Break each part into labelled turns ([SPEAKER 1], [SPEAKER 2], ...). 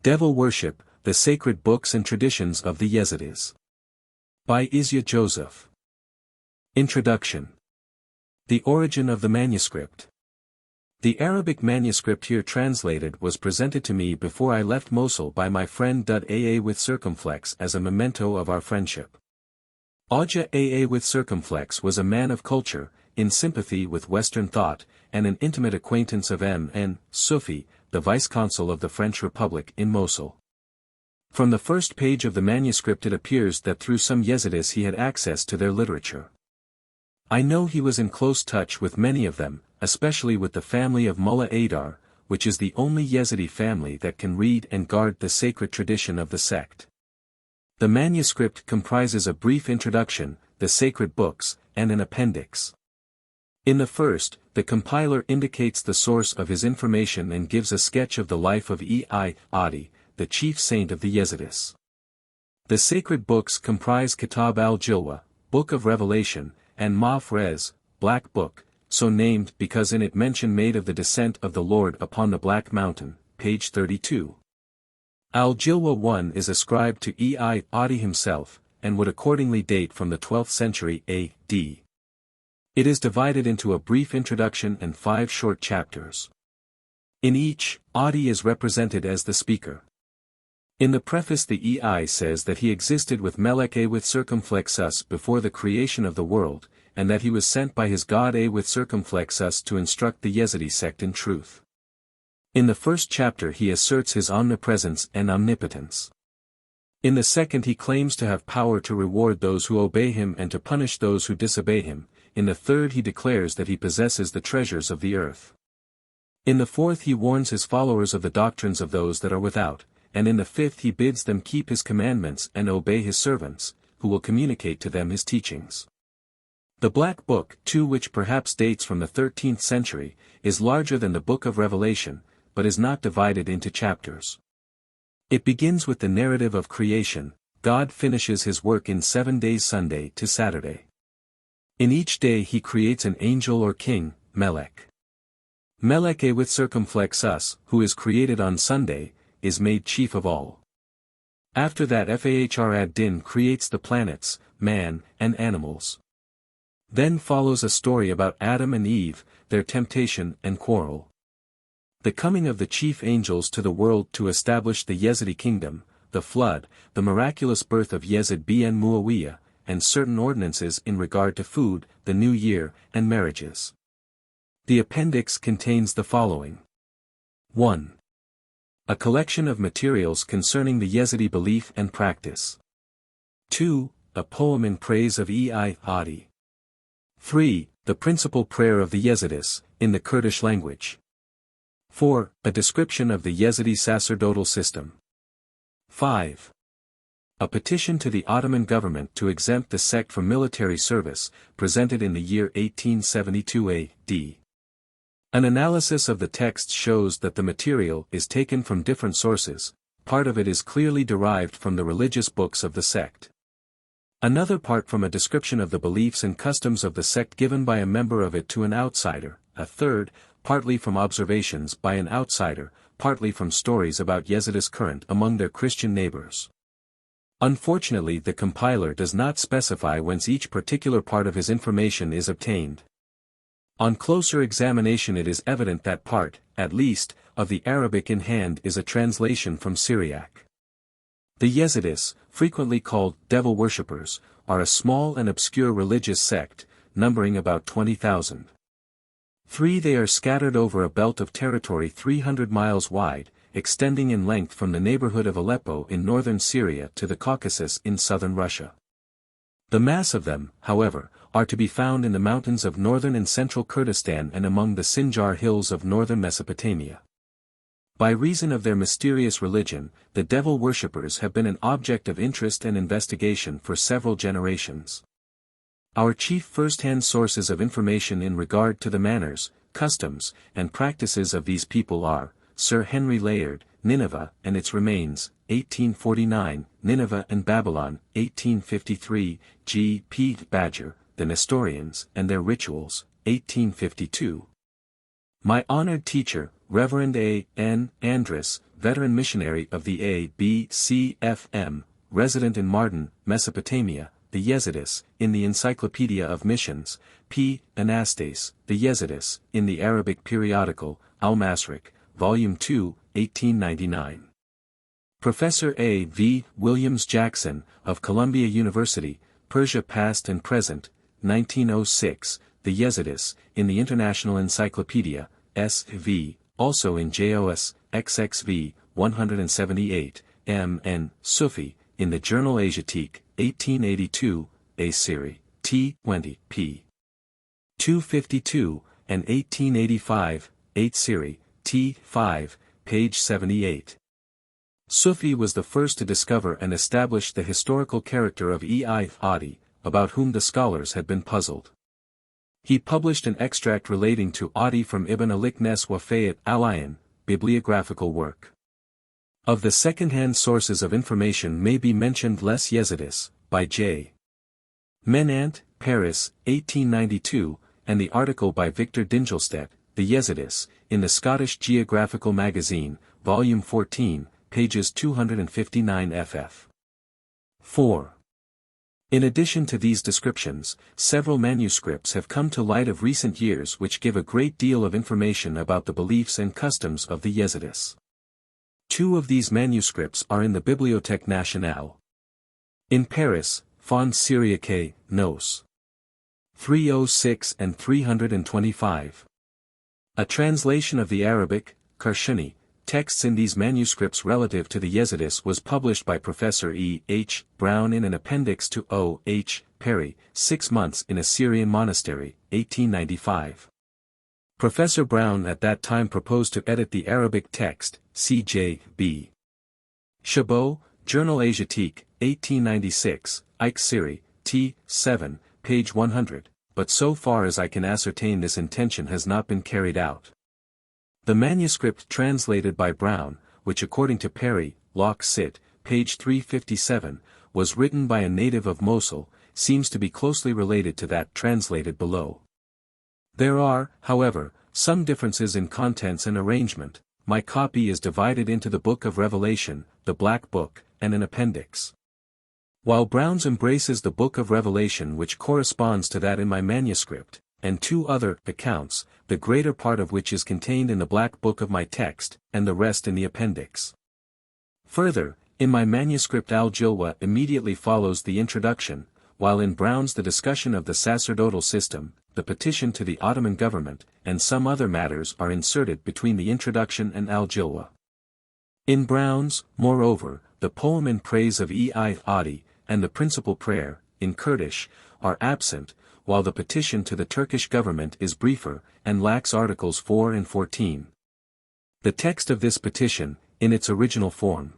[SPEAKER 1] Devil Worship, The Sacred Books and Traditions of the Yezidiz. By Isya Joseph. Introduction. The origin of the manuscript. The Arabic manuscript here translated was presented to me before I left Mosul by my friend AA with Circumflex as a memento of our friendship. AA with Circumflex was a man of culture, in sympathy with Western thought, and an intimate acquaintance of M.N. Sufi, the vice-consul of the French Republic in Mosul. From the first page of the manuscript it appears that through some Yezidis he had access to their literature. I know he was in close touch with many of them, especially with the family of Mullah Adar, which is the only Yezidi family that can read and guard the sacred tradition of the sect. The manuscript comprises a brief introduction, the sacred books, and an appendix. In the first, the compiler indicates the source of his information and gives a sketch of the life of Adi, the chief saint of the Yezidis. The sacred books comprise Kitab Al-Jilwah, Book of Revelation, and Mafrez, Black Book, so named because in it mention made of the descent of the Lord upon the Black Mountain, page 32. Al-Jilwah 1 is ascribed to Adi himself, and would accordingly date from the 12th century A.D. It is divided into a brief introduction and 5 short chapters. In each, Adi is represented as the speaker. In the preface the EI says that he existed with Melek with Circumflex before the creation of the world, and that he was sent by his God with Circumflex to instruct the Yezidi sect in truth. In the first chapter he asserts his omnipresence and omnipotence. In the second he claims to have power to reward those who obey him and to punish those who disobey him. In the third he declares that he possesses the treasures of the earth. In the fourth he warns his followers of the doctrines of those that are without, and in the fifth he bids them keep his commandments and obey his servants, who will communicate to them his teachings. The Black Book, too, which perhaps dates from the 13th century, is larger than the Book of Revelation, but is not divided into chapters. It begins with the narrative of creation. God finishes his work in 7 days, Sunday to Saturday. In each day he creates an angel or king, Melek. Melek with Circumflex who is created on Sunday, is made chief of all. After that Fahr ad-Din creates the planets, man, and animals. Then follows a story about Adam and Eve, their temptation and quarrel. The coming of the chief angels to the world to establish the Yezidi kingdom, the flood, the miraculous birth of Yezid bin Muawiyah, and certain ordinances in regard to food, the new year, and marriages. The appendix contains the following. 1. A collection of materials concerning the Yezidi belief and practice. 2. A poem in praise of Adi. 3. The principal prayer of the Yezidis, in the Kurdish language. 4. A description of the Yezidi sacerdotal system. 5. A petition to the Ottoman government to exempt the sect from military service, presented in the year 1872 A.D. An analysis of the text shows that the material is taken from different sources. Part of it is clearly derived from the religious books of the sect. Another part from a description of the beliefs and customs of the sect given by a member of it to an outsider, a third, partly from observations by an outsider, partly from stories about Yezidis current among their Christian neighbors. Unfortunately, the compiler does not specify whence each particular part of his information is obtained. On closer examination it is evident that part, at least, of the Arabic in hand is a translation from Syriac. The Yezidis, frequently called devil worshippers, are a small and obscure religious sect, numbering about 20,000. They are scattered over a belt of territory 300 miles wide, extending in length from the neighborhood of Aleppo in northern Syria to the Caucasus in southern Russia. The mass of them, however, are to be found in the mountains of northern and central Kurdistan and among the Sinjar hills of northern Mesopotamia. By reason of their mysterious religion, the devil worshippers have been an object of interest and investigation for several generations. Our chief first-hand sources of information in regard to the manners, customs, and practices of these people are Sir Henry Layard, Nineveh and its Remains, 1849, Nineveh and Babylon, 1853, G. P. Badger, The Nestorians and Their Rituals, 1852. My honored teacher, Reverend A. N. Andrus, veteran missionary of the A.B.C.F.M., resident in Mardin, Mesopotamia, the Yezidis, in the Encyclopedia of Missions, P. Anastas, the Yezidis, in the Arabic periodical, Al-Masrik, Volume 2, 1899. Professor A. V. Williams Jackson, of Columbia University, Persia Past and Present, 1906, the Yezidis, in the International Encyclopedia, S.V., also in JOS, XXV, 178, M.N. Sufi, in the Journal Asiatique, 1882, A. Series, T. 20, p. 252, and 1885, 8 Series, T. 5, page 78. Sufi was the first to discover and establish the historical character of Adi, about whom the scholars had been puzzled. He published an extract relating to Adi from Ibn al-Ikhnes Wafayat al-Ayn, bibliographical work. Of the second-hand sources of information may be mentioned Les Yezidis, by J. Menant, Paris, 1892, and the article by Victor Dingelstedt, The Yezidis, in the Scottish Geographical Magazine, Volume 14, pages 259 ff. 4. In addition to these descriptions, several manuscripts have come to light of recent years which give a great deal of information about the beliefs and customs of the Yezidis. 2 of these manuscripts are in the Bibliothèque Nationale. In Paris, Fonds Syriaque, Nos. 306 and 325. A translation of the Arabic, Karshuni, texts in these manuscripts relative to the Yezidis was published by Professor E. H. Brown in an appendix to O. H. Perry, 6 months in a Syrian monastery, 1895. Professor Brown at that time proposed to edit the Arabic text, C.J. B. Chabot, Journal Asiatique, 1896, Ike Series, T. 7, page 100, but so far as I can ascertain this intention has not been carried out. The manuscript translated by Brown, which according to Perry, Lock Sit, page 357, was written by a native of Mosul, seems to be closely related to that translated below. There are, however, some differences in contents and arrangement. My copy is divided into the Book of Revelation, the Black Book, and an appendix. While Brown's embraces the Book of Revelation which corresponds to that in my manuscript, and 2 other accounts, the greater part of which is contained in the Black Book of my text, and the rest in the appendix. Further, in my manuscript Al-Jilwah immediately follows the introduction, while in Brown's the discussion of the sacerdotal system, the petition to the Ottoman government, and some other matters are inserted between the introduction and Al-Jilwah. In Brown's, moreover, the poem in praise of Adi, and the principal prayer, in Kurdish, are absent, while the petition to the Turkish government is briefer, and lacks Articles 4 and 14. The text of this petition, in its original form,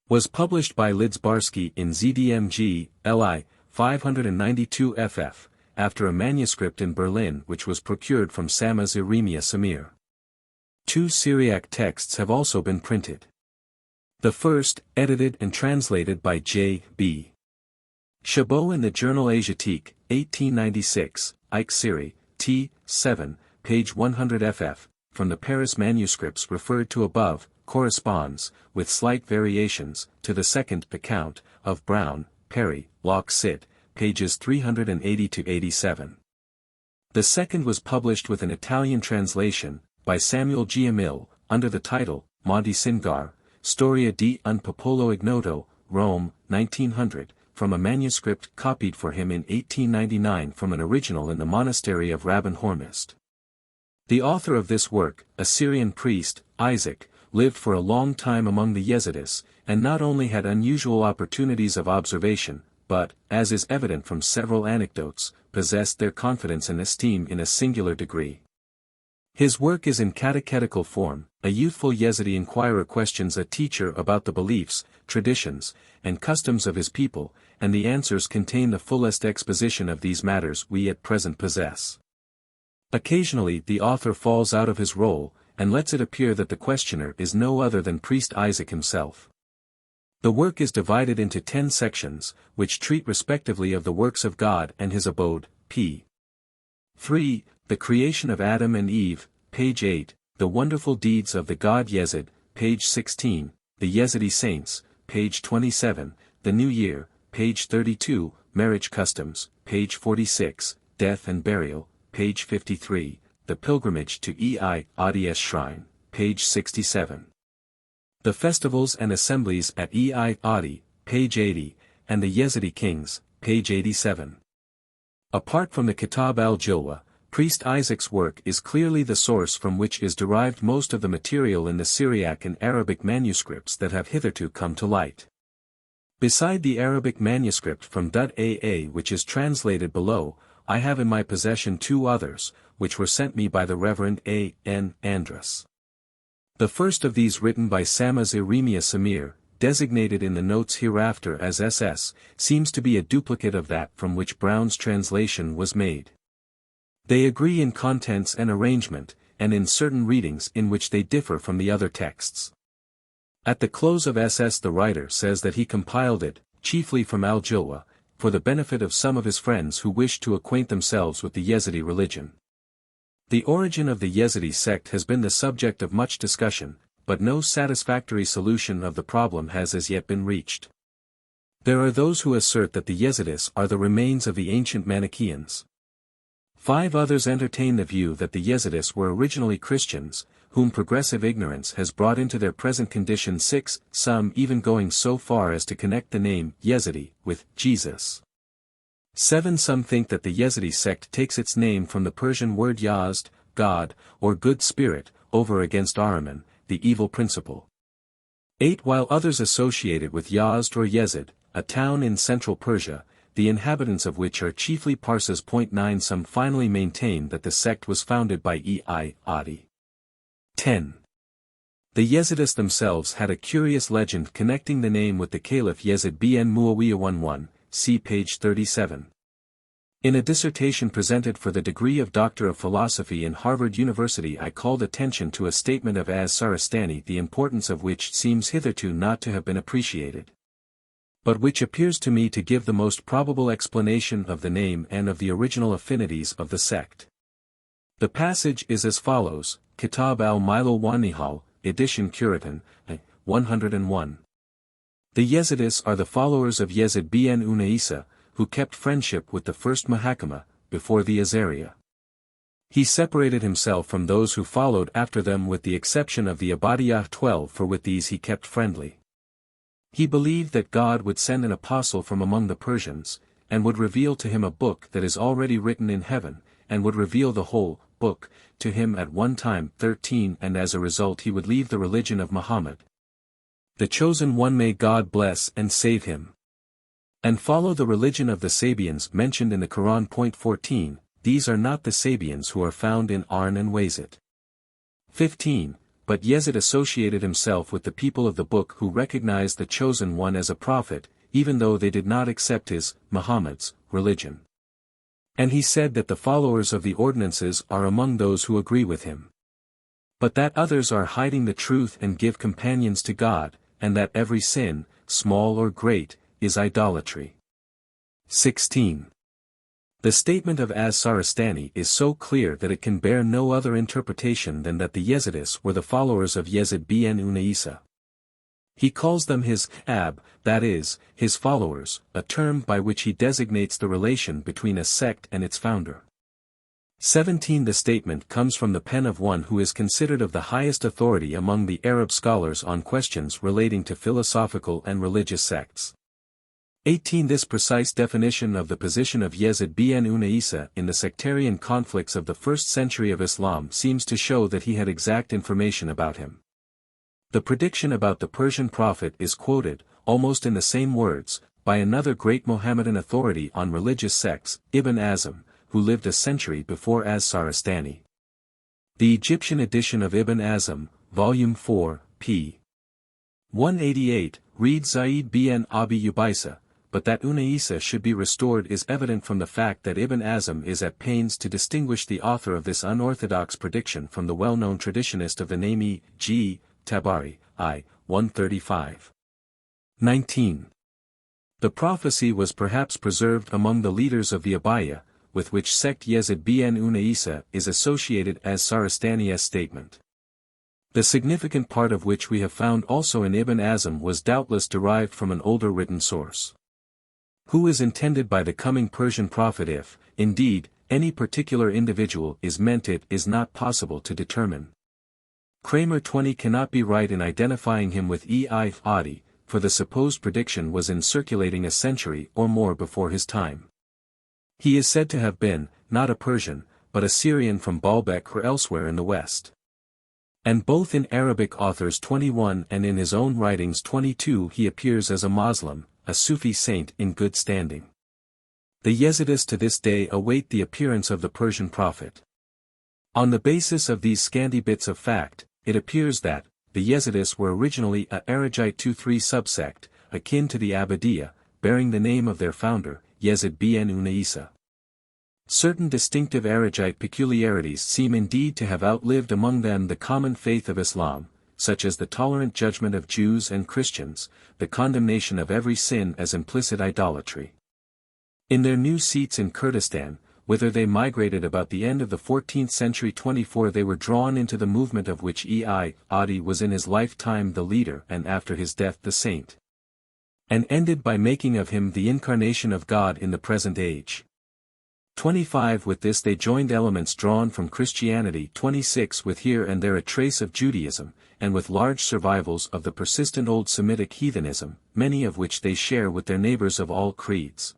[SPEAKER 1] was published by Lidzbarski in ZDMG, Li, 592 ff, after a manuscript in Berlin which was procured from Sama Zeremia Samir. 2 Syriac texts have also been printed. The first, edited and translated by J. B. Chabot in the Journal Asiatique, 1896, Ike Series, T. 7, page 100 ff, from the Paris manuscripts referred to above, corresponds, with slight variations, to the second account, of Brown, Perry, Lock Sit, pages 380-87. The second was published with an Italian translation, by Samuel Giamil, under the title, Monte Singar, Storia di un popolo ignoto, Rome, 1900, from a manuscript copied for him in 1899 from an original in the monastery of Rabban Hormizd. The author of this work, a Syrian priest, Isaac, lived for a long time among the Yezidis, and not only had unusual opportunities of observation, but, as is evident from several anecdotes, possessed their confidence and esteem in a singular degree. His work is in catechetical form. A youthful Yezidi inquirer questions a teacher about the beliefs, traditions, and customs of his people, and the answers contain the fullest exposition of these matters we at present possess. Occasionally the author falls out of his role, and lets it appear that the questioner is no other than priest Isaac himself. The work is divided into 10 sections, which treat respectively of the works of God and his abode, p. 3, the creation of Adam and Eve, page 8, The Wonderful Deeds of the God Yezid, page 16, The Yezidi Saints, page 27, The New Year, page 32, Marriage Customs, page 46, Death and Burial, page 53, The Pilgrimage to Yezid's Shrine, page 67. The Festivals and Assemblies at Yezidi, page 80, and the Yezidi Kings, page 87. Apart from the Kitab Al-Jilwah, Priest Isaac's work is clearly the source from which is derived most of the material in the Syriac and Arabic manuscripts that have hitherto come to light. Beside the Arabic manuscript from Aa which is translated below, I have in my possession two others, which were sent me by the Reverend A. N. Andrus. The first of these written by Samaz Iremia Samir, designated in the notes hereafter as SS, seems to be a duplicate of that from which Brown's translation was made. They agree in contents and arrangement, and in certain readings in which they differ from the other texts. At the close of SS the writer says that he compiled it, chiefly from Al-Jilwah, for the benefit of some of his friends who wished to acquaint themselves with the Yezidi religion. The origin of the Yezidi sect has been the subject of much discussion, but no satisfactory solution of the problem has as yet been reached. There are those who assert that the Yezidis are the remains of the ancient Manichaeans. 5 others entertain the view that the Yezidis were originally Christians, whom progressive ignorance has brought into their present condition. 6, some even going so far as to connect the name Yezidi with Jesus. 7, some think that the Yezidi sect takes its name from the Persian word Yazd, God, or good spirit, over against Ahriman, the evil principle. 8, while others associate it with Yazd or Yezid, a town in central Persia, the inhabitants of which are chiefly Parsis. 9, some finally maintain that the sect was founded by Adi. 10. The Yezidis themselves had a curious legend connecting the name with the Caliph Yezid bin Muawiyah 11, see page 37. In a dissertation presented for the degree of Doctor of Philosophy in Harvard University I called attention to a statement of Az-Saristani the importance of which seems hitherto not to have been appreciated, but which appears to me to give the most probable explanation of the name and of the original affinities of the sect. The passage is as follows, Kitab al-Milal wa Nihal, edition Curitan, 101. The Yezidis are the followers of Yezid bin Unaisa, who kept friendship with the first Mahakama, before the Azaria. He separated himself from those who followed after them with the exception of the Abadiyah 12, for with these he kept friendly. He believed that God would send an apostle from among the Persians, and would reveal to him a book that is already written in heaven, and would reveal the whole book to him at one time. 13, and as a result he would leave the religion of Muhammad, the chosen one, may God bless and save him, and follow the religion of the Sabians mentioned in the Quran. 14, these are not the Sabians who are found in Arn and Wazit. 15, but Yezid associated himself with the people of the book who recognized the chosen one as a prophet, even though they did not accept his, Muhammad's, religion. And he said that the followers of the ordinances are among those who agree with him, but that others are hiding the truth and give companions to God, and that every sin, small or great, is idolatry. 16. The statement of Az-Saristani is so clear that it can bear no other interpretation than that the Yezidis were the followers of Yezid bin Unaisa. He calls them his ab, that is, his followers, a term by which he designates the relation between a sect and its founder. 17. The statement comes from the pen of one who is considered of the highest authority among the Arab scholars on questions relating to philosophical and religious sects. 18. This precise definition of the position of Yezid bin Unaisa in the sectarian conflicts of the first century of Islam seems to show that he had exact information about him. The prediction about the Persian prophet is quoted, almost in the same words, by another great Mohammedan authority on religious sects, Ibn Azm, who lived a century before Az-Saristani. The Egyptian edition of Ibn Azm, Volume 4, p. 188, reads Zayd bin Abi Ubaisa, but that Unaisa should be restored is evident from the fact that Ibn Azm is at pains to distinguish the author of this unorthodox prediction from the well-known traditionist of the name E.G. Tabari, I. 135. 19. The prophecy was perhaps preserved among the leaders of the Abaya, with which sect Yezid bin Unaisa is associated as Saristani's statement. The significant part of which we have found also in Ibn Azm was doubtless derived from an older written source. Who is intended by the coming Persian prophet if, indeed, any particular individual is meant it is not possible to determine. Kramer 20 cannot be right in identifying him with Adi, for the supposed prediction was in circulating a century or more before his time. He is said to have been, not a Persian, but a Syrian from Baalbek or elsewhere in the West. And both in Arabic authors 21 and in his own writings 22 he appears as a Moslem, a Sufi saint in good standing. The Yezidis to this day await the appearance of the Persian prophet. On the basis of these scanty bits of fact, it appears that, the Yezidis were originally a Arajite 2-3 subsect, akin to the Abadiyya, bearing the name of their founder, Yezid bin Unaysa. Certain distinctive Arajite peculiarities seem indeed to have outlived among them the common faith of Islam, such as the tolerant judgment of Jews and Christians, the condemnation of every sin as implicit idolatry. In their new seats in Kurdistan, whither they migrated about the end of the 14th century 24 they were drawn into the movement of which Adi was in his lifetime the leader and after his death the saint. And ended by making of him the incarnation of God in the present age. 25 With this they joined elements drawn from Christianity 26 with here and there a trace of Judaism, and with large survivals of the persistent old Semitic heathenism, many of which they share with their neighbors of all creeds.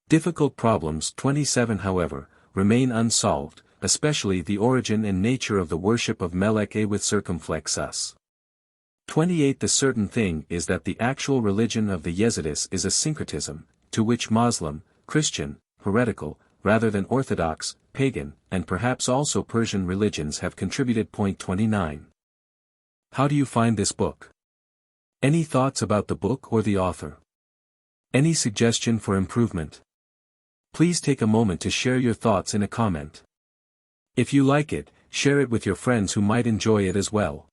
[SPEAKER 1] Difficult problems 27 however, remain unsolved, especially the origin and nature of the worship of Melek with circumflex. 28 The certain thing is that the actual religion of the Yezidis is a syncretism, to which Muslim, Christian, heretical, rather than Orthodox, pagan, and perhaps also Persian religions have contributed. 29. How do you find this book? Any thoughts about the book or the author? Any suggestion for improvement? Please take a moment to share your thoughts in a comment. If you like it, share it with your friends who might enjoy it as well.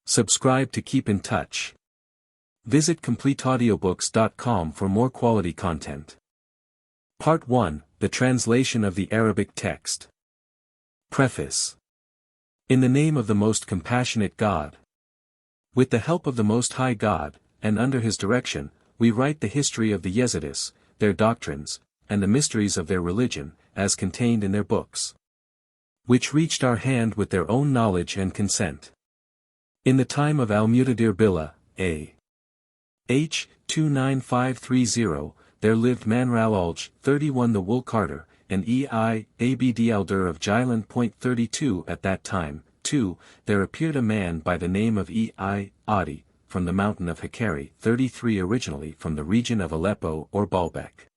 [SPEAKER 1] Subscribe to keep in touch. Visit CompleteAudiobooks.com for more quality content. Part 1, The Translation of the Arabic Text. Preface. In the name of the most compassionate God. With the help of the Most High God, and under His direction, we write the history of the Yezidis, their doctrines, and the mysteries of their religion, as contained in their books. Which reached our hand with their own knowledge and consent. In the time of Al-Mutadir Billah, A.H. 29530, there lived Manral Alj, 31 the wool carter, and Abd Elder of Jailan. 32 At that time, too, there appeared a man by the name of Adi, from the mountain of Hakkari. 33 Originally from the region of Aleppo or Baalbek.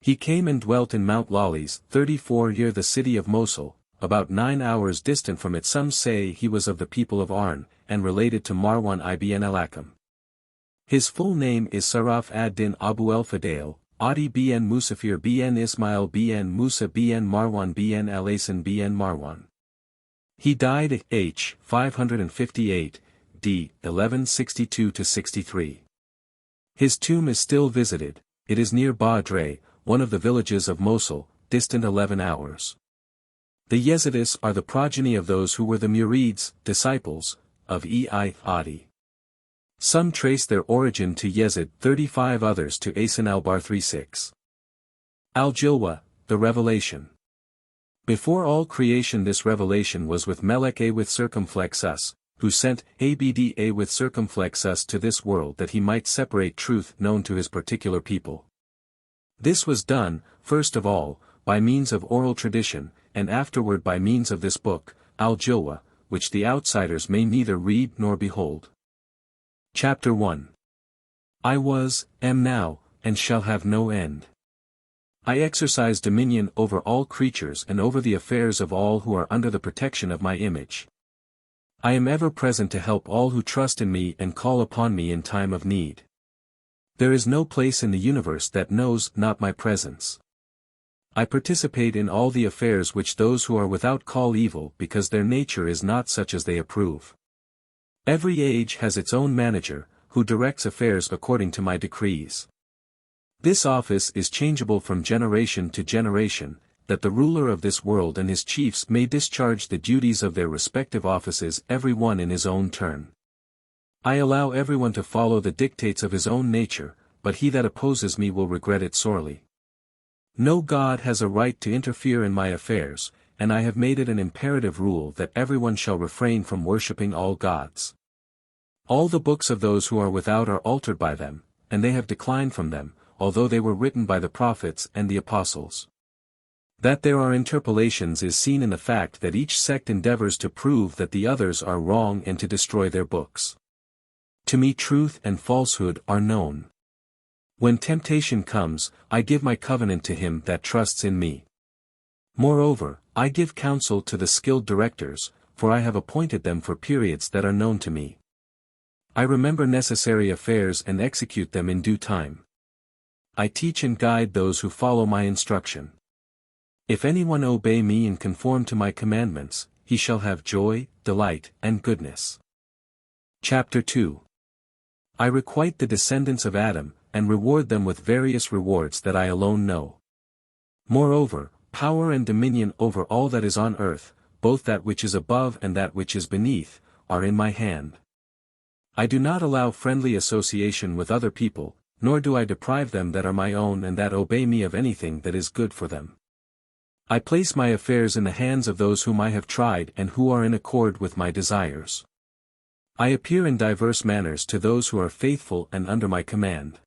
[SPEAKER 1] He came and dwelt in Mount Lalis. 34 Near the city of Mosul, about 9 hours distant from it. Some say he was of the people of Arn, and related to Marwan ibn al-Hakam. His full name is Saraf ad-Din Abu el-Fadail, Adi bn Musafir bn Ismail bn Musa bn Marwan bn al-Asan bn Marwan. He died at H. 558, d. 1162-63. His tomb is still visited. It is near Badre, one of the villages of Mosul, distant 11 hours. The Yezidis are the progeny of those who were the Murids, disciples, of Adi. Some trace their origin to Yezid. 35 Others to Asan al-Bar. 36. Al-Jilwah, the Revelation. Before all creation this revelation was with Melek with circumflex us, who sent Abd with circumflex us to this world that he might separate truth known to his particular people. This was done, first of all, by means of oral tradition, and afterward by means of this book, Al-Jilwah, which the outsiders may neither read nor behold. Chapter 1. I was, am now, and shall have no end. I exercise dominion over all creatures and over the affairs of all who are under the protection of my image. I am ever present to help all who trust in me and call upon me in time of need. There is no place in the universe that knows not my presence. I participate in all the affairs which those who are without call evil because their nature is not such as they approve. Every age has its own manager, who directs affairs according to my decrees. This office is changeable from generation to generation, that the ruler of this world and his chiefs may discharge the duties of their respective offices every one in his own turn. I allow everyone to follow the dictates of his own nature, but he that opposes me will regret it sorely. No God has a right to interfere in my affairs, and I have made it an imperative rule that everyone shall refrain from worshipping all gods. All the books of those who are without are altered by them, and they have declined from them, although they were written by the prophets and the apostles. That there are interpolations is seen in the fact that each sect endeavors to prove that the others are wrong and to destroy their books. To me truth and falsehood are known. When temptation comes, I give my covenant to him that trusts in me. Moreover, I give counsel to the skilled directors, for I have appointed them for periods that are known to me. I remember necessary affairs and execute them in due time. I teach and guide those who follow my instruction. If anyone obey me and conform to my commandments, he shall have joy, delight, and goodness. Chapter 2. I requite the descendants of Adam, and reward them with various rewards that I alone know. Moreover, power and dominion over all that is on earth, both that which is above and that which is beneath, are in my hand. I do not allow friendly association with other people, nor do I deprive them that are my own and that obey me of anything that is good for them. I place my affairs in the hands of those whom I have tried and who are in accord with my desires. I appear in diverse manners to those who are faithful and under my command.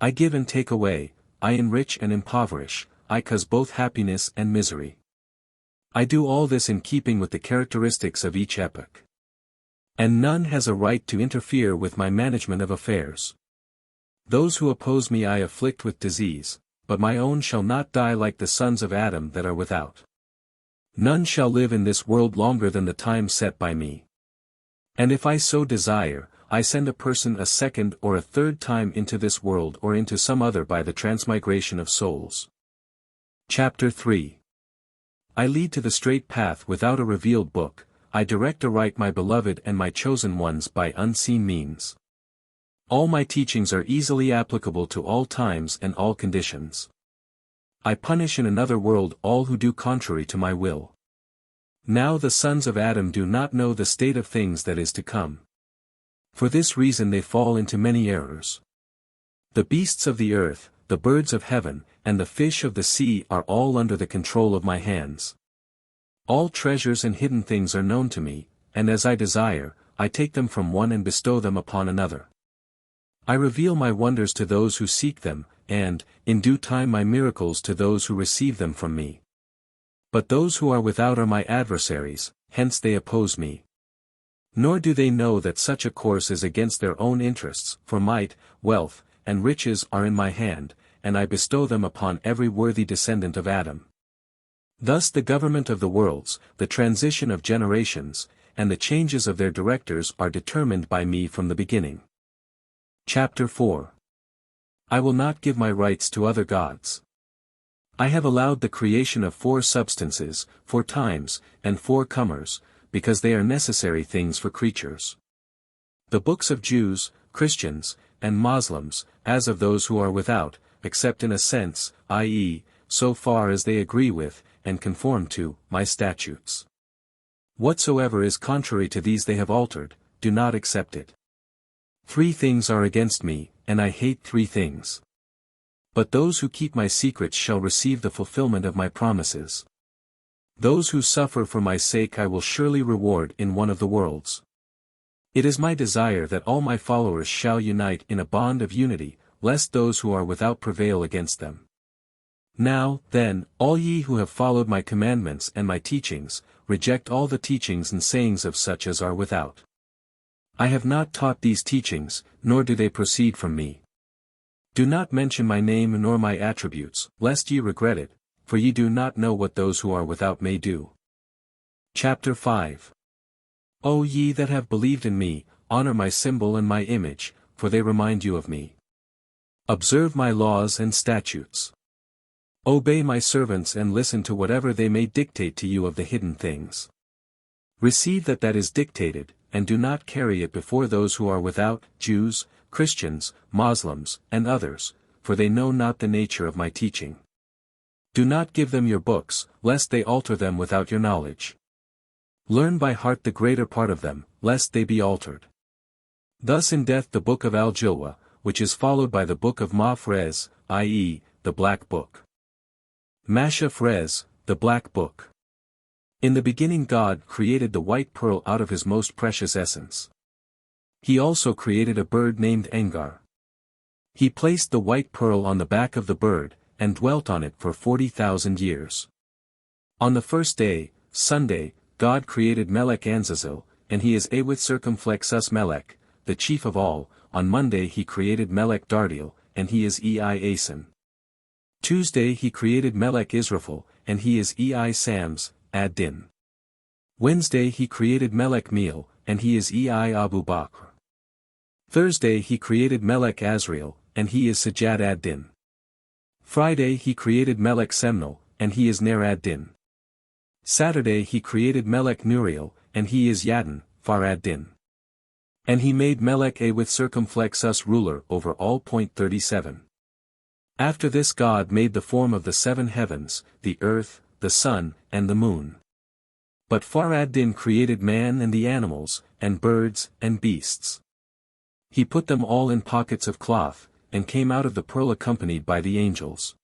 [SPEAKER 1] I give and take away, I enrich and impoverish, I cause both happiness and misery. I do all this in keeping with the characteristics of each epoch. And none has a right to interfere with my management of affairs. Those who oppose me I afflict with disease, but my own shall not die like the sons of Adam that are without. None shall live in this world longer than the time set by me. And if I so desire, I send a person a second or a third time into this world or into some other by the transmigration of souls. Chapter 3. I lead to the straight path without a revealed book, I direct aright my beloved and my chosen ones by unseen means. All my teachings are easily applicable to all times and all conditions. I punish in another world all who do contrary to my will. Now the sons of Adam do not know the state of things that is to come. For this reason they fall into many errors. The beasts of the earth, the birds of heaven, and the fish of the sea are all under the control of my hands. All treasures and hidden things are known to me, and as I desire, I take them from one and bestow them upon another. I reveal my wonders to those who seek them, and, in due time my miracles to those who receive them from me. But those who are without are my adversaries, hence they oppose me. Nor do they know that such a course is against their own interests, for might, wealth, and riches are in my hand, and I bestow them upon every worthy descendant of Adam. Thus the government of the worlds, the transition of generations, and the changes of their directors are determined by me from the beginning. Chapter 4. I will not give my rights to other gods. I have allowed the creation of 4 substances, 4 times, and 4 comers, because they are necessary things for creatures. The books of Jews, Christians, and Moslems, as of those who are without, except in a sense, i.e., so far as they agree with, and conform to, my statutes. Whatsoever is contrary to these they have altered, do not accept it. 3 things are against me, and I hate 3 things. But those who keep my secrets shall receive the fulfillment of my promises. Those who suffer for my sake I will surely reward in one of the worlds. It is my desire that all my followers shall unite in a bond of unity, lest those who are without prevail against them. Now, then, all ye who have followed my commandments and my teachings, reject all the teachings and sayings of such as are without. I have not taught these teachings, nor do they proceed from me. Do not mention my name nor my attributes, lest ye regret it, for ye do not know what those who are without may do. Chapter 5. O ye that have believed in me, honor my symbol and my image, for they remind you of me. Observe my laws and statutes. Obey my servants and listen to whatever they may dictate to you of the hidden things. Receive that is dictated, and do not carry it before those who are without, Jews, Christians, Moslems, and others, for they know not the nature of my teaching. Do not give them your books, lest they alter them without your knowledge. Learn by heart the greater part of them, lest they be altered. Thus in death the book of Al-Jilwah, which is followed by the book of Mashaf, i.e., the Black Book. Mashaf, the Black Book. In the beginning God created the white pearl out of his most precious essence. He also created a bird named Angar. He placed the white pearl on the back of the bird, and dwelt on it for 40,000 years. On the first day, Sunday, God created Melek Anzazil, and he is a with circumflex Melek, the chief of all. On Monday he created Melek Dardiel, and he is Asin. Tuesday he created Melek Israfil, and he is Sams, ad-Din. Wednesday he created Melek Meel, and he is Abu Bakr. Thursday he created Melek Azrael, and he is Sajjad ad-Din. Friday he created Melek Semnal, and he is Ner ad-Din. Saturday he created Melek Nuriel, and he is Yadin, Far ad-Din. And he made Melek A with circumflex ruler over all. 37. After this God made the form of the 7 heavens, the earth, the sun, and the moon. But Far ad-Din created man and the animals, and birds, and beasts. He put them all in pockets of cloth, and came out of the pearl accompanied by the angels.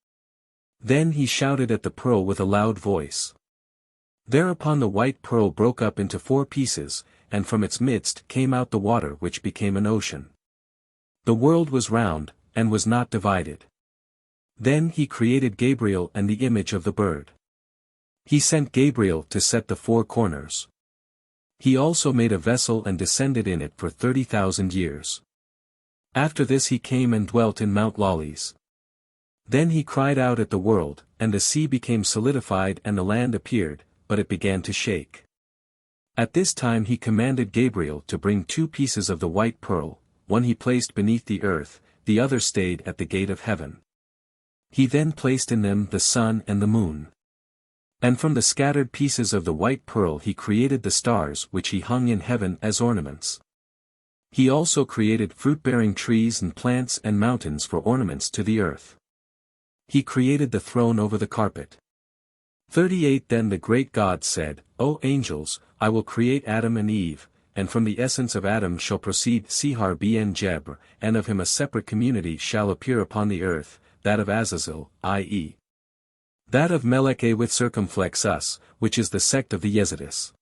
[SPEAKER 1] Then he shouted at the pearl with a loud voice. Thereupon the white pearl broke up into 4 pieces, and from its midst came out the water which became an ocean. The world was round, and was not divided. Then he created Gabriel and the image of the bird. He sent Gabriel to set the 4 corners. He also made a vessel and descended in it for 30,000 years. After this he came and dwelt in Mount Lawless. Then he cried out at the world, and the sea became solidified and the land appeared, but it began to shake. At this time he commanded Gabriel to bring 2 pieces of the white pearl, one he placed beneath the earth, the other stayed at the gate of heaven. He then placed in them the sun and the moon. And from the scattered pieces of the white pearl he created the stars which he hung in heaven as ornaments. He also created fruit-bearing trees and plants and mountains for ornaments to the earth. He created the throne over the carpet. 38 Then the great God said, O angels, I will create Adam and Eve, and from the essence of Adam shall proceed Sihar ben Jebr, and of him a separate community shall appear upon the earth, that of Azazel, i.e. that of Melek A with circumflex us, which is the sect of the Yezidis.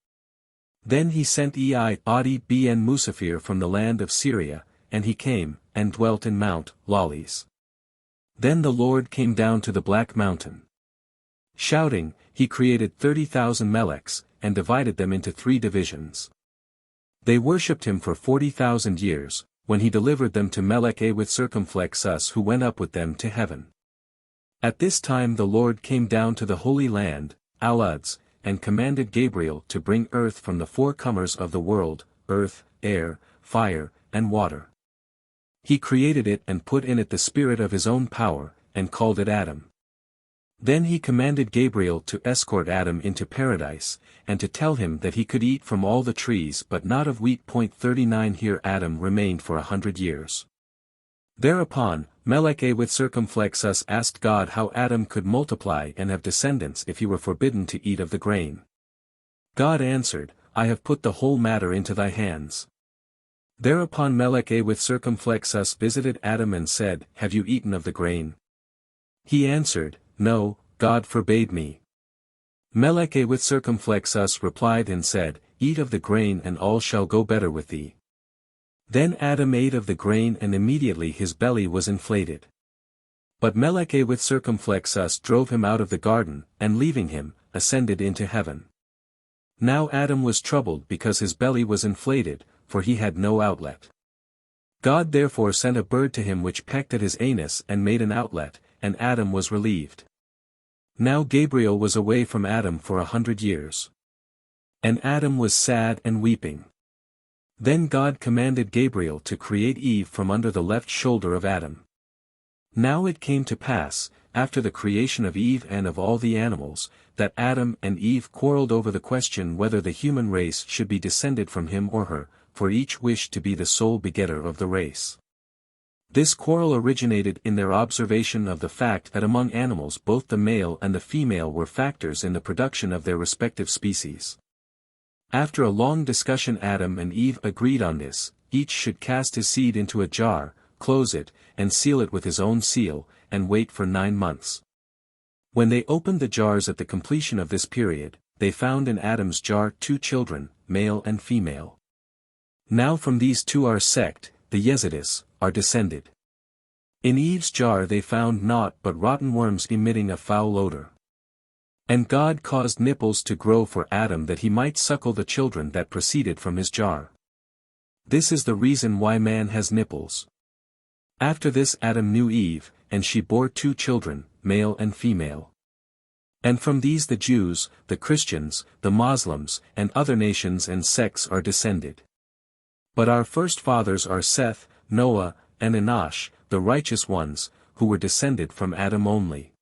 [SPEAKER 1] Then he sent Adi ben Musafir from the land of Syria, and he came, and dwelt in Mount Lawless. Then the Lord came down to the Black Mountain. Shouting, he created 30,000 Meleks, and divided them into 3 divisions. They worshipped him for 40,000 years, when he delivered them to Melek A with circumflex us who went up with them to heaven. At this time the Lord came down to the Holy Land, Al-Uds, and commanded Gabriel to bring earth from the 4 comers of the world, earth, air, fire, and water. He created it and put in it the spirit of his own power, and called it Adam. Then he commanded Gabriel to escort Adam into paradise, and to tell him that he could eat from all the trees but not of wheat. 39 Here Adam remained for 100 years. Thereupon, Melek A with circumflex us asked God how Adam could multiply and have descendants if he were forbidden to eat of the grain. God answered, I have put the whole matter into thy hands. Thereupon Melek A with circumflex us visited Adam and said, Have you eaten of the grain? He answered, No, God forbade me. Melek A with circumflex us replied and said, Eat of the grain and all shall go better with thee. Then Adam ate of the grain and immediately his belly was inflated. But Melek A with circumflex us drove him out of the garden, and leaving him, ascended into heaven. Now Adam was troubled because his belly was inflated, for he had no outlet. God therefore sent a bird to him which pecked at his anus and made an outlet, and Adam was relieved. Now Gabriel was away from Adam for 100 years. And Adam was sad and weeping. Then God commanded Gabriel to create Eve from under the left shoulder of Adam. Now it came to pass, after the creation of Eve and of all the animals, that Adam and Eve quarreled over the question whether the human race should be descended from him or her, for each wished to be the sole begetter of the race. This quarrel originated in their observation of the fact that among animals both the male and the female were factors in the production of their respective species. After a long discussion Adam and Eve agreed on this: each should cast his seed into a jar, close it, and seal it with his own seal, and wait for 9 months. When they opened the jars at the completion of this period, they found in Adam's jar 2 children, male and female. Now from these 2 our sect, the Yezidis, are descended. In Eve's jar they found naught but rotten worms emitting a foul odor. And God caused nipples to grow for Adam that he might suckle the children that proceeded from his jar. This is the reason why man has nipples. After this Adam knew Eve, and she bore 2 children, male and female. And from these the Jews, the Christians, the Muslims, and other nations and sects are descended. But our first fathers are Seth, Noah, and Enosh, the righteous ones, who were descended from Adam only.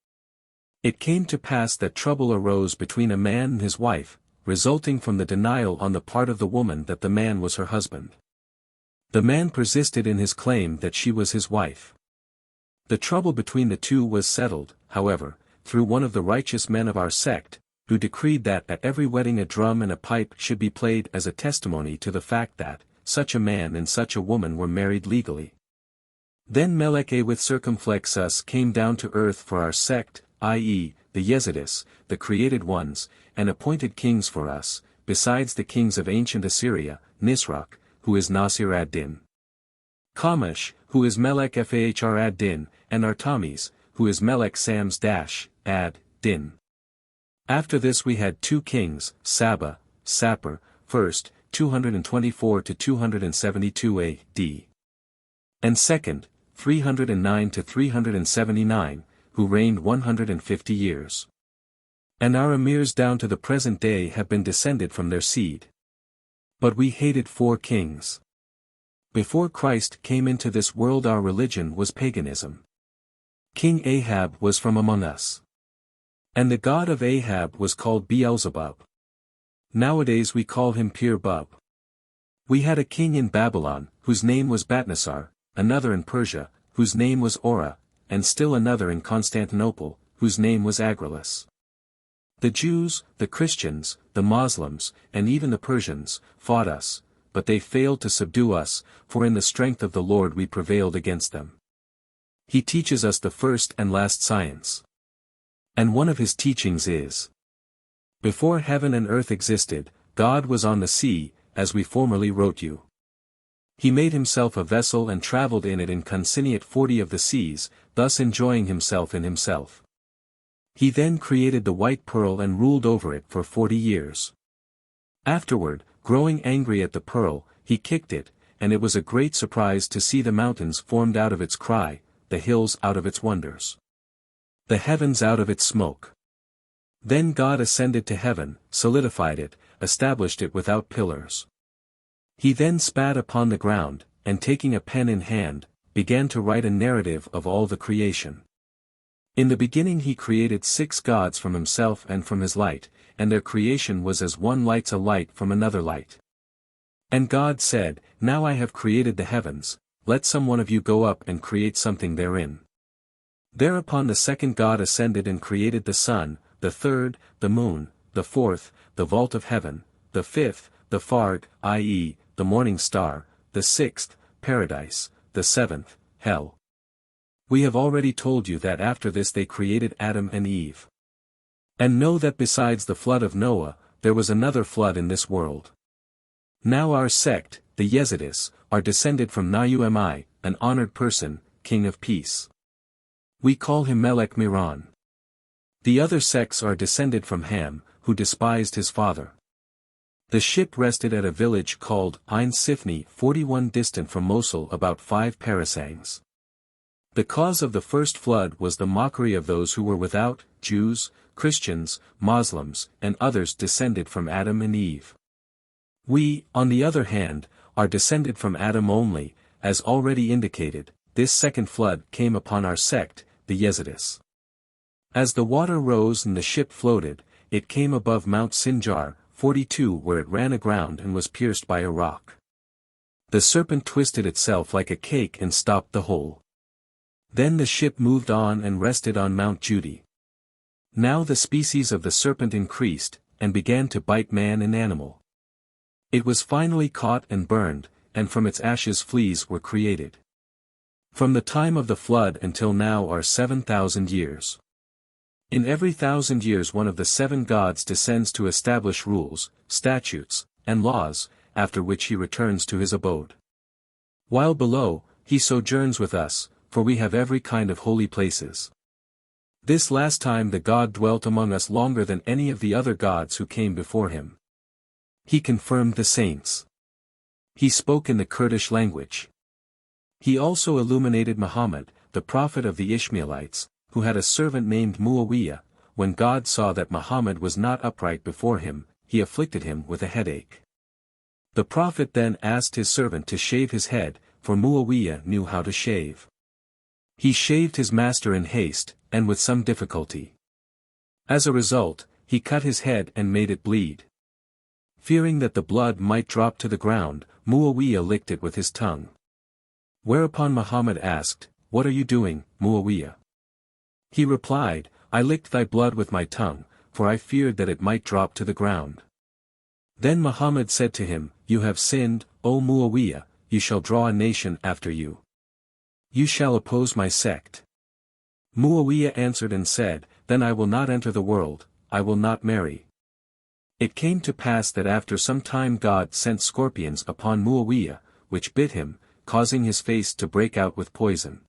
[SPEAKER 1] It came to pass that trouble arose between a man and his wife, resulting from the denial on the part of the woman that the man was her husband. The man persisted in his claim that she was his wife. The trouble between the 2 was settled, however, through one of the righteous men of our sect, who decreed that at every wedding a drum and a pipe should be played as a testimony to the fact that such a man and such a woman were married legally. Then Melek with circumflexus came down to earth for our sect, i.e., the Yezidis, the created ones, and appointed kings for us, besides the kings of ancient Assyria, Nisroch, who is Nasir ad-Din, Kamash, who is Melek Fahr ad-Din, and Artames, who is Melek Sams ad-Din. After this we had 2 kings, Saba, Sapir, first, 224 to 272 A.D. and second, 309 to 379, who reigned 150 years. And our emirs down to the present day have been descended from their seed. But we hated 4 kings. Before Christ came into this world our religion was paganism. King Ahab was from among us. And the god of Ahab was called Beelzebub. Nowadays we call him Pir-Bub. We had a king in Babylon, whose name was Batnassar, another in Persia, whose name was Ora, and still another in Constantinople, whose name was Agrelus. The Jews, the Christians, the Muslims, and even the Persians, fought us, but they failed to subdue us, for in the strength of the Lord we prevailed against them. He teaches us the first and last science. And one of his teachings is: before heaven and earth existed, God was on the sea, as we formerly wrote you. He made himself a vessel and travelled in it in consignate 40 of the seas, thus enjoying himself in himself. He then created the white pearl and ruled over it for 40 years. Afterward, growing angry at the pearl, he kicked it, and it was a great surprise to see the mountains formed out of its cry, the hills out of its wonders, the heavens out of its smoke. Then God ascended to heaven, solidified it, established it without pillars. He then spat upon the ground, and taking a pen in hand, began to write a narrative of all the creation. In the beginning he created 6 gods from himself and from his light, and their creation was as one lights a light from another light. And God said, Now I have created the heavens, let some one of you go up and create something therein. Thereupon the second God ascended and created the sun, the third, the moon, the fourth, the vault of heaven, the fifth, the farg, i.e., the morning star, the sixth, paradise, the seventh, hell. We have already told you that after this they created Adam and Eve. And know that besides the flood of Noah, there was another flood in this world. Now our sect, the Yezidis, are descended from Naumi, an honored person, king of peace. We call him Melek Miran. The other sects are descended from Ham, who despised his father. The ship rested at a village called Ein Sifni 41 distant from Mosul about 5 parasangs. The cause of the first flood was the mockery of those who were without, Jews, Christians, Muslims, and others descended from Adam and Eve. We, on the other hand, are descended from Adam only, as already indicated. This second flood came upon our sect, the Yezidis. As the water rose and the ship floated, it came above Mount Sinjar, 42 where it ran aground and was pierced by a rock. The serpent twisted itself like a cake and stopped the hole. Then the ship moved on and rested on Mount Judy. Now the species of the serpent increased, and began to bite man and animal. It was finally caught and burned, and from its ashes fleas were created. From the time of the flood until now are 7,000 years. In every 1,000 years one of the 7 gods descends to establish rules, statutes, and laws, after which he returns to his abode. While below, he sojourns with us, for we have every kind of holy places. This last time the God dwelt among us longer than any of the other gods who came before him. He confirmed the saints. He spoke in the Kurdish language. He also illuminated Muhammad, the prophet of the Ishmaelites, who had a servant named Muawiyah. When God saw that Muhammad was not upright before him, he afflicted him with a headache. The prophet then asked his servant to shave his head, for Muawiyah knew how to shave. He shaved his master in haste, and with some difficulty. As a result, he cut his head and made it bleed. Fearing that the blood might drop to the ground, Muawiyah licked it with his tongue. Whereupon Muhammad asked, "What are you doing, Muawiyah?" He replied, "I licked thy blood with my tongue, for I feared that it might drop to the ground." Then Muhammad said to him, "You have sinned, O Muawiyah, you shall draw a nation after you. You shall oppose my sect." Muawiyah answered and said, "Then I will not enter the world, I will not marry." It came to pass that after some time God sent scorpions upon Muawiyah, which bit him, causing his face to break out with poison.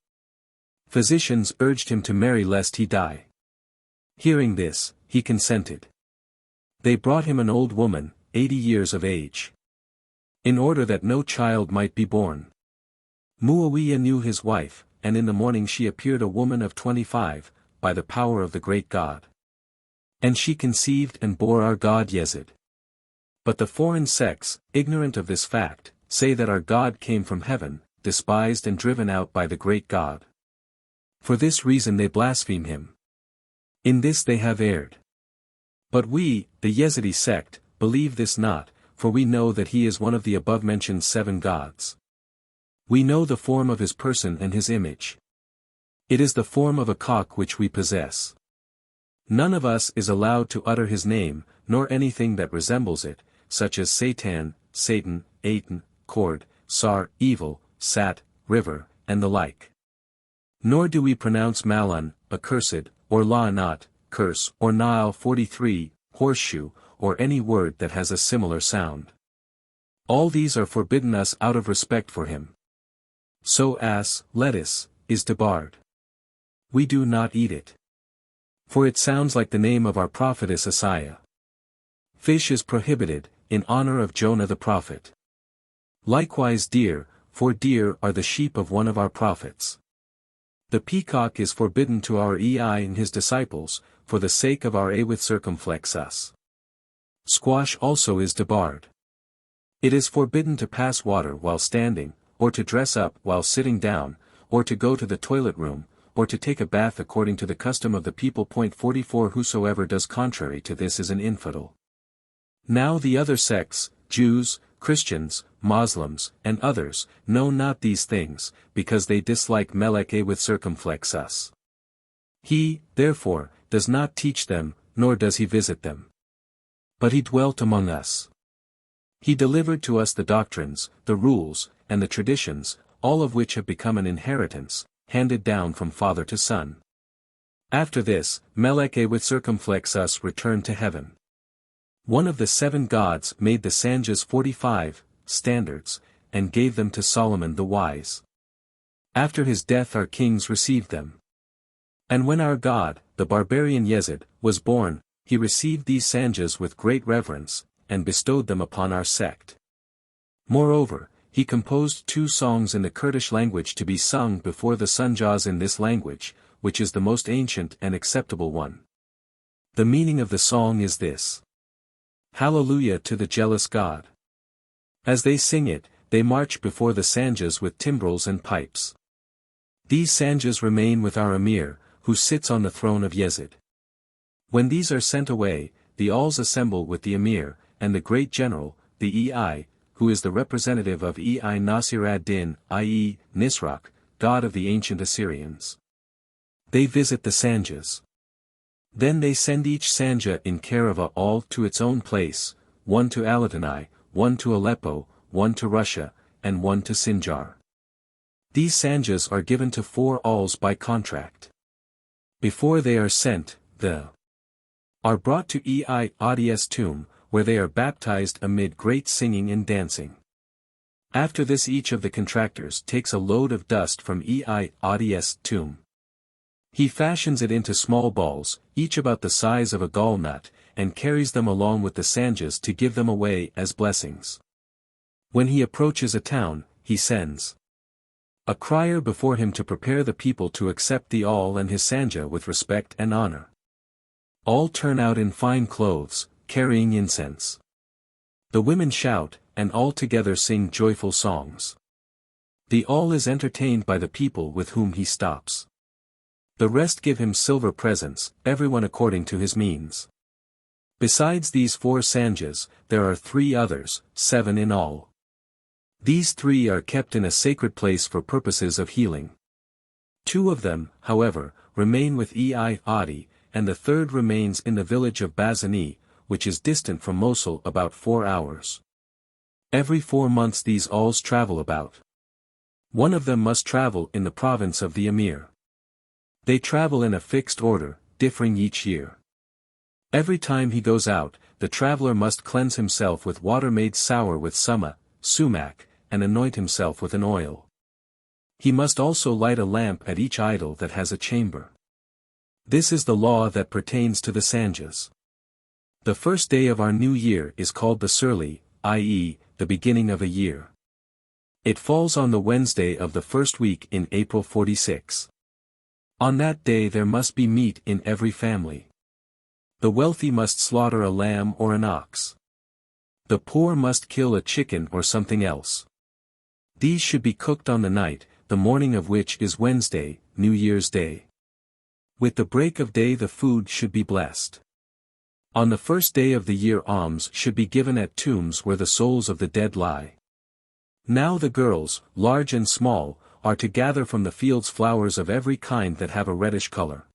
[SPEAKER 1] Physicians urged him to marry lest he die. Hearing this, he consented. They brought him an old woman, 80 years of age, in order that no child might be born. Muawiyah knew his wife, and in the morning she appeared a woman of 25, by the power of the great God. And she conceived and bore our god Yezid. But the foreign sects, ignorant of this fact, say that our God came from heaven, despised and driven out by the great God. For this reason they blaspheme him. In this they have erred. But we, the Yezidi sect, believe this not, for we know that he is one of the above-mentioned 7 gods. We know the form of his person and his image. It is the form of a cock which we possess. None of us is allowed to utter his name, nor anything that resembles it, such as Satan, Satan, Aten, Cord, Sar, evil, Sat, river, and the like. Nor do we pronounce Malun, accursed, or La'anat, curse, or Nile 43, horseshoe, or any word that has a similar sound. All these are forbidden us out of respect for him. So as, lettuce, is debarred. We do not eat it. For it sounds like the name of our prophetess Isya. Fish is prohibited, in honor of Jonah the prophet. Likewise deer, for deer are the sheep of one of our prophets. The peacock is forbidden to our Ei and his disciples, for the sake of our A with circumflex us. Squash also is debarred. It is forbidden to pass water while standing, or to dress up while sitting down, or to go to the toilet room, or to take a bath according to the custom of the people. 44 Whosoever does contrary to this is an infidel. Now the other sects, Jews, Christians, Muslims, and others, know not these things, because they dislike Melek A with circumflex us. He, therefore, does not teach them, nor does he visit them. But he dwelt among us. He delivered to us the doctrines, the rules, and the traditions, all of which have become an inheritance, handed down from father to son. After this, Melek A with circumflex us returned to heaven. One of the 7 gods made the Sanjas 45, standards, and gave them to Solomon the wise. After his death our kings received them. And when our god, the barbarian Yezid, was born, he received these Sanjas with great reverence, and bestowed them upon our sect. Moreover, he composed 2 songs in the Kurdish language to be sung before the Sanjas in this language, which is the most ancient and acceptable one. The meaning of the song is this. Hallelujah to the jealous God. As they sing it, they march before the Sanjas with timbrels and pipes. These Sanjas remain with our Emir, who sits on the throne of Yezid. When these are sent away, the Alls assemble with the Emir, and the great general, the Ei, who is the representative of Nasir ad-Din, i.e., Nisroch, god of the ancient Assyrians. They visit the Sanjas. Then they send each Sanja in caravan all to its own place, one to Alatani, one to Aleppo, one to Russia, and one to Sinjar. These Sanjas are given to 4 alls by contract. Before they are sent, they are brought to Yezid's tomb, where they are baptized amid great singing and dancing. After this each of the contractors takes a load of dust from Yezid's tomb. He fashions it into small balls, each about the size of a gall nut, and carries them along with the Sanjas to give them away as blessings. When he approaches a town, he sends a crier before him to prepare the people to accept the all and his Sanja with respect and honor. All turn out in fine clothes, carrying incense. The women shout, and all together sing joyful songs. The all is entertained by the people with whom he stops. The rest give him silver presents, everyone according to his means. Besides these 4 Sanjas, there are 3 others, 7 in all. These 3 are kept in a sacred place for purposes of healing. 2 of them, however, remain with Yezidi, and the 3rd remains in the village of Bazani, which is distant from Mosul about 4 hours. Every 4 months these alls travel about. One of them must travel in the province of the Emir. They travel in a fixed order, differing each year. Every time he goes out, the traveler must cleanse himself with water made sour with sumac, and anoint himself with an oil. He must also light a lamp at each idol that has a chamber. This is the law that pertains to the Sanjas. The first day of our new year is called the Surli, i.e., the beginning of a year. It falls on the Wednesday of the first week in April 46. On that day there must be meat in every family. The wealthy must slaughter a lamb or an ox. The poor must kill a chicken or something else. These should be cooked on the night, the morning of which is Wednesday, New Year's Day. With the break of day the food should be blessed. On the first day of the year alms should be given at tombs where the souls of the dead lie. Now the girls, large and small, are to gather from the fields flowers of every kind that have a reddish color.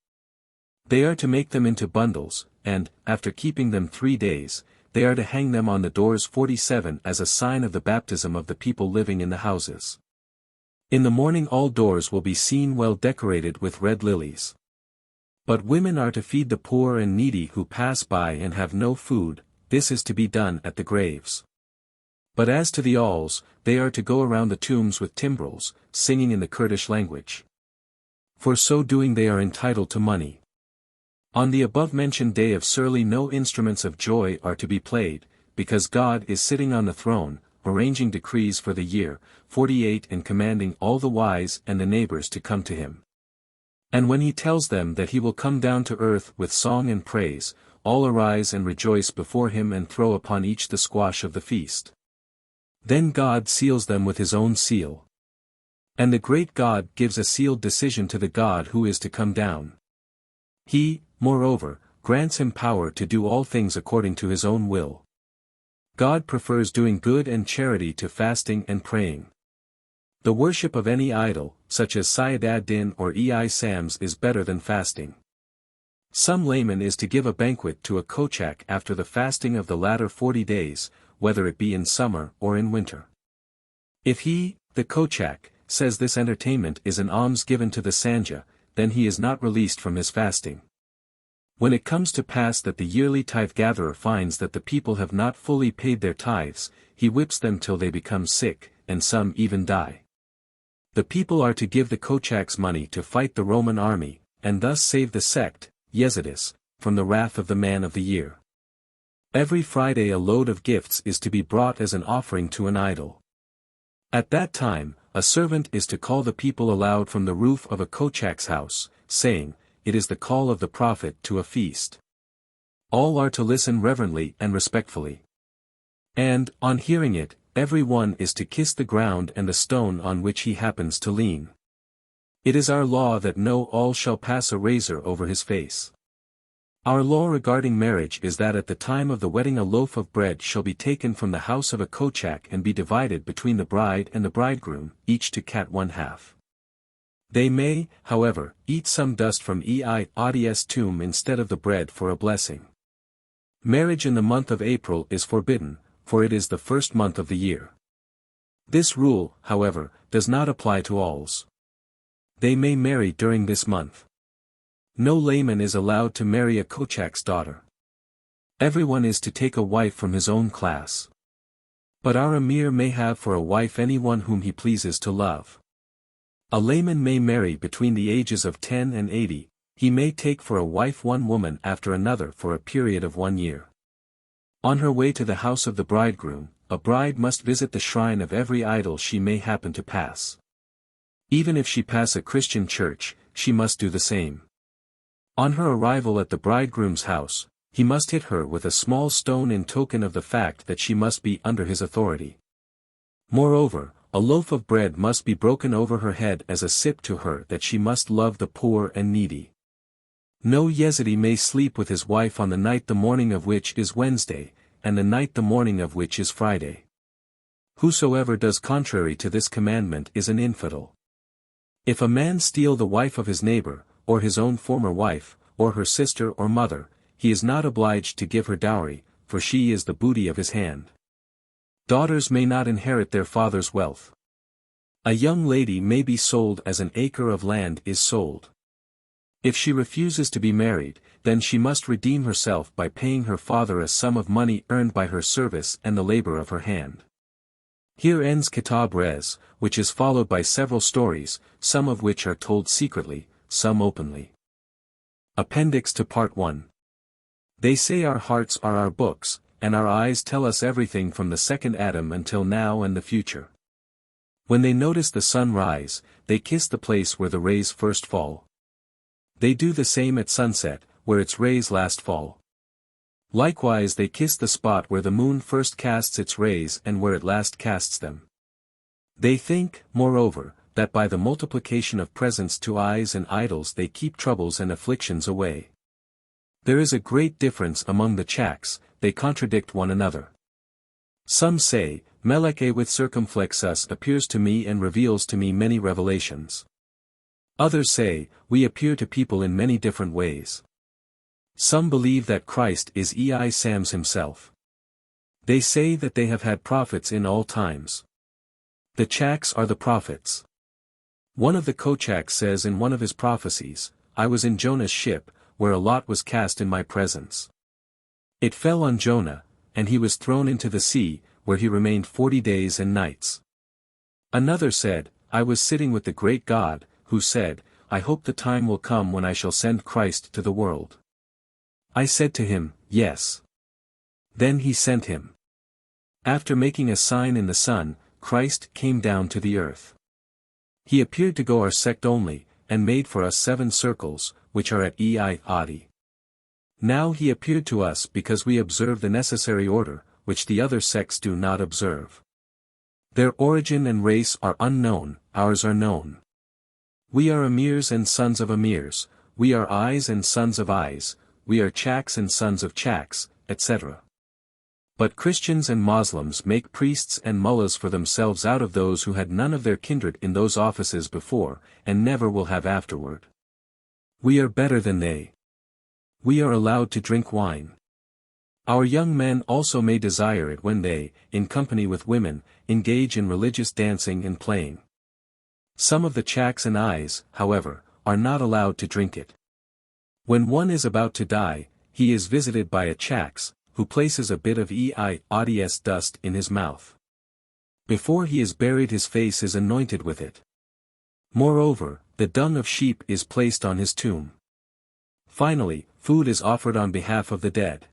[SPEAKER 1] They are to make them into bundles, and, after keeping them 3 days, they are to hang them on the doors 47 as a sign of the baptism of the people living in the houses. In the morning all doors will be seen well decorated with red lilies. But women are to feed the poor and needy who pass by and have no food. This is to be done at the graves. But as to the alls, they are to go around the tombs with timbrels, singing in the Kurdish language. For so doing they are entitled to money. On the above-mentioned day of Surli no instruments of joy are to be played, because God is sitting on the throne, arranging decrees for the year 48 and commanding all the wise and the neighbors to come to him. And when he tells them that he will come down to earth with song and praise, all arise and rejoice before him and throw upon each the squash of the feast. Then God seals them with his own seal. And the great God gives a sealed decision to the God who is to come down. He, moreover, grants him power to do all things according to his own will. God prefers doing good and charity to fasting and praying. The worship of any idol, such as Sayyid ad-Din or Sams, is better than fasting. Some layman is to give a banquet to a kochak after the fasting of the latter 40 days, whether it be in summer or in winter. If he, the kochak, says this entertainment is an alms given to the Sanja, then he is not released from his fasting. When it comes to pass that the yearly tithe-gatherer finds that the people have not fully paid their tithes, he whips them till they become sick, and some even die. The people are to give the kochaks money to fight the Roman army, and thus save the sect, Yezidis, from the wrath of the man of the year. Every Friday a load of gifts is to be brought as an offering to an idol. At that time, a servant is to call the people aloud from the roof of a kochak's house, saying, "It is the call of the prophet to a feast." All are to listen reverently and respectfully. And, on hearing it, every one is to kiss the ground and the stone on which he happens to lean. It is our law that no all shall pass a razor over his face. Our law regarding marriage is that at the time of the wedding a loaf of bread shall be taken from the house of a kochak and be divided between the bride and the bridegroom, each to cat 1/2. They may, however, eat some dust from Yezid's tomb instead of the bread for a blessing. Marriage in the month of April is forbidden, for it is the first month of the year. This rule, however, does not apply to alls. They may marry during this month. No layman is allowed to marry a kochak's daughter. Everyone is to take a wife from his own class. But our emir may have for a wife anyone whom he pleases to love. A layman may marry between the ages of 10 and 80, he may take for a wife one woman after another for a period of 1 year. On her way to the house of the bridegroom, a bride must visit the shrine of every idol she may happen to pass. Even if she pass a Christian church, she must do the same. On her arrival at the bridegroom's house, he must hit her with a small stone in token of the fact that she must be under his authority. Moreover, a loaf of bread must be broken over her head as a sip to her that she must love the poor and needy. No Yezidi may sleep with his wife on the night the morning of which is Wednesday, and the night the morning of which is Friday. Whosoever does contrary to this commandment is an infidel. If a man steal the wife of his neighbor, or his own former wife, or her sister or mother, he is not obliged to give her dowry, for she is the booty of his hand. Daughters may not inherit their father's wealth. A young lady may be sold as an acre of land is sold. If she refuses to be married, then she must redeem herself by paying her father a sum of money earned by her service and the labor of her hand. Here ends Kitab Rez, which is followed by several stories, some of which are told secretly, some openly. Appendix to Part I. They say our hearts are our books, and our eyes tell us everything from the second Adam until now and the future. When they notice the sun rise, they kiss the place where the rays first fall. They do the same at sunset, where its rays last fall. Likewise they kiss the spot where the moon first casts its rays and where it last casts them. They think, moreover, that by the multiplication of presents to eyes and idols they keep troubles and afflictions away. There is a great difference among the chaks, they contradict one another. Some say, Melek with circumflexus appears to me and reveals to me many revelations. Others say, we appear to people in many different ways. Some believe that Christ is Sams himself. They say that they have had prophets in all times. The chaks are the prophets. One of the kochaks says in one of his prophecies, I was in Jonah's ship, where a lot was cast in my presence. It fell on Jonah, and he was thrown into the sea, where he remained 40 days and nights. Another said, I was sitting with the great God, who said, I hope the time will come when I shall send Christ to the world. I said to him, yes. Then he sent him. After making a sign in the sun, Christ came down to the earth. He appeared to go our sect only, and made for us 7 circles, which are at Adi. Now he appeared to us because we observe the necessary order, which the other sects do not observe. Their origin and race are unknown, ours are known. We are emirs and sons of emirs, we are eyes and sons of eyes, we are chaks and sons of chaks, etc. But Christians and Muslims make priests and mullahs for themselves out of those who had none of their kindred in those offices before, and never will have afterward. We are better than they. We are allowed to drink wine. Our young men also may desire it when they, in company with women, engage in religious dancing and playing. Some of the chaks and eyes, however, are not allowed to drink it. When one is about to die, he is visited by a chaks, who places a bit of Yezidi's dust in his mouth. Before he is buried his face is anointed with it. Moreover, the dung of sheep is placed on his tomb. Finally, food is offered on behalf of the dead.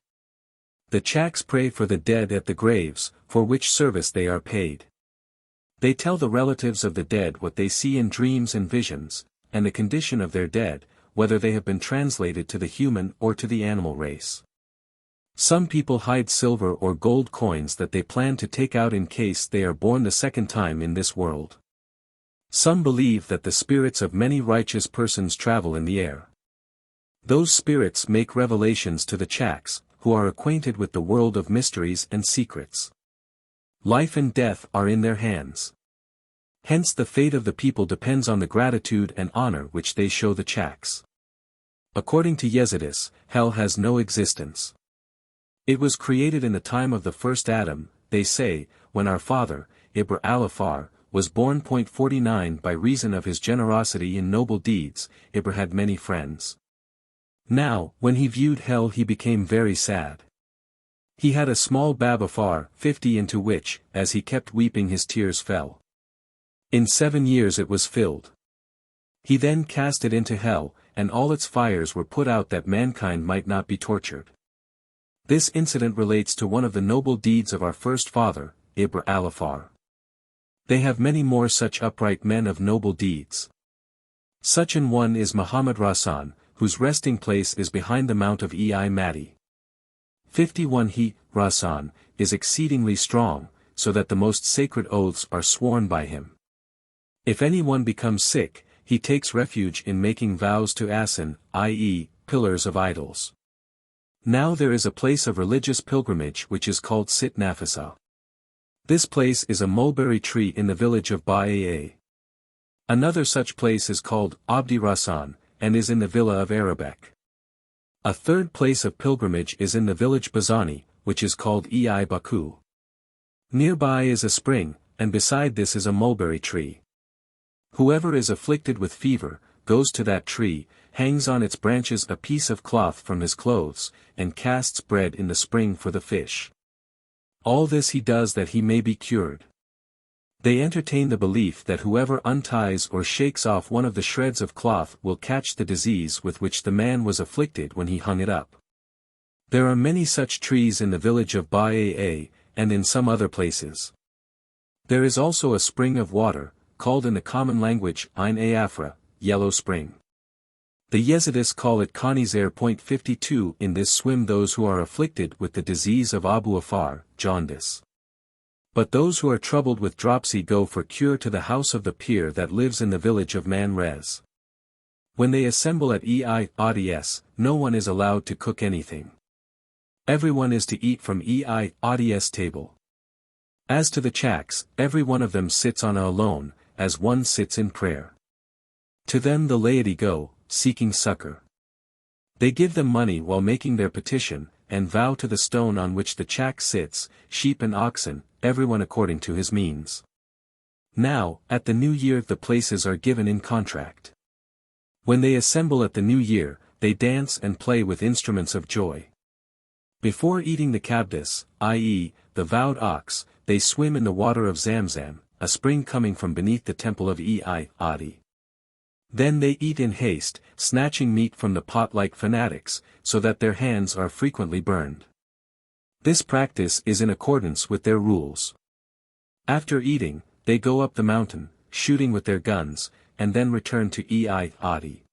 [SPEAKER 1] The chaks pray for the dead at the graves, for which service they are paid. They tell the relatives of the dead what they see in dreams and visions, and the condition of their dead, whether they have been translated to the human or to the animal race. Some people hide silver or gold coins that they plan to take out in case they are born the second time in this world. Some believe that the spirits of many righteous persons travel in the air. Those spirits make revelations to the Chaks, who are acquainted with the world of mysteries and secrets. Life and death are in their hands. Hence the fate of the people depends on the gratitude and honor which they show the Chaks. According to Yezidis, hell has no existence. It was created in the time of the first Adam, they say, when our father, Ibr al-Afar, was born. 49 By reason of his generosity in noble deeds, Ibr had many friends. Now, when he viewed hell he became very sad. He had a small bab afar, 50 into which, as he kept weeping his tears fell. In 7 years it was filled. He then cast it into hell, and all its fires were put out that mankind might not be tortured. This incident relates to one of the noble deeds of our first father, Ibr al-Afar. They have many more such upright men of noble deeds. Such an one is Muhammad Rasan, whose resting place is behind the mount of Mahdi. 51 He, Rasan, is exceedingly strong, so that the most sacred oaths are sworn by him. If anyone becomes sick, he takes refuge in making vows to Asin, i.e., pillars of idols. Now there is a place of religious pilgrimage which is called Sit Nafisa. This place is a mulberry tree in the village of Ba'aa. Another such place is called Abdi Rasan, and is in the villa of Arabek. A third place of pilgrimage is in the village Bazani, which is called Baku. Nearby is a spring, and beside this is a mulberry tree. Whoever is afflicted with fever, goes to that tree, hangs on its branches a piece of cloth from his clothes, and casts bread in the spring for the fish. All this he does that he may be cured. They entertain the belief that whoever unties or shakes off one of the shreds of cloth will catch the disease with which the man was afflicted when he hung it up. There are many such trees in the village of Ba'aa, and in some other places. There is also a spring of water, called in the common language Ain Afra, yellow spring. The Yezidis call it Kanizer. 52 In this swim those who are afflicted with the disease of Abu Afar, jaundice. But those who are troubled with dropsy go for cure to the house of the Pir that lives in the village of Manrez. When they assemble at Yezidis, no one is allowed to cook anything. Everyone is to eat from Yezidis table. As to the Chaks, every one of them sits on a alone, as one sits in prayer. To them the laity go, seeking succor. They give them money while making their petition, and vow to the stone on which the Chak sits, sheep and oxen, everyone according to his means. Now, at the new year the places are given in contract. When they assemble at the new year, they dance and play with instruments of joy. Before eating the kabdis, i.e., the vowed ox, they swim in the water of Zamzam, a spring coming from beneath the temple of Adi. Then they eat in haste, snatching meat from the pot like fanatics, so that their hands are frequently burned. This practice is in accordance with their rules. After eating, they go up the mountain, shooting with their guns, and then return to Adi.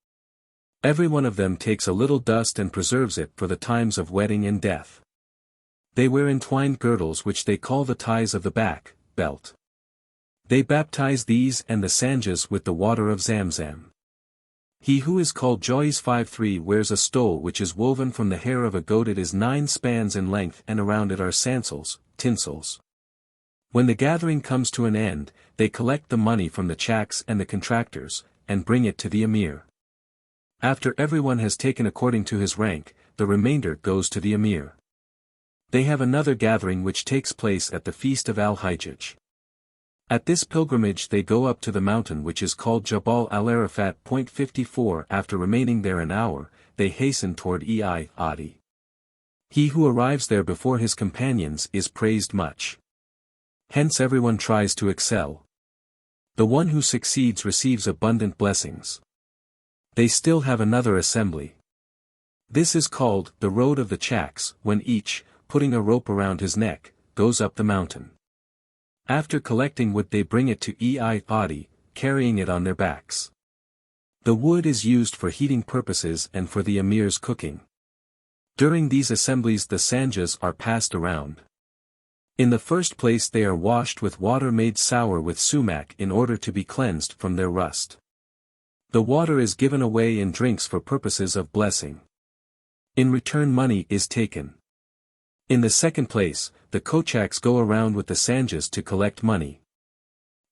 [SPEAKER 1] Every one of them takes a little dust and preserves it for the times of wedding and death. They wear entwined girdles which they call the ties of the back, belt. They baptize these and the sanjas with the water of Zamzam. He who is called Jois 53 wears a stole which is woven from the hair of a goat. It is 9 spans in length and around it are sansals, tinsels. When the gathering comes to an end, they collect the money from the Chaks and the contractors, and bring it to the Emir. After everyone has taken according to his rank, the remainder goes to the Emir. They have another gathering which takes place at the feast of Al-Hijjaj. At this pilgrimage they go up to the mountain which is called Jabal al-Arafat. 54 After remaining there an hour, they hasten toward Adi. He who arrives there before his companions is praised much. Hence everyone tries to excel. The one who succeeds receives abundant blessings. They still have another assembly. This is called the Road of the Chaks, when each, putting a rope around his neck, goes up the mountain. After collecting wood they bring it to Adi, carrying it on their backs. The wood is used for heating purposes and for the emir's cooking. During these assemblies the sanjas are passed around. In the first place they are washed with water made sour with sumac in order to be cleansed from their rust. The water is given away in drinks for purposes of blessing. In return money is taken. In the second place, the Kochaks go around with the Sanjas to collect money.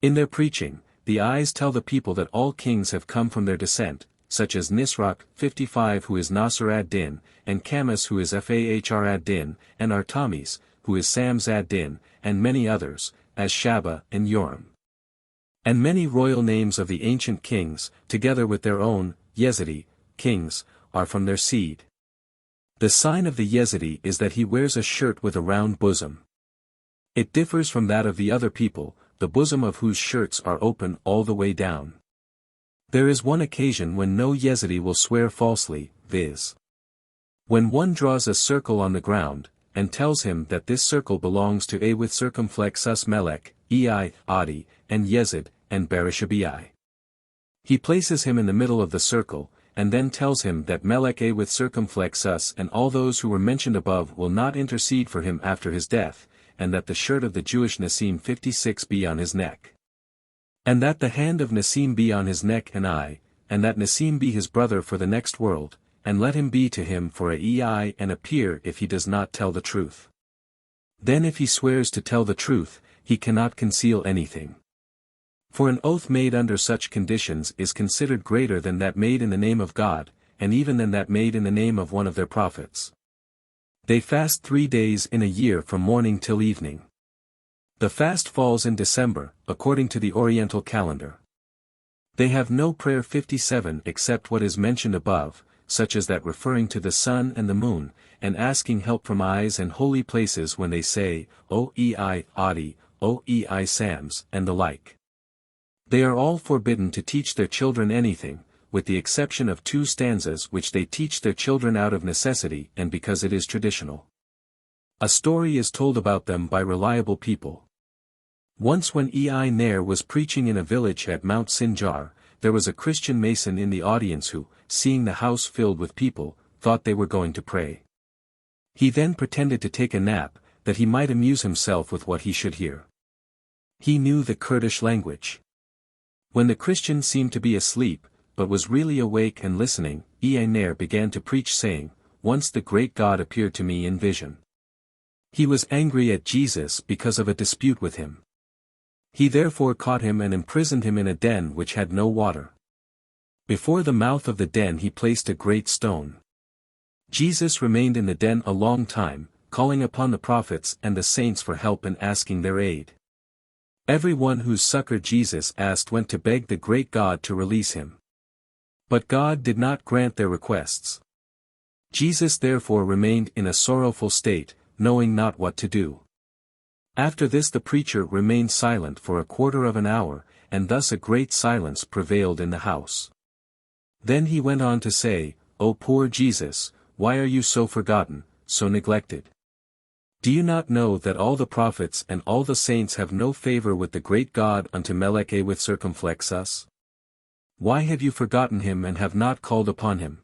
[SPEAKER 1] In their preaching, the eyes tell the people that all kings have come from their descent, such as Nisroch 55 who is Nasr ad-Din, and Kammas who is Fahr ad-Din, and Artames, who is Sams ad-Din, and many others, as Shaba and Yoram. And many royal names of the ancient kings, together with their own, Yezidi, kings, are from their seed. The sign of the Yezidi is that he wears a shirt with a round bosom. It differs from that of the other people, the bosom of whose shirts are open all the way down. There is one occasion when no Yezidi will swear falsely, viz. when one draws a circle on the ground, and tells him that this circle belongs to a with circumflex Melek, Adi, and Yezid, and Barishabi. He places him in the middle of the circle, and then tells him that Melek a with circumflex and all those who were mentioned above will not intercede for him after his death, and that the shirt of the Jewish Nasim 56 be on his neck. And that the hand of Nasim be on his neck and that Nasim be his brother for the next world, and let him be to him for a and a peer if he does not tell the truth. Then if he swears to tell the truth, he cannot conceal anything. For an oath made under such conditions is considered greater than that made in the name of God, and even than that made in the name of one of their prophets. They fast 3 days in a year from morning till evening. The fast falls in December, according to the Oriental calendar. They have no prayer 57 except what is mentioned above, such as that referring to the sun and the moon, and asking help from eyes and holy places when they say, O Adi, O Sams, and the like. They are all forbidden to teach their children anything, with the exception of 2 stanzas which they teach their children out of necessity and because it is traditional. A story is told about them by reliable people. Once when Nair was preaching in a village at Mount Sinjar, there was a Christian mason in the audience who, seeing the house filled with people, thought they were going to pray. He then pretended to take a nap, that he might amuse himself with what he should hear. He knew the Kurdish language. When the Christian seemed to be asleep, but was really awake and listening, Nair began to preach saying, Once the great God appeared to me in vision. He was angry at Jesus because of a dispute with him. He therefore caught him and imprisoned him in a den which had no water. Before the mouth of the den he placed a great stone. Jesus remained in the den a long time, calling upon the prophets and the saints for help and asking their aid. Every one whose succor Jesus asked went to beg the great God to release him. But God did not grant their requests. Jesus therefore remained in a sorrowful state, knowing not what to do. After this the preacher remained silent for 1/4 of an hour, and thus a great silence prevailed in the house. Then he went on to say, O poor Jesus, why are you so forgotten, so neglected? Do you not know that all the prophets and all the saints have no favor with the great God unto Melek a with circumflex us? Why have you forgotten him and have not called upon him?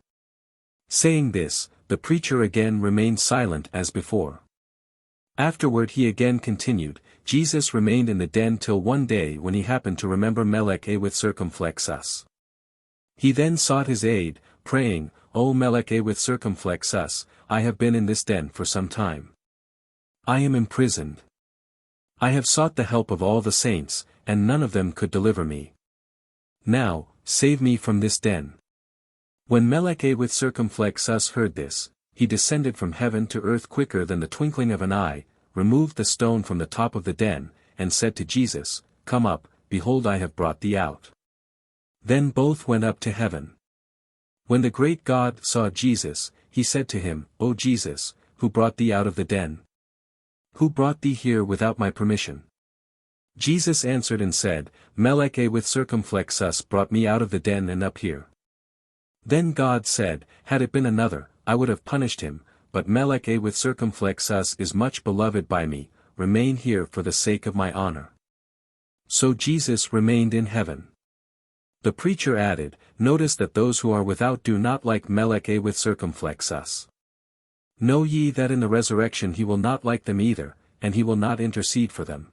[SPEAKER 1] Saying this, the preacher again remained silent as before. Afterward he again continued, Jesus remained in the den till one day when he happened to remember Melek a with circumflex us. He then sought his aid, praying, O Melek a with circumflex us, I have been in this den for some time. I am imprisoned. I have sought the help of all the saints, and none of them could deliver me. Now, save me from this den. When Melek a with circumflex us heard this, he descended from heaven to earth quicker than the twinkling of an eye, removed the stone from the top of the den, and said to Jesus, Come up, behold I have brought thee out. Then both went up to heaven. When the great God saw Jesus, he said to him, O Jesus, who brought thee out of the den? Who brought thee here without my permission? Jesus answered and said, Melek a with circumflex us brought me out of the den and up here. Then God said, Had it been another, I would have punished him, but Melek a with circumflex us is much beloved by me, remain here for the sake of my honor. So Jesus remained in heaven. The preacher added, Notice that those who are without do not like Melek a with circumflex us. Know ye that in the resurrection he will not like them either, and he will not intercede for them.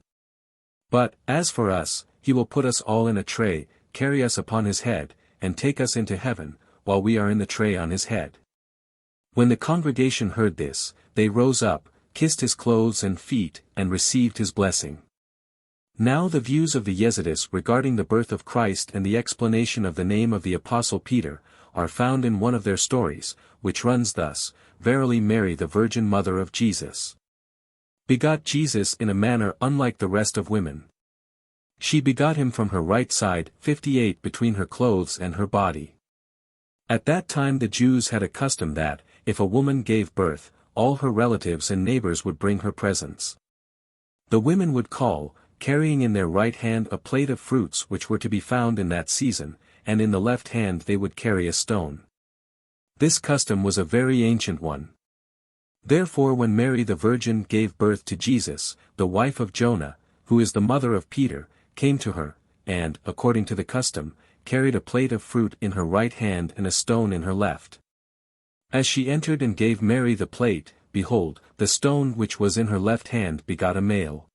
[SPEAKER 1] But, as for us, he will put us all in a tray, carry us upon his head, and take us into heaven, while we are in the tray on his head." When the congregation heard this, they rose up, kissed his clothes and feet, and received his blessing. Now the views of the Yezidis regarding the birth of Christ and the explanation of the name of the Apostle Peter, are found in one of their stories, which runs thus: "Verily Mary the Virgin Mother of Jesus begot Jesus in a manner unlike the rest of women. She begot him from her right side, 58 between her clothes and her body." At that time the Jews had a custom that, if a woman gave birth, all her relatives and neighbors would bring her presents. The women would call, carrying in their right hand a plate of fruits which were to be found in that season, and in the left hand they would carry a stone. This custom was a very ancient one. Therefore when Mary the Virgin gave birth to Jesus, the wife of Jonah, who is the mother of Peter, came to her, and, according to the custom, carried a plate of fruit in her right hand and a stone in her left. As she entered and gave Mary the plate, behold, the stone which was in her left hand begot a male.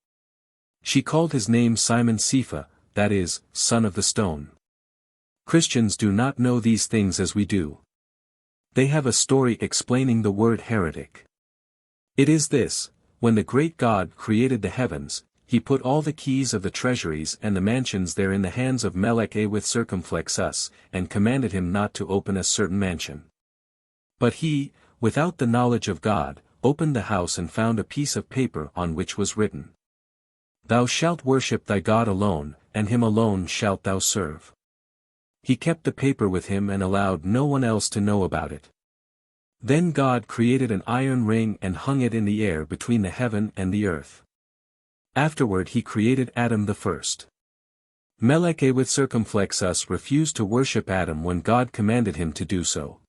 [SPEAKER 1] She called his name Simon Cepha, that is, son of the stone. Christians do not know these things as we do. They have a story explaining the word heretic. It is this: when the great God created the heavens, he put all the keys of the treasuries and the mansions there in the hands of Melek Taus, and commanded him not to open a certain mansion. But he, without the knowledge of God, opened the house and found a piece of paper on which was written, "Thou shalt worship thy God alone, and him alone shalt thou serve." He kept the paper with him and allowed no one else to know about it. Then God created an iron ring and hung it in the air between the heaven and the earth. Afterward he created Adam the first. Melek Taus refused to worship Adam when God commanded him to do so.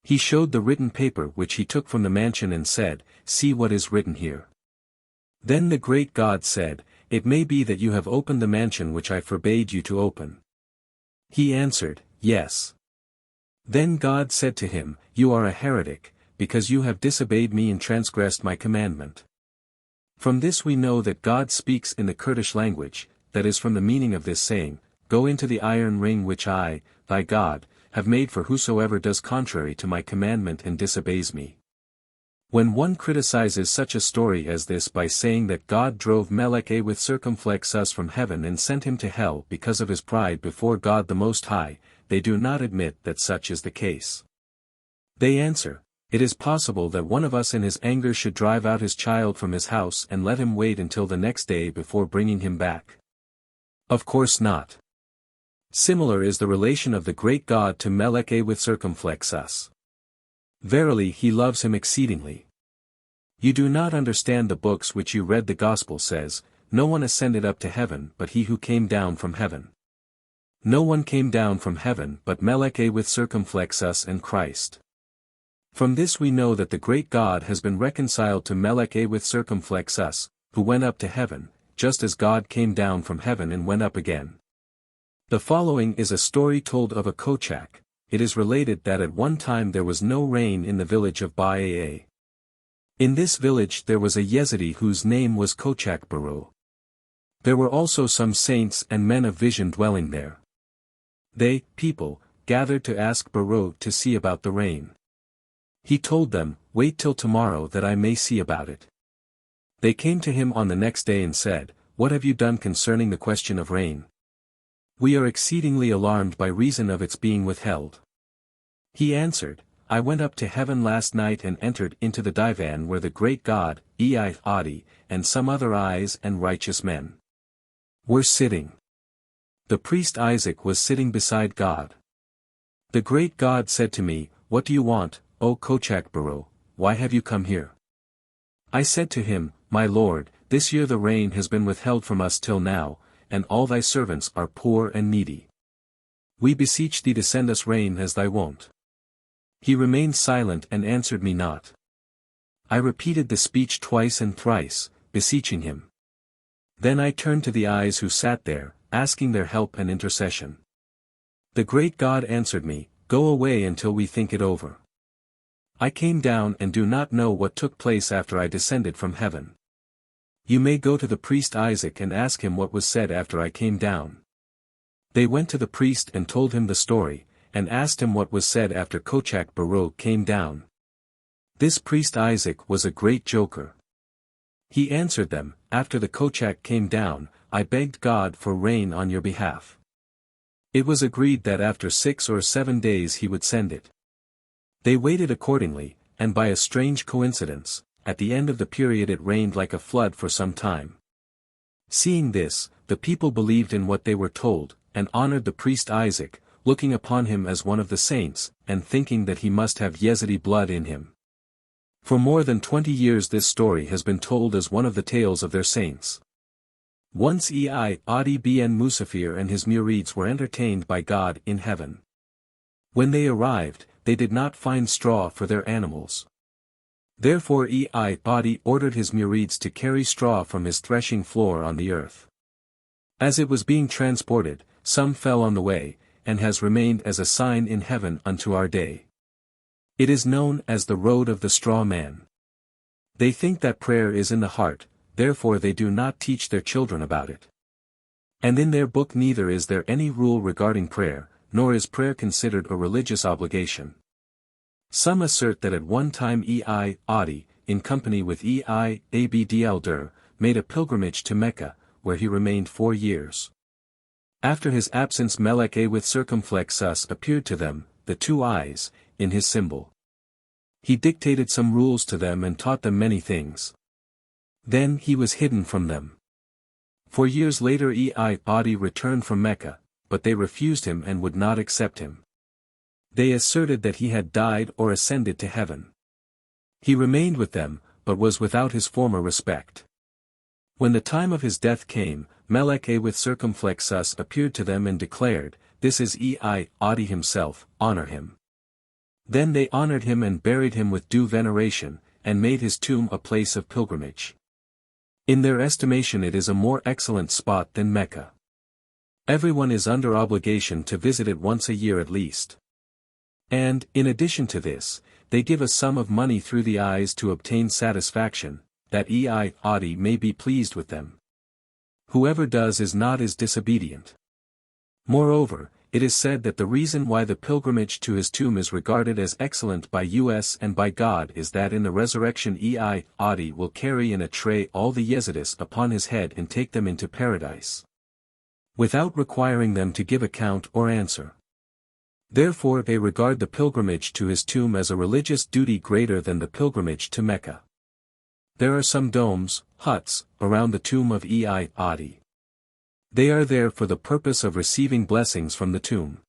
[SPEAKER 1] He showed the written paper which he took from the mansion and said, "See what is written here." Then the great God said, "It may be that you have opened the mansion which I forbade you to open." He answered, "Yes." Then God said to him, "You are a heretic, because you have disobeyed me and transgressed my commandment." From this we know that God speaks in the Kurdish language, that is from the meaning of this saying, "Go into the iron ring which I, thy God, have made for whosoever does contrary to my commandment and disobeys me." When one criticizes such a story as this by saying that God drove Melek Taus from heaven and sent him to hell because of his pride before God the Most High, they do not admit that such is the case. They answer, "It is possible that one of us in his anger should drive out his child from his house and let him wait until the next day before bringing him back." Of course not. Similar is the relation of the great God to Melek Taus. Verily he loves him exceedingly. You do not understand the books which you read. The Gospel says, "No one ascended up to heaven but he who came down from heaven." No one came down from heaven but Melek Taus and Christ. From this we know that the great God has been reconciled to Melek Taus, who went up to heaven, just as God came down from heaven and went up again. The following is a story told of a Kochak. It is related that at one time there was no rain in the village of Baa. In this village there was a Yezidi whose name was Kochak Baro. There were also some saints and men of vision dwelling there. They, people, gathered to ask Baro to see about the rain. He told them, "Wait till tomorrow that I may see about it." They came to him on the next day and said, "What have you done concerning the question of rain? We are exceedingly alarmed by reason of its being withheld." He answered, "I went up to heaven last night and entered into the divan where the great God, Adi, and some other eyes and righteous men were sitting. The priest Isaac was sitting beside God. The great God said to me, 'What do you want, O Kochak Baro? Why have you come here?' I said to him, 'My Lord, this year the rain has been withheld from us till now, and all thy servants are poor and needy. We beseech thee to send us rain as thy wont.' He remained silent and answered me not. I repeated the speech twice and thrice, beseeching him. Then I turned to the eyes who sat there, asking their help and intercession. The great God answered me, 'Go away until we think it over.' I came down and do not know what took place after I descended from heaven. You may go to the priest Isaac and ask him what was said after I came down." They went to the priest and told him the story, and asked him what was said after Kochak Baruch came down. This priest Isaac was a great joker. He answered them, after the Kochak came down, I begged God for rain on your behalf. It was agreed that after 6 or 7 days he would send it. They waited accordingly, and by a strange coincidence, at the end of the period it rained like a flood for some time. Seeing this, the people believed in what they were told, and honored the priest Isaac, looking upon him as one of the saints, and thinking that he must have Yezidi blood in him. For more than 20 years this story has been told as one of the tales of their saints. Once Adi bin Musafir and his murids were entertained by God in heaven. When they arrived, they did not find straw for their animals. Therefore Adi ordered his murids to carry straw from his threshing floor on the earth. As it was being transported, some fell on the way, and has remained as a sign in heaven unto our day. It is known as the road of the straw man. They think that prayer is in the heart, therefore they do not teach their children about it. And in their book neither is there any rule regarding prayer, nor is prayer considered a religious obligation. Some assert that at one time Adi, in company with Abd made a pilgrimage to Mecca, where he remained 4 years. After his absence Melek with circumflexus appeared to them, the 2 eyes, in his symbol. He dictated some rules to them and taught them many things. Then he was hidden from them. 4 years later Adi returned from Mecca, but they refused him and would not accept him. They asserted that he had died or ascended to heaven. He remained with them, but was without his former respect. When the time of his death came, Melek with circumflexus appeared to them and declared, This is Adi himself, honor him. Then they honored him and buried him with due veneration, and made his tomb a place of pilgrimage. In their estimation it is a more excellent spot than Mecca. Everyone is under obligation to visit it once a year at least. And, in addition to this, they give a sum of money through the eyes to obtain satisfaction, that Adi may be pleased with them. Whoever does is not is disobedient. Moreover, it is said that the reason why the pilgrimage to his tomb is regarded as excellent by us and by God is that in the resurrection Adi will carry in a tray all the Yezidis upon his head and take them into paradise, without requiring them to give account or answer. Therefore they regard the pilgrimage to his tomb as a religious duty greater than the pilgrimage to Mecca. There are some domes, huts, around the tomb of Adi. They are there for the purpose of receiving blessings from the tomb.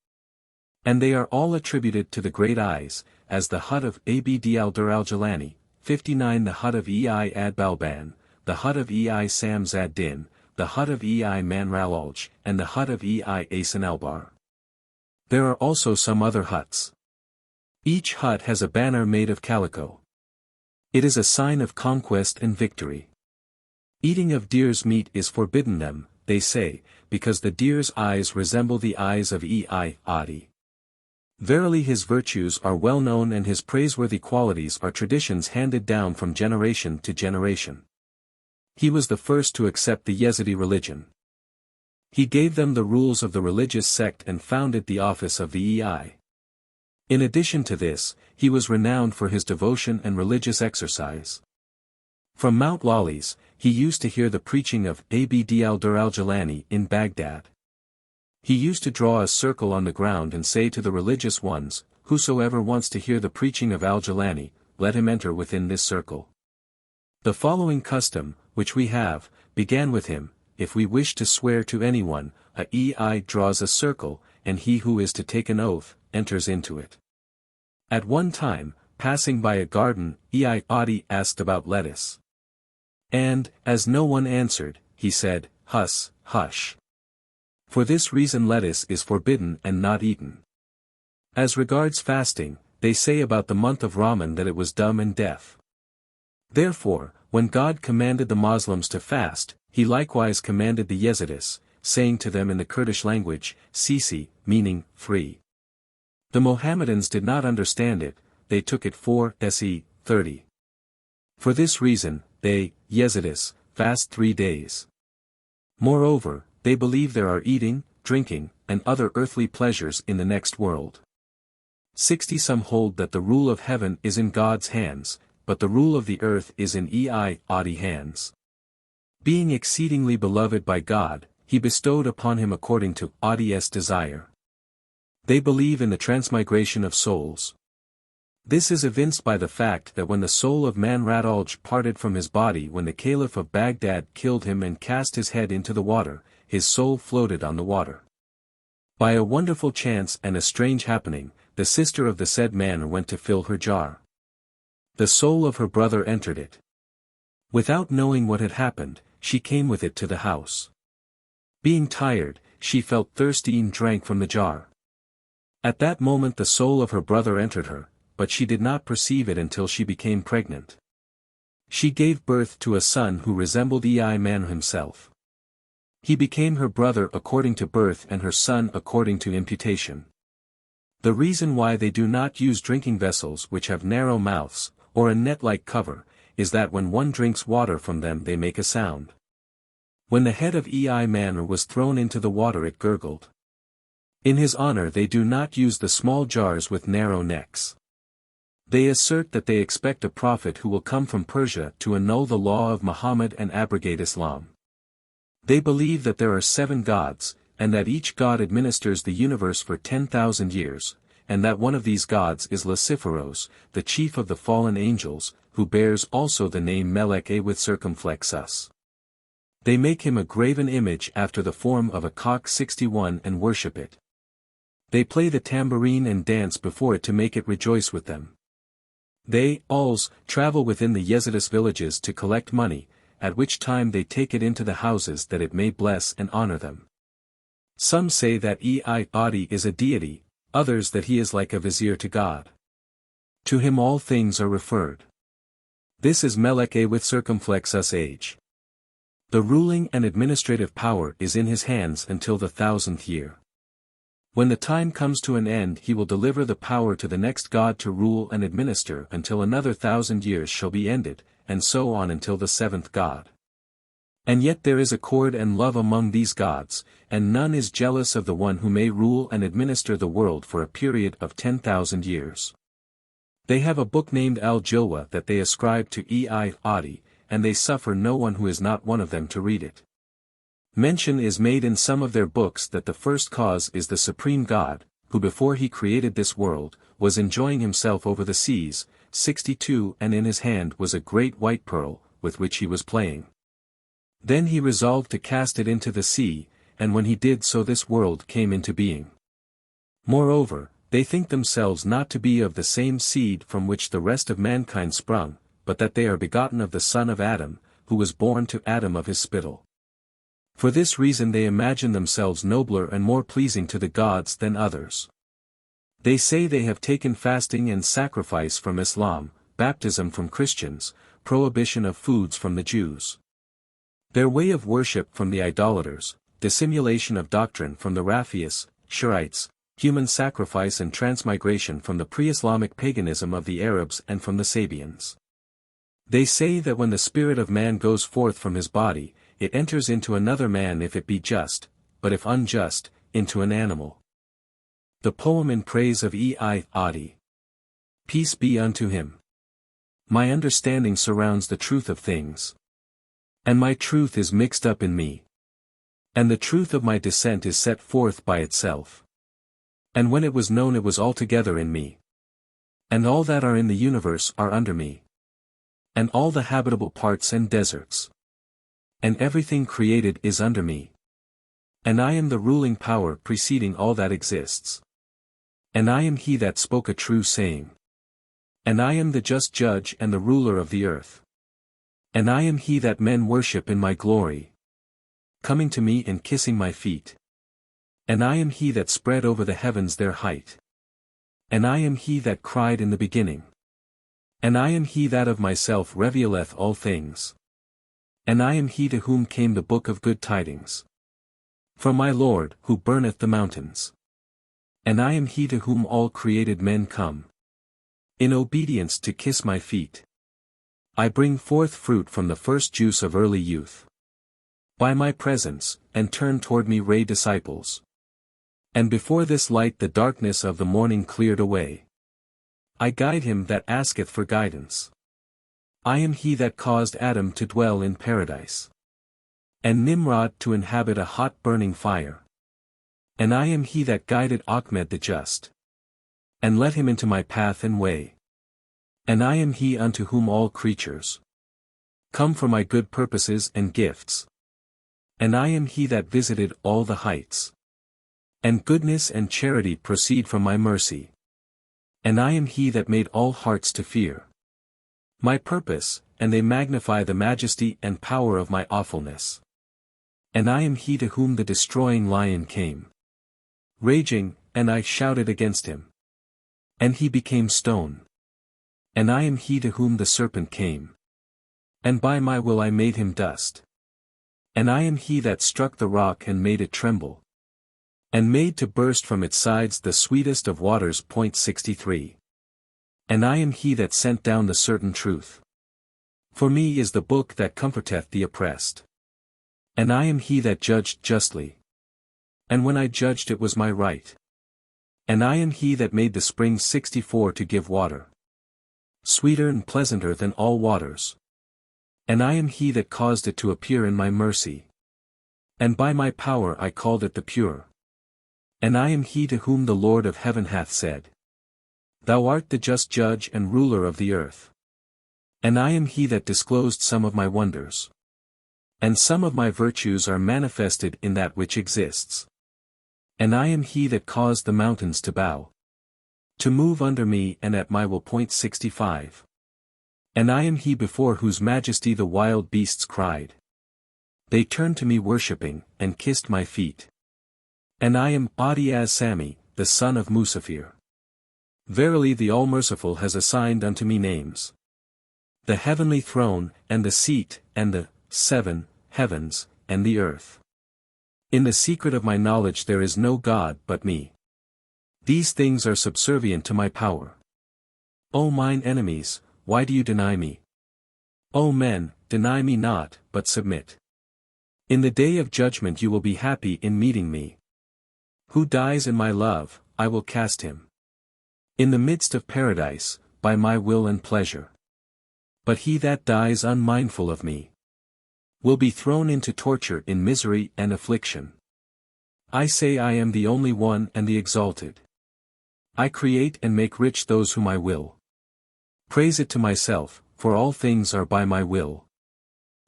[SPEAKER 1] And they are all attributed to the great eyes, as the hut of Abd al-Jilani, 59 the hut of Ad-Balban, the hut of Sam Zad-Din, the hut of Manralalj, and the hut of Asan al-Bar. There are also some other huts. Each hut has a banner made of calico. It is a sign of conquest and victory. Eating of deer's meat is forbidden them, they say, because the deer's eyes resemble the eyes of Adi. Verily his virtues are well known and his praiseworthy qualities are traditions handed down from generation to generation. He was the first to accept the Yezidi religion. He gave them the rules of the religious sect and founded the office of the EI. In addition to this, he was renowned for his devotion and religious exercise. From Mount Lawley's, he used to hear the preaching of Abd al-Jilani in Baghdad. He used to draw a circle on the ground and say to the religious ones, Whosoever wants to hear the preaching of Al-Jilani, let him enter within this circle. The following custom, which we have, began with him. If we wish to swear to anyone, a EI draws a circle, and he who is to take an oath, enters into it. At one time, passing by a garden, Adi asked about lettuce. And, as no one answered, he said, Hush. For this reason lettuce is forbidden and not eaten. As regards fasting, they say about the month of Ramadan that it was dumb and deaf. Therefore, when God commanded the Muslims to fast, he likewise commanded the Yezidis, saying to them in the Kurdish language, Sisi, meaning, free. The Mohammedans did not understand it, they took it for Se, 30. For this reason, they, Yezidis, fast 3 days. Moreover, they believe there are eating, drinking, and other earthly pleasures in the next world. 60 Some hold that the rule of heaven is in God's hands, but the rule of the earth is in Adi hands. Being exceedingly beloved by God, he bestowed upon him according to Adi's desire. They believe in the transmigration of souls. This is evinced by the fact that when the soul of man Radalj parted from his body when the Caliph of Baghdad killed him and cast his head into the water, his soul floated on the water. By a wonderful chance and a strange happening, the sister of the said man went to fill her jar. The soul of her brother entered it. Without knowing what had happened, she came with it to the house. Being tired, she felt thirsty and drank from the jar. At that moment the soul of her brother entered her, but she did not perceive it until she became pregnant. She gave birth to a son who resembled man himself. He became her brother according to birth and her son according to imputation. The reason why they do not use drinking vessels which have narrow mouths, or a net-like cover, is that when one drinks water from them they make a sound. When the head of man was thrown into the water it gurgled. In his honor they do not use the small jars with narrow necks. They assert that they expect a prophet who will come from Persia to annul the law of Muhammad and abrogate Islam. They believe that there are 7 gods, and that each god administers the universe for 10,000 years, and that one of these gods is Luciferos, the chief of the fallen angels, who bears also the name Melek Taus. They make him a graven image after the form of a cock 61 and worship it. They play the tambourine and dance before it to make it rejoice with them. They, alls, travel within the Yezidis villages to collect money, at which time they take it into the houses that it may bless and honor them. Some say that Adi is a deity, others that he is like a vizier to God. To him all things are referred. This is Melek Taus age. The ruling and administrative power is in his hands until the 1000th year. When the time comes to an end he will deliver the power to the next god to rule and administer until another 1000 years shall be ended, and so on until the 7th god. And yet there is accord and love among these gods, and none is jealous of the one who may rule and administer the world for a period of 10,000 years. They have a book named Al-Jilwah that they ascribe to Adi, and they suffer no one who is not one of them to read it. Mention is made in some of their books that the first cause is the supreme God, who before he created this world, was enjoying himself over the seas, 62 and in his hand was a great white pearl, with which he was playing. Then he resolved to cast it into the sea, and when he did so this world came into being. Moreover, they think themselves not to be of the same seed from which the rest of mankind sprung, but that they are begotten of the son of Adam, who was born to Adam of his spittle. For this reason they imagine themselves nobler and more pleasing to the gods than others. They say they have taken fasting and sacrifice from Islam, baptism from Christians, prohibition of foods from the Jews. Their way of worship from the idolaters, dissimulation of doctrine from the Rafias, Shiites, human sacrifice and transmigration from the pre-Islamic paganism of the Arabs and from the Sabians. They say that when the spirit of man goes forth from his body, it enters into another man if it be just, but if unjust, into an animal. The poem in praise of Adi. Peace be unto him. My understanding surrounds the truth of things. And my truth is mixed up in me. And the truth of my descent is set forth by itself. And when it was known it was altogether in me. And all that are in the universe are under me. And all the habitable parts and deserts. And everything created is under me. And I am the ruling power preceding all that exists. And I am he that spoke a true saying. And I am the just judge and the ruler of the earth. And I am he that men worship in my glory. Coming to me and kissing my feet. And I am he that spread over the heavens their height. And I am he that cried in the beginning. And I am he that of myself revealeth all things. And I am he to whom came the book of good tidings. From my Lord, who burneth the mountains. And I am he to whom all created men come. In obedience to kiss my feet. I bring forth fruit from the first juice of early youth. By my presence, and turn toward me ray disciples. And before this light the darkness of the morning cleared away. I guide him that asketh for guidance. I am he that caused Adam to dwell in paradise, and Nimrod to inhabit a hot burning fire. And I am he that guided Ahmed the just, and led him into my path and way. And I am he unto whom all creatures come for my good purposes and gifts. And I am he that visited all the heights. And goodness and charity proceed from my mercy. And I am he that made all hearts to fear my purpose, and they magnify the majesty and power of my awfulness. And I am he to whom the destroying lion came raging, and I shouted against him. And he became stone. And I am he to whom the serpent came. And by my will I made him dust. And I am he that struck the rock and made it tremble, and made to burst from its sides the sweetest of waters. 63. And I am he that sent down the certain truth. For me is the book that comforteth the oppressed. And I am he that judged justly. And when I judged it was my right. And I am he that made the springs 64 to give water, sweeter and pleasanter than all waters. And I am he that caused it to appear in my mercy. And by my power I called it the pure. And I am he to whom the Lord of heaven hath said, Thou art the just judge and ruler of the earth. And I am he that disclosed some of my wonders. And some of my virtues are manifested in that which exists. And I am he that caused the mountains to bow, to move under me and at my will. 65. And I am he before whose majesty the wild beasts cried. They turned to me worshipping, and kissed my feet. And I am Adi as Sami, the son of Musafir. Verily the All-Merciful has assigned unto me names. The heavenly throne, and the seat, and the 7 heavens, and the earth. In the secret of my knowledge there is no God but me. These things are subservient to my power. O mine enemies, why do you deny me? O men, deny me not, but submit. In the day of judgment you will be happy in meeting me. Who dies in my love, I will cast him in the midst of paradise, by my will and pleasure. But he that dies unmindful of me will be thrown into torture in misery and affliction. I say I am the only one and the exalted. I create and make rich those whom I will. Praise it to myself, for all things are by my will.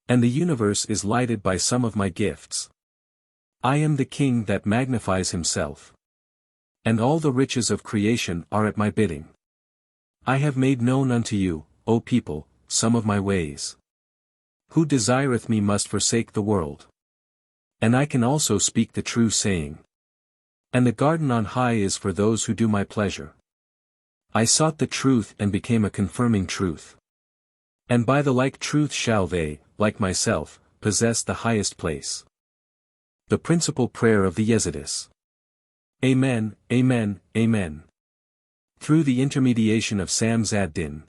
[SPEAKER 1] And the universe is lighted by some of my gifts. I am the king that magnifies himself. And all the riches of creation are at my bidding. I have made known unto you, O people, some of my ways. Who desireth me must forsake the world. And I can also speak the true saying. And the garden on high is for those who do my pleasure. I sought the truth and became a confirming truth. And by the like truth shall they, like myself, possess the highest place. The principal prayer of the Yezidis. Amen, Amen, Amen. Through the intermediation of Shams ad-Din,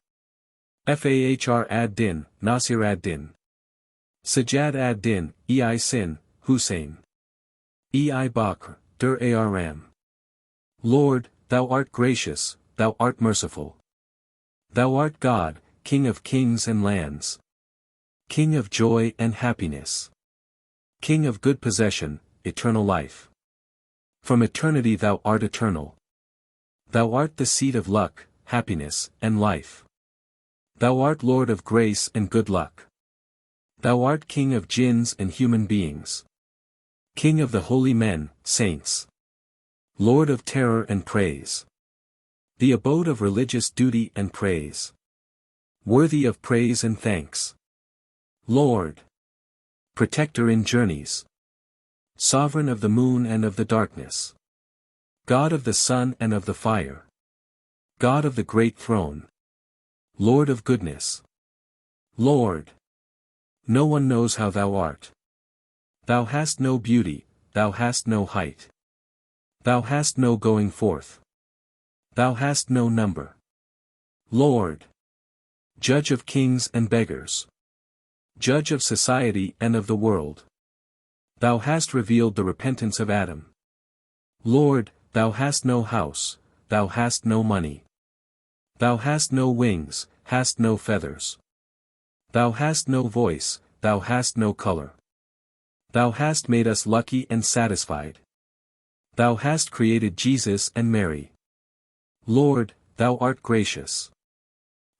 [SPEAKER 1] Fahr ad-Din, Nasir ad-Din, Sajjad ad-Din, Ei Sin, Hussein, Ei Bakr, Dur Aram. Lord, thou art gracious, thou art merciful. Thou art God, King of kings and lands. King of joy and happiness. King of good possession, eternal life. From eternity thou art eternal. Thou art the seat of luck, happiness, and life. Thou art Lord of grace and good luck. Thou art King of jinns and human beings. King of the holy men, saints. Lord of terror and praise. The abode of religious duty and praise. Worthy of praise and thanks. Lord. Protector in journeys. Sovereign of the moon and of the darkness. God of the sun and of the fire. God of the great throne. Lord of goodness. Lord. No one knows how thou art. Thou hast no beauty, thou hast no height. Thou hast no going forth. Thou hast no number. Lord. Judge of kings and beggars. Judge of society and of the world. Thou hast revealed the repentance of Adam. Lord, thou hast no house, thou hast no money. Thou hast no wings, hast no feathers. Thou hast no voice, thou hast no color. Thou hast made us lucky and satisfied. Thou hast created Jesus and Mary. Lord, thou art gracious,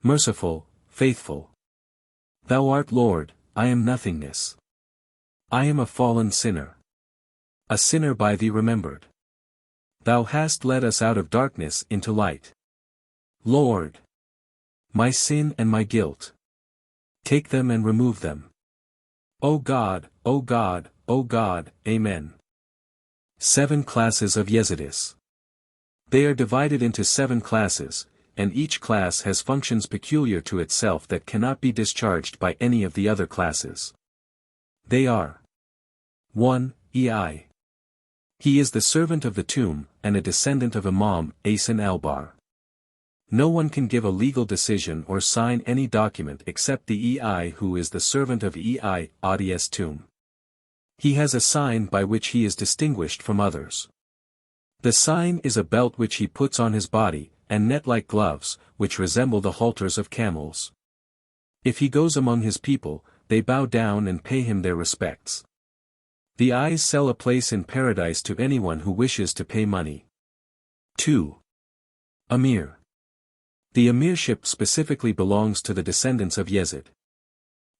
[SPEAKER 1] merciful, faithful. Thou art Lord, I am nothingness. I am a fallen sinner. A sinner by thee remembered. Thou hast led us out of darkness into light. Lord, my sin and my guilt. Take them and remove them. O God, O God, O God, Amen. 7 classes of Yezidis. They are divided into 7 classes, and each class has functions peculiar to itself that cannot be discharged by any of the other classes. They are 1. Ei. He is the servant of the tomb, and a descendant of Imam Asan al-Bar. No one can give a legal decision or sign any document except the Ei who is the servant of Ei, Audi's tomb. He has a sign by which he is distinguished from others. The sign is a belt which he puts on his body, and net-like gloves, which resemble the halters of camels. If he goes among his people, they bow down and pay him their respects. The Eis sell a place in paradise to anyone who wishes to pay money. 2. Amir. The Amirship specifically belongs to the descendants of Yezid.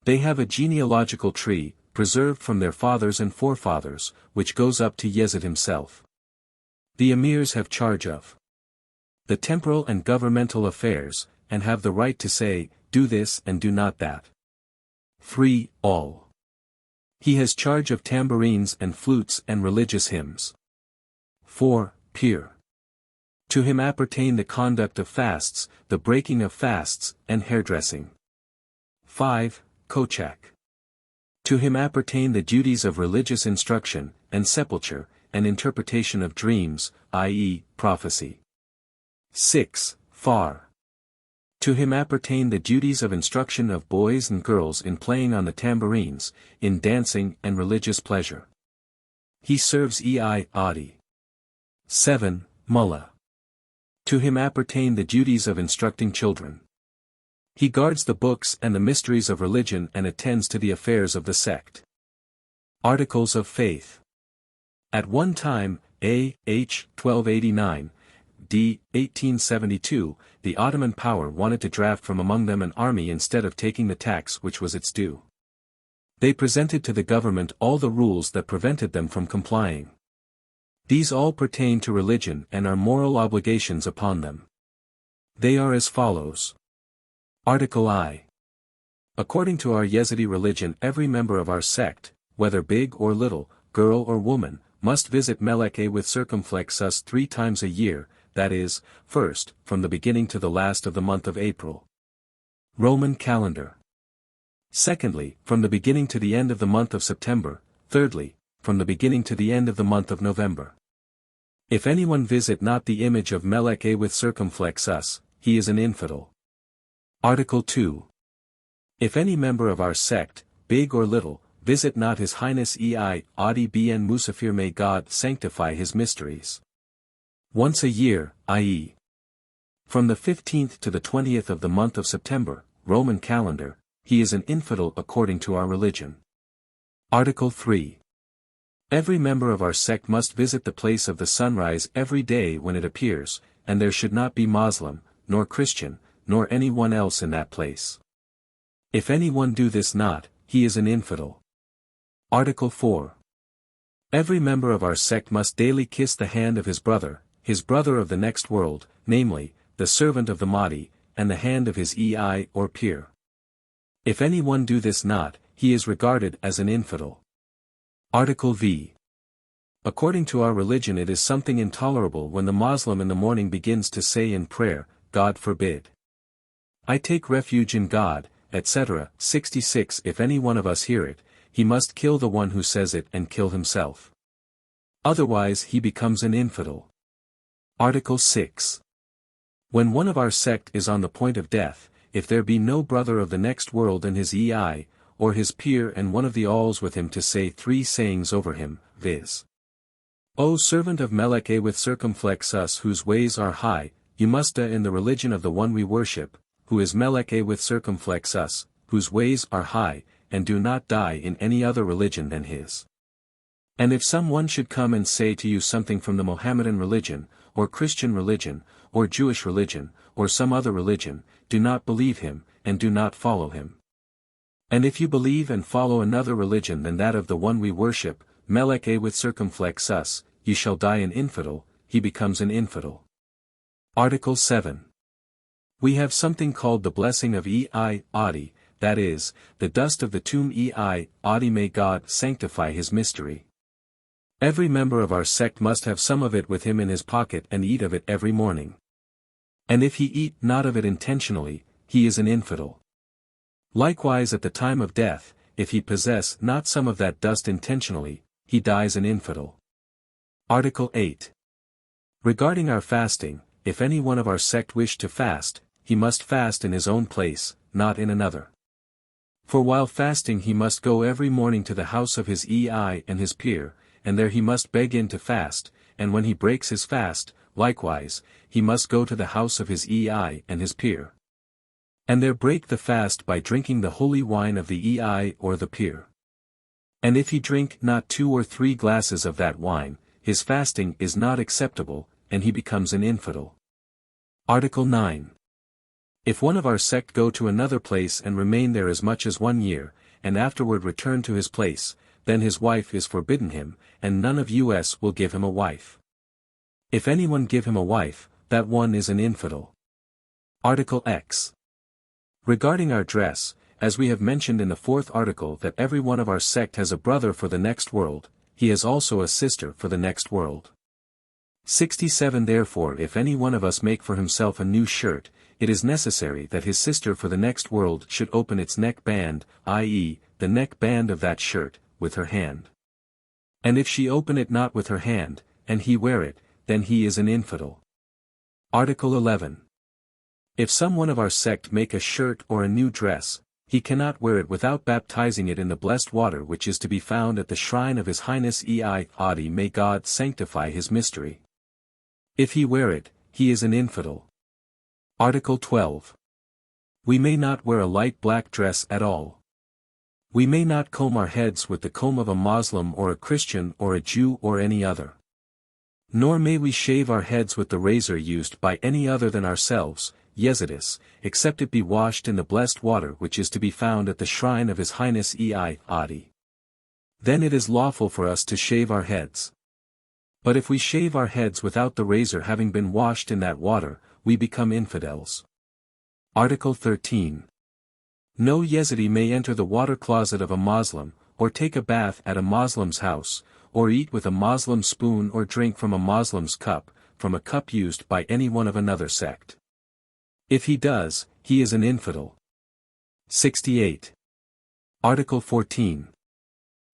[SPEAKER 1] They have a genealogical tree, preserved from their fathers and forefathers, which goes up to Yezid himself. The Emirs have charge of the temporal and governmental affairs, and have the right to say, do this and do not that. 3. All. He has charge of tambourines and flutes and religious hymns. 4. Pir. To him appertain the conduct of fasts, the breaking of fasts, and hairdressing. 5. Kochak. To him appertain the duties of religious instruction, and sepulture, and interpretation of dreams, i.e., prophecy. 6. Far. To him appertain the duties of instruction of boys and girls in playing on the tambourines, in dancing and religious pleasure. He serves Ei Adi. 7. Mullah. To him appertain the duties of instructing children. He guards the books and the mysteries of religion and attends to the affairs of the sect. Articles of Faith. At one time, A.H. 1289, D. 1872, the Ottoman power wanted to draft from among them an army instead of taking the tax which was its due. They presented to the government all the rules that prevented them from complying. These all pertain to religion and are moral obligations upon them. They are as follows. Article I. According to our Yezidi religion, every member of our sect, whether big or little, girl or woman, must visit Melek with circumflex 3 times a year, that is, first, from the beginning to the last of the month of April. Roman calendar. Secondly, from the beginning to the end of the month of September. Thirdly, from the beginning to the end of the month of November. If anyone visit not the image of Melek with circumflex, he is an infidel. Article 2. If any member of our sect, big or little, visit not His Highness Ei Adi Bn Musafir, may God sanctify his mysteries. Once a year, i.e. from the 15th to the 20th of the month of September, Roman calendar, he is an infidel according to our religion. Article 3. Every member of our sect must visit the place of the sunrise every day when it appears, and there should not be Muslim, nor Christian, nor anyone else in that place. If anyone do this not, he is an infidel. Article 4. Every member of our sect must daily kiss the hand of his brother of the next world, namely, the servant of the Mahdi, and the hand of his Ei or peer. If anyone do this not, he is regarded as an infidel. Article V. According to our religion, it is something intolerable when the Moslem in the morning begins to say in prayer, God forbid. I take refuge in God, etc. 66. If any one of us hear it, he must kill the one who says it and kill himself. Otherwise he becomes an infidel. Article 6. When one of our sect is on the point of death, if there be no brother of the next world and his Ei, or his peer and one of the alls with him to say 3 sayings over him, viz. O servant of Melek with circumflex us whose ways are high, you must die in the religion of the one we worship, who is Melek with circumflex us, whose ways are high, and do not die in any other religion than his. And if someone should come and say to you something from the Mohammedan religion, or Christian religion, or Jewish religion, or some other religion, do not believe him, and do not follow him. And if you believe and follow another religion than that of the one we worship, Melek with circumflex us, you shall die an infidel, he becomes an infidel. Article 7. We have something called the blessing of Adi, that is, the dust of the tomb Adi, may God sanctify his mystery. Every member of our sect must have some of it with him in his pocket and eat of it every morning. And if he eat not of it intentionally, he is an infidel. Likewise at the time of death, if he possess not some of that dust intentionally, he dies an infidel. Article 8. Regarding our fasting, if any one of our sect wish to fast, he must fast in his own place, not in another. For while fasting he must go every morning to the house of his and his peer, and there he must beg in to fast, and when he breaks his fast, likewise, he must go to the house of his and his peer. And there break the fast by drinking the holy wine of the or the peer. And if he drink not 2 or 3 glasses of that wine, his fasting is not acceptable, and he becomes an infidel. Article 9. If one of our sect go to another place and remain there as much as 1 year, and afterward return to his place, then his wife is forbidden him, and none of us will give him a wife. If anyone give him a wife, that one is an infidel. Article X. Regarding our dress, as we have mentioned in the 4th article that every one of our sect has a brother for the next world, he has also a sister for the next world. 67 Therefore if any one of us make for himself a new shirt, it is necessary that his sister for the next world should open its neck band, i.e., the neck band of that shirt, with her hand. And if she open it not with her hand, and he wear it, then he is an infidel. Article 11. If some one of our sect make a shirt or a new dress, he cannot wear it without baptizing it in the blessed water which is to be found at the shrine of His Highness Adi, may God sanctify his mystery. If he wear it, he is an infidel. Article 12. We may not wear a light black dress at all. We may not comb our heads with the comb of a Moslem or a Christian or a Jew or any other. Nor may we shave our heads with the razor used by any other than ourselves, Yezidis, except it be washed in the blessed water which is to be found at the shrine of His Highness Adi. Then it is lawful for us to shave our heads. But if we shave our heads without the razor having been washed in that water, we become infidels. Article 13. No Yezidi may enter the water closet of a Moslem, or take a bath at a Moslem's house, or eat with a Moslem spoon or drink from a Moslem's cup, from a cup used by any one of another sect. If he does, he is an infidel. 68. Article 14.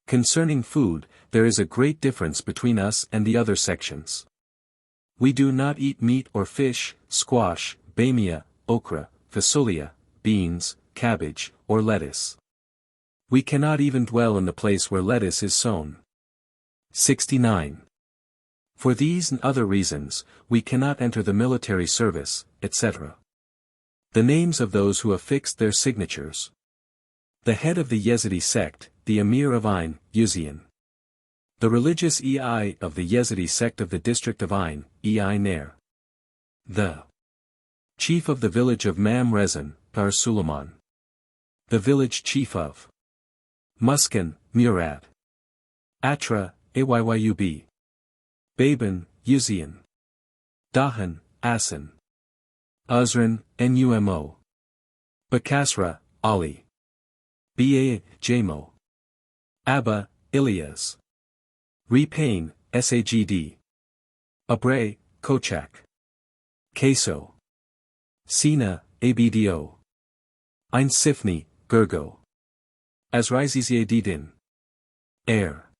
[SPEAKER 1] Concerning food, there is a great difference between us and the other sections. We do not eat meat or fish, squash, bamia, okra, fasolia, beans, cabbage, or lettuce. We cannot even dwell in the place where lettuce is sown. 69. For these and other reasons, we cannot enter the military service, etc. The names of those who affixed their signatures. The head of the Yezidi sect, the Emir of Ain, Yuzian. The religious of the Yezidi sect of the district of Ain, Nair. The chief of the village of Mam Rezan, Par Suleiman. The village chief of Muskan, Murad. Atra, Ayyub. Baban, Yuzian. Dahan, Asan. Uzran, Numo. Bakasra, Ali. Ba, Jamo. Abba, Ilyas. Repain, Sagd. Abre, Kochak. Queso. Sina, Abdo. Ein Sifni, Gergo. Azriziziadidin. Air.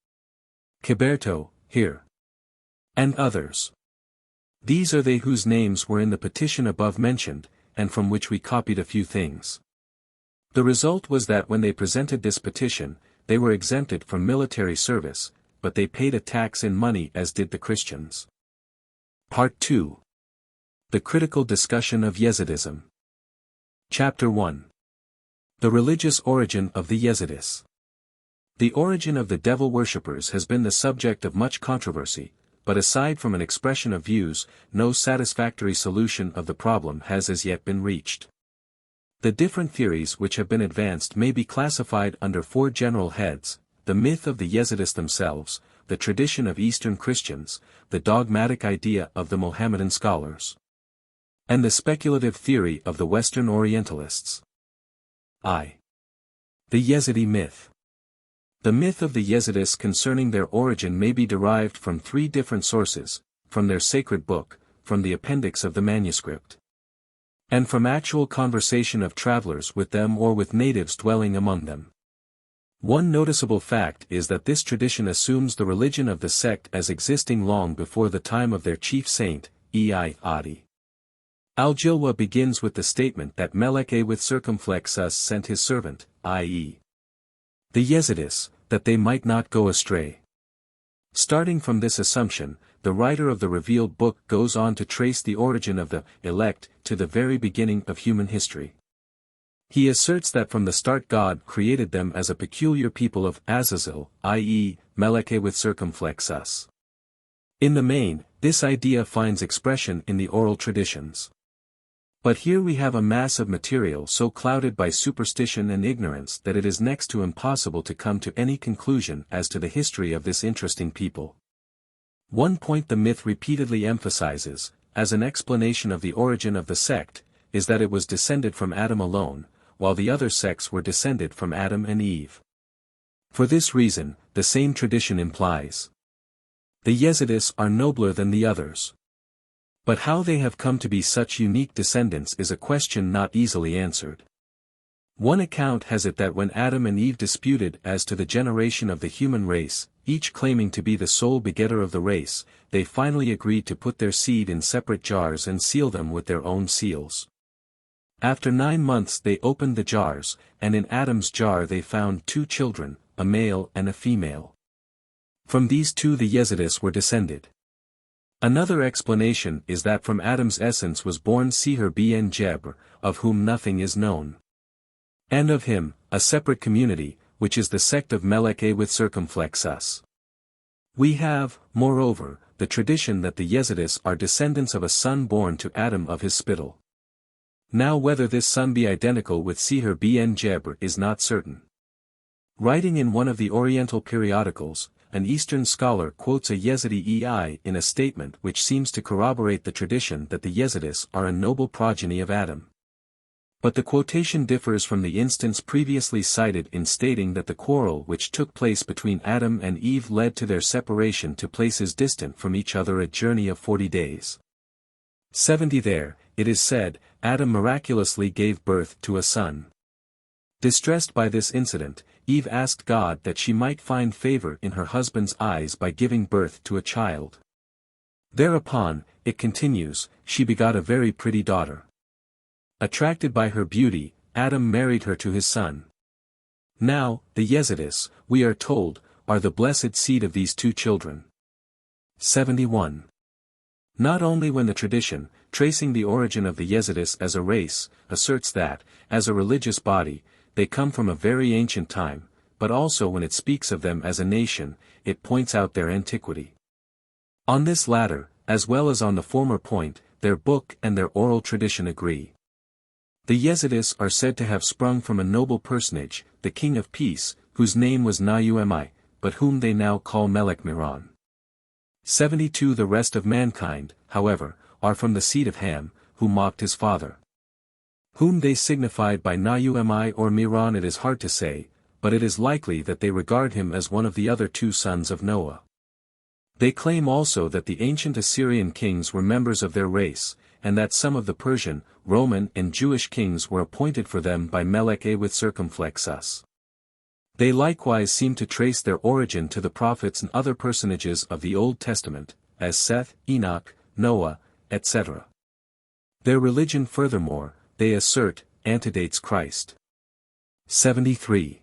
[SPEAKER 1] Kiberto, here. And others. These are they whose names were in the petition above mentioned, and from which we copied a few things. The result was that when they presented this petition, they were exempted from military service, but they paid a tax in money as did the Christians. Part 2. The Critical Discussion of Yezidism. Chapter 1. The Religious Origin of the Yezidis. The origin of the devil worshippers has been the subject of much controversy, but aside from an expression of views, no satisfactory solution of the problem has as yet been reached. The different theories which have been advanced may be classified under 4 general heads: the myth of the Yezidis themselves, the tradition of Eastern Christians, the dogmatic idea of the Mohammedan scholars, and the speculative theory of the Western Orientalists. I. The Yezidi Myth. The myth of the Yezidis concerning their origin may be derived from 3 different sources: from their sacred book, from the appendix of the manuscript, and from actual conversation of travelers with them or with natives dwelling among them. One noticeable fact is that this tradition assumes the religion of the sect as existing long before the time of their chief saint, Adi. Al-Jilwah begins with the statement that Melek Taus sent his servant, i.e. the Yezidis, that they might not go astray. Starting from this assumption, the writer of the revealed book goes on to trace the origin of the elect to the very beginning of human history. He asserts that from the start God created them as a peculiar people of Azazel, i.e., Melek Taus. In the main, this idea finds expression in the oral traditions. But here we have a mass of material so clouded by superstition and ignorance that it is next to impossible to come to any conclusion as to the history of this interesting people. One point the myth repeatedly emphasizes, as an explanation of the origin of the sect, is that it was descended from Adam alone, while the other sects were descended from Adam and Eve. For this reason, the same tradition implies the Yezidis are nobler than the others. But how they have come to be such unique descendants is a question not easily answered. One account has it that when Adam and Eve disputed as to the generation of the human race, each claiming to be the sole begetter of the race, they finally agreed to put their seed in separate jars and seal them with their own seals. After 9 months they opened the jars, and in Adam's jar they found 2 children, a male and a female. From these 2 the Yezidis were descended. Another explanation is that from Adam's essence was born Seher ben Jebr, of whom nothing is known. And of him, a separate community, which is the sect of Melek Taus. We have, moreover, the tradition that the Yezidis are descendants of a son born to Adam of his spittle. Now whether this son be identical with Seher ben Jebr is not certain. Writing in one of the Oriental periodicals, an Eastern scholar quotes a Yezidi in a statement which seems to corroborate the tradition that the Yezidis are a noble progeny of Adam. But the quotation differs from the instance previously cited in stating that the quarrel which took place between Adam and Eve led to their separation to places distant from each other a journey of 40 days. 70 there, it is said, Adam miraculously gave birth to a son. Distressed by this incident, Eve asked God that she might find favor in her husband's eyes by giving birth to a child. Thereupon, it continues, she begot a very pretty daughter. Attracted by her beauty, Adam married her to his son. Now, the Yezidis, we are told, are the blessed seed of these 2 children. 71. Not only when the tradition, tracing the origin of the Yezidis as a race, asserts that, as a religious body, they come from a very ancient time, but also when it speaks of them as a nation, it points out their antiquity. On this latter, as well as on the former point, their book and their oral tradition agree. The Yezidis are said to have sprung from a noble personage, the King of Peace, whose name was Naumi, but whom they now call Melek Miran. 72 The rest of mankind, however, are from the seed of Ham, who mocked his father. Whom they signified by Naumi or Miran it is hard to say, but it is likely that they regard him as one of the other 2 sons of Noah. They claim also that the ancient Assyrian kings were members of their race, and that some of the Persian, Roman and Jewish kings were appointed for them by Melek Taus. They likewise seem to trace their origin to the prophets and other personages of the Old Testament, as Seth, Enoch, Noah, etc. Their religion furthermore, they assert, antedates Christ. 73.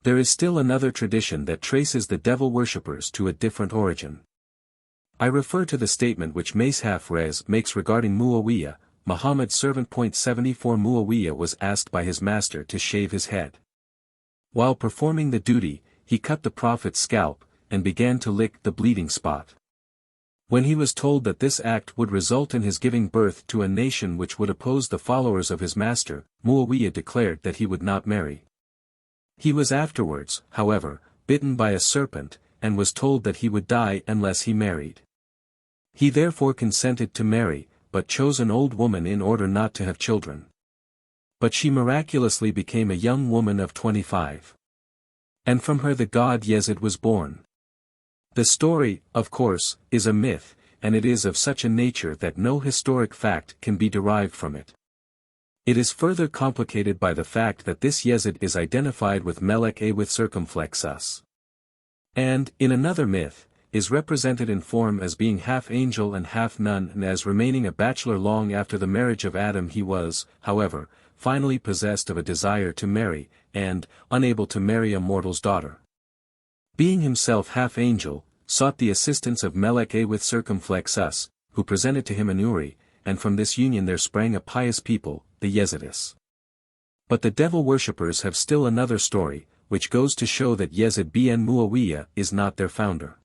[SPEAKER 1] There is still another tradition that traces the devil worshippers to a different origin. I refer to the statement which Mashaf Rez makes regarding Muawiyah, Muhammad's servant. 74 Muawiyah was asked by his master to shave his head. While performing the duty, he cut the Prophet's scalp, and began to lick the bleeding spot. When he was told that this act would result in his giving birth to a nation which would oppose the followers of his master, Muawiyah declared that he would not marry. He was afterwards, however, bitten by a serpent, and was told that he would die unless he married. He therefore consented to marry, but chose an old woman in order not to have children. But she miraculously became a young woman of 25. And from her the god Yezid was born. The story, of course, is a myth, and it is of such a nature that no historic fact can be derived from it. It is further complicated by the fact that this Yezid is identified with Melek with circumflex. And, in another myth, is represented in form as being half angel and half nun, and as remaining a bachelor long after the marriage of Adam. He was, however, finally possessed of a desire to marry, and, unable to marry a mortal's daughter. Being himself half angel, sought the assistance of Melek with circumflex, who presented to him an Uri, and from this union there sprang a pious people, the Yezidis. But the devil worshippers have still another story, which goes to show that Yezid bin Muawiyah is not their founder.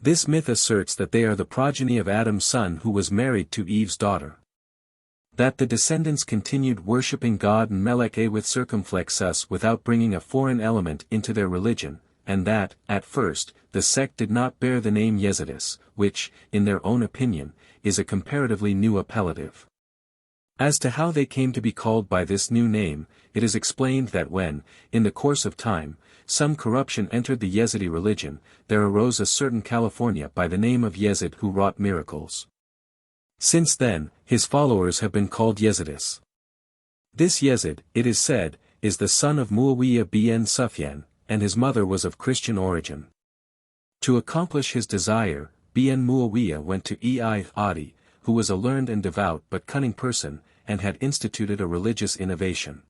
[SPEAKER 1] This myth asserts that they are the progeny of Adam's son who was married to Eve's daughter. That the descendants continued worshipping God and Melek with circumflex without bringing a foreign element into their religion, and that, at first, the sect did not bear the name Yezidis, which, in their own opinion, is a comparatively new appellative. As to how they came to be called by this new name, it is explained that when, in the course of time, some corruption entered the Yezidi religion, there arose a certain California by the name of Yezid who wrought miracles. Since then, his followers have been called Yezidis. This Yezid, it is said, is the son of Muawiyah bin Sufyan, and his mother was of Christian origin. To accomplish his desire, bin Muawiyah went to Adi, who was a learned and devout but cunning person, and had instituted a religious innovation.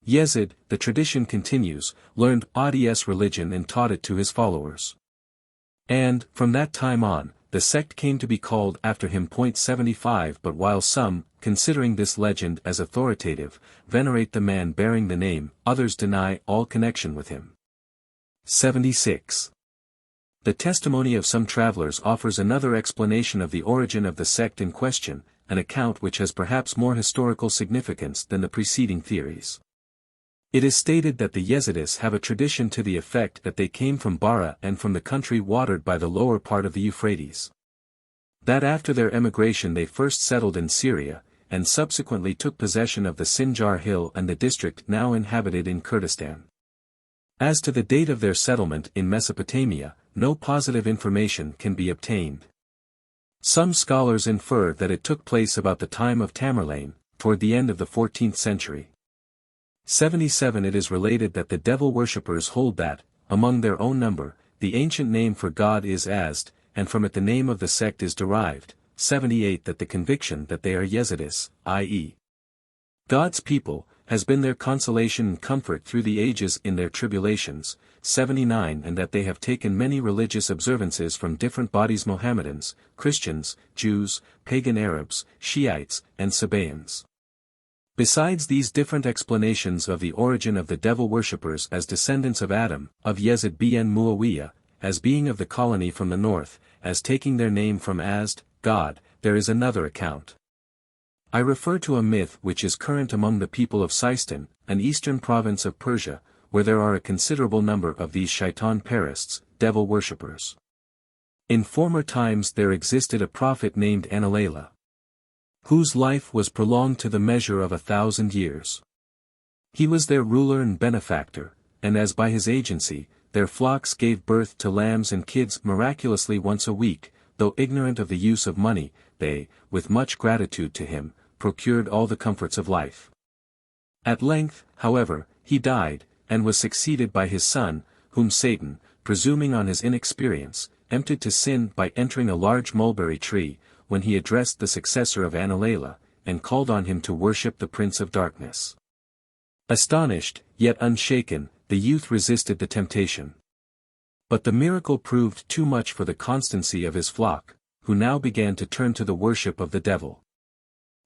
[SPEAKER 1] Yezid, the tradition continues, learned Adi's religion and taught it to his followers. And, from that time on, the sect came to be called after him. 75 But while some, considering this legend as authoritative, venerate the man bearing the name, others deny all connection with him. 76. The testimony of some travelers offers another explanation of the origin of the sect in question, an account which has perhaps more historical significance than the preceding theories. It is stated that the Yezidis have a tradition to the effect that they came from Bara and from the country watered by the lower part of the Euphrates. That after their emigration they first settled in Syria, and subsequently took possession of the Sinjar Hill and the district now inhabited in Kurdistan. As to the date of their settlement in Mesopotamia, no positive information can be obtained. Some scholars infer that it took place about the time of Tamerlane, toward the end of the 14th century. 77 It is related that the devil worshippers hold that, among their own number, the ancient name for God is Azd, and from it the name of the sect is derived. 78 That the conviction that they are Yezidis, i.e., God's people, has been their consolation and comfort through the ages in their tribulations. 79 And that they have taken many religious observances from different bodies: Mohammedans, Christians, Jews, pagan Arabs, Shiites, and Sabaeans. Besides these different explanations of the origin of the devil worshippers as descendants of Adam, of Yezid bin Muawiyah, as being of the colony from the north, as taking their name from Azd, God, there is another account. I refer to a myth which is current among the people of Sistan, an eastern province of Persia, where there are a considerable number of these shaitan perists, devil worshippers. In former times there existed a prophet named Anilayla, whose life was prolonged to the measure of 1,000 years. He was their ruler and benefactor, and as by his agency, their flocks gave birth to lambs and kids miraculously once a week, though ignorant of the use of money, they, with much gratitude to him, procured all the comforts of life. At length, however, he died, and was succeeded by his son, whom Satan, presuming on his inexperience, tempted to sin by entering a large mulberry tree, when he addressed the successor of Anilayla, and called on him to worship the Prince of Darkness. Astonished, yet unshaken, the youth resisted the temptation. But the miracle proved too much for the constancy of his flock, who now began to turn to the worship of the devil.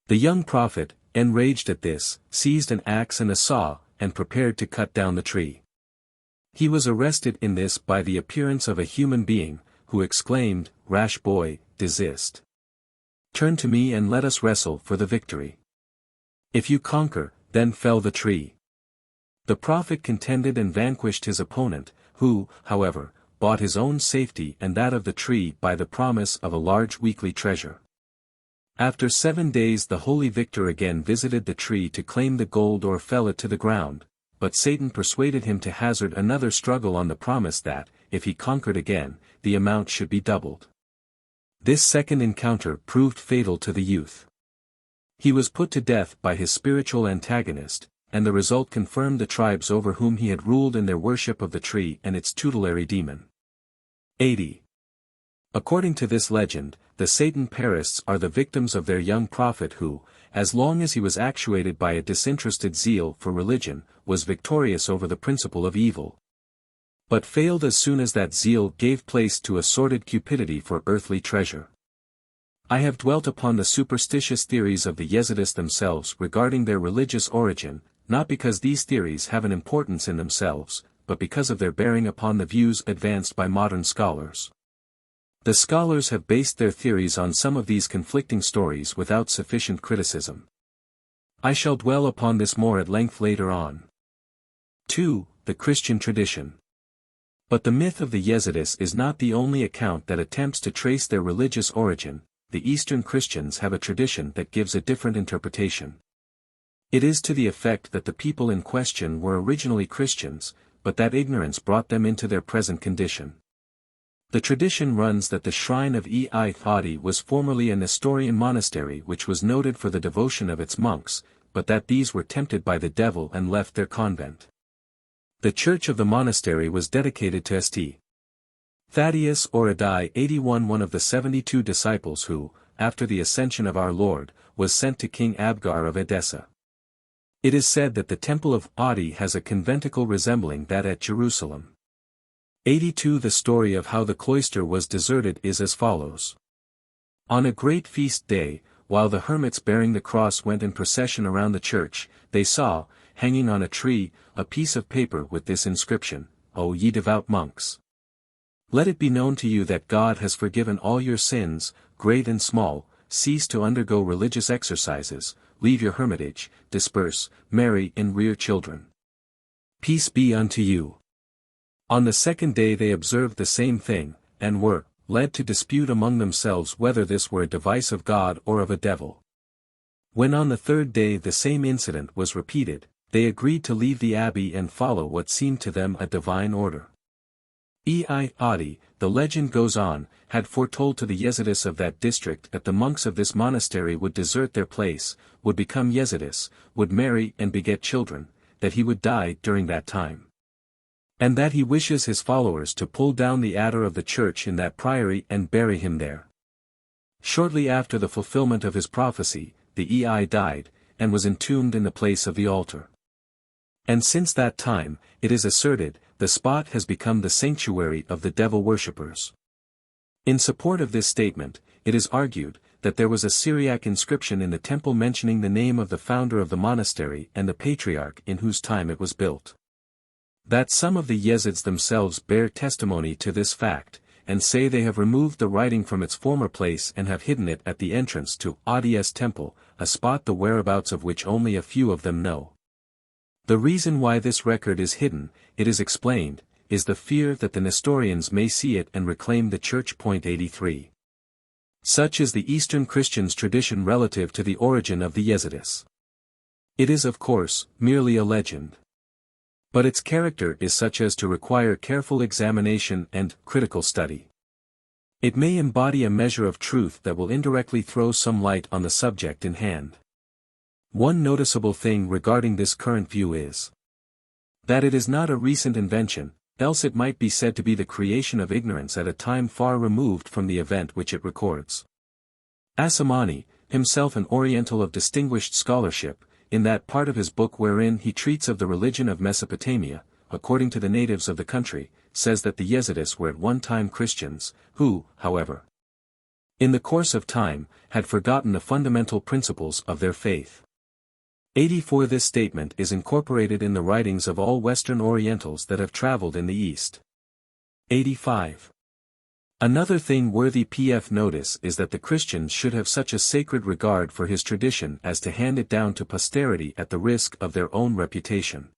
[SPEAKER 1] The young prophet, enraged at this, seized an axe and a saw, and prepared to cut down the tree. He was arrested in this by the appearance of a human being, who exclaimed, "Rash boy, desist. Turn to me and let us wrestle for the victory. If you conquer, then fell the tree." The prophet contended and vanquished his opponent, who, however, bought his own safety and that of the tree by the promise of a large weekly treasure. After 7 days the holy victor again visited the tree to claim the gold or fell it to the ground, but Satan persuaded him to hazard another struggle on the promise that, if he conquered again, the amount should be doubled. This second encounter proved fatal to the youth. He was put to death by his spiritual antagonist, and the result confirmed the tribes over whom he had ruled in their worship of the tree and its tutelary demon. 80. According to this legend, the Satan-perists are the victims of their young prophet who, as long as he was actuated by a disinterested zeal for religion, was victorious over the principle of evil, but failed as soon as that zeal gave place to a sordid cupidity for earthly treasure. I have dwelt upon the superstitious theories of the Yezidis themselves regarding their religious origin, not because these theories have an importance in themselves, but because of their bearing upon the views advanced by modern scholars. The scholars have based their theories on some of these conflicting stories without sufficient criticism. I shall dwell upon this more at length later on. 2. The Christian tradition. But the myth of the Yezidis is not the only account that attempts to trace their religious origin. The Eastern Christians have a tradition that gives a different interpretation. It is to the effect that the people in question were originally Christians, but that ignorance brought them into their present condition. The tradition runs that the shrine of Yezidi was formerly a Nestorian monastery which was noted for the devotion of its monks, but that these were tempted by the devil and left their convent. The church of the monastery was dedicated to St. Thaddeus or Adai 81, one of the 72 disciples who, after the ascension of our Lord, was sent to King Abgar of Edessa. It is said that the temple of Adi has a conventicle resembling that at Jerusalem. 82. The story of how the cloister was deserted is as follows. On a great feast day, while the hermits bearing the cross went in procession around the church, they saw, hanging on a tree, a piece of paper with this inscription, "O ye devout monks! Let it be known to you that God has forgiven all your sins, great and small, cease to undergo religious exercises, leave your hermitage, disperse, marry and rear children. Peace be unto you." On the second day they observed the same thing, and were led to dispute among themselves whether this were a device of God or of a devil. When on the third day the same incident was repeated, they agreed to leave the abbey and follow what seemed to them a divine order. Adi, the legend goes on, had foretold to the Yezidis of that district that the monks of this monastery would desert their place, would become Yezidis, would marry and beget children, that he would die during that time. And that he wishes his followers to pull down the adder of the church in that priory and bury him there. Shortly after the fulfillment of his prophecy, the Ei died, and was entombed in the place of the altar. And since that time, it is asserted, the spot has become the sanctuary of the devil worshippers. In support of this statement, it is argued, that there was a Syriac inscription in the temple mentioning the name of the founder of the monastery and the patriarch in whose time it was built. That some of the Yezids themselves bear testimony to this fact, and say they have removed the writing from its former place and have hidden it at the entrance to Adi's temple, a spot the whereabouts of which only a few of them know. The reason why this record is hidden, it is explained, is the fear that the Nestorians may see it and reclaim the church. 83. Such is the Eastern Christians' tradition relative to the origin of the Yezidis. It is of course, merely a legend. But its character is such as to require careful examination and critical study. It may embody a measure of truth that will indirectly throw some light on the subject in hand. One noticeable thing regarding this current view is that it is not a recent invention, else it might be said to be the creation of ignorance at a time far removed from the event which it records. Asamani, himself an Oriental of distinguished scholarship, in that part of his book wherein he treats of the religion of Mesopotamia, according to the natives of the country, says that the Yezidis were at one time Christians, who, however, in the course of time, had forgotten the fundamental principles of their faith. 84 This statement is incorporated in the writings of all Western Orientals that have traveled in the East. 85. Another thing worthy pf notice is that the Christians should have such a sacred regard for his tradition as to hand it down to posterity at the risk of their own reputation.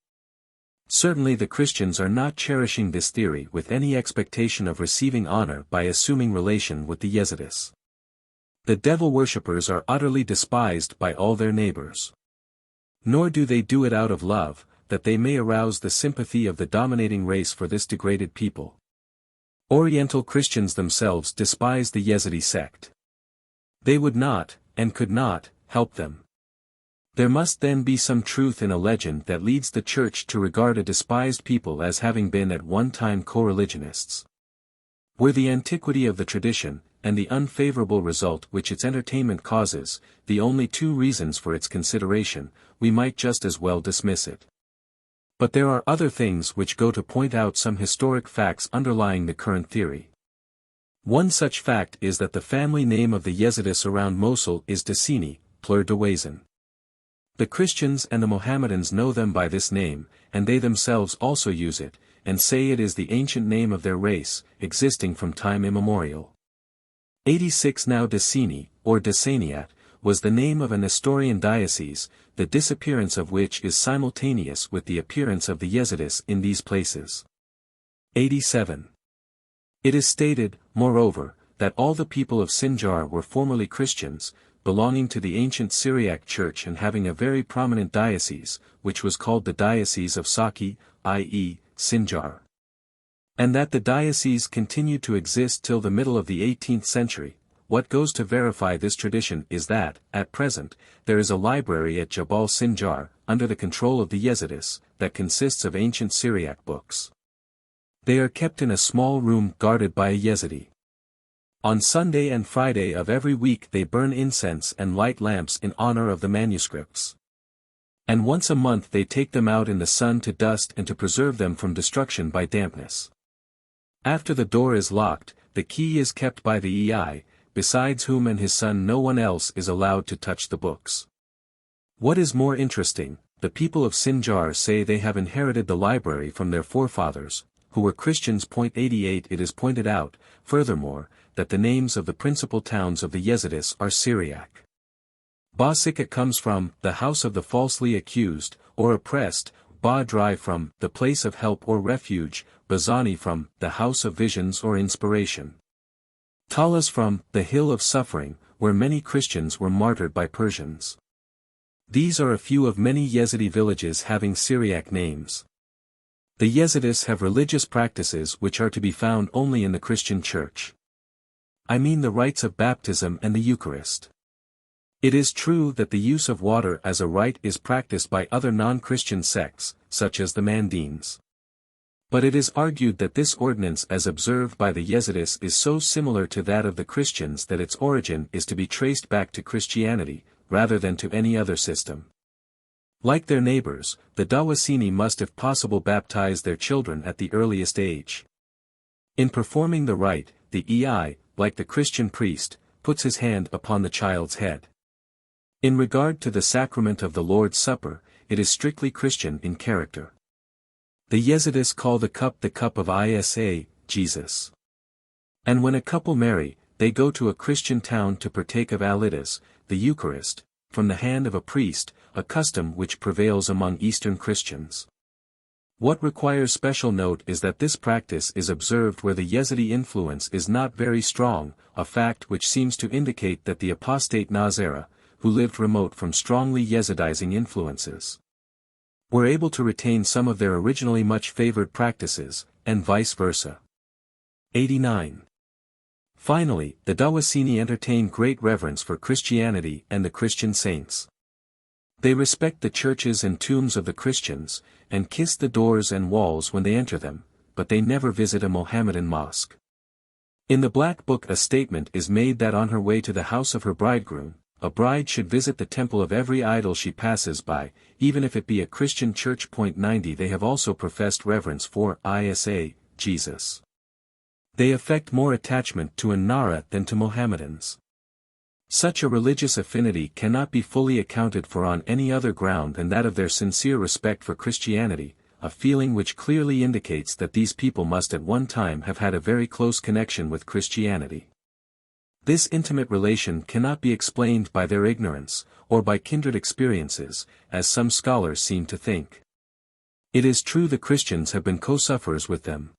[SPEAKER 1] Certainly the Christians are not cherishing this theory with any expectation of receiving honor by assuming relation with the Yezidis. The devil worshippers are utterly despised by all their neighbors. Nor do they do it out of love, that they may arouse the sympathy of the dominating race for this degraded people. Oriental Christians themselves despise the Yezidi sect. They would not, and could not, help them. There must then be some truth in a legend that leads the Church to regard a despised people as having been at one time co-religionists. Were the antiquity of the tradition, and the unfavorable result which its entertainment causes, the only two reasons for its consideration, we might just as well dismiss it. But there are other things which go to point out some historic facts underlying the current theory. One such fact is that the family name of the Yezidis around Mosul is Decini, plur Dawazin. The Christians and the Mohammedans know them by this name, and they themselves also use it, and say it is the ancient name of their race, existing from time immemorial. 86 Now Decini, or Decaniat, was the name of an Nestorian diocese, the disappearance of which is simultaneous with the appearance of the Yezidis in these places. 87. It is stated, moreover, that all the people of Sinjar were formerly Christians, belonging to the ancient Syriac Church and having a very prominent diocese, which was called the Diocese of Saki, i.e., Sinjar. And that the diocese continued to exist till the middle of the 18th century. What goes to verify this tradition is that, at present, there is a library at Jabal Sinjar, under the control of the Yezidis, that consists of ancient Syriac books. They are kept in a small room guarded by a Yezidi. On Sunday and Friday of every week they burn incense and light lamps in honor of the manuscripts. And once a month they take them out in the sun to dust and to preserve them from destruction by dampness. After the door is locked, the key is kept by the EI, besides whom and his son no one else is allowed to touch the books. What is more interesting, the people of Sinjar say they have inherited the library from their forefathers, who were Christians. 88 It is pointed out, furthermore, that the names of the principal towns of the Yezidis are Syriac. Ba-Sika comes from, the house of the falsely accused, or oppressed, Ba-Dri from, the place of help or refuge, Bazani from, the house of visions or inspiration. Talas from, the hill of suffering, where many Christians were martyred by Persians. These are a few of many Yezidi villages having Syriac names. The Yezidis have religious practices which are to be found only in the Christian Church. I mean the rites of baptism and the Eucharist. It is true that the use of water as a rite is practiced by other non-Christian sects, such as the Mandeans. But it is argued that this ordinance as observed by the Yezidis is so similar to that of the Christians that its origin is to be traced back to Christianity, rather than to any other system. Like their neighbors, the Dawasini must if possible baptize their children at the earliest age. In performing the rite, the EI, like the Christian priest, puts his hand upon the child's head. In regard to the sacrament of the Lord's Supper, it is strictly Christian in character. The Yezidis call the cup of Isa, Jesus. And when a couple marry, they go to a Christian town to partake of Al-Idas, the Eucharist, from the hand of a priest, a custom which prevails among Eastern Christians. What requires special note is that this practice is observed where the Yezidi influence is not very strong, a fact which seems to indicate that the apostate Nazara, who lived remote from strongly Yezidizing influences, were able to retain some of their originally much favored practices, and vice versa. 89. Finally, the Dawasini entertain great reverence for Christianity and the Christian saints. They respect the churches and tombs of the Christians, and kiss the doors and walls when they enter them, but they never visit a Mohammedan mosque. In the Black Book a statement is made that on her way to the house of her bridegroom, a bride should visit the temple of every idol she passes by, even if it be a Christian church. 90 They have also professed reverence for Isa, Jesus. They affect more attachment to an Nara than to Mohammedans. Such a religious affinity cannot be fully accounted for on any other ground than that of their sincere respect for Christianity, a feeling which clearly indicates that these people must at one time have had a very close connection with Christianity. This intimate relation cannot be explained by their ignorance, or by kindred experiences, as some scholars seem to think. It is true the Christians have been co-sufferers with them.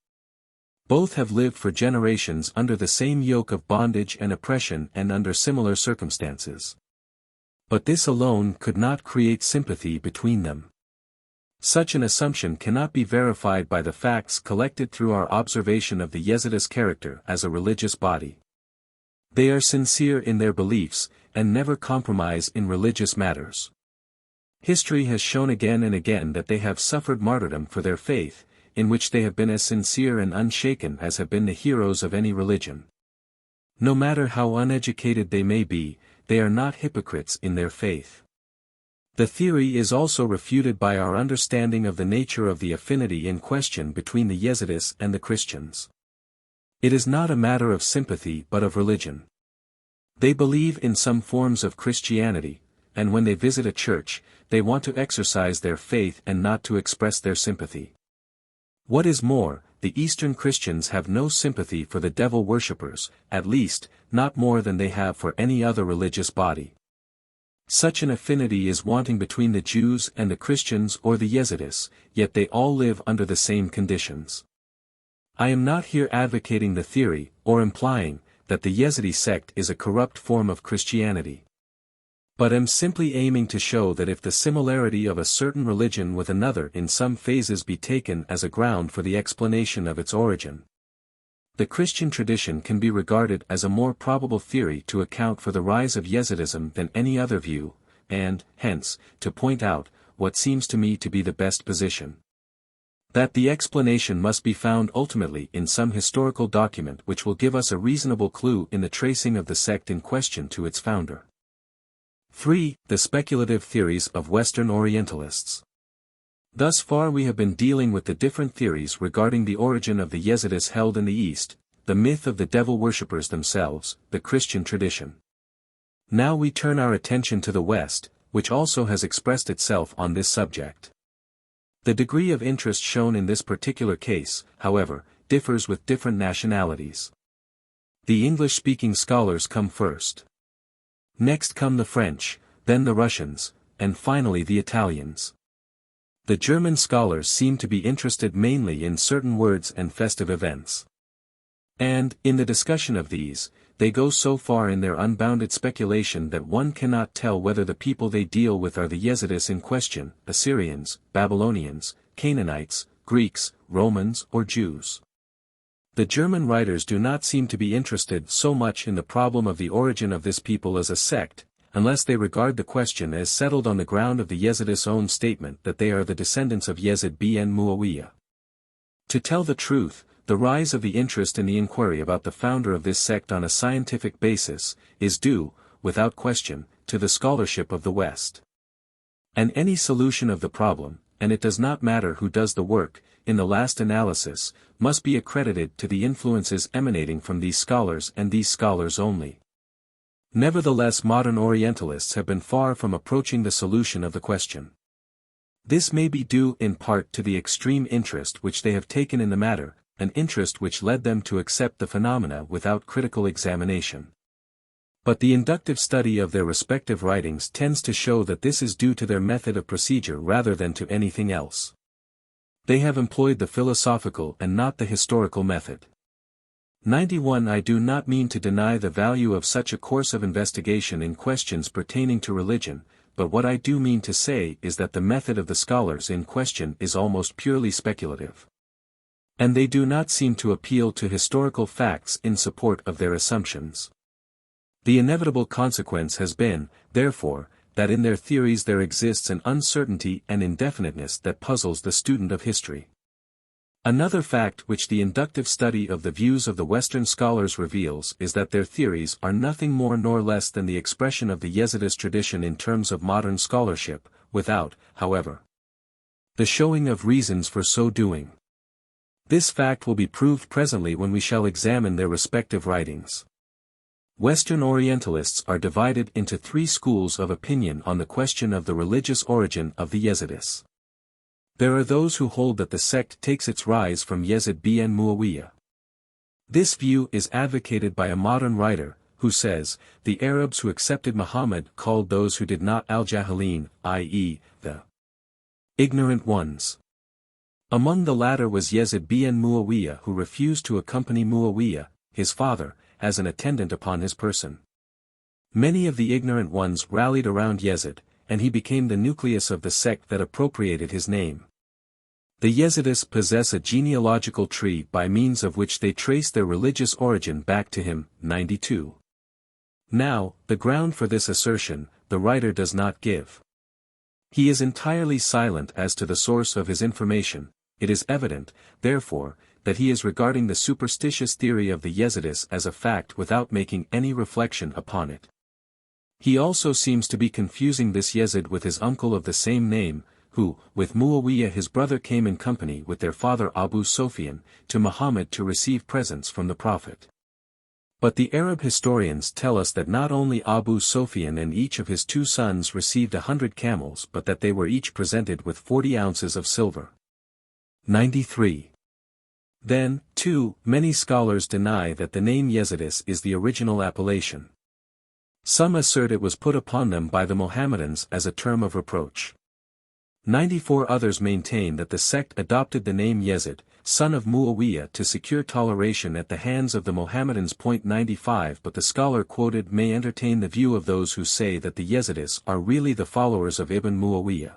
[SPEAKER 1] Both have lived for generations under the same yoke of bondage and oppression and under similar circumstances. But this alone could not create sympathy between them. Such an assumption cannot be verified by the facts collected through our observation of the Yezidis character as a religious body. They are sincere in their beliefs, and never compromise in religious matters. History has shown again and again that they have suffered martyrdom for their faith, in which they have been as sincere and unshaken as have been the heroes of any religion. No matter how uneducated they may be, they are not hypocrites in their faith. The theory is also refuted by our understanding of the nature of the affinity in question between the Yezidis and the Christians. It is not a matter of sympathy but of religion. They believe in some forms of Christianity, and when they visit a church, they want to exercise their faith and not to express their sympathy. What is more, the Eastern Christians have no sympathy for the devil worshippers, at least, not more than they have for any other religious body. Such an affinity is wanting between the Jews and the Christians or the Yezidis, yet they all live under the same conditions. I am not here advocating the theory, or implying, that the Yezidi sect is a corrupt form of Christianity. But am simply aiming to show that if the similarity of a certain religion with another in some phases be taken as a ground for the explanation of its origin, the Christian tradition can be regarded as a more probable theory to account for the rise of Yezidism than any other view, and, hence, to point out, what seems to me to be the best position. That the explanation must be found ultimately in some historical document which will give us a reasonable clue in the tracing of the sect in question to its founder. 3. The speculative theories of Western Orientalists. Thus far we have been dealing with the different theories regarding the origin of the Yezidis held in the East, the myth of the devil worshippers themselves, the Christian tradition. Now we turn our attention to the West, which also has expressed itself on this subject. The degree of interest shown in this particular case, however, differs with different nationalities. The English-speaking scholars come first. Next come the French, then the Russians, and finally the Italians. The German scholars seem to be interested mainly in certain words and festive events. And, in the discussion of these, they go so far in their unbounded speculation that one cannot tell whether the people they deal with are the Yezidis in question, Assyrians, Babylonians, Canaanites, Greeks, Romans or Jews. The German writers do not seem to be interested so much in the problem of the origin of this people as a sect, unless they regard the question as settled on the ground of the Yezidis' own statement that they are the descendants of Yezid bin Muawiyah. To tell the truth, the rise of the interest in the inquiry about the founder of this sect on a scientific basis, is due, without question, to the scholarship of the West. And any solution of the problem, and it does not matter who does the work, in the last analysis, must be accredited to the influences emanating from these scholars and these scholars only. Nevertheless, modern Orientalists have been far from approaching the solution of the question. This may be due in part to the extreme interest which they have taken in the matter, an interest which led them to accept the phenomena without critical examination. But the inductive study of their respective writings tends to show that this is due to their method of procedure rather than to anything else. They have employed the philosophical and not the historical method. 91 I do not mean to deny the value of such a course of investigation in questions pertaining to religion, but what I do mean to say is that the method of the scholars in question is almost purely speculative. And they do not seem to appeal to historical facts in support of their assumptions. The inevitable consequence has been, therefore, that in their theories there exists an uncertainty and indefiniteness that puzzles the student of history. Another fact which the inductive study of the views of the Western scholars reveals is that their theories are nothing more nor less than the expression of the Yezidis tradition in terms of modern scholarship, without, however, the showing of reasons for so doing. This fact will be proved presently when we shall examine their respective writings. Western Orientalists are divided into three schools of opinion on the question of the religious origin of the Yezidis. There are those who hold that the sect takes its rise from Yezid bin Muawiyah. This view is advocated by a modern writer, who says, the Arabs who accepted Muhammad called those who did not al-Jahilin, i.e., the ignorant ones. Among the latter was Yezid bin Muawiyah, who refused to accompany Muawiyah, his father, as an attendant upon his person. Many of the ignorant ones rallied around Yezid, and he became the nucleus of the sect that appropriated his name. The Yezidis possess a genealogical tree by means of which they trace their religious origin back to him. 92. Now, the ground for this assertion, the writer does not give. He is entirely silent as to the source of his information. It is evident, therefore, that he is regarding the superstitious theory of the Yezidis as a fact without making any reflection upon it. He also seems to be confusing this Yezid with his uncle of the same name, who, with Muawiyah his brother came in company with their father Abu Sufyan, to Muhammad to receive presents from the Prophet. But the Arab historians tell us that not only Abu Sufyan and each of his 2 sons received 100 camels but that they were each presented with 40 ounces of silver. 93. Then, too, many scholars deny that the name Yezidis is the original appellation. Some assert it was put upon them by the Mohammedans as a term of reproach. 94 others maintain that the sect adopted the name Yezid, son of Muawiyah, to secure toleration at the hands of the Mohammedans. 95 But the scholar quoted may entertain the view of those who say that the Yezidis are really the followers of Ibn Muawiyah,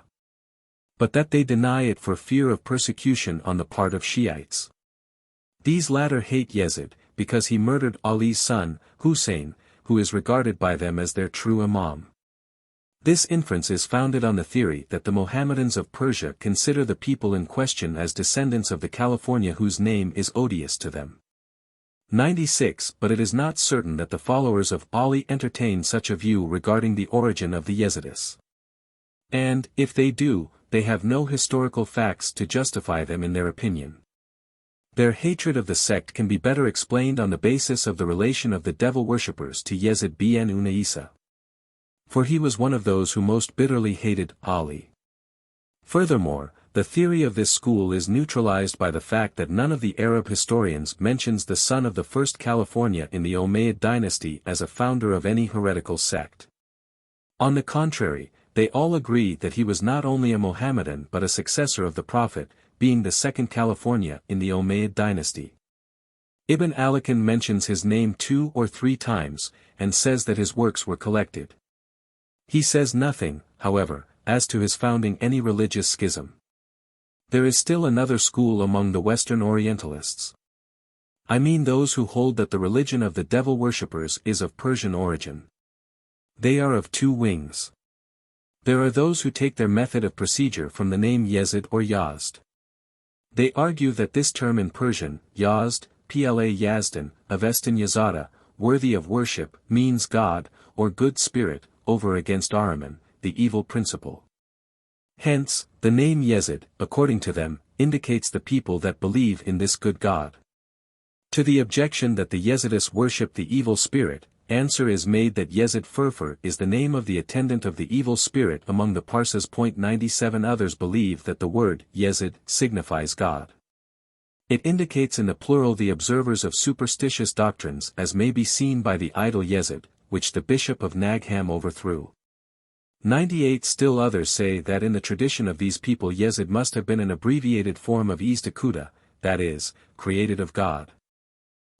[SPEAKER 1] but that they deny it for fear of persecution on the part of Shiites. These latter hate Yezid, because he murdered Ali's son, Hussein, who is regarded by them as their true imam. This inference is founded on the theory that the Mohammedans of Persia consider the people in question as descendants of the California whose name is odious to them. 96 But it is not certain that the followers of Ali entertain such a view regarding the origin of the Yezidis. And, if they do, they have no historical facts to justify them in their opinion. Their hatred of the sect can be better explained on the basis of the relation of the devil worshippers to Yezid bin Unaysa. For he was one of those who most bitterly hated Ali. Furthermore, the theory of this school is neutralized by the fact that none of the Arab historians mentions the son of the first California in the Umayyad dynasty as a founder of any heretical sect. On the contrary, they all agree that he was not only a Mohammedan but a successor of the Prophet, being the second California in the Umayyad dynasty. Ibn Alakan mentions his name 2 or 3 times, and says that his works were collected. He says nothing, however, as to his founding any religious schism. There is still another school among the Western Orientalists. I mean those who hold that the religion of the devil worshippers is of Persian origin. They are of 2 wings. There are those who take their method of procedure from the name Yezid or Yazd. They argue that this term in Persian, Yazd, Pla Yazdan, Avestan Yazada, worthy of worship, means God, or good spirit, over against Ahriman, the evil principle. Hence, the name Yezid, according to them, indicates the people that believe in this good God. To the objection that the Yezidis worship the evil spirit, answer is made that Yezid Furfur is the name of the attendant of the evil spirit among the Parsis. 97 Others believe that the word Yezid signifies God. It indicates in the plural the observers of superstitious doctrines, as may be seen by the idol Yezid, which the bishop of Nagham overthrew. 98 Still others say that in the tradition of these people Yezid must have been an abbreviated form of Yezdi, that is, created of God.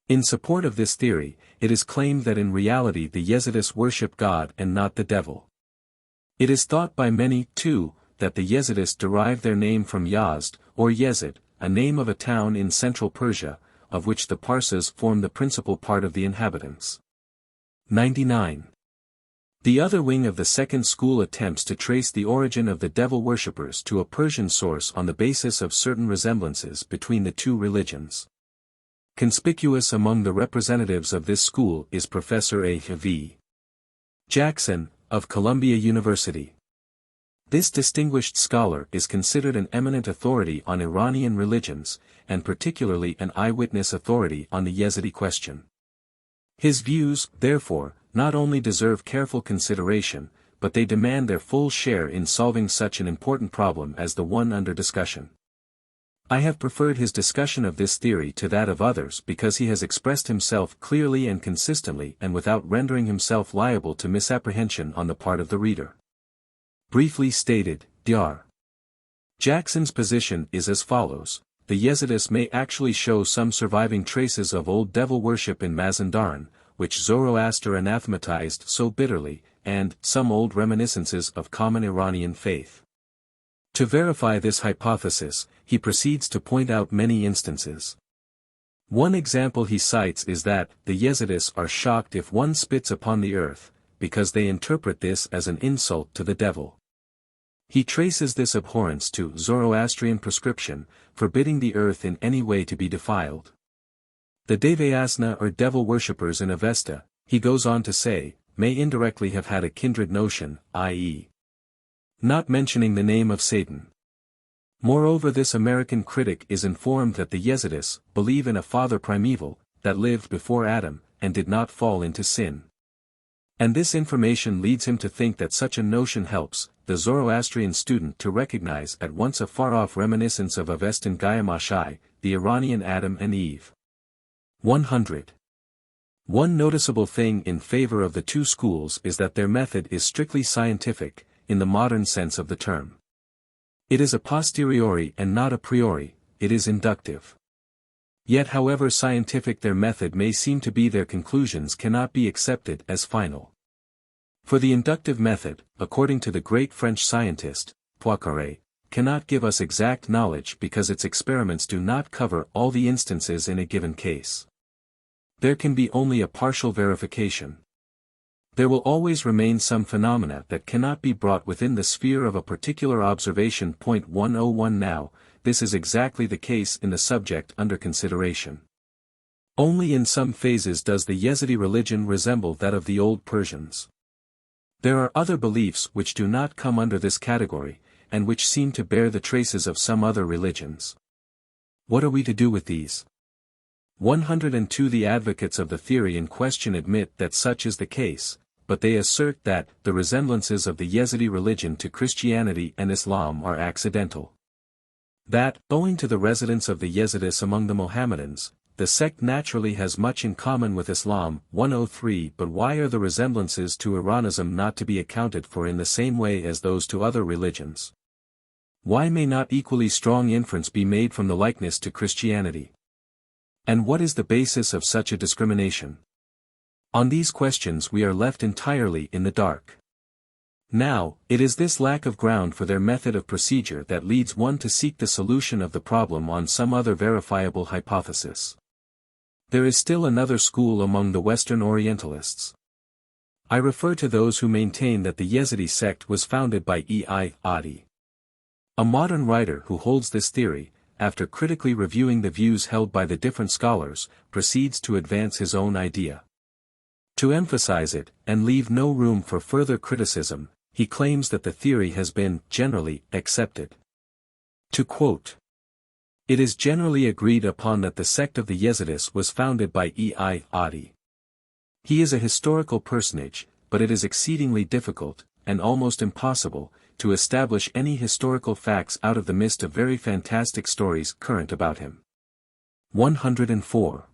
[SPEAKER 1] In support of this theory, it is claimed that in reality the Yezidis worship God and not the devil. It is thought by many, too, that the Yezidis derive their name from Yazd, or Yezid, a name of a town in central Persia, of which the Parsis form the principal part of the inhabitants. 99. The other wing of the second school attempts to trace the origin of the devil worshippers to a Persian source on the basis of certain resemblances between the two religions. Conspicuous among the representatives of this school is Professor A.V. Jackson, of Columbia University. This distinguished scholar is considered an eminent authority on Iranian religions, and particularly an eyewitness authority on the Yezidi question. His views, therefore, not only deserve careful consideration, but they demand their full share in solving such an important problem as the one under discussion. I have preferred his discussion of this theory to that of others because he has expressed himself clearly and consistently and without rendering himself liable to misapprehension on the part of the reader. Briefly stated, Dr. Jackson's position is as follows: the Yezidis may actually show some surviving traces of old devil worship in Mazandaran, which Zoroaster anathematized so bitterly, and some old reminiscences of common Iranian faith. To verify this hypothesis, he proceeds to point out many instances. One example he cites is that the Yezidis are shocked if one spits upon the earth, because they interpret this as an insult to the devil. He traces this abhorrence to Zoroastrian prescription, forbidding the earth in any way to be defiled. The Devayasna or devil worshippers in Avesta, he goes on to say, may indirectly have had a kindred notion, i.e., not mentioning the name of Satan. Moreover, this American critic is informed that the Yezidis believe in a father primeval, that lived before Adam, and did not fall into sin. And this information leads him to think that such a notion helps the Zoroastrian student to recognize at once a far-off reminiscence of Avestan Gayamashai, the Iranian Adam and Eve. 100. One noticeable thing in favor of the two schools is that their method is strictly scientific, in the modern sense of the term. It is a posteriori and not a priori, it is inductive. Yet however scientific their method may seem to be, their conclusions cannot be accepted as final. For the inductive method, according to the great French scientist, Poincaré, cannot give us exact knowledge because its experiments do not cover all the instances in a given case. There can be only a partial verification. There will always remain some phenomena that cannot be brought within the sphere of a particular observation. 101 Now, this is exactly the case in the subject under consideration. Only in some phases does the Yezidi religion resemble that of the old Persians. There are other beliefs which do not come under this category, and which seem to bear the traces of some other religions. What are we to do with these? 102 The advocates of the theory in question admit that such is the case, but they assert that the resemblances of the Yezidi religion to Christianity and Islam are accidental. That, owing to the residence of the Yezidis among the Mohammedans, the sect naturally has much in common with Islam. 103 But why are the resemblances to Iranism not to be accounted for in the same way as those to other religions? Why may not equally strong inference be made from the likeness to Christianity? And what is the basis of such a discrimination? On these questions we are left entirely in the dark. Now, it is this lack of ground for their method of procedure that leads one to seek the solution of the problem on some other verifiable hypothesis. There is still another school among the Western Orientalists. I refer to those who maintain that the Yezidi sect was founded by E.I. Adi. A modern writer who holds this theory, after critically reviewing the views held by the different scholars, proceeds to advance his own idea. To emphasize it, and leave no room for further criticism, he claims that the theory has been generally accepted. To quote, "It is generally agreed upon that the sect of the Yezidis was founded by E.I. Adi. He is a historical personage, but it is exceedingly difficult, and almost impossible, to establish any historical facts out of the mist of very fantastic stories current about him." 104.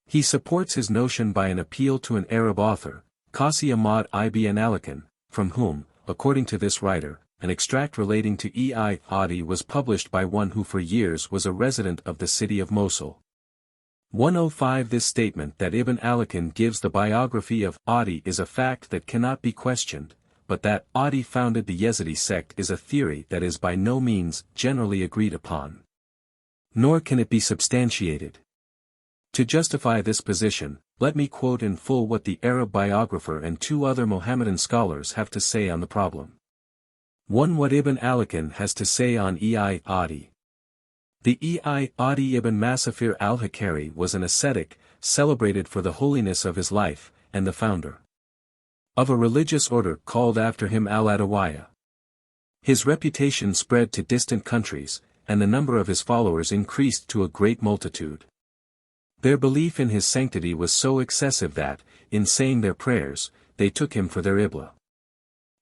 [SPEAKER 1] He supports his notion by an appeal to an Arab author, Qasi Ahmad ibn Alakan, from whom, according to this writer, an extract relating to E.I. Adi was published by one who for years was a resident of the city of Mosul. 105 This statement that Ibn Alakan gives the biography of Adi is a fact that cannot be questioned, but that Adi founded the Yezidi sect is a theory that is by no means generally agreed upon. Nor can it be substantiated. To justify this position, let me quote in full what the Arab biographer and two other Mohammedan scholars have to say on the problem. 1. What Ibn Alakan has to say on Adi. The Adi ibn Masafir al-Hakari was an ascetic, celebrated for the holiness of his life, and the founder of a religious order called after him al-Adawiyah. His reputation spread to distant countries, and the number of his followers increased to a great multitude. Their belief in his sanctity was so excessive that, in saying their prayers, they took him for their Ibla,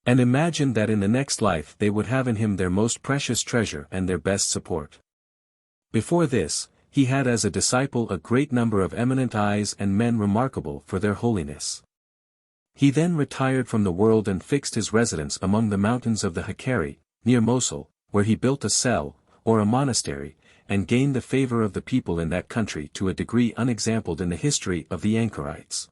[SPEAKER 1] and imagined that in the next life they would have in him their most precious treasure and their best support. Before this, he had as a disciple a great number of eminent eyes and men remarkable for their holiness. He then retired from the world and fixed his residence among the mountains of the Hakari, near Mosul, where he built a cell, or a monastery, and gained the favor of the people in that country to a degree unexampled in the history of the Ankarites.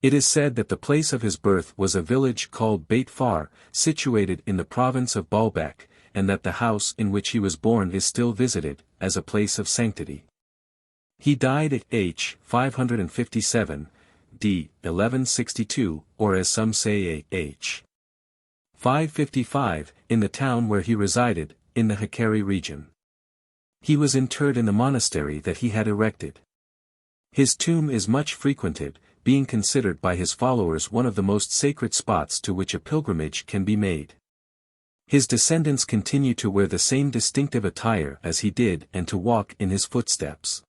[SPEAKER 1] It is said that the place of his birth was a village called Beit Far, situated in the province of Baalbek, and that the house in which he was born is still visited, as a place of sanctity. He died at h. 557, d. 1162, or as some say h. 555, in the town where he resided, in the Hakari region. He was interred in the monastery that he had erected. His tomb is much frequented, being considered by his followers one of the most sacred spots to which a pilgrimage can be made. His descendants continue to wear the same distinctive attire as he did and to walk in his footsteps.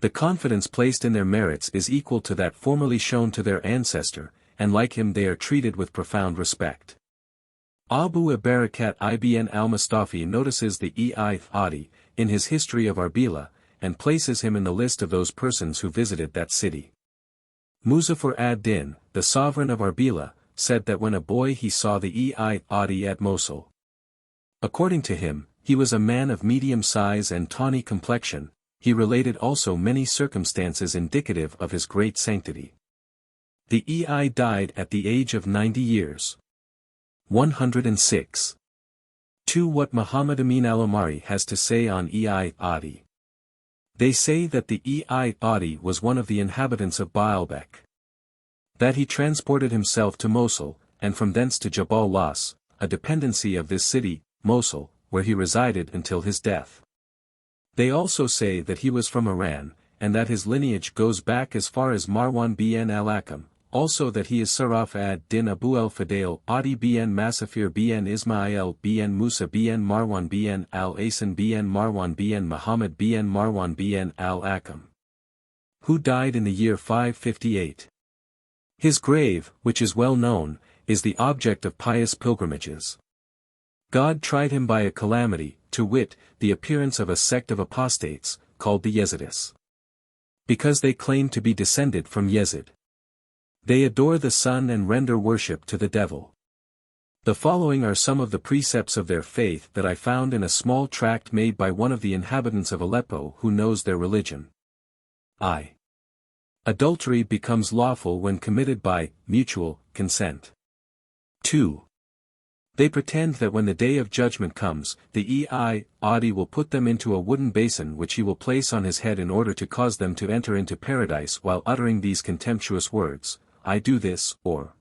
[SPEAKER 1] The confidence placed in their merits is equal to that formerly shown to their ancestor, and like him they are treated with profound respect. Abu Barakat ibn al-Mustafi notices the Adi in his history of Arbila, and places him in the list of those persons who visited that city. Muzaffar ad-Din, the sovereign of Arbila, said that when a boy he saw the Adi at Mosul. According to him, he was a man of medium size and tawny complexion. He related also many circumstances indicative of his great sanctity. The Ei died at the age of 90 years. 106. 2. What Muhammad Amin al-Omari has to say on Adi. They say that the Adi was one of the inhabitants of Baalbek. That he transported himself to Mosul, and from thence to Jabal Las, a dependency of this city, Mosul, where he resided until his death. They also say that he was from Iran, and that his lineage goes back as far as Marwan bin al-Akam, also that he is Saraf ad-Din Abu al-Fadail Adi bin Masafir bin Ismail bin Musa bin Marwan bin al-Asan bin Marwan bin Muhammad bin Marwan bin al-Akam, who died in the year 558. His grave, which is well known, is the object of pious pilgrimages. God tried him by a calamity, to wit, the appearance of a sect of apostates, called the Yezidis. Because they claim to be descended from Yezid. They adore the sun and render worship to the devil. The following are some of the precepts of their faith that I found in a small tract made by one of the inhabitants of Aleppo who knows their religion. I. Adultery becomes lawful when committed by mutual consent. 2. They pretend that when the day of judgment comes, the Adi will put them into a wooden basin which he will place on his head in order to cause them to enter into paradise while uttering these contemptuous words, I do this, or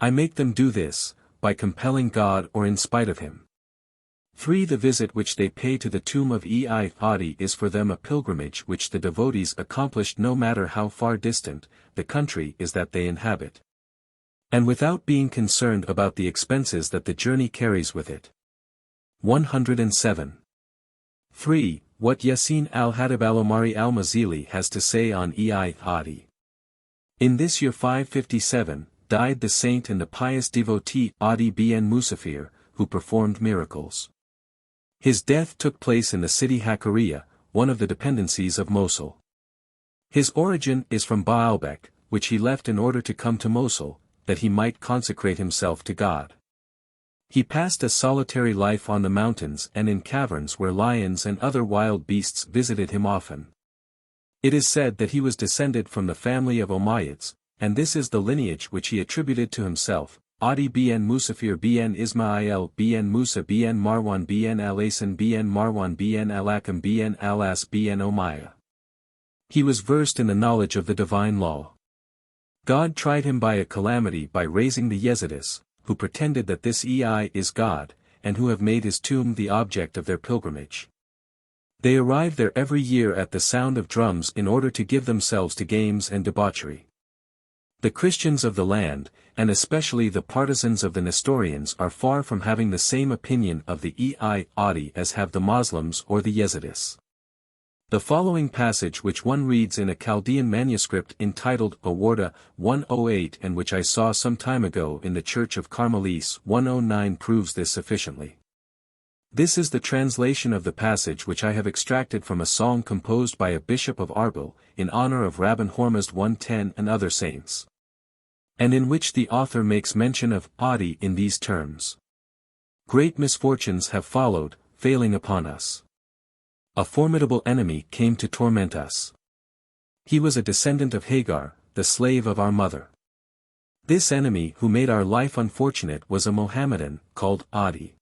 [SPEAKER 1] I make them do this, by compelling God or in spite of him. 3. The visit which they pay to the tomb of Adi is for them a pilgrimage which the devotees accomplish no matter how far distant the country is that they inhabit, and without being concerned about the expenses that the journey carries with it. 107. 3. What Yasin al-Hadib al-Omari al-Mazili has to say on Adi. In this year 557, died the saint and the pious devotee Adi bin Musafir, who performed miracles. His death took place in the city Hakariya, one of the dependencies of Mosul. His origin is from Baalbek, which he left in order to come to Mosul, that he might consecrate himself to God. He passed a solitary life on the mountains and in caverns where lions and other wild beasts visited him often. It is said that he was descended from the family of Umayyads, and this is the lineage which he attributed to himself, Adi bin Musafir bin Ismail bin Musa bin Marwan bin al-Asan bin Marwan bin al-Akam bin al-As bin Umayyah. He was versed in the knowledge of the divine law. God tried him by a calamity by raising the Yezidis, who pretended that this Ei is God, and who have made his tomb the object of their pilgrimage. They arrive there every year at the sound of drums in order to give themselves to games and debauchery. The Christians of the land, and especially the partisans of the Nestorians, are far from having the same opinion of the Ei Adi as have the Muslims or the Yezidis. The following passage, which one reads in a Chaldean manuscript entitled Awarda 108 and which I saw some time ago in the Church of Carmelis 109, proves this sufficiently. This is the translation of the passage which I have extracted from a song composed by a bishop of Arbil, in honor of Rabban Hormizd 110 and other saints, and in which the author makes mention of Adi in these terms. Great misfortunes have followed, failing upon us. A formidable enemy came to torment us. He was a descendant of Hagar, the slave of our mother. This enemy who made our life unfortunate was a Mohammedan, called Adi.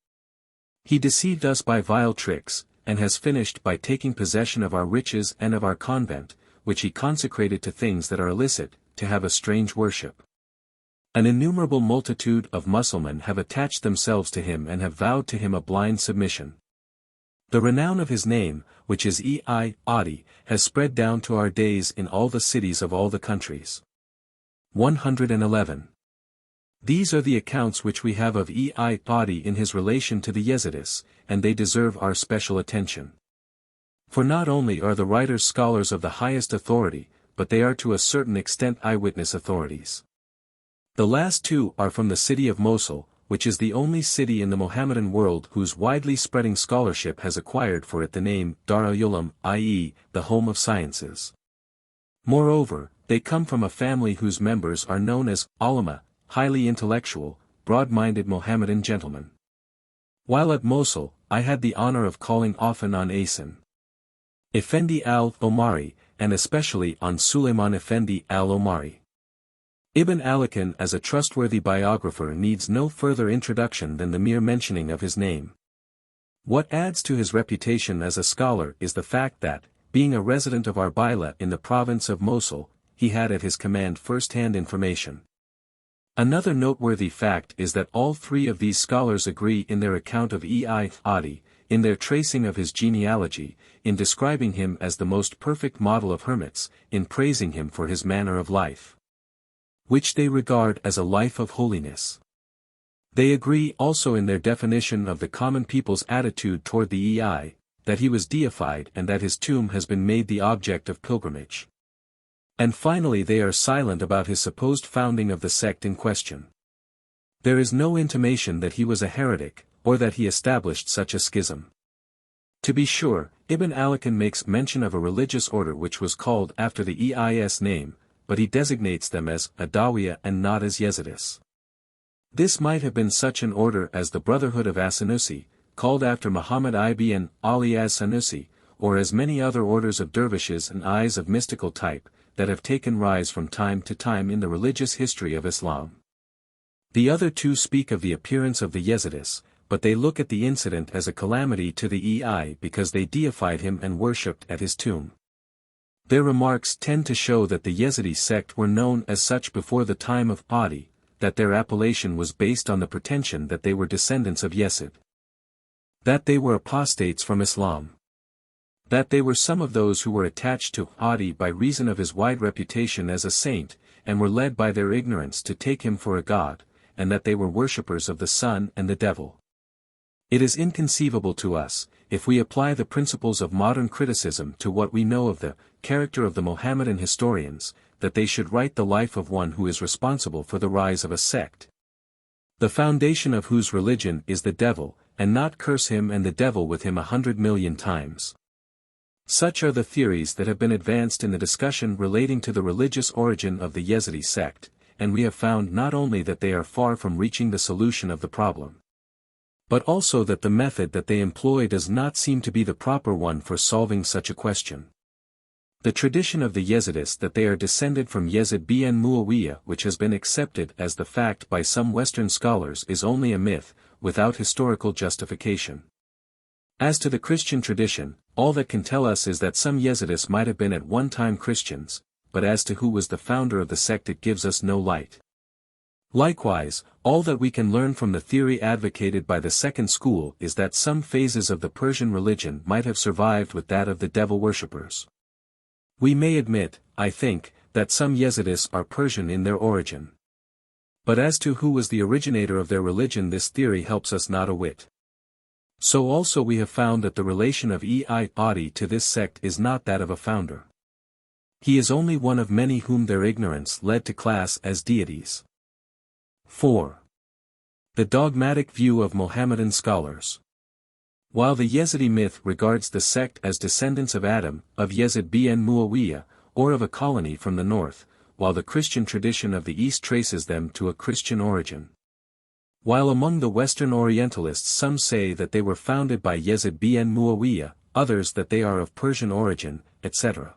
[SPEAKER 1] He deceived us by vile tricks, and has finished by taking possession of our riches and of our convent, which he consecrated to things that are illicit, to have a strange worship. An innumerable multitude of Mussulmen have attached themselves to him and have vowed to him a blind submission. The renown of his name, which is Ei Adi, has spread down to our days in all the cities of all the countries. 111. These are the accounts which we have of Ei Adi in his relation to the Yezidis, and they deserve our special attention. For not only are the writers scholars of the highest authority, but they are to a certain extent eyewitness authorities. The last two are from the city of Mosul, which is the only city in the Mohammedan world whose widely spreading scholarship has acquired for it the name Dar al-Ulum, i.e., the home of sciences. Moreover, they come from a family whose members are known as ulama, highly intellectual, broad-minded Mohammedan gentlemen. While at Mosul, I had the honor of calling often on Asin Effendi al-Omari, and especially on Suleiman Effendi al-Omari. Ibn Alakan as a trustworthy biographer needs no further introduction than the mere mentioning of his name. What adds to his reputation as a scholar is the fact that, being a resident of Arbila in the province of Mosul, he had at his command first-hand information. Another noteworthy fact is that all three of these scholars agree in their account of Ei Adi, in their tracing of his genealogy, in describing him as the most perfect model of hermits, in praising him for his manner of life, which they regard as a life of holiness. They agree also in their definition of the common people's attitude toward the Ei, that he was deified and that his tomb has been made the object of pilgrimage. And finally they are silent about his supposed founding of the sect in question. There is no intimation that he was a heretic, or that he established such a schism. To be sure, Ibn Alakan makes mention of a religious order which was called after the Eis name, but he designates them as Adawiya and not as Yezidis. This might have been such an order as the Brotherhood of As-Sanusi, called after Muhammad ibn Ali as-Sanusi, or as many other orders of dervishes and eyes of mystical type, that have taken rise from time to time in the religious history of Islam. The other two speak of the appearance of the Yezidis, but they look at the incident as a calamity to the Ei because they deified him and worshipped at his tomb. Their remarks tend to show that the Yezidi sect were known as such before the time of Adi, that their appellation was based on the pretension that they were descendants of Yezid, that they were apostates from Islam, that they were some of those who were attached to Adi by reason of his wide reputation as a saint, and were led by their ignorance to take him for a god, and that they were worshippers of the sun and the devil. It is inconceivable to us, if we apply the principles of modern criticism to what we know of the character of the Mohammedan historians, that they should write the life of one who is responsible for the rise of a sect, the foundation of whose religion is the devil, and not curse him and the devil with him 100,000,000 times. Such are the theories that have been advanced in the discussion relating to the religious origin of the Yezidi sect, and we have found not only that they are far from reaching the solution of the problem, but also that the method that they employ does not seem to be the proper one for solving such a question. The tradition of the Yezidis that they are descended from Yezid bin Muawiyah, which has been accepted as the fact by some Western scholars, is only a myth, without historical justification. As to the Christian tradition, all that can tell us is that some Yezidis might have been at one time Christians, but as to who was the founder of the sect it gives us no light. Likewise, all that we can learn from the theory advocated by the second school is that some phases of the Persian religion might have survived with that of the devil worshippers. We may admit, I think, that some Yezidis are Persian in their origin. But as to who was the originator of their religion, this theory helps us not a whit. So also we have found that the relation of Adi to this sect is not that of a founder. He is only one of many whom their ignorance led to class as deities. 4. The dogmatic view of Mohammedan scholars. While the Yezidi myth regards the sect as descendants of Adam, of Yezid bin Muawiyah, or of a colony from the north, while the Christian tradition of the east traces them to a Christian origin. While among the Western Orientalists some say that they were founded by Yezid bin Muawiyah, others that they are of Persian origin, etc.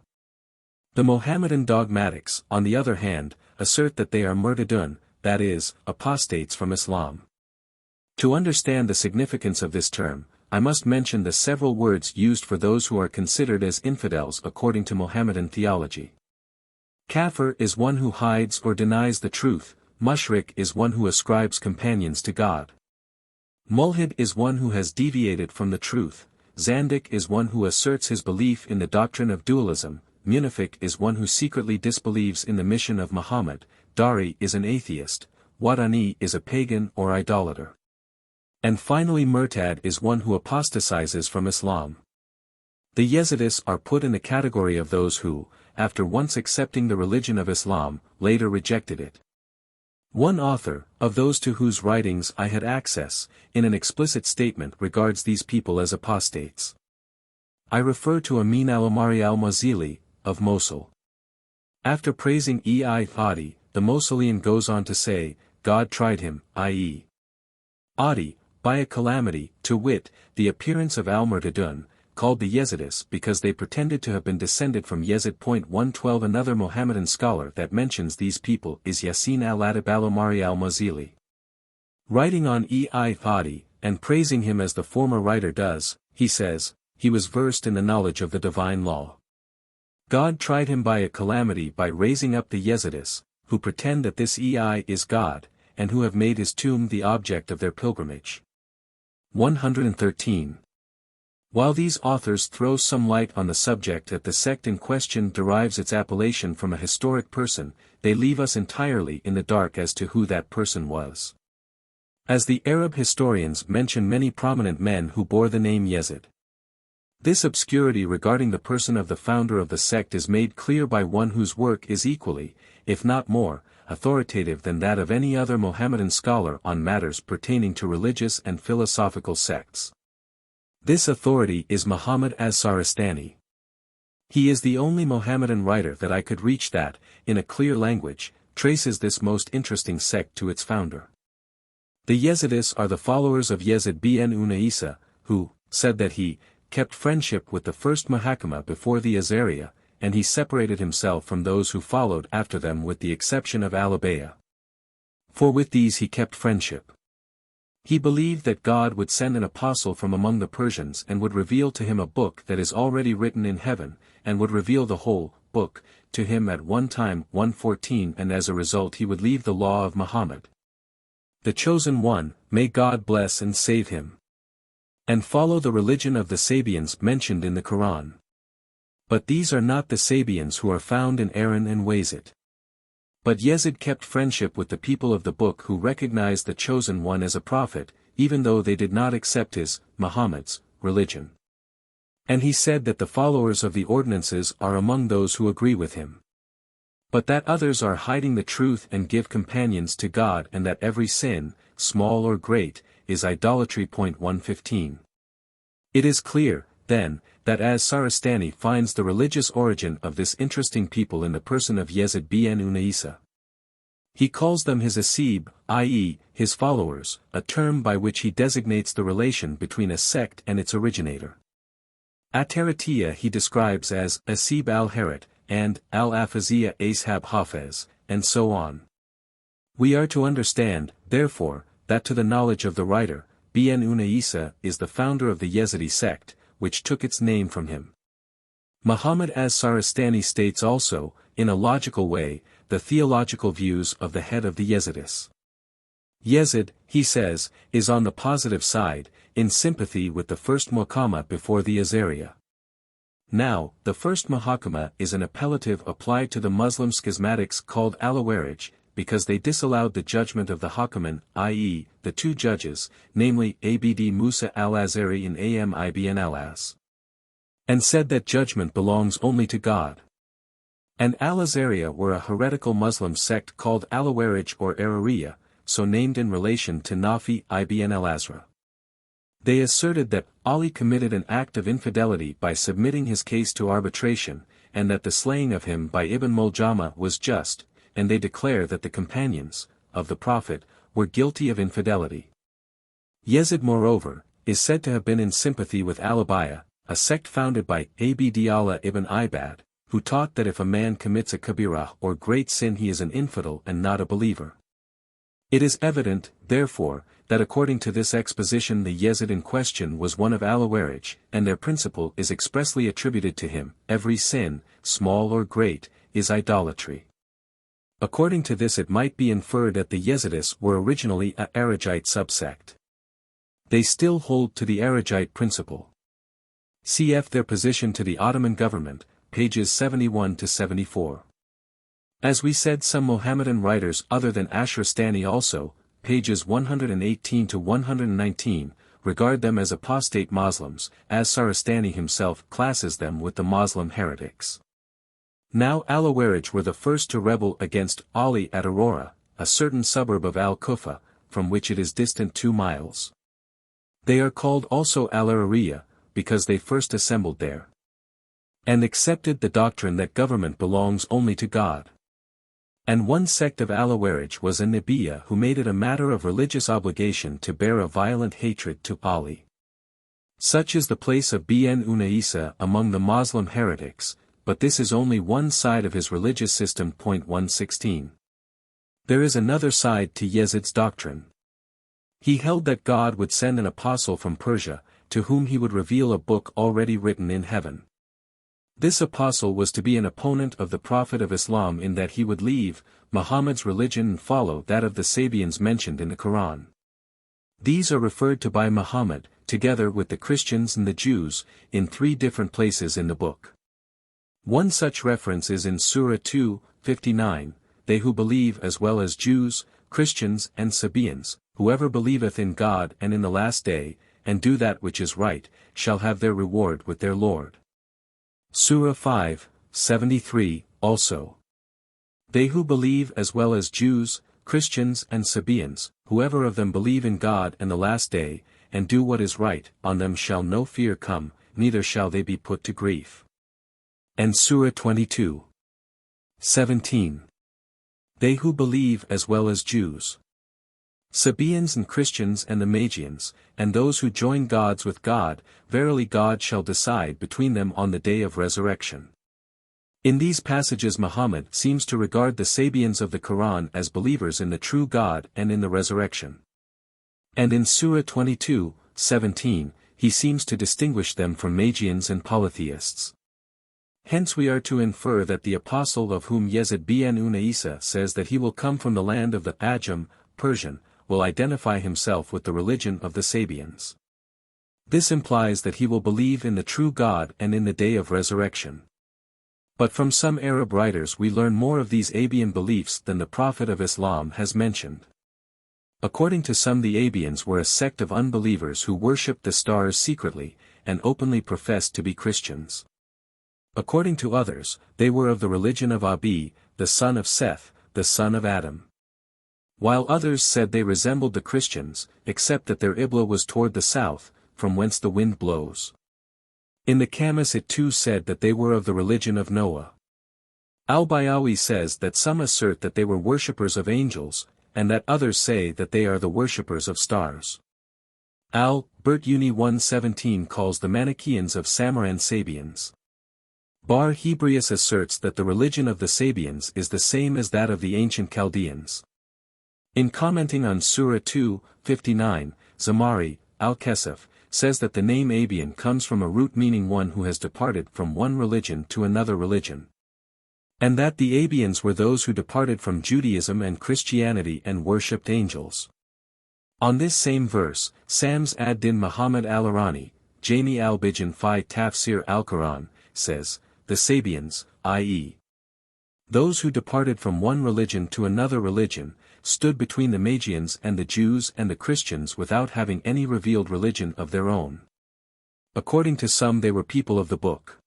[SPEAKER 1] The Mohammedan dogmatics, on the other hand, assert that they are murtadun, that is, apostates from Islam. To understand the significance of this term, I must mention the several words used for those who are considered as infidels according to Mohammedan theology. Kafir is one who hides or denies the truth, mushrik is one who ascribes companions to God. Mulhid is one who has deviated from the truth, Zandik is one who asserts his belief in the doctrine of dualism, Munafiq is one who secretly disbelieves in the mission of Muhammad, Dari is an atheist, Wadani is a pagan or idolater. And finally Murtad is one who apostatizes from Islam. The Yezidis are put in the category of those who, after once accepting the religion of Islam, later rejected it. One author, of those to whose writings I had access, in an explicit statement regards these people as apostates. I refer to Amin al-Amari al-Mazili, of Mosul. After praising Adi, the Mosulian goes on to say, God tried him, i.e. Adi, by a calamity, to wit, the appearance of al-Murtadun, called the Yezidis because they pretended to have been descended from Yezid. 112 Another Mohammedan scholar that mentions these people is Yasin al-Adib al-Amari al-Mazili. Writing on Adi, and praising him as the former writer does, he says, he was versed in the knowledge of the divine law. God tried him by a calamity by raising up the Yezidis, who pretend that this is God, and who have made his tomb the object of their pilgrimage. 113. While these authors throw some light on the subject that the sect in question derives its appellation from a historic person, they leave us entirely in the dark as to who that person was. As the Arab historians mention many prominent men who bore the name Yezid. This obscurity regarding the person of the founder of the sect is made clear by one whose work is equally, if not more, authoritative than that of any other Mohammedan scholar on matters pertaining to religious and philosophical sects. This authority is Muhammad as-Saristani. He is the only Mohammedan writer that I could reach that, in a clear language, traces this most interesting sect to its founder. The Yezidis are the followers of Yezid bin Unaysa, who said that he kept friendship with the first Muhakkama before the Azaria, and he separated himself from those who followed after them with the exception of Al-Abaya. For with these he kept friendship. He believed that God would send an apostle from among the Persians and would reveal to him a book that is already written in heaven, and would reveal the whole book to him at one time. 114 And as a result he would leave the law of Muhammad, the chosen one, may God bless and save him, and follow the religion of the Sabians mentioned in the Quran. But these are not the Sabians who are found in Aaron and Yazid. But Yezid kept friendship with the people of the book who recognized the chosen one as a prophet, even though they did not accept his, Muhammad's, religion. And he said that the followers of the ordinances are among those who agree with him. But that others are hiding the truth and give companions to God, and that every sin, small or great, is idolatry. 115. It is clear, then, that as Saristani finds the religious origin of this interesting people in the person of Yezid bin Unaysa. He calls them his asib, i.e., his followers, a term by which he designates the relation between a sect and its originator. At-Taratiya he describes as asib al-Harat, and al-Afaziyya ashab Hafez, and so on. We are to understand, therefore, that to the knowledge of the writer, bin Isa is the founder of the Yezidi sect, which took its name from him. Muhammad as-Saristani states also, in a logical way, the theological views of the head of the Yezidis. Yezid, he says, is on the positive side, in sympathy with the first Muqama before the Azariya. Now, the first Muhakama is an appellative applied to the Muslim schismatics called Al-Awarij, because they disallowed the judgment of the Hakaman, i.e., the two judges, namely Abd Musa al-Azari and Am Ibn al-As. And said that judgment belongs only to God. And Al-Azariya were a heretical Muslim sect called Al-Awarij or Arariya, so named in relation to Nafi ibn al-Azra. They asserted that Ali committed an act of infidelity by submitting his case to arbitration, and that the slaying of him by Ibn Muljama was just, and they declare that the companions of the Prophet were guilty of infidelity. Yezid, moreover, is said to have been in sympathy with Al-Abayya, a sect founded by Abd Allah ibn Ibad, who taught that if a man commits a kabirah or great sin he is an infidel and not a believer. It is evident, therefore, that according to this exposition the Yezid in question was one of Al-Awarij, and their principle is expressly attributed to him: every sin, small or great, is idolatry. According to this it might be inferred that the Yezidis were originally a Arijite subsect. They still hold to the Arijite principle. Cf. their position to the Ottoman government, pages 71 to 74. As we said, some Mohammedan writers other than Ashrastani also, pages 118 to 119, regard them as apostate Muslims, as Saristani himself classes them with the Muslim heretics. Now Al-Awarij were the first to rebel against Ali at Aurora, a certain suburb of Al-Kufa, from which it is distant 2 miles. They are called also Al-Arariya, because they first assembled there, and accepted the doctrine that government belongs only to God. And one sect of Al-Awarij was a Nabiya who made it a matter of religious obligation to bear a violent hatred to Ali. Such is the place of bin Isa among the Muslim heretics, but this is only one side of his religious system. 116. There is another side to Yezid's doctrine. He held that God would send an apostle from Persia, to whom he would reveal a book already written in heaven. This apostle was to be an opponent of the Prophet of Islam in that he would leave Muhammad's religion and follow that of the Sabians mentioned in the Quran. These are referred to by Muhammad, together with the Christians and the Jews, in 3 different places in the book. One such reference is in Surah 2:59, they who believe as well as Jews, Christians and Sabians, whoever believeth in God and in the last day, and do that which is right, shall have their reward with their Lord. Surah 5:73, also. They who believe as well as Jews, Christians and Sabians, whoever of them believe in God and the last day, and do what is right, on them shall no fear come, neither shall they be put to grief. And Surah 22:17. They who believe as well as Jews, Sabians and Christians and the Magians, and those who join gods with God, verily God shall decide between them on the day of resurrection. In these passages Muhammad seems to regard the Sabians of the Quran as believers in the true God and in the resurrection. And in Surah 22:17, he seems to distinguish them from Magians and polytheists. Hence we are to infer that the apostle of whom Yezid bin Isa says that he will come from the land of the Ajam, Persian, will identify himself with the religion of the Sabians. This implies that he will believe in the true God and in the day of resurrection. But from some Arab writers we learn more of these Abian beliefs than the Prophet of Islam has mentioned. According to some the Abians were a sect of unbelievers who worshipped the stars secretly, and openly professed to be Christians. According to others, they were of the religion of Abi, the son of Seth, the son of Adam. While others said they resembled the Christians, except that their Qibla was toward the south, from whence the wind blows. In the Kamis it too said that they were of the religion of Noah. Al-Bayawi says that some assert that they were worshippers of angels, and that others say that they are the worshippers of stars. Al-Bertuni 117 calls the Manichaeans of Samarkand Sabians. Bar Hebrius asserts that the religion of the Sabians is the same as that of the ancient Chaldeans. In commenting on Surah 2:59, Zamari, Al-Kesef, says that the name Abian comes from a root meaning one who has departed from one religion to another religion. And that the Abians were those who departed from Judaism and Christianity and worshipped angels. On this same verse, Sams ad-Din Muhammad al-Irani, Jami al-Bijan fi Tafsir al-Quran, says, the Sabians, i.e., those who departed from one religion to another religion, stood between the Magians and the Jews and the Christians without having any revealed religion of their own. According to some they were people of the book.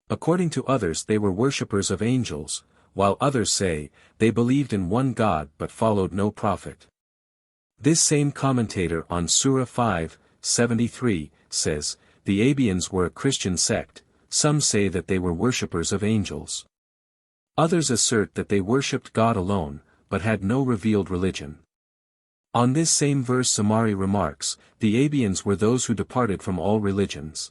[SPEAKER 1] According to others they were worshippers of angels, while others say, they believed in one God but followed no prophet. This same commentator on Surah 5:73, says, the Abians were a Christian sect, some say that they were worshippers of angels. Others assert that they worshipped God alone, but had no revealed religion. On this same verse Samari remarks, the Abians were those who departed from all religions.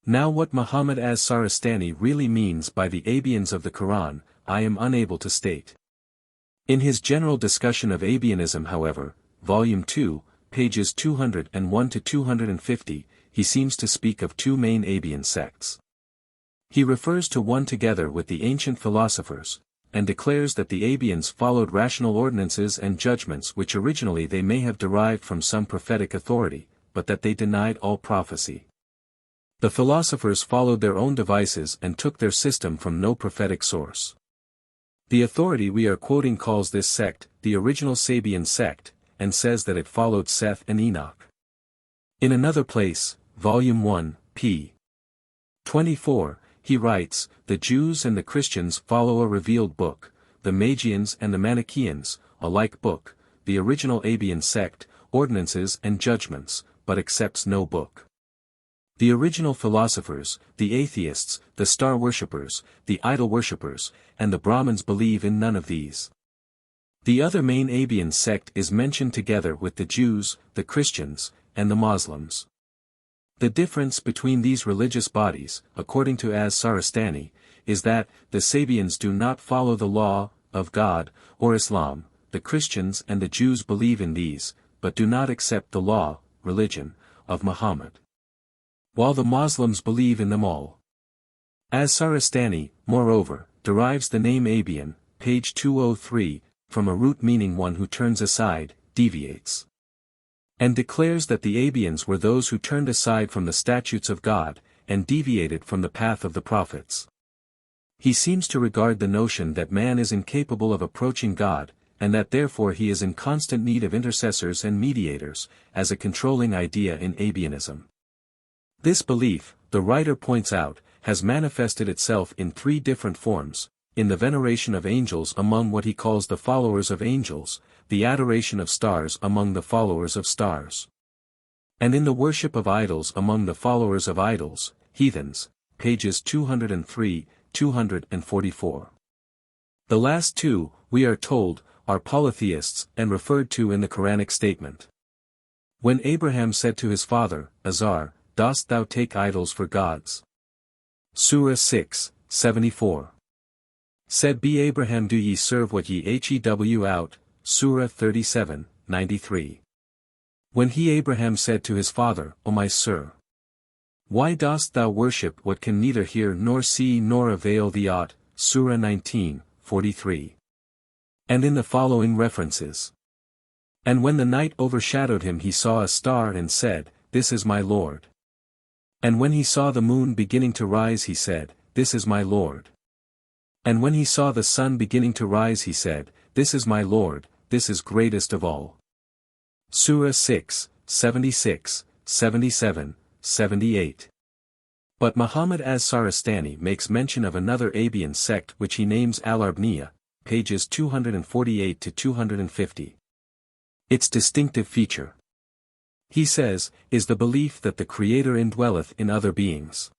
[SPEAKER 1] Now what Muhammad as-Saristani really means by the Abians of the Quran, I am unable to state. In his general discussion of Abianism however, Volume 2, pages 201 to 250, he seems to speak of two main Abian sects. He refers to one together with the ancient philosophers, and declares that the Abians followed rational ordinances and judgments which originally they may have derived from some prophetic authority, but that they denied all prophecy. The philosophers followed their own devices and took their system from no prophetic source. The authority we are quoting calls this sect, the original Sabian sect, and says that it followed Seth and Enoch. In another place, Volume 1, p. 24, he writes, the Jews and the Christians follow a revealed book, the Magians and the Manichaeans, a like book, the original Abian sect, ordinances and judgments, but accepts no book. The original philosophers, the atheists, the star worshippers, the idol worshippers, and the Brahmins believe in none of these. The other main Abian sect is mentioned together with the Jews, the Christians, and the Muslims. The difference between these religious bodies, according to as-Saristani, is that, the Sabians do not follow the law of God, or Islam, the Christians and the Jews believe in these, but do not accept the law, religion, of Muhammad. While the Muslims believe in them all. As-Saristani, moreover, derives the name Abian, page 203, from a root meaning one who turns aside, deviates. And declares that the Abians were those who turned aside from the statutes of God, and deviated from the path of the prophets. He seems to regard the notion that man is incapable of approaching God, and that therefore he is in constant need of intercessors and mediators, as a controlling idea in Abianism. This belief, the writer points out, has manifested itself in three different forms, in the veneration of angels among what he calls the followers of angels, the adoration of stars among the followers of stars, and in the worship of idols among the followers of idols, heathens, pages 203, 244. The last two, we are told, are polytheists and referred to in the Quranic statement. When Abraham said to his father, Azar, dost thou take idols for gods? Surah 6:74. Said be Abraham do ye serve what ye hew out, Surah 37:93. When he Abraham said to his father, O my sir, why dost thou worship what can neither hear nor see nor avail thee aught, Surah 19:43. And in the following references. And when the night overshadowed him he saw a star and said, This is my Lord. And when he saw the moon beginning to rise he said, This is my Lord. And when he saw the sun beginning to rise he said, This is my Lord, this is greatest of all. Surah 6:76, 77, 78. But Muhammad as-Saristani makes mention of another Abian sect which he names Al-Arbniya, pages 248 to 250. Its distinctive feature, he says, is the belief that the Creator indwelleth in other beings.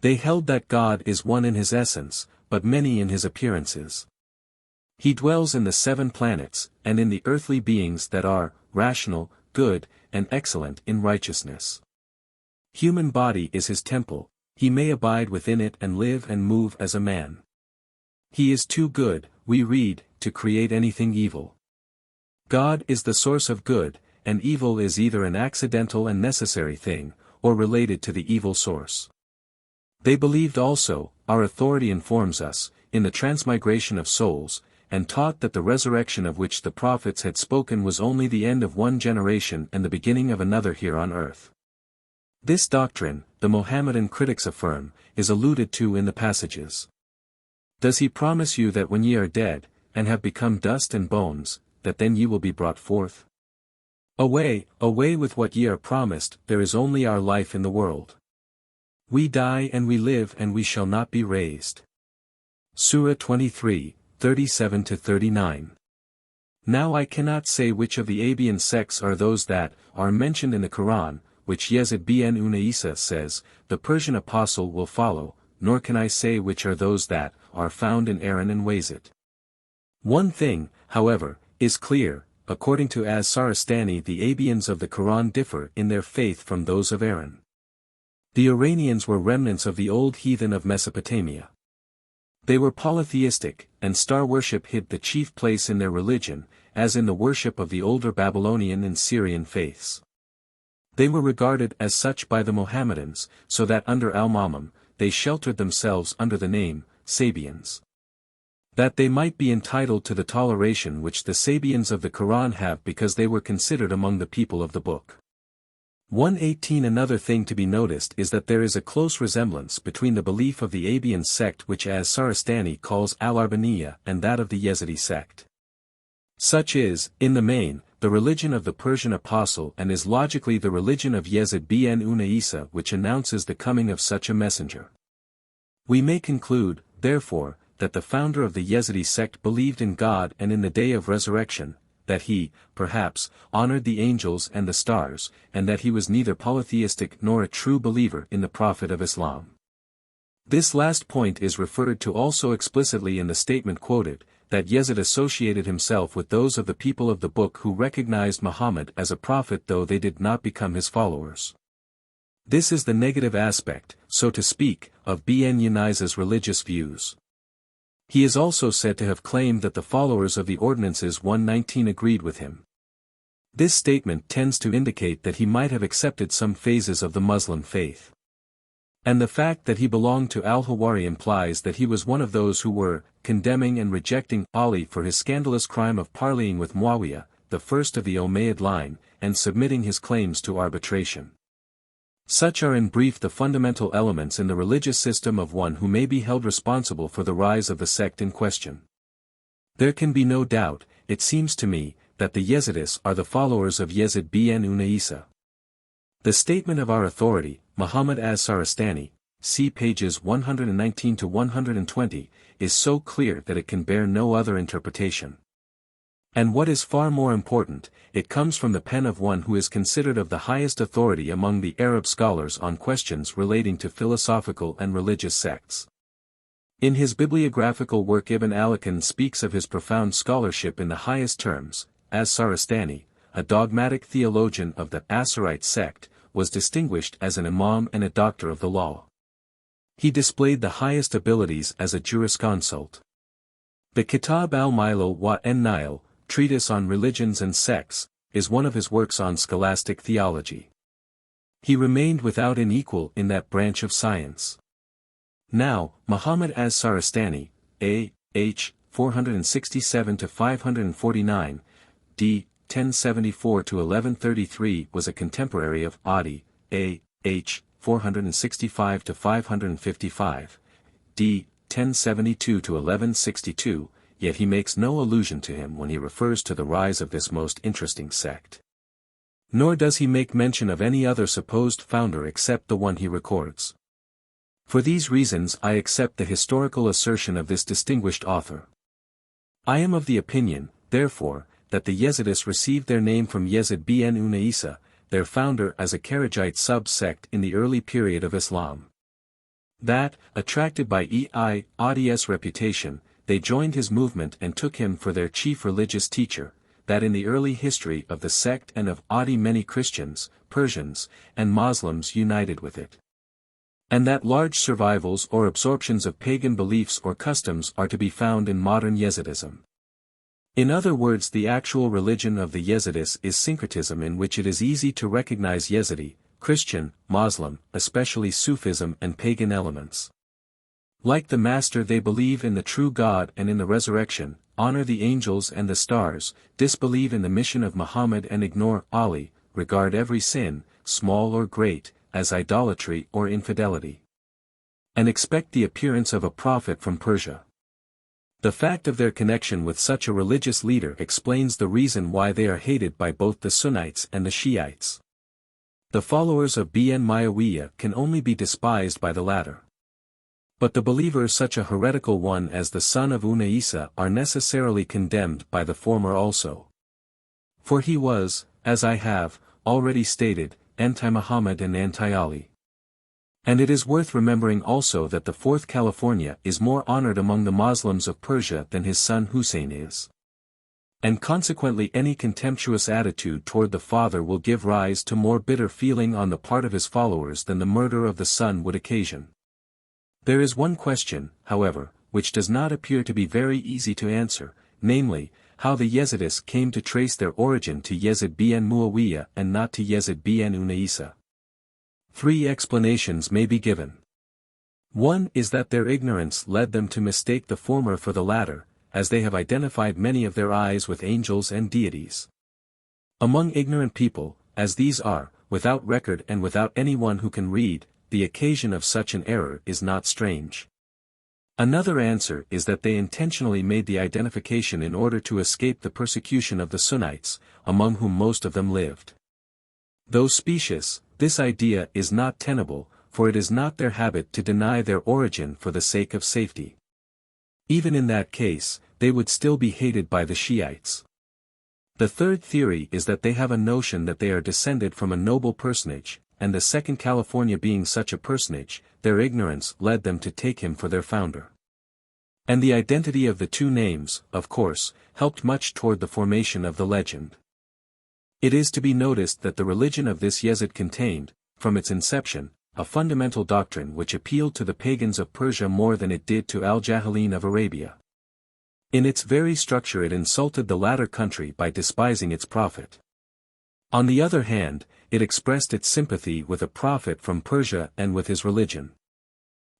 [SPEAKER 1] They held that God is one in his essence, but many in his appearances. He dwells in the 7 planets, and in the earthly beings that are, rational, good, and excellent in righteousness. Human body is his temple, he may abide within it and live and move as a man. He is too good, we read, to create anything evil. God is the source of good, and evil is either an accidental and necessary thing, or related to the evil source. They believed also, our authority informs us, in the transmigration of souls, and taught that the resurrection of which the prophets had spoken was only the end of one generation and the beginning of another here on earth. This doctrine, the Mohammedan critics affirm, is alluded to in the passages. Does he promise you that when ye are dead, and have become dust and bones, that then ye will be brought forth? Away, away with what ye are promised, there is only our life in the world. We die and we live and we shall not be raised. Surah 23, 37-39. Now I cannot say which of the Abian sects are those that are mentioned in the Quran, which Yezid bin Isa says, the Persian apostle will follow, nor can I say which are those that are found in Aaron and Yezid. One thing, however, is clear, according to As-Sarastani the Abians of the Quran differ in their faith from those of Aaron. The Iranians were remnants of the old heathen of Mesopotamia. They were polytheistic, and star worship hid the chief place in their religion, as in the worship of the older Babylonian and Syrian faiths. They were regarded as such by the Mohammedans, so that under Al-Mamam, they sheltered themselves under the name, Sabians. That they might be entitled to the toleration which the Sabians of the Quran have because they were considered among the people of the book. 118 Another thing to be noticed is that there is a close resemblance between the belief of the Abian sect which As-Sarastani calls Al-Arbaniya and that of the Yezidi sect. Such is, in the main, the religion of the Persian apostle and is logically the religion of Yezid bin Isa which announces the coming of such a messenger. We may conclude, therefore, that the founder of the Yezidi sect believed in God and in the day of resurrection, that he, perhaps, honored the angels and the stars, and that he was neither polytheistic nor a true believer in the Prophet of Islam. This last point is referred to also explicitly in the statement quoted, that Yezid associated himself with those of the people of the book who recognized Muhammad as a prophet though they did not become his followers. This is the negative aspect, so to speak, of bin Isa's religious views. He is also said to have claimed that the followers of the Ordinances 119 agreed with him. This statement tends to indicate that he might have accepted some phases of the Muslim faith. And the fact that he belonged to al-Hawari implies that he was one of those who were condemning and rejecting Ali for his scandalous crime of parleying with Muawiyah, the first of the Umayyad line, and submitting his claims to arbitration. Such are in brief the fundamental elements in the religious system of one who may be held responsible for the rise of the sect in question. There can be no doubt, it seems to me, that the Yezidis are the followers of Yezid bin Isa. The statement of our authority, Muhammad As-Sarastani, see pages 119-120, is so clear that it can bear no other interpretation. And what is far more important, it comes from the pen of one who is considered of the highest authority among the Arab scholars on questions relating to philosophical and religious sects. In his bibliographical work Ibn al-Akan speaks of his profound scholarship in the highest terms, as Sarastani, a dogmatic theologian of the Asarite sect, was distinguished as an imam and a doctor of the law. He displayed the highest abilities as a jurisconsult. The Kitab al-Milal wa an-Nil, Treatise on Religions and Sects, is one of his works on scholastic theology. He remained without an equal in that branch of science. Now, Muhammad As-Sarastani, A.H. 467-549, d. 1074-1133 was a contemporary of Adi, A.H. 465-555, d. 1072-1162, yet he makes no allusion to him when he refers to the rise of this most interesting sect. Nor does he make mention of any other supposed founder except the one he records. For these reasons I accept the historical assertion of this distinguished author. I am of the opinion, therefore, that the Yezidis received their name from Yezid bin Isa, their founder as a Kharijite sub-sect in the early period of Islam. That, attracted by Adi's reputation, they joined his movement and took him for their chief religious teacher, that in the early history of the sect and of Adi many Christians, Persians, and Muslims united with it. And that large survivals or absorptions of pagan beliefs or customs are to be found in modern Yezidism. In other words, the actual religion of the Yezidis is syncretism, in which it is easy to recognize Yezidi, Christian, Muslim, especially Sufism and pagan elements. Like the Master, they believe in the true God and in the resurrection, honor the angels and the stars, disbelieve in the mission of Muhammad and ignore Ali, regard every sin, small or great, as idolatry or infidelity, and expect the appearance of a prophet from Persia. The fact of their connection with such a religious leader explains the reason why they are hated by both the Sunnites and the Shiites. The followers of Ibn Muawiyah can only be despised by the latter. But the believers, such a heretical one as the son of Unaysa, are necessarily condemned by the former also. For he was, as I have already stated, anti-Muhammad and anti-Ali. And it is worth remembering also that the fourth California is more honored among the Muslims of Persia than his son Hussein is. And consequently any contemptuous attitude toward the father will give rise to more bitter feeling on the part of his followers than the murder of the son would occasion. There is one question, however, which does not appear to be very easy to answer, namely, how the Yezidis came to trace their origin to Yazid bin Muawiyah and not to Yazid bin Unaysa. 3 explanations may be given. One is that their ignorance led them to mistake the former for the latter, as they have identified many of their eyes with angels and deities. Among ignorant people, as these are, without record and without anyone who can read, the occasion of such an error is not strange. Another answer is that they intentionally made the identification in order to escape the persecution of the Sunnites, among whom most of them lived. Though specious, this idea is not tenable, for it is not their habit to deny their origin for the sake of safety. Even in that case, they would still be hated by the Shiites. The third theory is that they have a notion that they are descended from a noble personage, and the second California being such a personage, their ignorance led them to take him for their founder. And the identity of the two names, of course, helped much toward the formation of the legend. It is to be noticed that the religion of this Yezid contained, from its inception, a fundamental doctrine which appealed to the pagans of Persia more than it did to Al-Jahilin of Arabia. In its very structure it insulted the latter country by despising its prophet. On the other hand, it expressed its sympathy with a prophet from Persia and with his religion.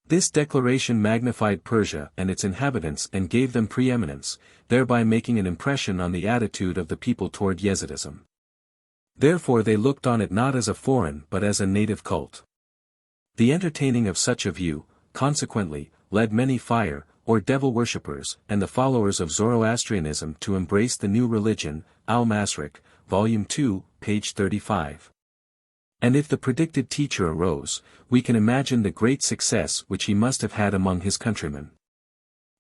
[SPEAKER 1] This declaration magnified Persia and its inhabitants and gave them preeminence, thereby making an impression on the attitude of the people toward Yezidism. Therefore they looked on it not as a foreign but as a native cult. The entertaining of such a view, consequently, led many fire, or devil worshippers, and the followers of Zoroastrianism to embrace the new religion, Al-Masrik, Volume 2, page 35. And if the predicted teacher arose, we can imagine the great success which he must have had among his countrymen.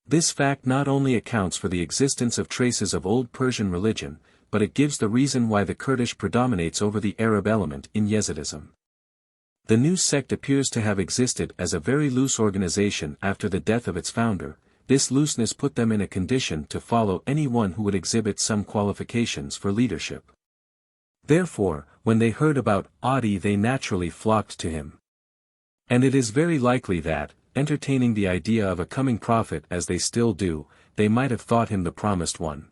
[SPEAKER 1] This fact not only accounts for the existence of traces of old Persian religion, but it gives the reason why the Kurdish predominates over the Arab element in Yezidism. The new sect appears to have existed as a very loose organization after the death of its founder. This looseness put them in a condition to follow anyone who would exhibit some qualifications for leadership. Therefore, when they heard about Adi they naturally flocked to him. And it is very likely that, entertaining the idea of a coming prophet as they still do, they might have thought him the promised one.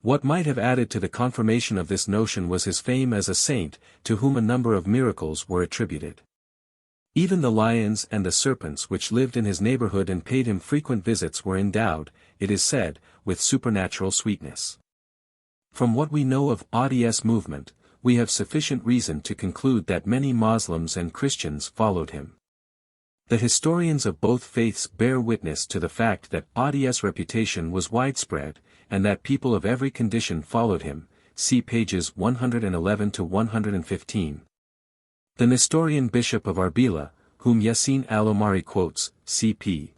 [SPEAKER 1] What might have added to the confirmation of this notion was his fame as a saint, to whom a number of miracles were attributed. Even the lions and the serpents which lived in his neighborhood and paid him frequent visits were endowed, it is said, with supernatural sweetness. From what we know of Adi's movement, we have sufficient reason to conclude that many Muslims and Christians followed him. The historians of both faiths bear witness to the fact that Adi's reputation was widespread, and that people of every condition followed him, see pages 111 to 115. The Nestorian bishop of Arbela, whom Yassin al-Omari quotes, cp.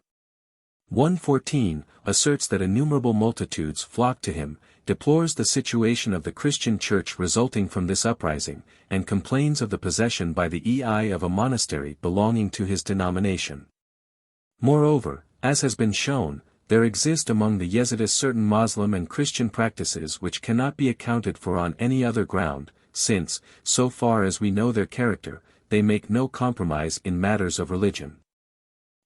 [SPEAKER 1] 114, asserts that innumerable multitudes flocked to him, deplores the situation of the Christian church resulting from this uprising, and complains of the possession by the EI of a monastery belonging to his denomination. Moreover, as has been shown, there exist among the Yezidis certain Muslim and Christian practices which cannot be accounted for on any other ground, since, so far as we know their character, they make no compromise in matters of religion.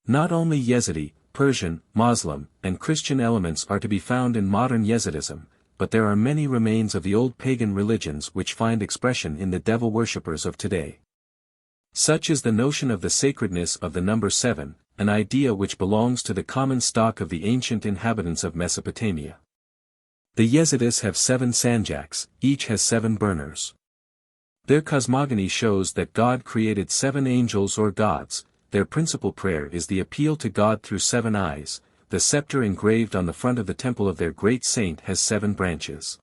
[SPEAKER 1] Not only Yezidi, Persian, Muslim, and Christian elements are to be found in modern Yezidism, but there are many remains of the old pagan religions which find expression in the devil worshippers of today. Such is the notion of the sacredness of the number 7, an idea which belongs to the common stock of the ancient inhabitants of Mesopotamia. The Yezidis have 7 sanjaks, each has 7 burners. Their cosmogony shows that God created 7 angels or gods. Their principal prayer is the appeal to God through 7 eyes. The scepter engraved on the front of the temple of their great saint has 7 branches.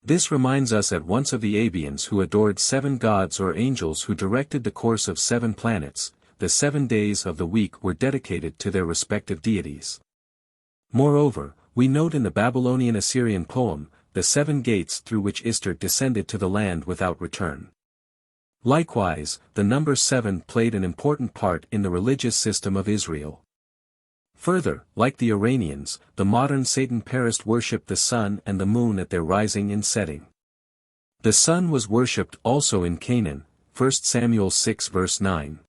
[SPEAKER 1] This reminds us at once of the Abians who adored 7 gods or angels who directed the course of 7 planets. The 7 days of the week were dedicated to their respective deities. Moreover, we note in the Babylonian-Assyrian poem, the 7 gates through which Ishtar descended to the land without return. Likewise, the number 7 played an important part in the religious system of Israel. Further, like the Iranians, the modern Satan-perist worshipped the sun and the moon at their rising and setting. The sun was worshipped also in Canaan, 1 Samuel 6 verse 9.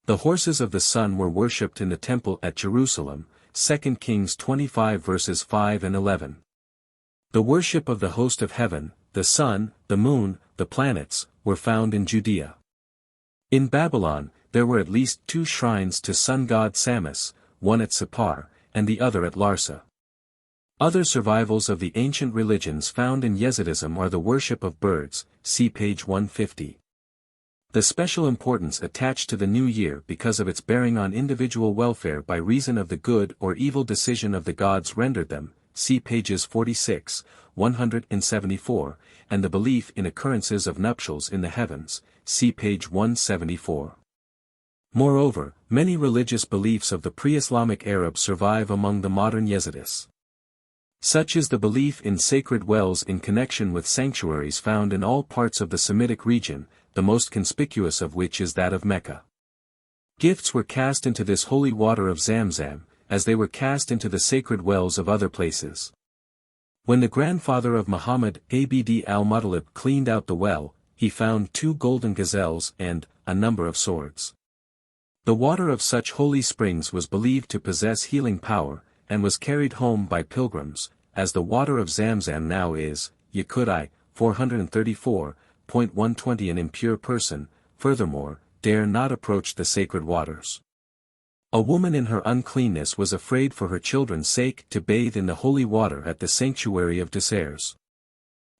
[SPEAKER 1] The horses of the sun were worshipped in the temple at Jerusalem, 2 Kings 25 verses 5 and 11. The worship of the host of heaven, the sun, the moon, the planets, were found in Judea. In Babylon, there were at least 2 shrines to sun god Samus, one at Sippar, and the other at Larsa. Other survivals of the ancient religions found in Yezidism are the worship of birds, see page 150. The special importance attached to the new year because of its bearing on individual welfare by reason of the good or evil decision of the gods rendered them, see pages 46, 174, and the belief in occurrences of nuptials in the heavens, see page 174. Moreover, many religious beliefs of the pre-Islamic Arabs survive among the modern Yezidis. Such is the belief in sacred wells in connection with sanctuaries found in all parts of the Semitic region, the most conspicuous of which is that of Mecca. Gifts were cast into this holy water of Zamzam, as they were cast into the sacred wells of other places. When the grandfather of Muhammad Abd al-Muttalib cleaned out the well, he found 2 golden gazelles and a number of swords. The water of such holy springs was believed to possess healing power, and was carried home by pilgrims, as the water of Zamzam now is. Yaqut 434.120. An impure person, furthermore, dare not approach the sacred waters. A woman in her uncleanness was afraid for her children's sake to bathe in the holy water at the sanctuary of Deities.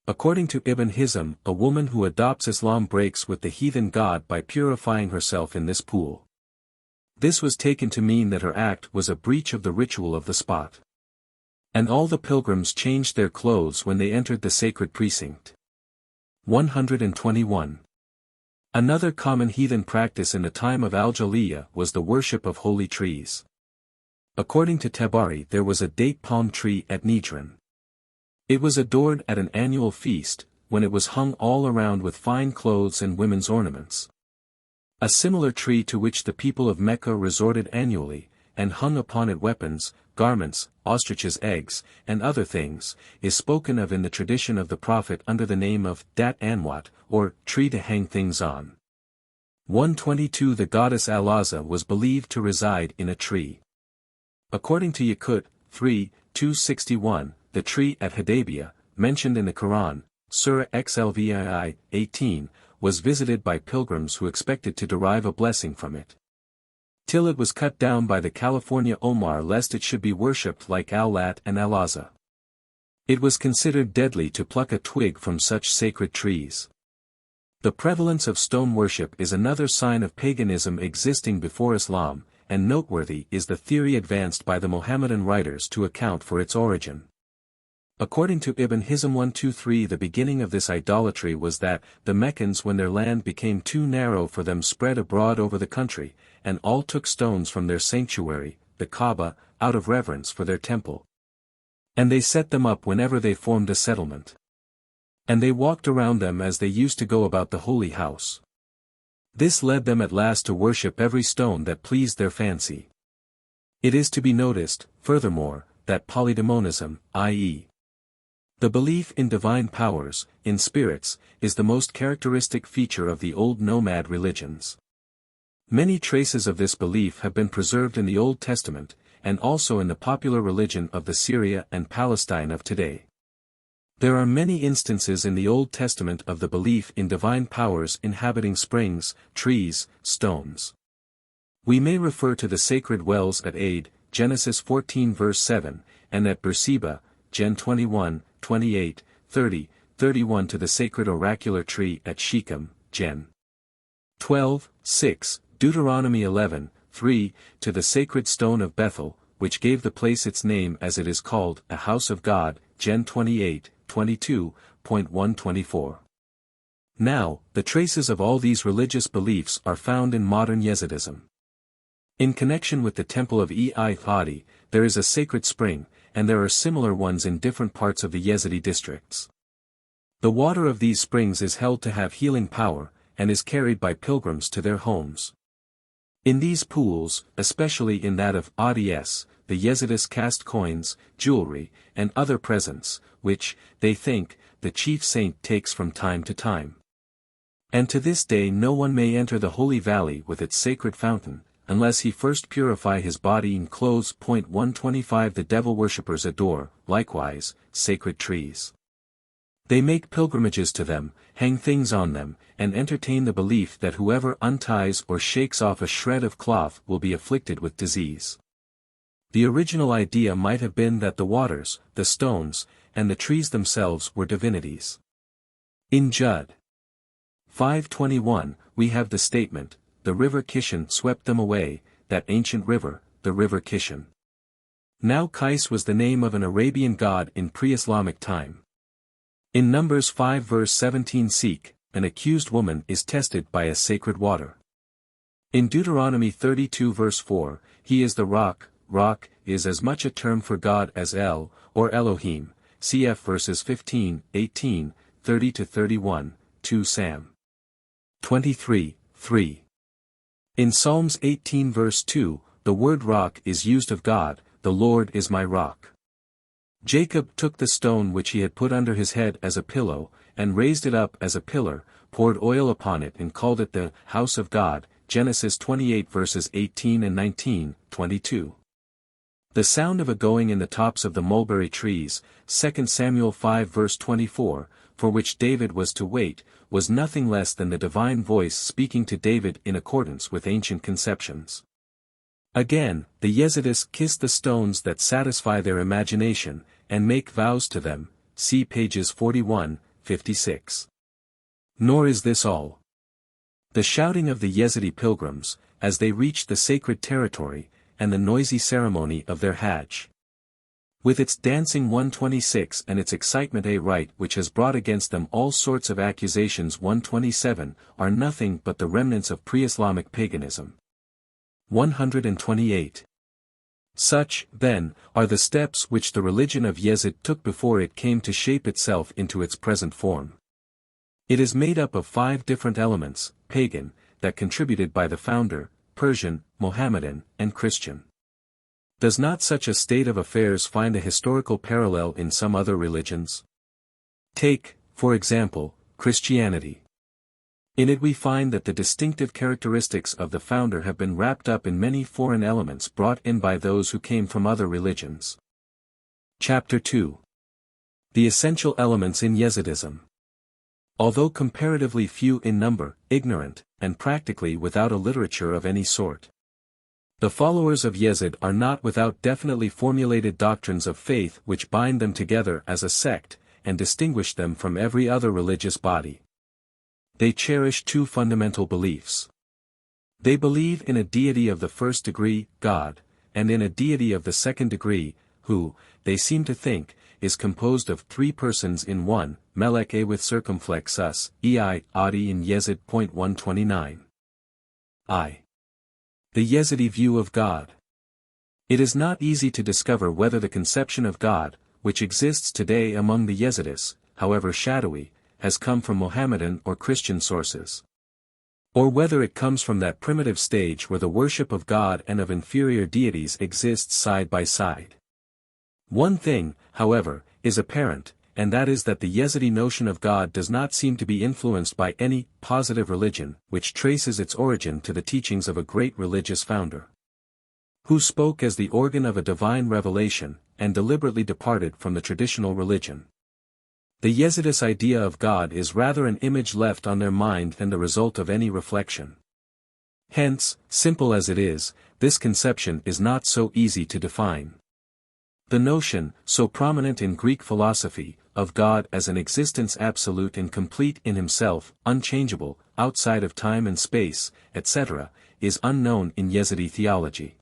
[SPEAKER 1] According to Ibn Hizm, a woman who adopts Islam breaks with the heathen god by purifying herself in this pool. This was taken to mean that her act was a breach of the ritual of the spot. And all the pilgrims changed their clothes when they entered the sacred precinct. 121. Another common heathen practice in the time of Al-Jilwah was the worship of holy trees. According to Tabari, there was a date palm tree at Nidran. It was adored at an annual feast, when it was hung all around with fine clothes and women's ornaments. A similar tree to which the people of Mecca resorted annually, and hung upon it weapons, garments, ostriches' eggs, and other things, is spoken of in the tradition of the Prophet under the name of Dat Anwat, or tree to hang things on. 122. The goddess Al-Azza was believed to reside in a tree. According to Yaqut 3:261, the tree at Hudaybiyah, mentioned in the Quran, Surah Xlvii 18, was visited by pilgrims who expected to derive a blessing from it. Till it was cut down by the California Omar lest it should be worshipped like Al-Lat and Al-Azza. It was considered deadly to pluck a twig from such sacred trees. The prevalence of stone worship is another sign of paganism existing before Islam, and noteworthy is the theory advanced by the Mohammedan writers to account for its origin. According to Ibn Hizm 123, the beginning of this idolatry was that the Meccans, when their land became too narrow for them, spread abroad over the country, and all took stones from their sanctuary, the Kaaba, out of reverence for their temple. And they set them up whenever they formed a settlement. And they walked around them as they used to go about the holy house. This led them at last to worship every stone that pleased their fancy. It is to be noticed, furthermore, that polydaimonism, i.e., the belief in divine powers, in spirits, is the most characteristic feature of the old nomad religions. Many traces of this belief have been preserved in the Old Testament, and also in the popular religion of the Syria and Palestine of today. There are many instances in the Old Testament of the belief in divine powers inhabiting springs, trees, stones. We may refer to the sacred wells at Ad, Genesis 14 verse 7, and at Beersheba, Gen 21, 28, 30, 31 to the sacred oracular tree at Shechem, Gen 12, 6, Deuteronomy 11, 3, to the sacred stone of Bethel, which gave the place its name as it is called, a house of God, Gen 28, 22.124. Now, the traces of all these religious beliefs are found in modern Yezidism. In connection with the temple of Adi, there is a sacred spring, and there are similar ones in different parts of the Yezidi districts. The water of these springs is held to have healing power, and is carried by pilgrims to their homes. In these pools, especially in that of Ads, the Yezidis cast coins, jewelry, and other presents, which, they think, the chief saint takes from time to time. And to this day no one may enter the holy valley with its sacred fountain, unless he first purify his body in clothes. 125 The devil worshippers adore, likewise, sacred trees. They make pilgrimages to them, hang things on them, and entertain the belief that whoever unties or shakes off a shred of cloth will be afflicted with disease. The original idea might have been that the waters, the stones, and the trees themselves were divinities. In Jud 5:21, we have the statement, the river Kishon swept them away, that ancient river, the river Kishon. Now Qais was the name of an Arabian god in pre-Islamic time. In Numbers 5 verse 17 seek, an accused woman is tested by a sacred water. In Deuteronomy 32 verse 4, he is the rock. Rock is as much a term for God as El, or Elohim, cf verses 15, 18, 30-31, 2 Sam 23, 3. In Psalms 18 verse 2, the word rock is used of God, the Lord is my rock. Jacob took the stone which he had put under his head as a pillow, and raised it up as a pillar, poured oil upon it and called it the house of God, Genesis 28 verses 18 and 19, 22. The sound of a going in the tops of the mulberry trees, 2 Samuel 5 verse 24, for which David was to wait, was nothing less than the divine voice speaking to David in accordance with ancient conceptions. Again, the Yezidis kiss the stones that satisfy their imagination, and make vows to them, see pages 41, 56. Nor is this all. The shouting of the Yezidi pilgrims, as they reach the sacred territory, and the noisy ceremony of their Hajj. With its dancing 126 and its excitement a rite which has brought against them all sorts of accusations 127, are nothing but the remnants of pre-Islamic paganism. 128. Such, then, are the steps which the religion of Yezid took before it came to shape itself into its present form. It is made up of 5 different elements, pagan, that contributed by the founder, Persian, Mohammedan, and Christian. Does not such a state of affairs find a historical parallel in some other religions? Take, for example, Christianity. In it we find that the distinctive characteristics of the founder have been wrapped up in many foreign elements brought in by those who came from other religions. Chapter 2. The essential elements in Yezidism. Although comparatively few in number, ignorant, and practically without a literature of any sort, the followers of Yezid are not without definitely formulated doctrines of faith which bind them together as a sect, and distinguish them from every other religious body. They cherish 2 fundamental beliefs. They believe in a deity of the first degree, God, and in a deity of the second degree, who, they seem to think, is composed of 3 persons in one, Melek A with circumflex us, Adi in Yezid. 129. I. The Yezidi View of God. It is not easy to discover whether the conception of God, which exists today among the Yezidis, however shadowy, has come from Mohammedan or Christian sources, or whether it comes from that primitive stage where the worship of God and of inferior deities exists side by side. One thing, however, is apparent, and that is that the Yezidi notion of God does not seem to be influenced by any positive religion which traces its origin to the teachings of a great religious founder. who spoke as the organ of a divine revelation, and deliberately departed from the traditional religion. The Yezidis idea of God is rather an image left on their mind than the result of any reflection. Hence, simple as it is, this conception is not so easy to define. The notion, so prominent in Greek philosophy, of God as an existence absolute and complete in himself, unchangeable, outside of time and space, etc., is unknown in Yezidi theology.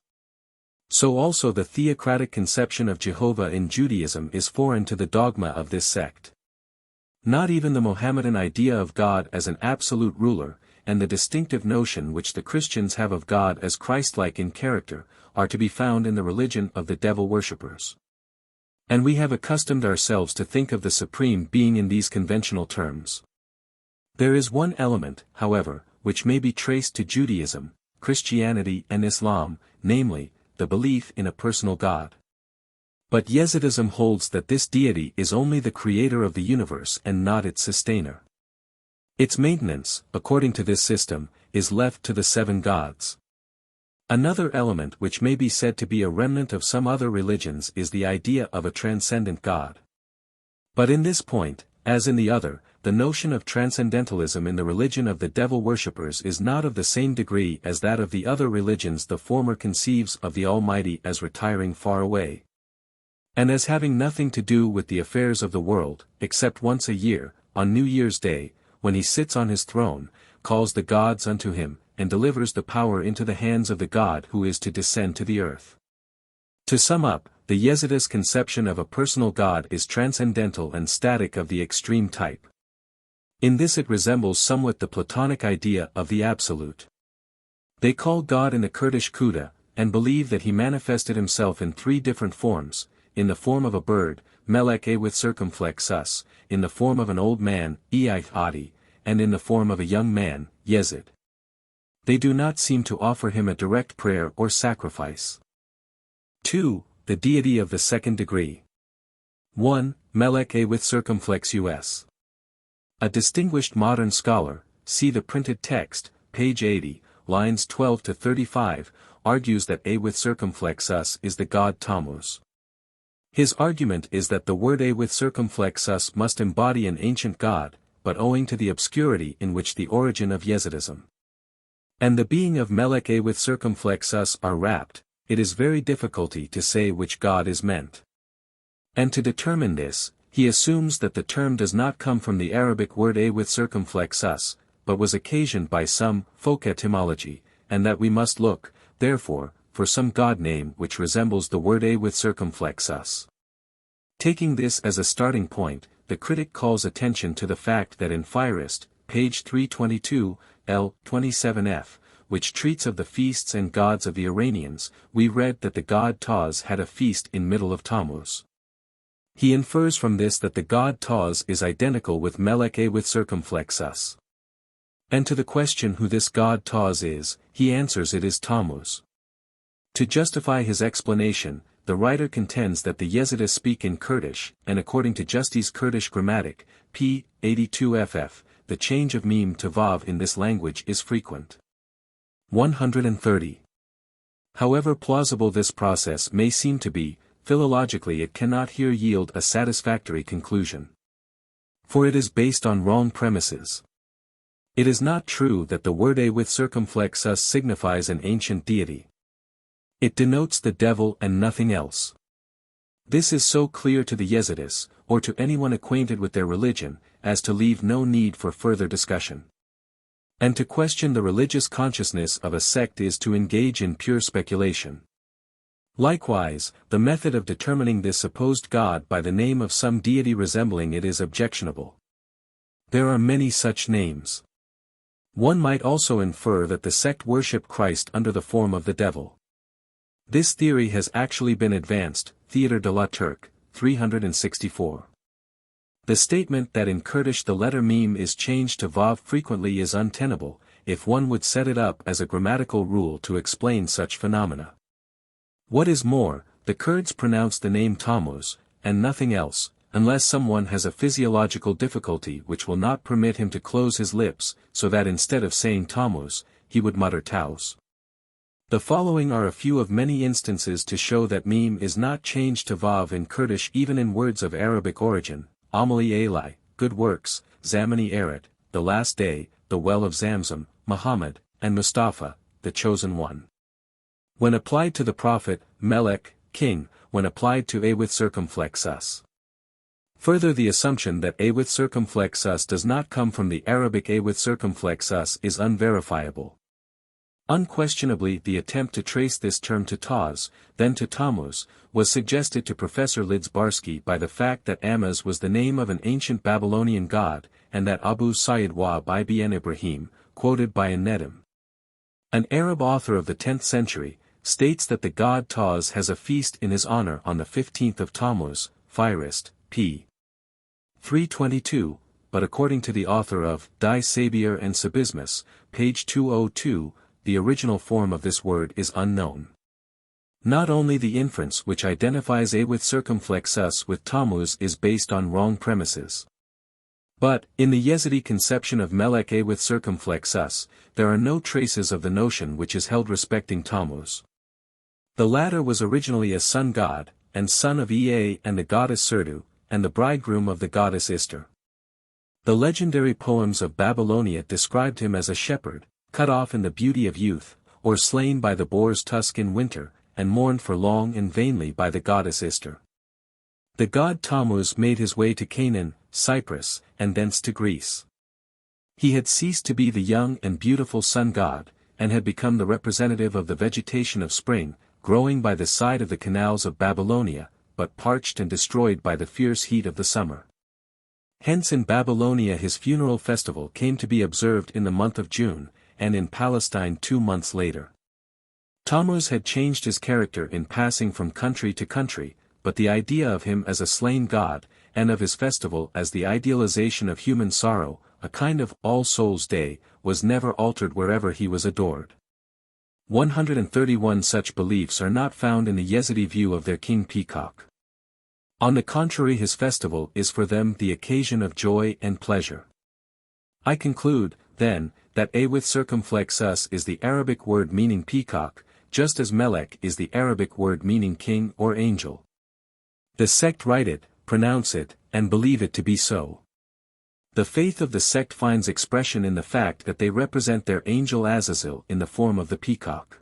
[SPEAKER 1] So also the theocratic conception of Jehovah in Judaism is foreign to the dogma of this sect. Not even the Mohammedan idea of God as an absolute ruler, and the distinctive notion which the Christians have of God as Christ-like in character, are to be found in the religion of the devil worshippers. And we have accustomed ourselves to think of the Supreme Being in these conventional terms. There is one element, however, which may be traced to Judaism, Christianity and Islam, namely, the belief in a personal God. But Yezidism holds that this deity is only the creator of the universe and not its sustainer. Its maintenance, according to this system, is left to the seven gods. Another element which may be said to be a remnant of some other religions is the idea of a transcendent God. But in this point, as in the other, the notion of transcendentalism in the religion of the devil worshippers is not of the same degree as that of the other religions. The former conceives of the Almighty as retiring far away, and as having nothing to do with the affairs of the world, except once a year, on New Year's Day, when he sits on his throne, calls the gods unto him, and delivers the power into the hands of the God who is to descend to the earth. To sum up, the Yezidis conception of a personal God is transcendental and static of the extreme type. In this it resembles somewhat the Platonic idea of the Absolute. They call God in the Kurdish Kuda, and believe that he manifested himself in three different forms: in the form of a bird, Melek with circumflex us, in the form of an old man, Adi, and in the form of a young man, Yezid. They do not seem to offer him a direct prayer or sacrifice. 2. The deity of the second degree. 1. Melek with circumflex us. A distinguished modern scholar, see the printed text, page 80, lines 12 to 35, argues that A with circumflex us is the god Tammuz. His argument is that the word A with circumflex us must embody an ancient god, but owing to the obscurity in which the origin of Yezidism and the being of Melek with circumflex us are wrapped, it is very difficulty to say which god is meant. And to determine this, he assumes that the term does not come from the Arabic word A with circumflex us, but was occasioned by some folk etymology, and that we must look, therefore, for some god name which resembles the word A with circumflex us. Taking this as a starting point, the critic calls attention to the fact that in Firist, page 322, L. 27f, which treats of the feasts and gods of the Iranians, we read that the god Taus had a feast in middle of Tammuz. He infers from this that the god Taus is identical with Melek with circumflex us. And to the question who this god Taus is, he answers it is Tammuz. To justify his explanation, the writer contends that the Yezidis speak in Kurdish, and according to Justi's Kurdish grammatic, p. 82ff, the change of meme to vav in this language is frequent. 130. However plausible this process may seem to be, philologically it cannot here yield a satisfactory conclusion. For it is based on wrong premises. It is not true that the word A with circumflex us signifies an ancient deity. It denotes the devil and nothing else. This is so clear to the Yezidis, or to anyone acquainted with their religion, as to leave no need for further discussion. And to question the religious consciousness of a sect is to engage in pure speculation. Likewise, the method of determining this supposed God by the name of some deity resembling it is objectionable. There are many such names. One might also infer that the sect worship Christ under the form of the devil. This theory has actually been advanced, Theatre de la Turque, 364. The statement that in Kurdish the letter meme is changed to vav frequently is untenable, if one would set it up as a grammatical rule to explain such phenomena. What is more, the Kurds pronounce the name Tammuz, and nothing else, unless someone has a physiological difficulty which will not permit him to close his lips, so that instead of saying Tammuz, he would mutter Taus. The following are a few of many instances to show that meme is not changed to vav in Kurdish even in words of Arabic origin: Amali Eli, good works, Zamani Eret, the last day, the well of Zamzam, Muhammad, and Mustafa, the chosen one. When applied to the prophet, Melek, king, when applied to a with circumflex us. Further, the assumption that a with circumflex us does not come from the Arabic a with circumflex us is unverifiable. Unquestionably, the attempt to trace this term to Taus, then to Tammuz, was suggested to Professor Lidzbarski by the fact that Amaz was the name of an ancient Babylonian god, and that Abu Sayyid Wahb ibn Ibrahim, quoted by An-Nedim, an Arab author of the 10th century, states that the god Taus has a feast in his honor on the 15th of Tammuz, Firist, p. 322, but according to the author of Die Sabier and Sabismus, page 202, the original form of this word is unknown. Not only the inference which identifies a with circumflex us with Tammuz is based on wrong premises, but, in the Yezidi conception of Melek a with circumflex us, there are no traces of the notion which is held respecting Tammuz. The latter was originally a sun god, and son of Ea and the goddess Serdu, and the bridegroom of the goddess Ishtar. The legendary poems of Babylonia described him as a shepherd, cut off in the beauty of youth, or slain by the boar's tusk in winter, and mourned for long and vainly by the goddess Ishtar. The god Tammuz made his way to Canaan, Cyprus, and thence to Greece. He had ceased to be the young and beautiful sun god, and had become the representative of the vegetation of spring, growing by the side of the canals of Babylonia, but parched and destroyed by the fierce heat of the summer. Hence in Babylonia his funeral festival came to be observed in the month of June, and in Palestine 2 months later. Tammuz had changed his character in passing from country to country, but the idea of him as a slain god, and of his festival as the idealization of human sorrow, a kind of All Souls' Day, was never altered wherever he was adored. 131 such beliefs are not found in the Yezidi view of their king Peacock. On the contrary, his festival is for them the occasion of joy and pleasure. I conclude, then, that a with circumflex us is the Arabic word meaning peacock, just as Melek is the Arabic word meaning king or angel. The sect write it, pronounce it, and believe it to be so. The faith of the sect finds expression in the fact that they represent their angel Azazel in the form of the peacock.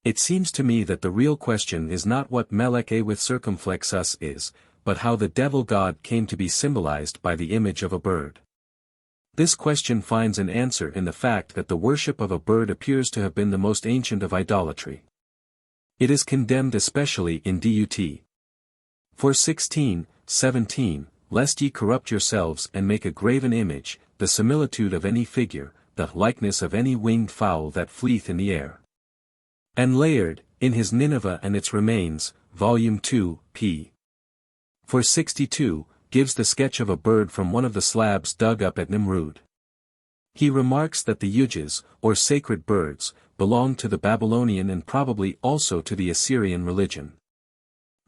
[SPEAKER 1] It seems to me that the real question is not what Melek a with circumflex us is, but how the devil god came to be symbolized by the image of a bird. This question finds an answer in the fact that the worship of a bird appears to have been the most ancient of idolatry. It is condemned especially in Dut. 4:16-17, lest ye corrupt yourselves and make a graven image, the similitude of any figure, the likeness of any winged fowl that fleeth in the air. And Layard, in his Nineveh and its Remains, Volume 2, p. 462, gives the sketch of a bird from one of the slabs dug up at Nimrud. He remarks that the Yezidis, or sacred birds, belonged to the Babylonian and probably also to the Assyrian religion.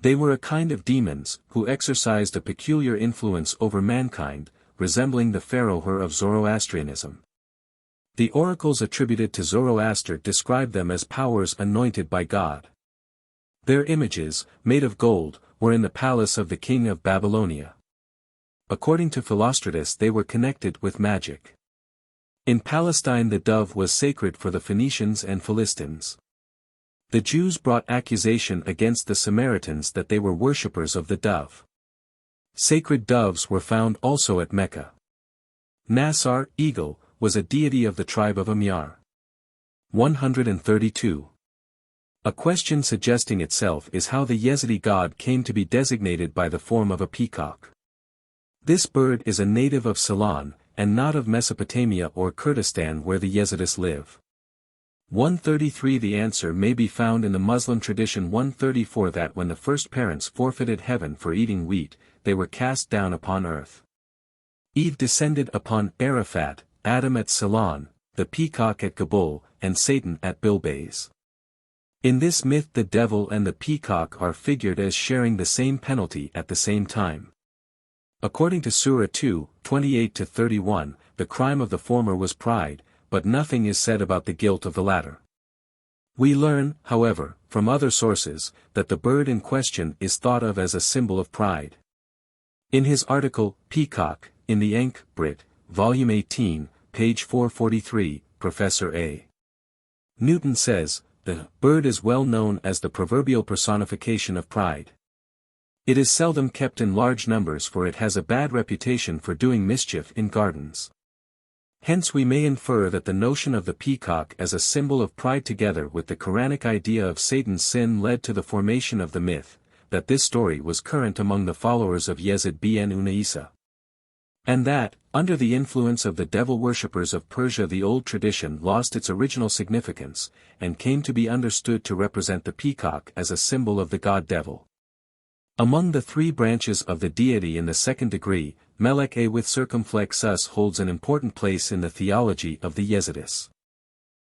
[SPEAKER 1] They were a kind of demons, who exercised a peculiar influence over mankind, resembling the Pharaoh of Zoroastrianism. The oracles attributed to Zoroaster describe them as powers anointed by God. Their images, made of gold, were in the palace of the king of Babylonia. According to Philostratus, they were connected with magic. In Palestine the dove was sacred for the Phoenicians and Philistines. The Jews brought accusation against the Samaritans that they were worshippers of the dove. Sacred doves were found also at Mecca. Nasar, eagle, was a deity of the tribe of Amyar. 132. A question suggesting itself is how the Yezidi god came to be designated by the form of a peacock. This bird is a native of Ceylon, and not of Mesopotamia or Kurdistan where the Yezidis live. 133. The answer may be found in the Muslim tradition. 134. That when the first parents forfeited heaven for eating wheat, they were cast down upon earth. Eve descended upon Arafat, Adam at Ceylon, the peacock at Kabul, and Satan at Bilbays. In this myth the devil and the peacock are figured as sharing the same penalty at the same time. According to Surah 2, 28-31, the crime of the former was pride, but nothing is said about the guilt of the latter. We learn, however, from other sources, that the bird in question is thought of as a symbol of pride. In his article, Peacock, in the Enc. Brit., Volume 18, page 443, Professor A. Newton says, the bird is well known as the proverbial personification of pride. It is seldom kept in large numbers, for it has a bad reputation for doing mischief in gardens. Hence we may infer that the notion of the peacock as a symbol of pride together with the Quranic idea of Satan's sin led to the formation of the myth, that this story was current among the followers of Yezid bin Isa. And that, under the influence of the devil worshippers of Persia, the old tradition lost its original significance, and came to be understood to represent the peacock as a symbol of the god-devil. Among the three branches of the deity in the second degree, Melek Taus holds an important place in the theology of the Yezidis.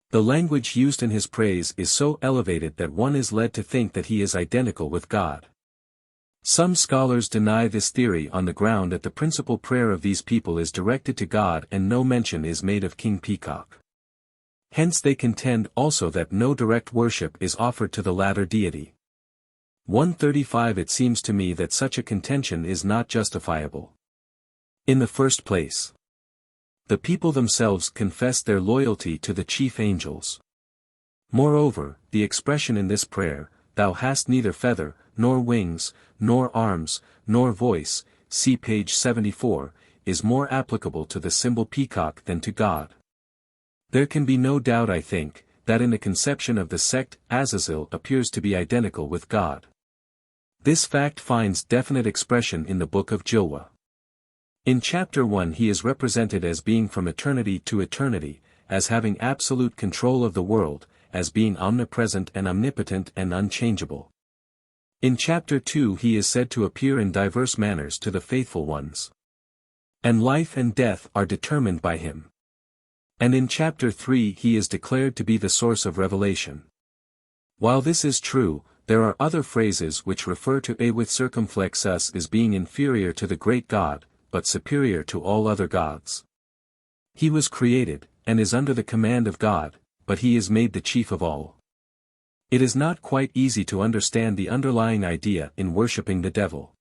[SPEAKER 1] The language used in his praise is so elevated that one is led to think that he is identical with God. Some scholars deny this theory on the ground that the principal prayer of these people is directed to God and no mention is made of King Peacock. Hence they contend also that no direct worship is offered to the latter deity. 135 It seems to me that such a contention is not justifiable. In the first place, the people themselves confess their loyalty to the chief angels. Moreover, the expression in this prayer, "Thou hast neither feather, nor wings, nor arms, nor voice," see page 74, is more applicable to the symbol peacock than to God. There can be no doubt, I think, that in the conception of the sect Azazel appears to be identical with God. This fact finds definite expression in the book of Jilwah. In chapter 1 he is represented as being from eternity to eternity, as having absolute control of the world, as being omnipresent and omnipotent and unchangeable. In chapter 2 he is said to appear in diverse manners to the faithful ones. And life and death are determined by him. And in chapter 3 he is declared to be the source of revelation. While this is true, there are other phrases which refer to Us as being inferior to the great God, but superior to all other gods. He was created, and is under the command of God, but he is made the chief of all. It is not quite easy to understand the underlying idea in worshipping the devil.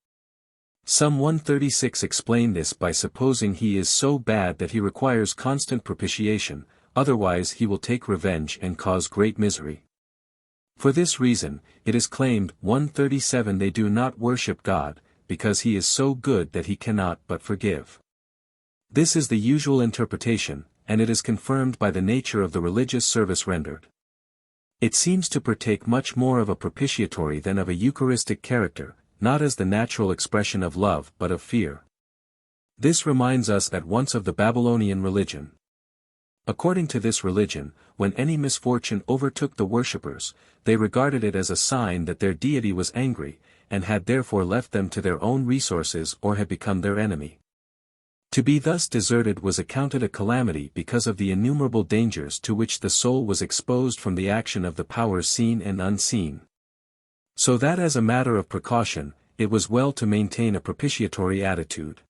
[SPEAKER 1] Some 136 explain this by supposing he is so bad that he requires constant propitiation, otherwise he will take revenge and cause great misery. For this reason, it is claimed 137 they do not worship God, because he is so good that he cannot but forgive. This is the usual interpretation, and it is confirmed by the nature of the religious service rendered. It seems to partake much more of a propitiatory than of a Eucharistic character, not as the natural expression of love but of fear. This reminds us at once of the Babylonian religion. According to this religion, when any misfortune overtook the worshippers, they regarded it as a sign that their deity was angry, and had therefore left them to their own resources or had become their enemy. To be thus deserted was accounted a calamity because of the innumerable dangers to which the soul was exposed from the action of the powers seen and unseen. So that as a matter of precaution, it was well to maintain a propitiatory attitude.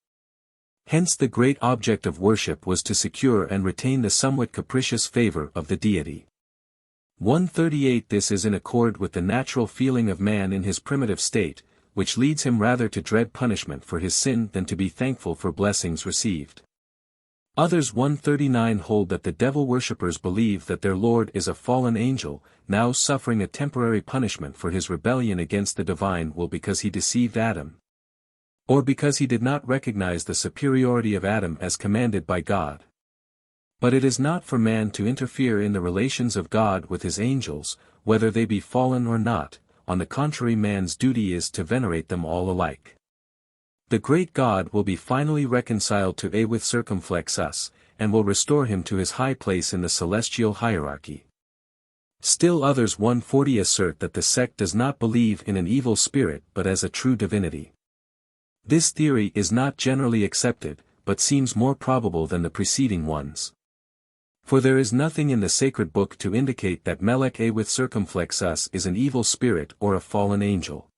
[SPEAKER 1] Hence the great object of worship was to secure and retain the somewhat capricious favor of the deity. 138 This is in accord with the natural feeling of man in his primitive state, which leads him rather to dread punishment for his sin than to be thankful for blessings received. Others 139 hold that the devil worshippers believe that their Lord is a fallen angel, now suffering a temporary punishment for his rebellion against the divine will because he deceived Adam, or because he did not recognize the superiority of Adam as commanded by God. But it is not for man to interfere in the relations of God with his angels, whether they be fallen or not, on the contrary man's duty is to venerate them all alike. The great God will be finally reconciled to Us, and will restore him to his high place in the celestial hierarchy. Still others 140 assert that the sect does not believe in an evil spirit but as a true divinity. This theory is not generally accepted, but seems more probable than the preceding ones. For there is nothing in the sacred book to indicate that Melek Taus is an evil spirit or a fallen angel.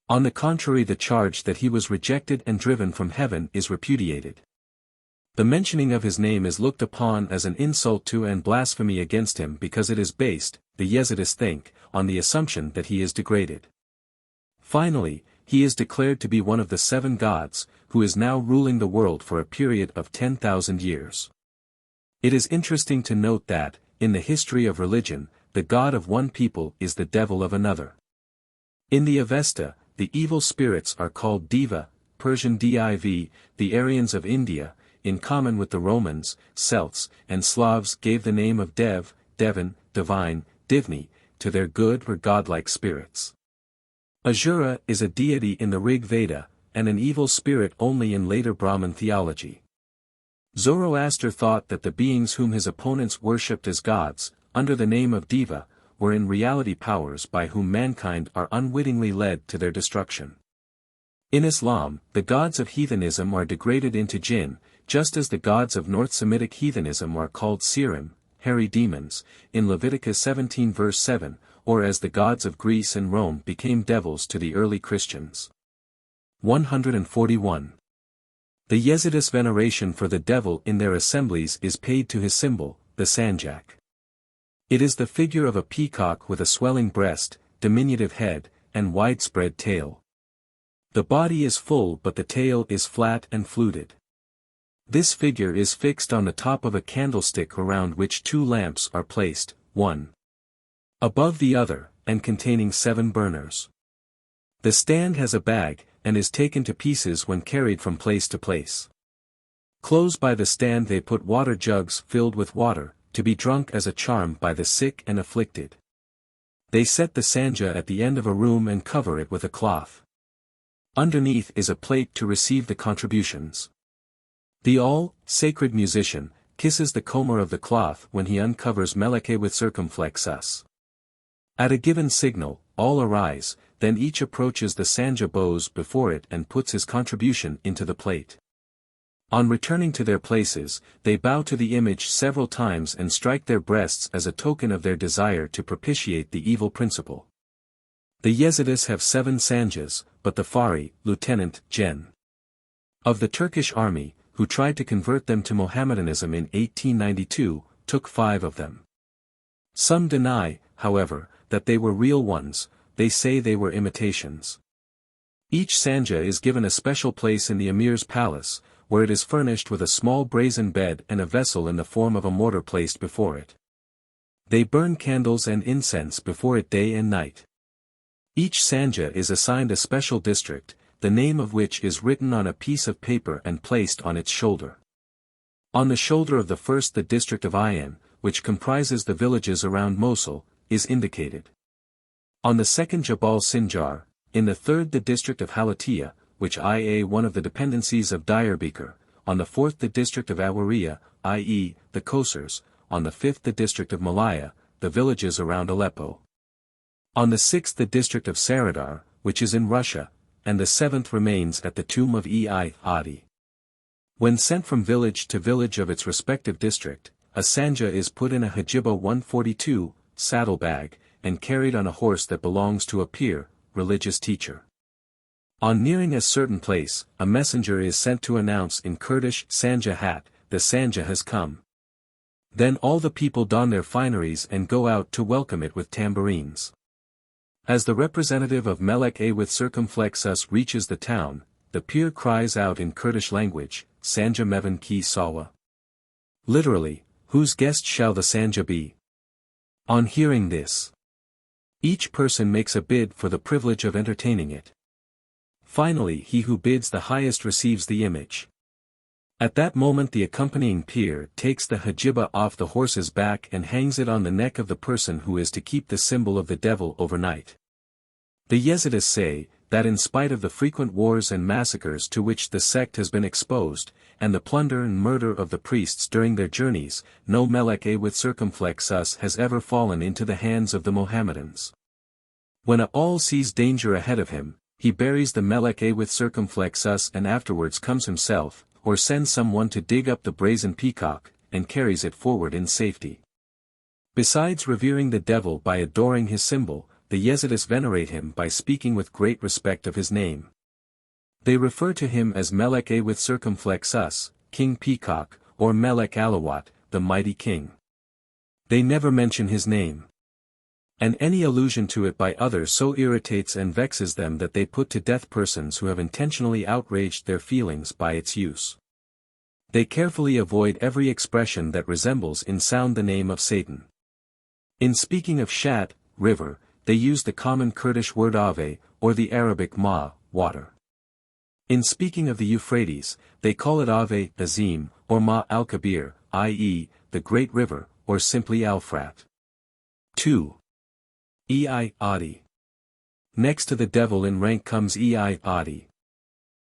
[SPEAKER 1] On the contrary, the charge that he was rejected and driven from heaven is repudiated. The mentioning of his name is looked upon as an insult to and blasphemy against him because it is based, the Yezidis think, on the assumption that he is degraded. Finally, he is declared to be one of the 7 gods, who is now ruling the world for a period of 10,000 years. It is interesting to note that, in the history of religion, the god of one people is the devil of another. In the Avesta, the evil spirits are called Deva, Persian Div, the Aryans of India, in common with the Romans, Celts, and Slavs gave the name of Dev, Devin, Divine, Divni, to their good or godlike spirits. Asura is a deity in the Rig Veda, and an evil spirit only in later Brahmin theology. Zoroaster thought that the beings whom his opponents worshipped as gods, under the name of Deva, were in reality powers by whom mankind are unwittingly led to their destruction. In Islam, the gods of heathenism are degraded into jinn, just as the gods of North Semitic heathenism are called serim, hairy demons, in Leviticus 17 verse 7, or as the gods of Greece and Rome became devils to the early Christians. 141. The Yezidis' veneration for the devil in their assemblies is paid to his symbol, the sanjak. It is the figure of a peacock with a swelling breast, diminutive head, and widespread tail. The body is full but the tail is flat and fluted. This figure is fixed on the top of a candlestick around which 2 lamps are placed, one above the other, and containing 7 burners. The stand has a bag, and is taken to pieces when carried from place to place. Close by the stand they put water jugs filled with water, to be drunk as a charm by the sick and afflicted. They set the sanja at the end of a room and cover it with a cloth. Underneath is a plate to receive the contributions. The all-sacred musician kisses the comer of the cloth when he uncovers Melek with circumflexus. At a given signal, all arise, then each approaches the sanja bows before it and puts his contribution into the plate. On returning to their places, they bow to the image several times and strike their breasts as a token of their desire to propitiate the evil principle. The Yezidis have 7 sanjas, but the Fari, Lieutenant Gen. of the Turkish army, who tried to convert them to Mohammedanism in 1892, took 5 of them. Some deny, however, that they were real ones, they say they were imitations. Each sanja is given a special place in the emir's palace, where it is furnished with a small brazen bed and a vessel in the form of a mortar placed before it. They burn candles and incense before it day and night. Each sanja is assigned a special district, the name of which is written on a piece of paper and placed on its shoulder. On the shoulder of the first the district of Ayan, which comprises the villages around Mosul, is indicated. On the second Jabal Sinjar, in the third the district of Halatiya, which is one of the dependencies of Diyarbakir, on the fourth the district of Awariya, i.e., the Kosars, on the fifth the district of Malaya, the villages around Aleppo. On the sixth the district of Saradar, which is in Russia, and the 7th remains at the tomb of Adi. When sent from village to village of its respective district, a sanja is put in a Hajiba 142, saddlebag, and carried on a horse that belongs to a pir, religious teacher. On nearing a certain place, a messenger is sent to announce in Kurdish sanja hat, the sanja has come. Then all the people don their fineries and go out to welcome it with tambourines. As the representative of Melek with circumflexus reaches the town, the pir cries out in Kurdish language, Sanja Mevan ki sawa. Literally, whose guest shall the sanja be? On hearing this, each person makes a bid for the privilege of entertaining it. Finally he who bids the highest receives the image. At that moment the accompanying pir takes the hajiba off the horse's back and hangs it on the neck of the person who is to keep the symbol of the devil overnight. The Yezidis say, that in spite of the frequent wars and massacres to which the sect has been exposed, and the plunder and murder of the priests during their journeys, no Melek with circumflexus has ever fallen into the hands of the Mohammedans. When all sees danger ahead of him, he buries the Melek with circumflexus and afterwards comes himself, or sends someone to dig up the brazen peacock, and carries it forward in safety. Besides revering the devil by adoring his symbol, the Yezidis venerate him by speaking with great respect of his name. They refer to him as Melek with circumflexus, King Peacock, or Melek Alawat, the mighty king. They never mention his name. And any allusion to it by others so irritates and vexes them that they put to death persons who have intentionally outraged their feelings by its use. They carefully avoid every expression that resembles in sound the name of Satan. In speaking of Shat, river, they use the common Kurdish word Ave, or the Arabic Ma, water. In speaking of the Euphrates, they call it Ave Azim, or Ma al-Kabir, i.e., the Great River, or simply Al-Frat. 2. Ei Adi. Next to the devil in rank comes Ei Adi.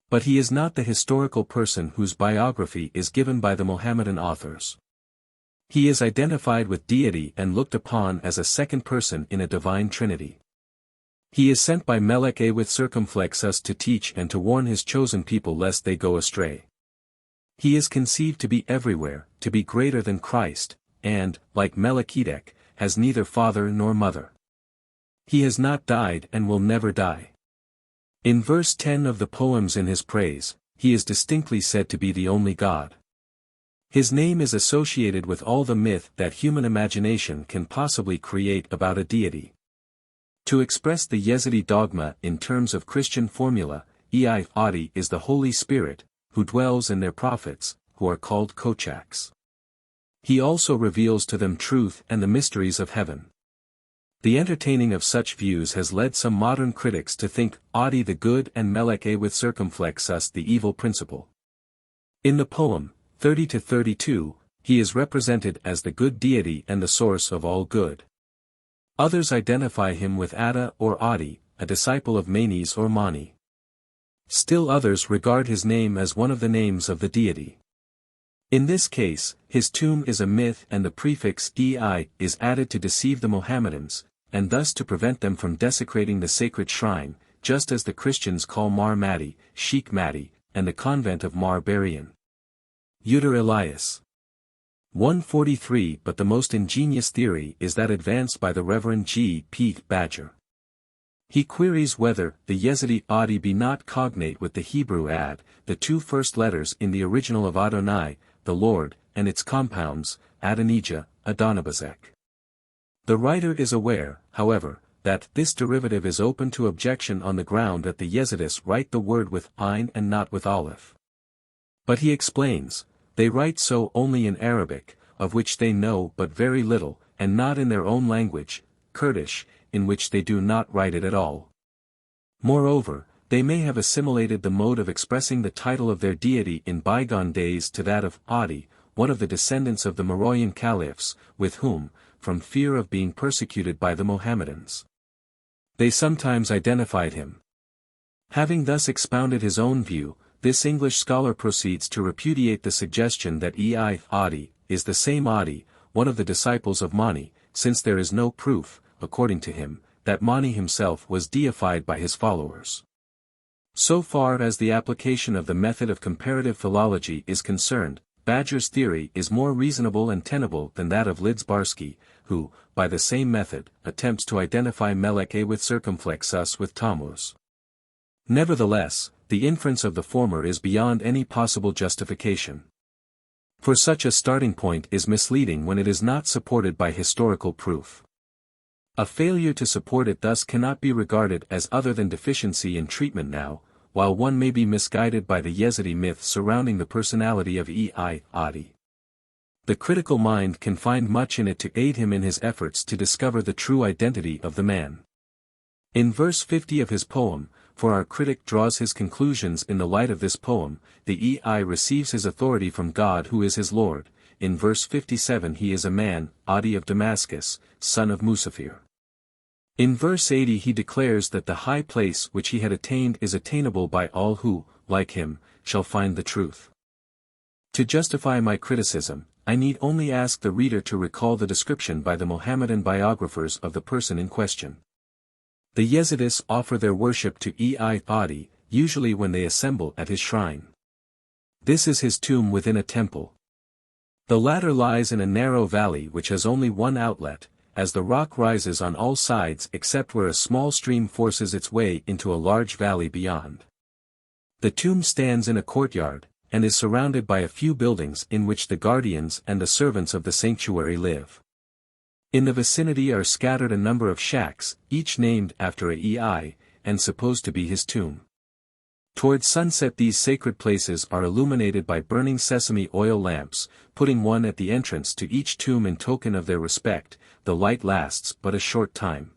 [SPEAKER 1] But he is not the historical person whose biography is given by the Mohammedan authors. He is identified with deity and looked upon as a second person in a divine trinity. He is sent by Melek with circumflexus to teach and to warn his chosen people lest they go astray. He is conceived to be everywhere, to be greater than Christ, and, like Melchizedek, has neither father nor mother. He has not died and will never die. In verse 10 of the poems in his praise, he is distinctly said to be the only God. His name is associated with all the myth that human imagination can possibly create about a deity. To express the Yezidi dogma in terms of Christian formula, Ei Adi is the Holy Spirit, who dwells in their prophets, who are called Kochaks. He also reveals to them truth and the mysteries of heaven. The entertaining of such views has led some modern critics to think Adi the good and Melek with circumflexus the evil principle. In the poem, 30-32, he is represented as the good deity and the source of all good. Others identify him with Ada or Adi, a disciple of Manes or Mani. Still others regard his name as one of the names of the deity. In this case, his tomb is a myth and the prefix Ei is added to deceive the Mohammedans, and thus to prevent them from desecrating the sacred shrine, just as the Christians call Mar Madi, Sheikh Madi, and the convent of Mar Barian. Uter Elias. 143. But the most ingenious theory is that advanced by the Reverend G. P. Badger. He queries whether the Yezidi Adi be not cognate with the Hebrew Ad, the two first letters in the original of Adonai, the Lord, and its compounds, Adonijah, Adonibazek. The writer is aware, however, that this derivative is open to objection on the ground that the Yezidis write the word with Ain and not with Aleph. But he explains, they write so only in Arabic, of which they know but very little, and not in their own language, Kurdish, in which they do not write it at all. Moreover, they may have assimilated the mode of expressing the title of their deity in bygone days to that of Adi, one of the descendants of the Meroian caliphs, with whom, from fear of being persecuted by the Mohammedans, they sometimes identified him. Having thus expounded his own view, this English scholar proceeds to repudiate the suggestion that Ei Adi is the same Adi, one of the disciples of Mani, since there is no proof, according to him, that Mani himself was deified by his followers. So far as the application of the method of comparative philology is concerned, Badger's theory is more reasonable and tenable than that of Lidzbarski, who, by the same method, attempts to identify Melek with circumflexus with Tammuz. Nevertheless, the inference of the former is beyond any possible justification. For such a starting point is misleading when it is not supported by historical proof. A failure to support it thus cannot be regarded as other than deficiency in treatment now, while one may be misguided by the Yezidi myth surrounding the personality of Ei Adi. The critical mind can find much in it to aid him in his efforts to discover the true identity of the man. In verse 50 of his poem, for our critic draws his conclusions in the light of this poem, the Ei receives his authority from God who is his Lord. In verse 57 he is a man, Adi of Damascus, son of Musafir. In verse 80 he declares that the high place which he had attained is attainable by all who, like him, shall find the truth. To justify my criticism, I need only ask the reader to recall the description by the Mohammedan biographers of the person in question. The Yezidis offer their worship to Ei Adi, usually when they assemble at his shrine. This is his tomb within a temple. The latter lies in a narrow valley which has only one outlet, as the rock rises on all sides except where a small stream forces its way into a large valley beyond. The tomb stands in a courtyard, and is surrounded by a few buildings in which the guardians and the servants of the sanctuary live. In the vicinity are scattered a number of shacks, each named after a Ei, and supposed to be his tomb. Towards sunset these sacred places are illuminated by burning sesame oil lamps, putting one at the entrance to each tomb in token of their respect. The light lasts but a short time.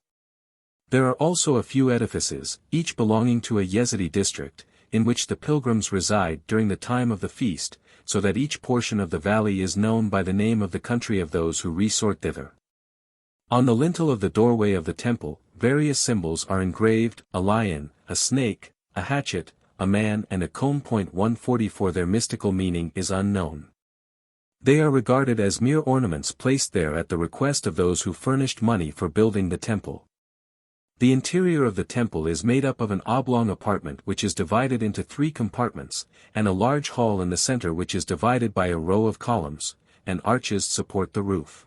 [SPEAKER 1] There are also a few edifices, each belonging to a Yezidi district, in which the pilgrims reside during the time of the feast, so that each portion of the valley is known by the name of the country of those who resort thither. On the lintel of the doorway of the temple, various symbols are engraved: a lion, a snake, a hatchet, a man and a comb. 144 Their mystical meaning is unknown. They are regarded as mere ornaments placed there at the request of those who furnished money for building the temple. The interior of the temple is made up of an oblong apartment which is divided into 3 compartments, and a large hall in the center which is divided by a row of columns, and arches support the roof.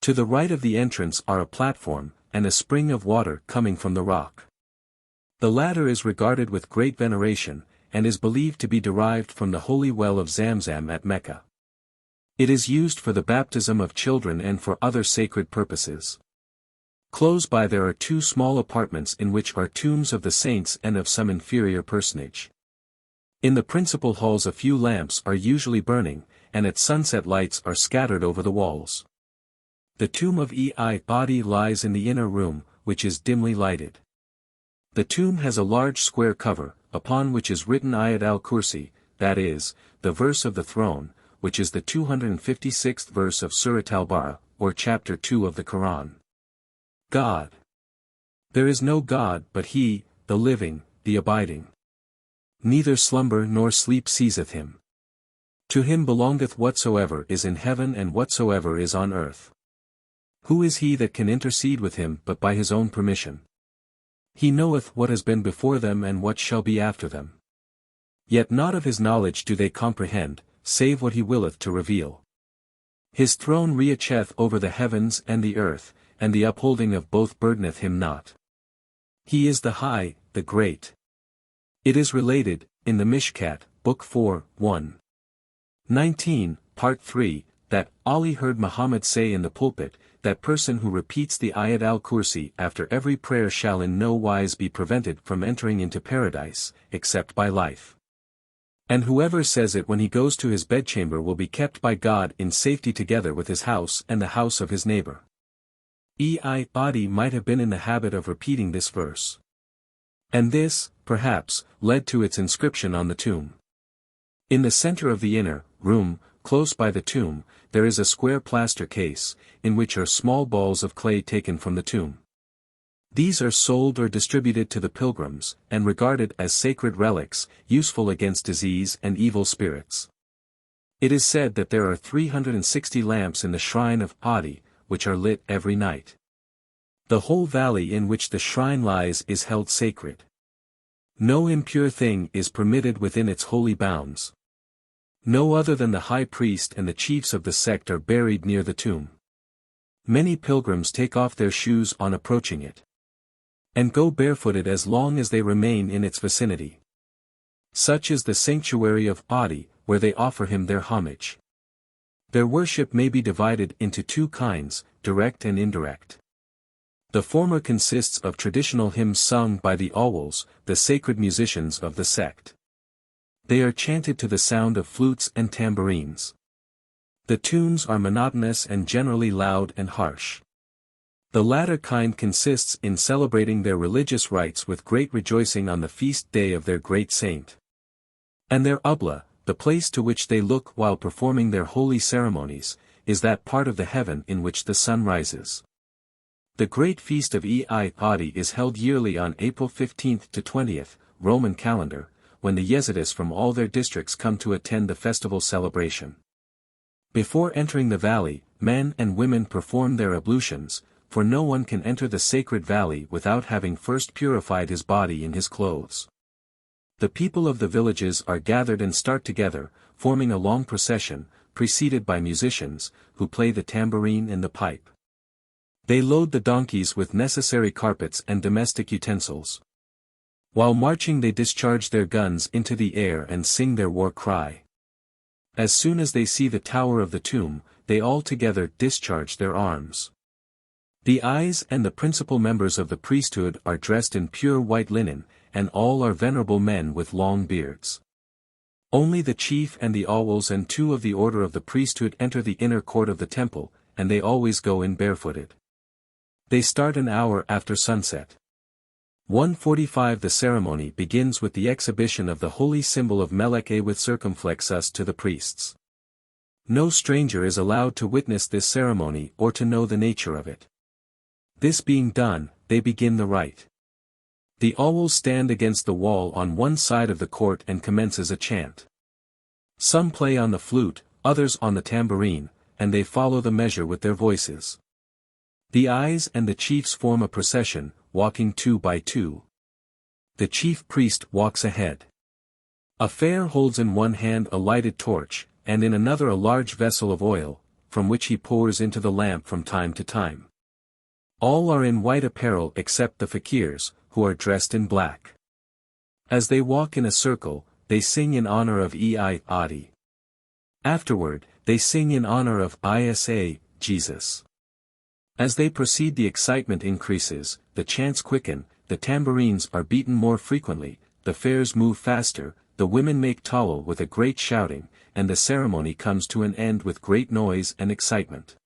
[SPEAKER 1] To the right of the entrance are a platform, and a spring of water coming from the rock. The latter is regarded with great veneration, and is believed to be derived from the holy well of Zamzam at Mecca. It is used for the baptism of children and for other sacred purposes. Close by there are 2 small apartments in which are tombs of the saints and of some inferior personage. In the principal halls a few lamps are usually burning, and at sunset lights are scattered over the walls. The tomb of Ei body lies in the inner room, which is dimly lighted. The tomb has a large square cover, upon which is written Ayat al-Kursi, that is, the verse of the throne, which is the 256th verse of Surat al-Baqarah, or chapter 2 of the Quran. God. There is no God but He, the living, the abiding. Neither slumber nor sleep seizeth Him. To Him belongeth whatsoever is in heaven and whatsoever is on earth. Who is he that can intercede with Him but by His own permission? He knoweth what has been before them and what shall be after them. Yet not of His knowledge do they comprehend, save what He willeth to reveal. His throne reacheth over the heavens and the earth, and the upholding of both burdeneth Him not. He is the High, the Great. It is related, in the Mishkat, Book 4, 1. 19, Part 3, that Ali heard Muhammad say in the pulpit, that person who repeats the Ayat al-Kursi after every prayer shall in no wise be prevented from entering into paradise, except by life. And whoever says it when he goes to his bedchamber will be kept by God in safety together with his house and the house of his neighbor. Ei body might have been in the habit of repeating this verse. And this, perhaps, led to its inscription on the tomb. In the center of the inner room, close by the tomb, there is a square plaster case, in which are small balls of clay taken from the tomb. These are sold or distributed to the pilgrims, and regarded as sacred relics, useful against disease and evil spirits. It is said that there are 360 lamps in the shrine of Adi, which are lit every night. The whole valley in which the shrine lies is held sacred. No impure thing is permitted within its holy bounds. No other than the high priest and the chiefs of the sect are buried near the tomb. Many pilgrims take off their shoes on approaching it, and go barefooted as long as they remain in its vicinity. Such is the sanctuary of Adi, where they offer Him their homage. Their worship may be divided into 2 kinds, direct and indirect. The former consists of traditional hymns sung by the awls, the sacred musicians of the sect. They are chanted to the sound of flutes and tambourines. The tunes are monotonous and generally loud and harsh. The latter kind consists in celebrating their religious rites with great rejoicing on the feast day of their great saint. And their ubla, the place to which they look while performing their holy ceremonies, is that part of the heaven in which the sun rises. The great feast of Ei Adi is held yearly on April 15th to 20th, Roman calendar, when the Yezidis from all their districts come to attend the festival celebration. Before entering the valley, men and women perform their ablutions, for no one can enter the sacred valley without having first purified his body in his clothes. The people of the villages are gathered and start together, forming a long procession, preceded by musicians, who play the tambourine and the pipe. They load the donkeys with necessary carpets and domestic utensils. While marching they discharge their guns into the air and sing their war cry. As soon as they see the tower of the tomb, they all together discharge their arms. The eyes and the principal members of the priesthood are dressed in pure white linen, and all are venerable men with long beards. Only the chief and the owls and 2 of the order of the priesthood enter the inner court of the temple, and they always go in barefooted. They start an hour after sunset. 1:45 The ceremony begins with the exhibition of the holy symbol of Melek with circumflexus to the priests. No stranger is allowed to witness this ceremony or to know the nature of it. This being done, they begin the rite. The owls stand against the wall on one side of the court and commences a chant. Some play on the flute, others on the tambourine, and they follow the measure with their voices. The eyes and the chiefs form a procession, walking 2 by 2. The chief priest walks ahead. A fair holds in one hand a lighted torch, and in another a large vessel of oil, from which he pours into the lamp from time to time. All are in white apparel except the fakirs, who are dressed in black. As they walk in a circle, they sing in honor of Yezidi. Afterward, they sing in honor of Isya, Jesus. As they proceed the excitement increases, the chants quicken, the tambourines are beaten more frequently, the fairs move faster, the women make tawal with a great shouting, and the ceremony comes to an end with great noise and excitement.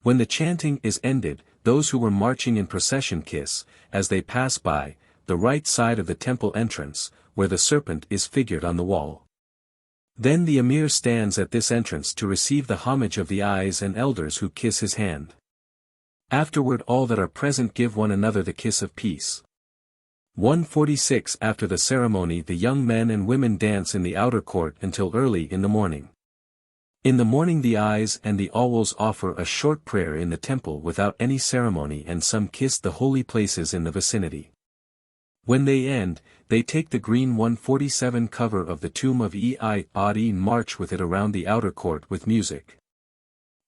[SPEAKER 1] When the chanting is ended, those who were marching in procession kiss, as they pass by, the right side of the temple entrance, where the serpent is figured on the wall. Then the emir stands at this entrance to receive the homage of the eyes and elders who kiss his hand. Afterward all that are present give one another the kiss of peace. 1:46 After the ceremony the young men and women dance in the outer court until early in the morning. In the morning the eyes and the owls offer a short prayer in the temple without any ceremony, and some kiss the holy places in the vicinity. When they end, they take the green 147 cover of the tomb of Yezidi and march with it around the outer court with music.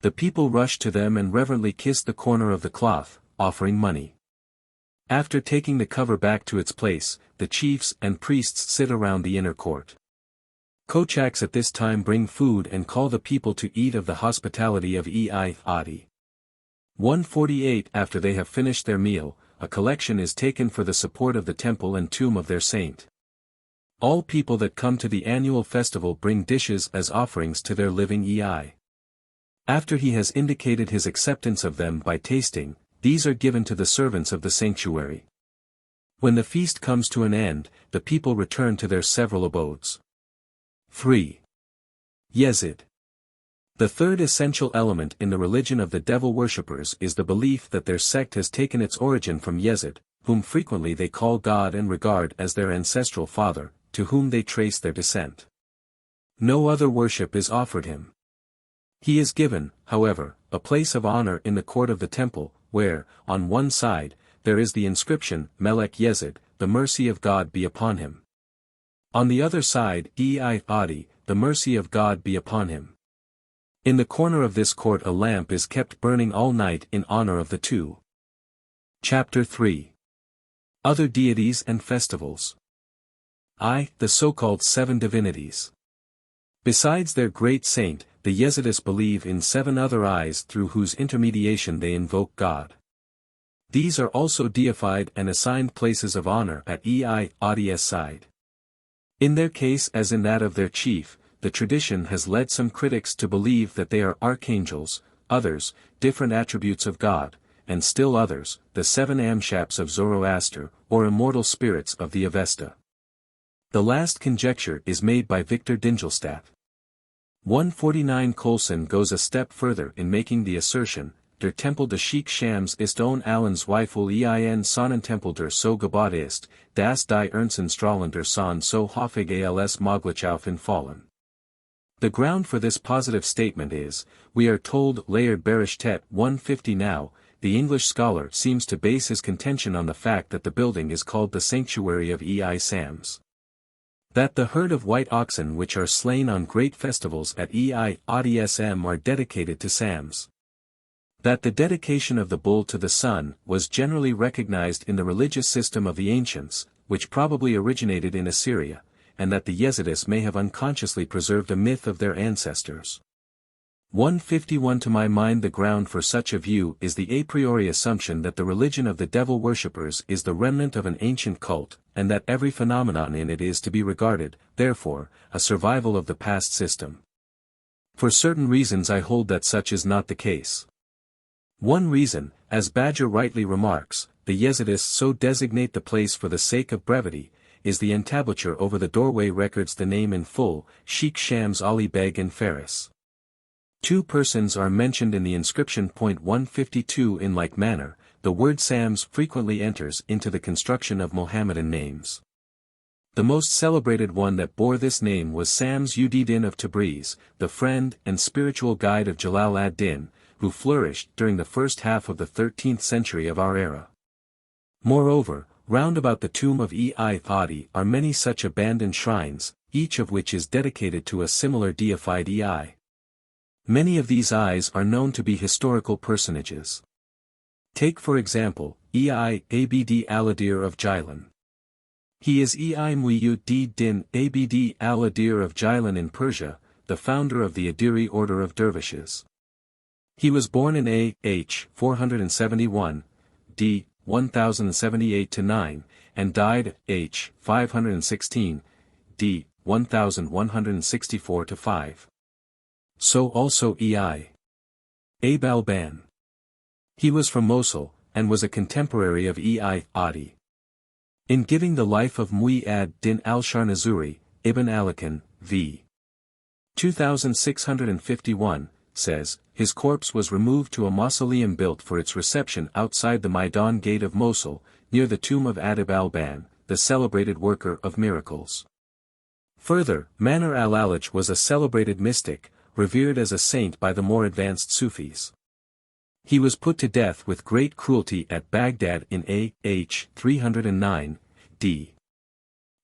[SPEAKER 1] The people rush to them and reverently kiss the corner of the cloth, offering money. After taking the cover back to its place, the chiefs and priests sit around the inner court. Kochaks at this time bring food and call the people to eat of the hospitality of Yezidi. 1:48 After they have finished their meal, a collection is taken for the support of the temple and tomb of their saint. All people that come to the annual festival bring dishes as offerings to their living Yezidi. After he has indicated his acceptance of them by tasting, these are given to the servants of the sanctuary. When the feast comes to an end, the people return to their several abodes. 3. Yezid. The third essential element in the religion of the devil worshippers is the belief that their sect has taken its origin from Yezid, whom frequently they call God and regard as their ancestral father, to whom they trace their descent. No other worship is offered him. He is given, however, a place of honor in the court of the temple, where, on one side, there is the inscription, Melek Yezid, the mercy of God be upon him. On the other side, Yezidi, the mercy of God be upon him. In the corner of this court a lamp is kept burning all night in honor of the two. Chapter 3. Other deities and festivals. The so-called 7 divinities. Besides their great saint, the Yezidis believe in 7 other eyes through whose intermediation they invoke God. These are also deified and assigned places of honor at Yezid's side. In their case as in that of their chief, the tradition has led some critics to believe that they are archangels, others, different attributes of God, and still others, the 7 Amshaps of Zoroaster, or immortal spirits of the Avesta. The last conjecture is made by Victor Dingelstadt. 149 Colson goes a step further in making the assertion, Der Tempel des Sheikh Shams ist ohne allen Zweifel ein Sonnentempel der so gebaut ist, dass die Ernsten der Sonne so häufig als möglich auffallen. The ground for this positive statement is, we are told Laird Berishtet 150 now, the English scholar seems to base his contention on the fact that the building is called the Sanctuary of Sams. That the herd of white oxen which are slain on great festivals at Yezidism are dedicated to Sams. That the dedication of the bull to the sun was generally recognized in the religious system of the ancients, which probably originated in Assyria, and that the Yezidis may have unconsciously preserved a myth of their ancestors. 151 To my mind, the ground for such a view is the a priori assumption that the religion of the devil worshippers is the remnant of an ancient cult, and that every phenomenon in it is to be regarded, therefore, a survival of the past system. For certain reasons I hold that such is not the case. One reason, as Badger rightly remarks, the Yezidis so designate the place for the sake of brevity, is the entablature over the doorway records the name in full, Sheikh Shams Ali Beg and Faris. Two persons are mentioned in the inscription. 152 In like manner, the word Sams frequently enters into the construction of Mohammedan names. The most celebrated one that bore this name was Sams ud-Din of Tabriz, the friend and spiritual guide of Jalal ad-Din, who flourished during the first half of the 13th century of our era. Moreover, round about the tomb of Adi are many such abandoned shrines, each of which is dedicated to a similar deified Ei. Many of these Eyes are known to be historical personages. Take for example, Ei Abd al-Adir of Jilin. He is Ei Mu'ud-Din Abd al-Adir of Jilin in Persia, the founder of the Adiri order of dervishes. He was born in A.H. 471, d. 1078-9, and died H. 516, d. 1164-5. So also Ei Abe al-Ban. He was from Mosul, and was a contemporary of Ei Adi. In giving the life of Mu'ad-Din al-Sharnazuri, Ibn Alakan, v. 2651, says, his corpse was removed to a mausoleum built for its reception outside the Maidan gate of Mosul, near the tomb of Adib al-Ban, the celebrated worker of miracles. Further, Manar al-Alaj was a celebrated mystic, revered as a saint by the more advanced Sufis. He was put to death with great cruelty at Baghdad in A.H. 309, d.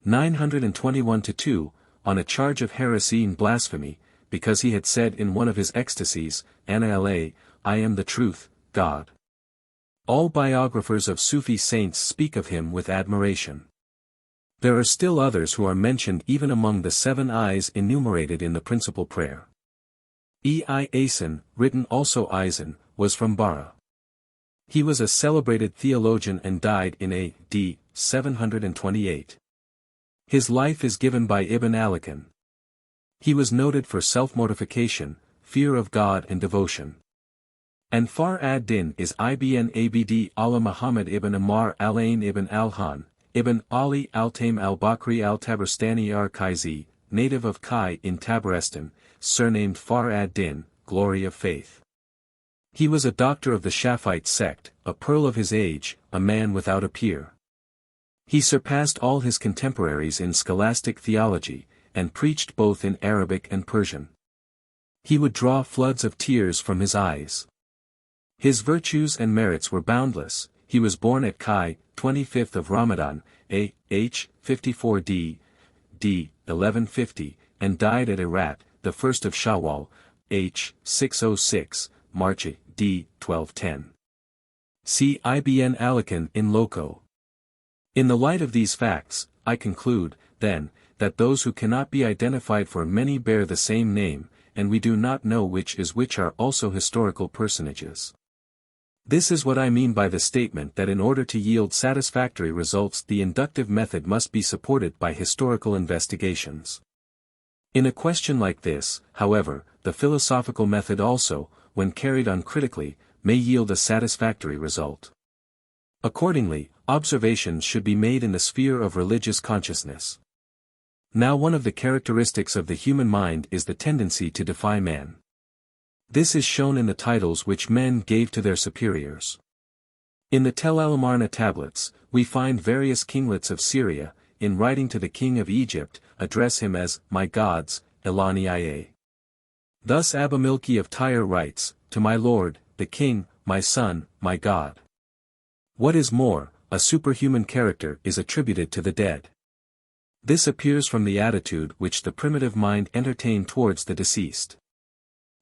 [SPEAKER 1] 921-2, on a charge of heresy and blasphemy, because he had said in one of his ecstasies, Ana la, I am the truth, God. All biographers of Sufi saints speak of him with admiration. There are still others who are mentioned even among the 7 Eyes enumerated in the principal prayer. Ei Asen, written also Eisen, was from Bara. He was a celebrated theologian and died in A.D. 728. His life is given by Ibn Alakan. He was noted for self-mortification, fear of God and devotion. And Far ad-Din is Ibn Abd Allah Muhammad ibn Amar al-Ain ibn al-Han, ibn Ali al-Taim al-Bakri al-Tabarstani ar-Kaizi, native of Kai in Tabarestan, surnamed Far ad-Din, glory of faith. He was a doctor of the Shafite sect, a pearl of his age, a man without a peer. He surpassed all his contemporaries in scholastic theology, and preached both in Arabic and Persian. He would draw floods of tears from his eyes. His virtues and merits were boundless. He was born at Kai, 25th of Ramadan, A.H. 54 d. 1150, and died at Erat, the 1st of Shawwal, H. 606, March d. 1210. See Ibn Alakan in loco. In the light of these facts, I conclude, then, that those who cannot be identified for many bear the same name, and we do not know which is which are also historical personages. This is what I mean by the statement that in order to yield satisfactory results the inductive method must be supported by historical investigations. In a question like this, however, the philosophical method also, when carried on critically, may yield a satisfactory result. Accordingly, observations should be made in the sphere of religious consciousness. Now one of the characteristics of the human mind is the tendency to defy man. This is shown in the titles which men gave to their superiors. In the Tel al-Amarna tablets, we find various kinglets of Syria, in writing to the king of Egypt, address him as, my gods, Elani Ia. Thus Abamilki of Tyre writes, to my lord, the king, my son, my god. What is more, a superhuman character is attributed to the dead. This appears from the attitude which the primitive mind entertained towards the deceased.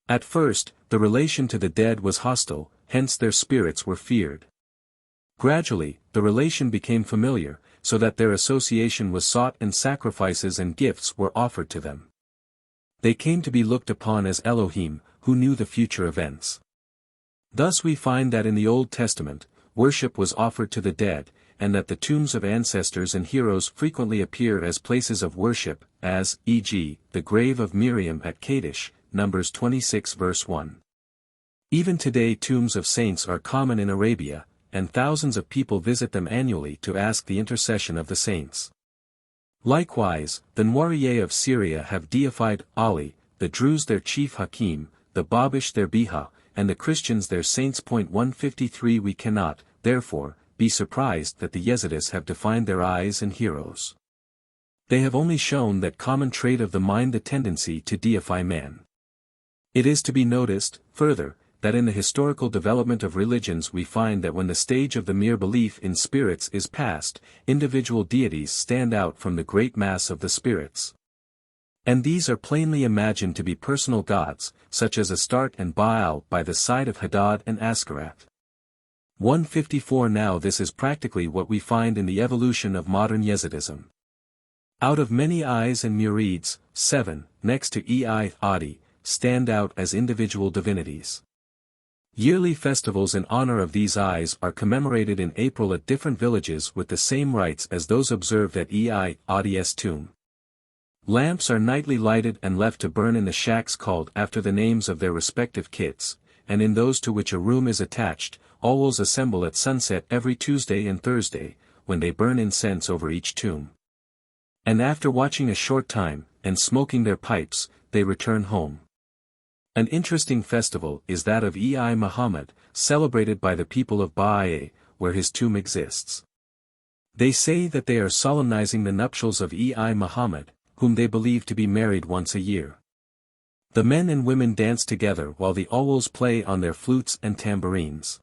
[SPEAKER 1] At first, the relation to the dead was hostile, hence their spirits were feared. Gradually, the relation became familiar, so that their association was sought and sacrifices and gifts were offered to them. They came to be looked upon as Elohim, who knew the future events. Thus we find that in the Old Testament, worship was offered to the dead, and that the tombs of ancestors and heroes frequently appear as places of worship, as, e.g., the grave of Miriam at Kadesh, Numbers 26 verse 1. Even today tombs of saints are common in Arabia, and thousands of people visit them annually to ask the intercession of the saints. Likewise, the Nuariye of Syria have deified Ali, the Druze their chief Hakim, the Babish their Biha, and the Christians their saints. 153 We cannot, therefore, be surprised that the Yezidis have defined their eyes and heroes. They have only shown that common trait of the mind, the tendency to deify man. It is to be noticed, further, that in the historical development of religions we find that when the stage of the mere belief in spirits is past, individual deities stand out from the great mass of the spirits. And these are plainly imagined to be personal gods, such as Astarte and Baal by the side of Hadad and Ascarat. 154 Now this is practically what we find in the evolution of modern Yezidism. Out of many eyes and murids, 7, next to Ei Adi, stand out as individual divinities. Yearly festivals in honor of these eyes are commemorated in April at different villages with the same rites as those observed at Ei Adi's tomb. Lamps are nightly lighted and left to burn in the shacks called after the names of their respective kits, and in those to which a room is attached, owls assemble at sunset every Tuesday and Thursday, when they burn incense over each tomb. And after watching a short time, and smoking their pipes, they return home. An interesting festival is that of Ei Muhammad, celebrated by the people of Ba'e, where his tomb exists. They say that they are solemnizing the nuptials of Ei Muhammad, whom they believe to be married once a year. The men and women dance together while the owls play on their flutes and tambourines.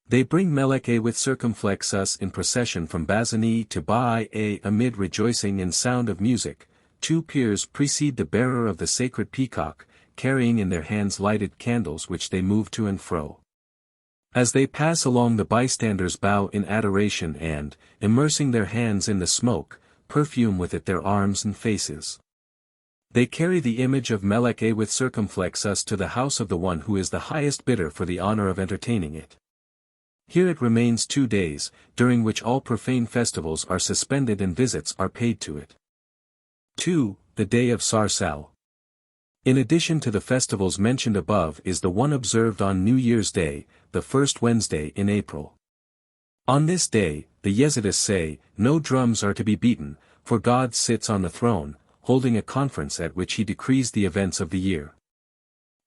[SPEAKER 1] They bring Melek with circumflexus in procession from Bazani to Ba'e amid rejoicing and sound of music. 2 peers precede the bearer of the sacred peacock, carrying in their hands lighted candles which they move to and fro. As they pass along, the bystanders bow in adoration and, immersing their hands in the smoke, perfume with it their arms and faces. They carry the image of Melek with circumflexus to the house of the one who is the highest bidder for the honor of entertaining it. Here it remains 2 days, during which all profane festivals are suspended and visits are paid to it. 2. The Day of Sarsal. In addition to the festivals mentioned above is the one observed on New Year's Day, the first Wednesday in April. On this day, the Yezidis say, no drums are to be beaten, for God sits on the throne, holding a conference at which he decrees the events of the year.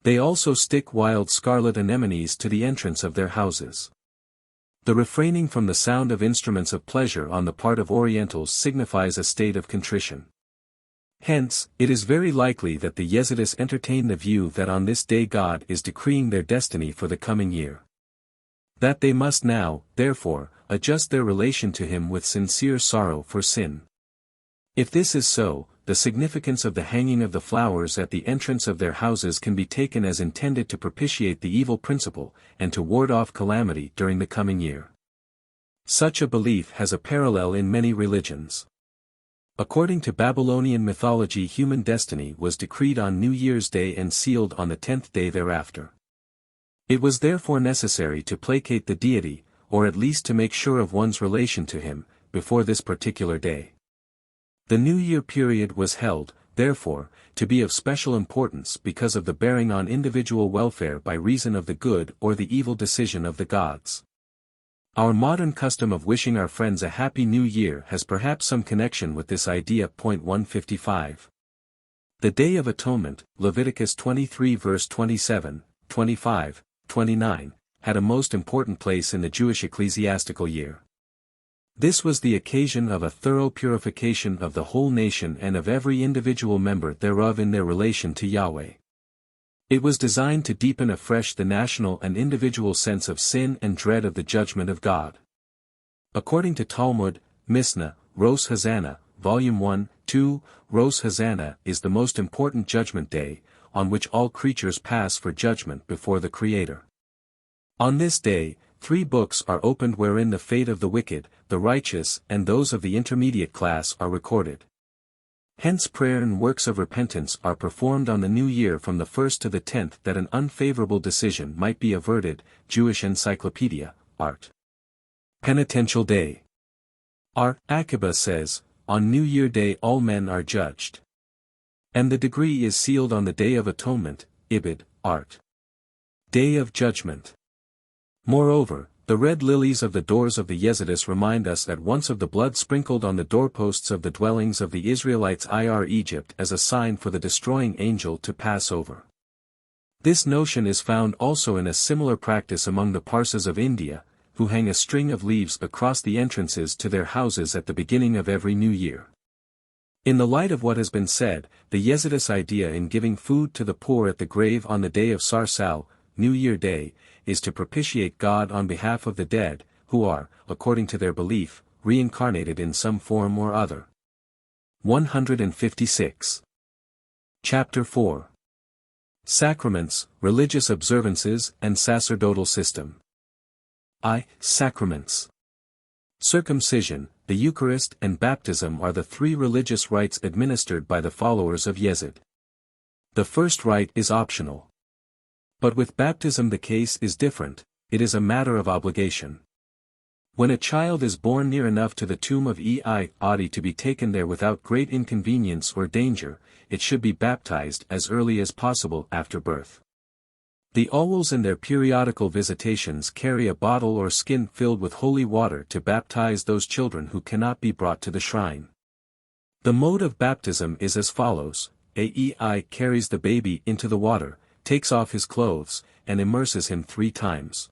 [SPEAKER 1] They also stick wild scarlet anemones to the entrance of their houses. The refraining from the sound of instruments of pleasure on the part of Orientals signifies a state of contrition. Hence, it is very likely that the Yezidis entertain the view that on this day God is decreeing their destiny for the coming year. That they must now, therefore, adjust their relation to him with sincere sorrow for sin. If this is so, the significance of the hanging of the flowers at the entrance of their houses can be taken as intended to propitiate the evil principle, and to ward off calamity during the coming year. Such a belief has a parallel in many religions. According to Babylonian mythology, human destiny was decreed on New Year's Day and sealed on the 10th day thereafter. It was therefore necessary to placate the deity, or at least to make sure of one's relation to him, before this particular day. The New Year period was held, therefore, to be of special importance because of the bearing on individual welfare by reason of the good or the evil decision of the gods. Our modern custom of wishing our friends a happy new year has perhaps some connection with this idea. 155. The Day of Atonement, Leviticus 23 verse 27, 25, 29, had a most important place in the Jewish ecclesiastical year. This was the occasion of a thorough purification of the whole nation and of every individual member thereof in their relation to Yahweh. It was designed to deepen afresh the national and individual sense of sin and dread of the judgment of God. According to Talmud, Mishnah, Rosh Hashanah, Volume 1, 2, Rosh Hashanah is the most important judgment day, on which all creatures pass for judgment before the Creator. On this day, 3 books are opened wherein the fate of the wicked, the righteous and those of the intermediate class are recorded. Hence prayer and works of repentance are performed on the new year from the 1st to the 10th that an unfavorable decision might be averted. Jewish Encyclopedia, Art. Penitential Day. R. Akiba says, on New Year Day all men are judged. And the decree is sealed on the Day of Atonement, Ibid, Art. Day of Judgment. Moreover, the red lilies of the doors of the Yezidis remind us at once of the blood sprinkled on the doorposts of the dwellings of the Israelites ir Egypt as a sign for the destroying angel to pass over. This notion is found also in a similar practice among the Parsis of India, who hang a string of leaves across the entrances to their houses at the beginning of every new year. In the light of what has been said, the Yezidis idea in giving food to the poor at the grave on the day of Sarsal, New Year Day, is to propitiate God on behalf of the dead, who are, according to their belief, reincarnated in some form or other. 156. Chapter 4. Sacraments, Religious Observances and Sacerdotal System. I. Sacraments. Circumcision, the Eucharist and baptism are the 3 religious rites administered by the followers of Yezid. The first rite is optional. But with baptism the case is different, it is a matter of obligation. When a child is born near enough to the tomb of Adi to be taken there without great inconvenience or danger, it should be baptized as early as possible after birth. The owls in their periodical visitations carry a bottle or skin filled with holy water to baptize those children who cannot be brought to the shrine. The mode of baptism is as follows: Ai carries the baby into the water, takes off his clothes, and immerses him 3 times.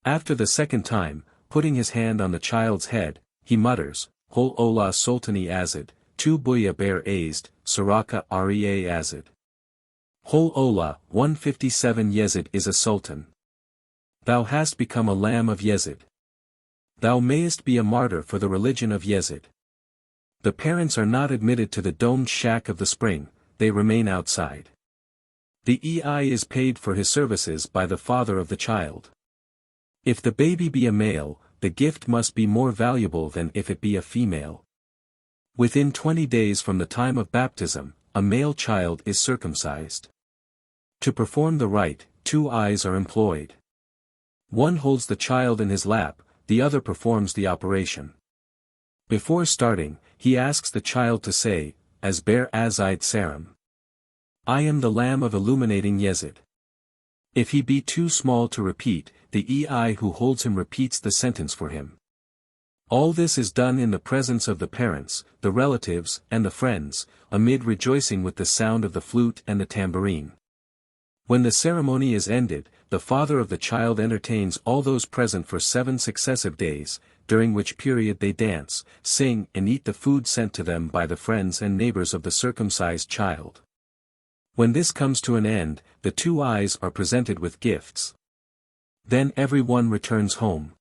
[SPEAKER 1] After the second time, putting his hand on the child's head, he mutters, Hol Ola Sultani Azid, Tu Buya Bear Azd, Saraka Rea Azid. Hol Ola, 157 Yezid is a sultan. Thou hast become a lamb of Yezid. Thou mayest be a martyr for the religion of Yezid. The parents are not admitted to the domed shack of the spring, they remain outside. The EI is paid for his services by the father of the child. If the baby be a male, the gift must be more valuable than if it be a female. Within 20 days from the time of baptism, a male child is circumcised. To perform the rite, 2 eyes are employed. One holds the child in his lap, the other performs the operation. Before starting, he asks the child to say, As Bear Azide Saram. I am the Lamb of illuminating Yezid. If he be too small to repeat, the EI who holds him repeats the sentence for him. All this is done in the presence of the parents, the relatives, and the friends, amid rejoicing with the sound of the flute and the tambourine. When the ceremony is ended, the father of the child entertains all those present for 7 successive days, during which period they dance, sing and eat the food sent to them by the friends and neighbors of the circumcised child. When this comes to an end, the 2 eyes are presented with gifts. Then everyone returns home.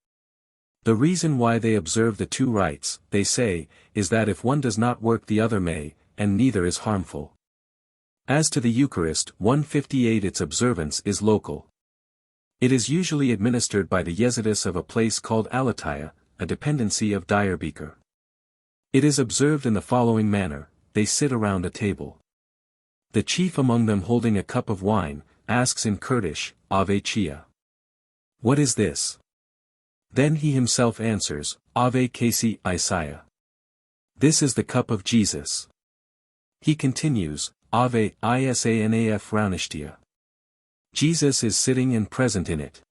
[SPEAKER 1] The reason why they observe the 2 rites, they say, is that if one does not work the other may, and neither is harmful. As to the Eucharist, 158 its observance is local. It is usually administered by the Yezidis of a place called Alataya, a dependency of Diyarbakir. It is observed in the following manner: they sit around a table. The chief among them holding a cup of wine, asks in Kurdish, Ave Chia. What is this? Then he himself answers, Ave Kasi Isaiah. This is the cup of Jesus. He continues, Ave Isanaf Raunishtia. Jesus is sitting and present in it.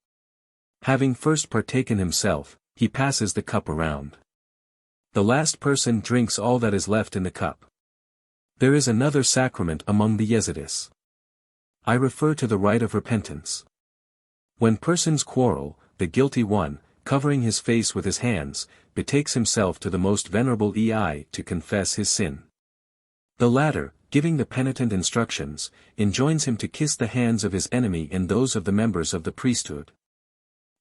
[SPEAKER 1] Having first partaken himself, he passes the cup around. The last person drinks all that is left in the cup. There is another sacrament among the Yezidis. I refer to the rite of repentance. When persons quarrel, the guilty one, covering his face with his hands, betakes himself to the most venerable EI to confess his sin. The latter, giving the penitent instructions, enjoins him to kiss the hands of his enemy and those of the members of the priesthood.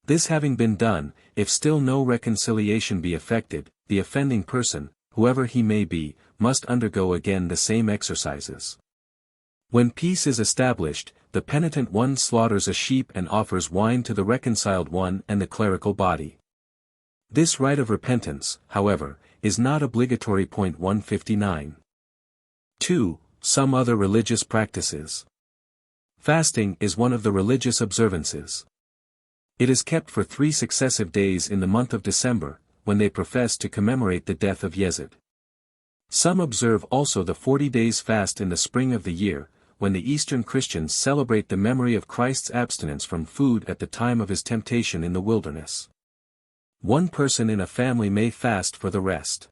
[SPEAKER 1] This having been done, if still no reconciliation be effected, the offending person, whoever he may be, must undergo again the same exercises. When peace is established, the penitent one slaughters a sheep and offers wine to the reconciled one and the clerical body. This rite of repentance, however, is not obligatory. 159. 2. Some other religious practices. Fasting is one of the religious observances. It is kept for 3 successive days in the month of December, when they profess to commemorate the death of Yezid. Some observe also the 40 days fast in the spring of the year, when the Eastern Christians celebrate the memory of Christ's abstinence from food at the time of his temptation in the wilderness. One person in a family may fast for the rest.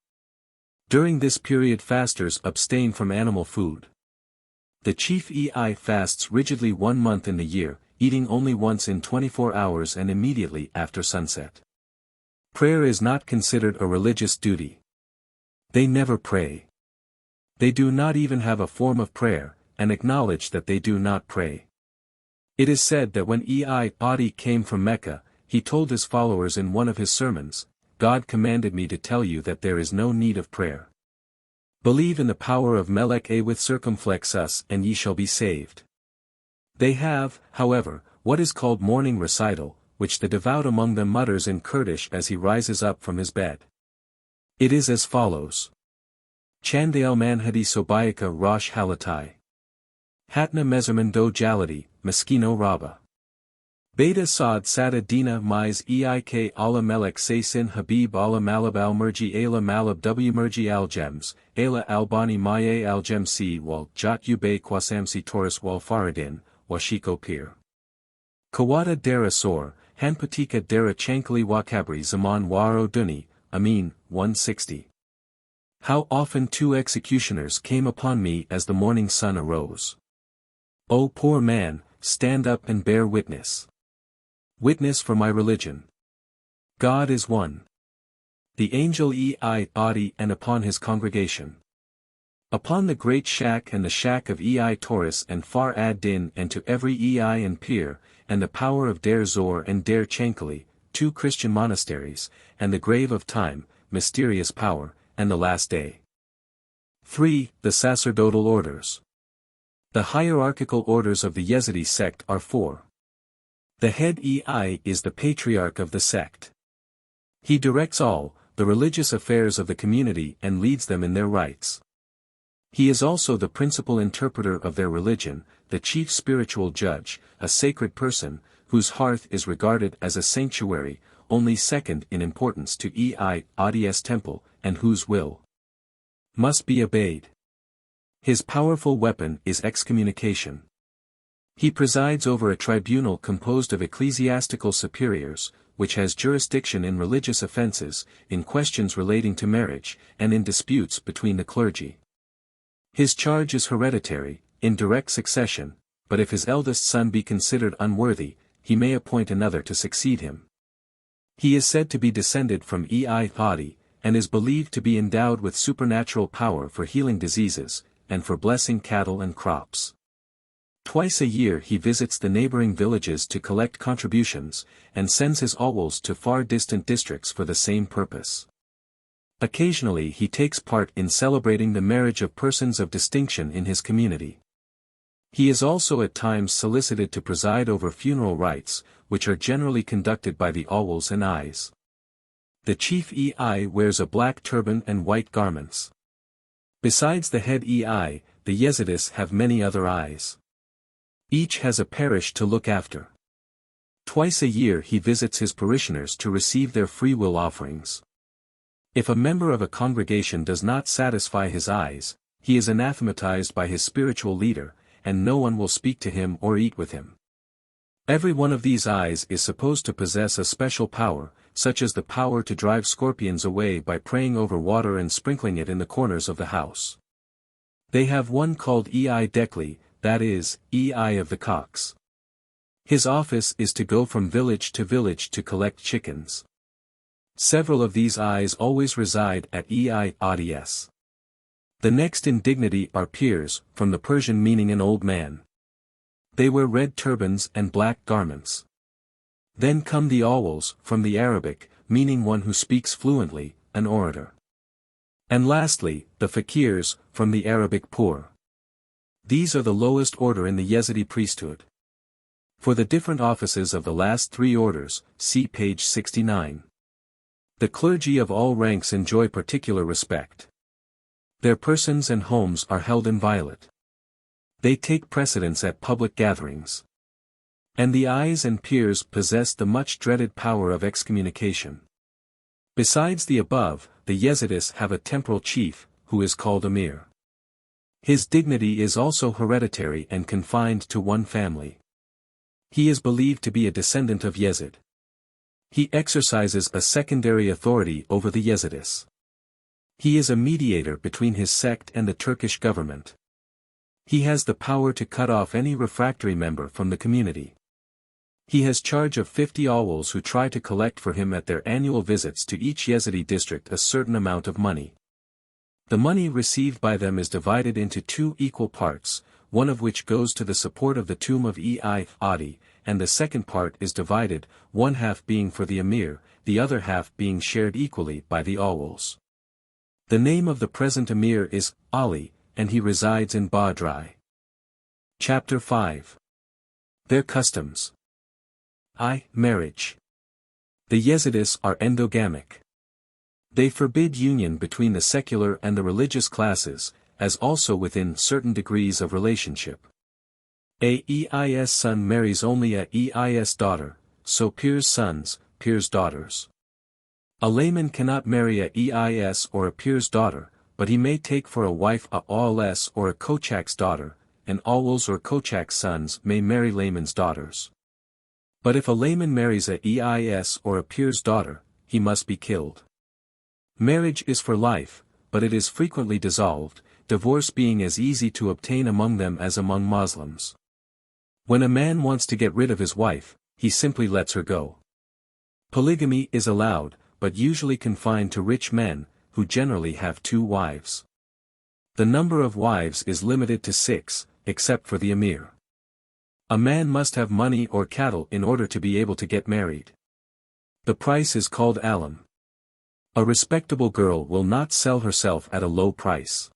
[SPEAKER 1] During this period fasters abstain from animal food. The chief fasts rigidly 1 month in the year, eating only once in 24 hours and immediately after sunset. Prayer is not considered a religious duty. They never pray. They do not even have a form of prayer, and acknowledge that they do not pray. It is said that when Adi came from Mecca, he told his followers in one of his sermons, "God commanded me to tell you that there is no need of prayer. Believe in the power of Melek with circumflex us and ye shall be saved." They have, however, what is called morning recital, which the devout among them mutters in Kurdish as he rises up from his bed. It is as follows. Chandail manhadi sobayaka rosh halatai. Hatna mezerman do jaladi, meskino rabba. Beta Saad Sada Dina Mize Eik Allah Melek Saysin Habib Allah Malab Al Murji Ala Malab W Murji Al Gems, Ala Albani Maye Al Gemsi Wal Jat Ubay Kwasamsi Taurus Wal Faradin, Washiko Pir. Kawada Dara Sor, Hanpatika Dara Chankali Wakabri Zaman Waro Duni, Amin, 160. How often 2 executioners came upon me as the morning sun arose. O poor man, stand up and bear witness. Witness for my religion. God is one. The angel Adi and upon his congregation. Upon the great shack and the shack of Taurus and Far ad-Din and to every and Pir, and the power of Der Zor and Der Chankali, 2 Christian monasteries, and the grave of time, mysterious power, and the last day. 3. The Sacerdotal Orders. The hierarchical orders of the Yezidi sect are 4. The head is the patriarch of the sect. He directs all, the religious affairs of the community and leads them in their rites. He is also the principal interpreter of their religion, the chief spiritual judge, a sacred person, whose hearth is regarded as a sanctuary, only second in importance to Adi's temple, and whose will must be obeyed. His powerful weapon is excommunication. He presides over a tribunal composed of ecclesiastical superiors, which has jurisdiction in religious offenses, in questions relating to marriage, and in disputes between the clergy. His charge is hereditary, in direct succession, but if his eldest son be considered unworthy, he may appoint another to succeed him. He is said to be descended from Adi, and is believed to be endowed with supernatural power for healing diseases, and for blessing cattle and crops. Twice a year he visits the neighboring villages to collect contributions, and sends his awls to far distant districts for the same purpose. Occasionally he takes part in celebrating the marriage of persons of distinction in his community. He is also at times solicited to preside over funeral rites, which are generally conducted by the awls and eyes. The chief wears a black turban and white garments. Besides the head the Yezidis have many other eyes. Each has a parish to look after. Twice a year he visits his parishioners to receive their free will offerings. If a member of a congregation does not satisfy his eyes, he is anathematized by his spiritual leader, and no one will speak to him or eat with him. Every one of these eyes is supposed to possess a special power, such as the power to drive scorpions away by praying over water and sprinkling it in the corners of the house. They have one called Dekli, that is, of the cocks. His office is to go from village to village to collect chickens. Several of these eyes always reside at Ads. The next in dignity are peers, from the Persian meaning an old man. They wear red turbans and black garments. Then come the awls, from the Arabic, meaning one who speaks fluently, an orator. And lastly, the fakirs, from the Arabic pur. These are the lowest order in the Yezidi priesthood. For the different offices of the last three orders, see page 69. The clergy of all ranks enjoy particular respect. Their persons and homes are held inviolate. They take precedence at public gatherings. And the ayes and peers possess the much dreaded power of excommunication. Besides the above, the Yezidis have a temporal chief, who is called Emir. His dignity is also hereditary and confined to one family. He is believed to be a descendant of Yezid. He exercises a secondary authority over the Yezidis. He is a mediator between his sect and the Turkish government. He has the power to cut off any refractory member from the community. He has charge of 50 awls who try to collect for him at their annual visits to each Yezidi district a certain amount of money. The money received by them is divided into 2 equal parts, one of which goes to the support of the tomb of Adi, and the second part is divided, one half being for the Emir, the other half being shared equally by the awls. The name of the present Emir is Ali, and he resides in Badrai. Chapter 5. Their customs. Marriage. The Yezidis are endogamic. They forbid union between the secular and the religious classes, as also within certain degrees of relationship. A EIS son marries only a EIS daughter, so peers' sons, peers' daughters. A layman cannot marry a EIS or a peer's daughter, but he may take for a wife a ALS or a Kochak's daughter, and AL's or Kochak's sons may marry layman's daughters. But if a layman marries a EIS or a peer's daughter, he must be killed. Marriage is for life, but it is frequently dissolved, divorce being as easy to obtain among them as among Muslims. When a man wants to get rid of his wife, he simply lets her go. Polygamy is allowed, but usually confined to rich men, who generally have 2 wives. The number of wives is limited to 6, except for the Emir. A man must have money or cattle in order to be able to get married. The price is called alam. A respectable girl will not sell herself at a low price.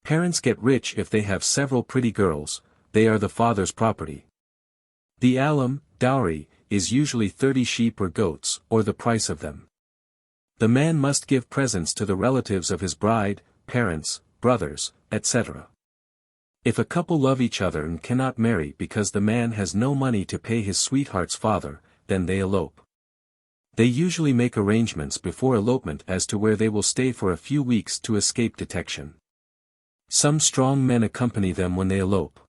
[SPEAKER 1] Parents get rich if they have several pretty girls, they are the father's property. The alam, dowry, is usually 30 sheep or goats, or the price of them. The man must give presents to the relatives of his bride, parents, brothers, etc. If a couple love each other and cannot marry because the man has no money to pay his sweetheart's father, then they elope. They usually make arrangements before elopement as to where they will stay for a few weeks to escape detection. Some strong men accompany them when they elope.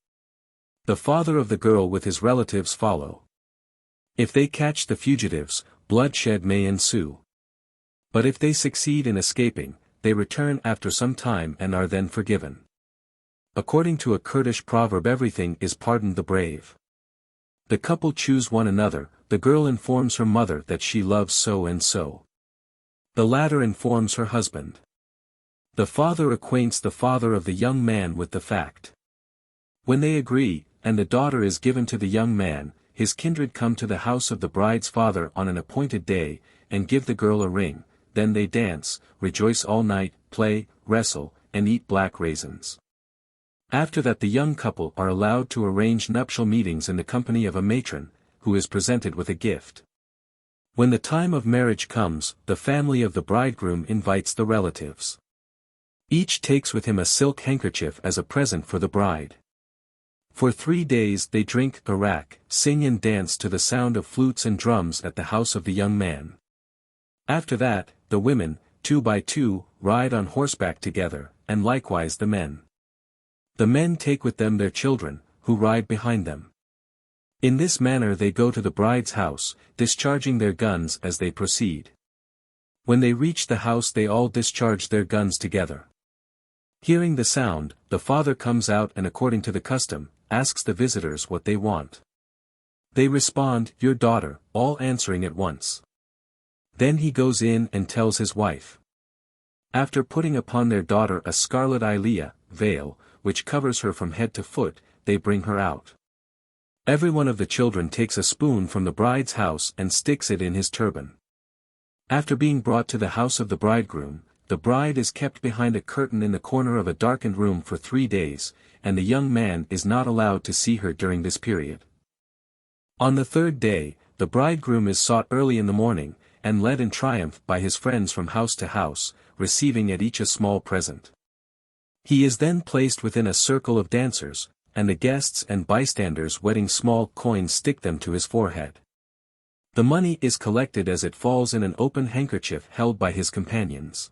[SPEAKER 1] The father of the girl with his relatives follow. If they catch the fugitives, bloodshed may ensue. But if they succeed in escaping, they return after some time and are then forgiven. According to a Kurdish proverb, everything is pardoned the brave. The couple choose one another, the girl informs her mother that she loves so and so. The latter informs her husband. The father acquaints the father of the young man with the fact. When they agree, and the daughter is given to the young man, his kindred come to the house of the bride's father on an appointed day, and give the girl a ring, then they dance, rejoice all night, play, wrestle, and eat black raisins. After that the young couple are allowed to arrange nuptial meetings in the company of a matron, who is presented with a gift. When the time of marriage comes, the family of the bridegroom invites the relatives. Each takes with him a silk handkerchief as a present for the bride. For 3 days they drink arak, sing and dance to the sound of flutes and drums at the house of the young man. After that, the women, 2 by 2, ride on horseback together, and likewise the men. The men take with them their children, who ride behind them. In this manner they go to the bride's house, discharging their guns as they proceed. When they reach the house they all discharge their guns together. Hearing the sound, the father comes out and according to the custom, asks the visitors what they want. They respond, "Your daughter," all answering at once. Then he goes in and tells his wife. After putting upon their daughter a scarlet iliyah, veil, which covers her from head to foot, they bring her out. Every one of the children takes a spoon from the bride's house and sticks it in his turban. After being brought to the house of the bridegroom, the bride is kept behind a curtain in the corner of a darkened room for 3 days, and the young man is not allowed to see her during this period. On the 3rd day, the bridegroom is sought early in the morning, and led in triumph by his friends from house to house, receiving at each a small present. He is then placed within a circle of dancers, and the guests and bystanders wetting small coins stick them to his forehead. The money is collected as it falls in an open handkerchief held by his companions.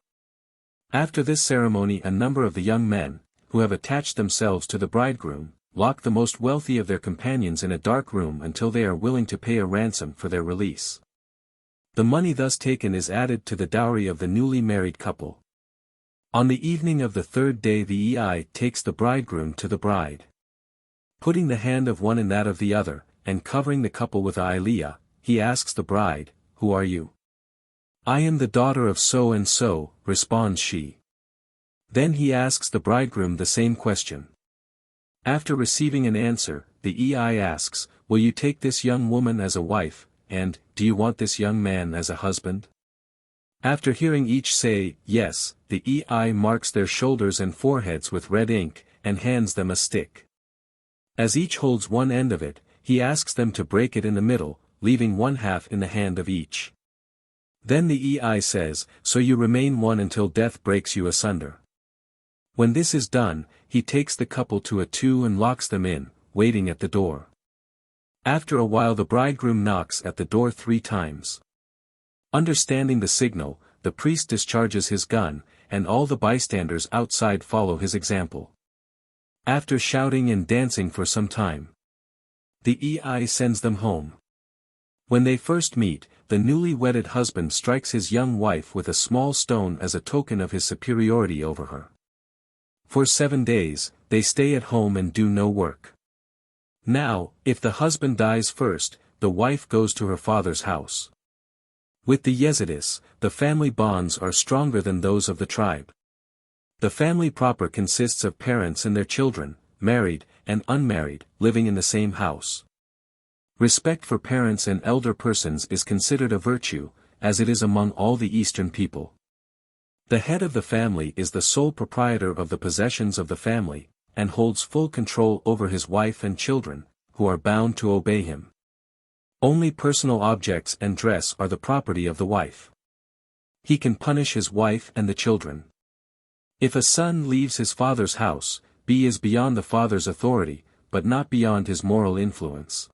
[SPEAKER 1] After this ceremony a number of the young men, who have attached themselves to the bridegroom, lock the most wealthy of their companions in a dark room until they are willing to pay a ransom for their release. The money thus taken is added to the dowry of the newly married couple. On the evening of the 3rd day the Ei takes the bridegroom to the bride. Putting the hand of one in that of the other, and covering the couple with Ailiyah, he asks the bride, "Who are you?" "I am the daughter of so-and-so," responds she. Then he asks the bridegroom the same question. After receiving an answer, the Ei asks, "Will you take this young woman as a wife, and, do you want this young man as a husband?" After hearing each say, "Yes," the Ei marks their shoulders and foreheads with red ink, and hands them a stick. As each holds one end of it, he asks them to break it in the middle, leaving one half in the hand of each. Then the Ei says, "So you remain one until death breaks you asunder." When this is done, he takes the couple to a tomb and locks them in, waiting at the door. After a while the bridegroom knocks at the door 3 times. Understanding the signal, the priest discharges his gun, and all the bystanders outside follow his example. After shouting and dancing for some time, the Ei sends them home. When they first meet, the newly wedded husband strikes his young wife with a small stone as a token of his superiority over her. For 7 days, they stay at home and do no work. Now, if the husband dies first, the wife goes to her father's house. With the Yezidis, the family bonds are stronger than those of the tribe. The family proper consists of parents and their children, married and unmarried, living in the same house. Respect for parents and elder persons is considered a virtue, as it is among all the Eastern people. The head of the family is the sole proprietor of the possessions of the family, and holds full control over his wife and children, who are bound to obey him. Only personal objects and dress are the property of the wife. He can punish his wife and the children. If a son leaves his father's house, he is beyond the father's authority, but not beyond his moral influence.